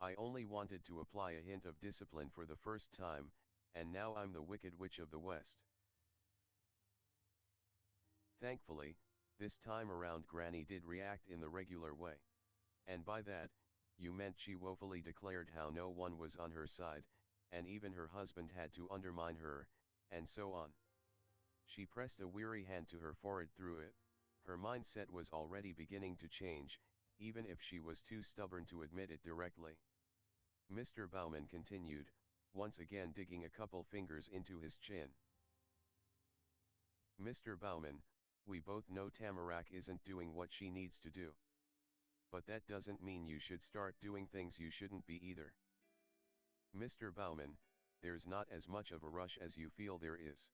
I only wanted to apply a hint of discipline for the first time, and now I'm the Wicked Witch of the West. Thankfully, this time around Granny did react in the regular way. And by that, you meant she woefully declared how no one was on her side, and even her husband had to undermine her, and so on. She pressed a weary hand to her forehead through it. Her mindset was already beginning to change, even if she was too stubborn to admit it directly. Mr. Bauman continued, once again digging a couple fingers into his chin. Mr. Bauman, we both know Tamarak isn't doing what she needs to do. But that doesn't mean you should start doing things you shouldn't be either. Mr. Bauman, there's not as much of a rush as you feel there is.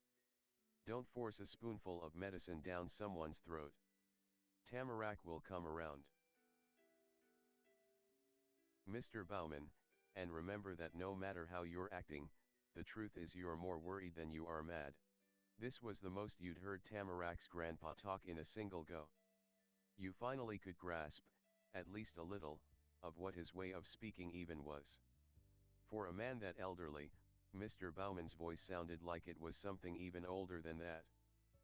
Don't force a spoonful of medicine down someone's throat. Tamarak will come around. Mr. Bauman, and remember that no matter how you're acting, the truth is you're more worried than you are mad. This was the most you'd heard Tamarak's grandpa talk in a single go. You finally could grasp, at least a little, of what his way of speaking even was. For a man that elderly, Mr. Bauman's voice sounded like it was something even older than that.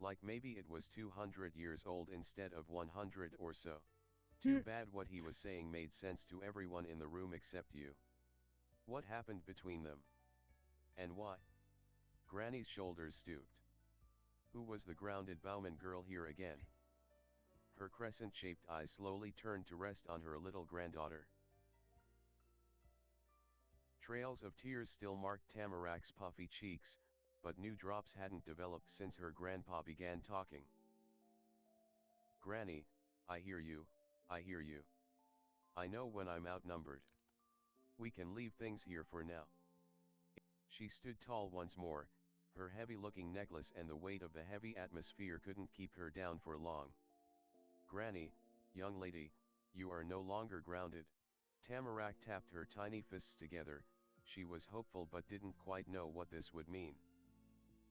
Like maybe it was 200 years old instead of 100 or so. Too bad what he was saying made sense to everyone in the room except you. What happened between them? And why? Granny's shoulders stooped. Who was the grounded Bauman girl here again? Her crescent-shaped eyes slowly turned to rest on her little granddaughter. Trails of tears still marked Tamarac's puffy cheeks, but new drops hadn't developed since her grandpa began talking. Granny, I hear you, I hear you. I know when I'm outnumbered. We can leave things here for now. She stood tall once more, her heavy-looking necklace and the weight of the heavy atmosphere couldn't keep her down for long. Granny, young lady, you are no longer grounded. Tamarack tapped her tiny fists together. She was hopeful but didn't quite know what this would mean.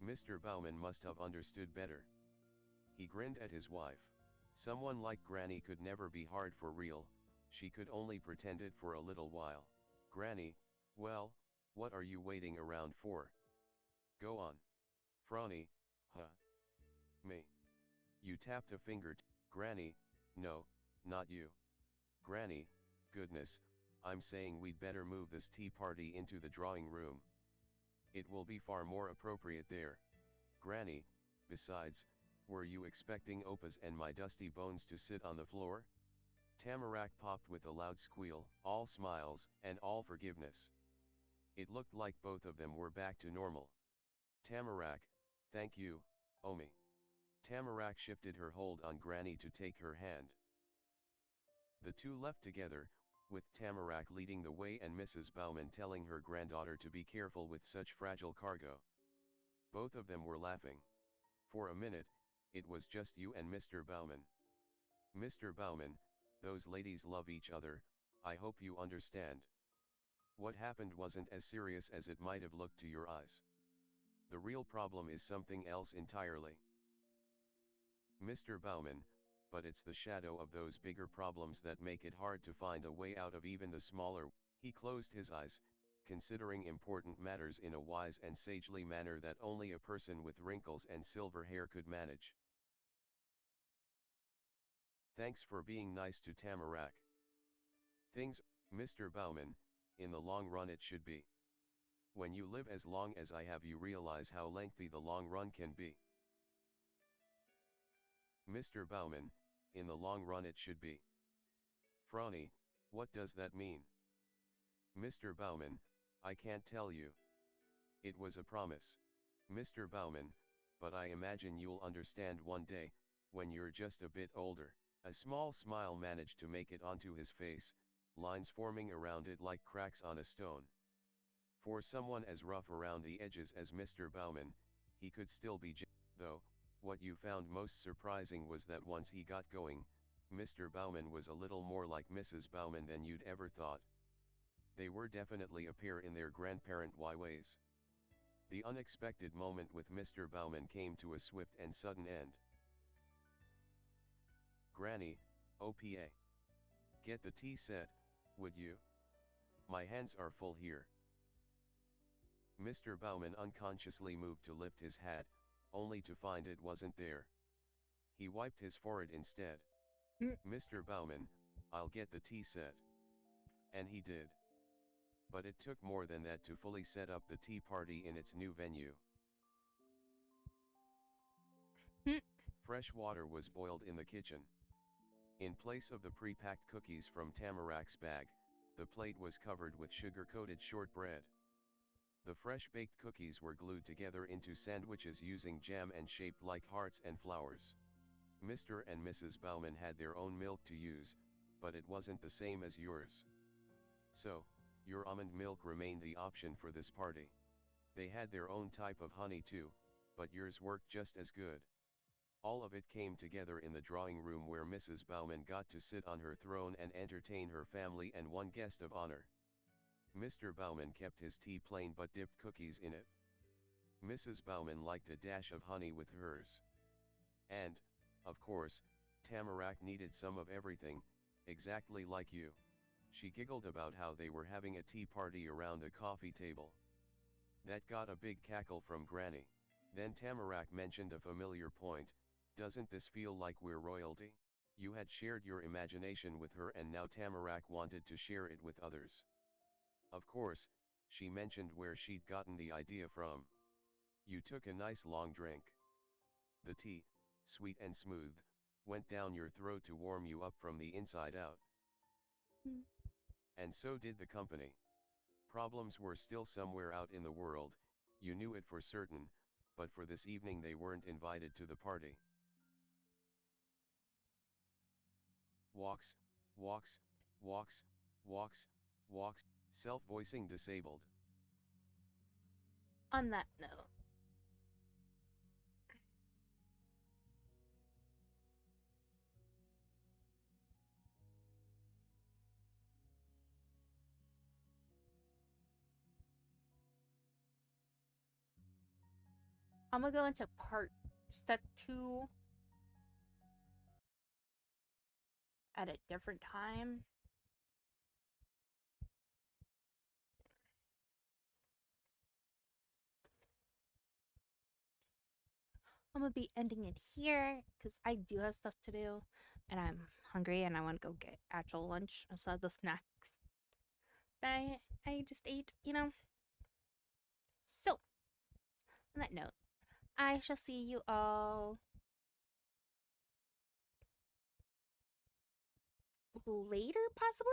Mr. Bauman must have understood better. He grinned at his wife. Someone like Granny could never be hard for real, she could only pretend it for a little while. Granny, well, what are you waiting around for? Go on. Franny, huh? Me. You tapped a finger. Granny, no, not you. Granny, goodness, I'm saying we'd better move this tea party into the drawing room. It will be far more appropriate there. Granny, besides, were you expecting Opa's and my dusty bones to sit on the floor? Tamarack popped with a loud squeal, all smiles, and all forgiveness. It looked like both of them were back to normal. Tamarack, thank you, Omi. Tamarack shifted her hold on Granny to take her hand. The two left together, with Tamarack leading the way and Mrs. Bauman telling her granddaughter to be careful with such fragile cargo. Both of them were laughing. For a minute, it was just you and Mr. Bauman. Mr. Bauman, those ladies love each other, I hope you understand. What happened wasn't as serious as it might have looked to your eyes. The real problem is something else entirely. Mr. Bauman, but it's the shadow of those bigger problems that make it hard to find a way out of even the smaller. He closed his eyes, considering important matters in a wise and sagely manner that only a person with wrinkles and silver hair could manage. Thanks for being nice to Tamarack. Things, Mr. Bauman, in the long run it should be. When you live as long as I have you realize how lengthy the long run can be. Mr. Bauman, in the long run it should be. Franny, what does that mean? Mr. Bauman, I can't tell you. It was a promise. Mr. Bauman, but I imagine you'll understand one day, when you're just a bit older. A small smile managed to make it onto his face, lines forming around it like cracks on a stone. For someone as rough around the edges as Mr. Bauman, he could still be though, what you found most surprising was that once he got going, Mr. Bauman was a little more like Mrs. Bauman than you'd ever thought. They were definitely a pair in their grandparent ways. The unexpected moment with Mr. Bauman came to a swift and sudden end. Granny, OPA. Get the tea set, would you? My hands are full here. Mr. Bauman unconsciously moved to lift his hat, only to find it wasn't there. He wiped his forehead instead. Mr. Bauman, I'll get the tea set. And he did. But it took more than that to fully set up the tea party in its new venue. Fresh water was boiled in the kitchen. In place of the pre-packed cookies from Tamarack's bag, the plate was covered with sugar-coated shortbread. The fresh-baked cookies were glued together into sandwiches using jam and shaped like hearts and flowers. Mr. and Mrs. Bauman had their own milk to use, but it wasn't the same as yours. So, your almond milk remained the option for this party. They had their own type of honey too, but yours worked just as good. All of it came together in the drawing room where Mrs. Bauman got to sit on her throne and entertain her family and one guest of honor. Mr. Bauman kept his tea plain but dipped cookies in it. Mrs. Bauman liked a dash of honey with hers. And, of course, Tamarack needed some of everything, exactly like you. She giggled about how they were having a tea party around a coffee table. That got a big cackle from Granny. Then Tamarack mentioned a familiar point, doesn't this feel like we're royalty? You had shared your imagination with her and now Tamarack wanted to share it with others. Of course, she mentioned where she'd gotten the idea from. You took a nice long drink. The tea, sweet and smooth, went down your throat to warm you up from the inside out. And so did the company. Problems were still somewhere out in the world, you knew it for certain, but for this evening they weren't invited to the party. Walks, walks, walks, walks, walks, self-voicing disabled. On that note, I'm gonna go into step 2 at a different time. I'm gonna be ending it here because I do have stuff to do and I'm hungry and I want to go get actual lunch instead of the snacks that I just ate, you know? So, on that note, I shall see you all later, possibly?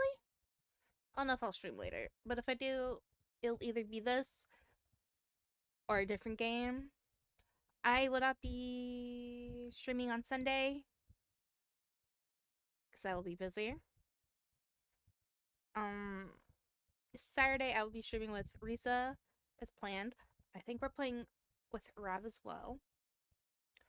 I don't know if I'll stream later, but if I do, it'll either be this or a different game. I will not be streaming on Sunday because I will be busy. Saturday I will be streaming with Risa as planned. I think we're playing with Rav as well.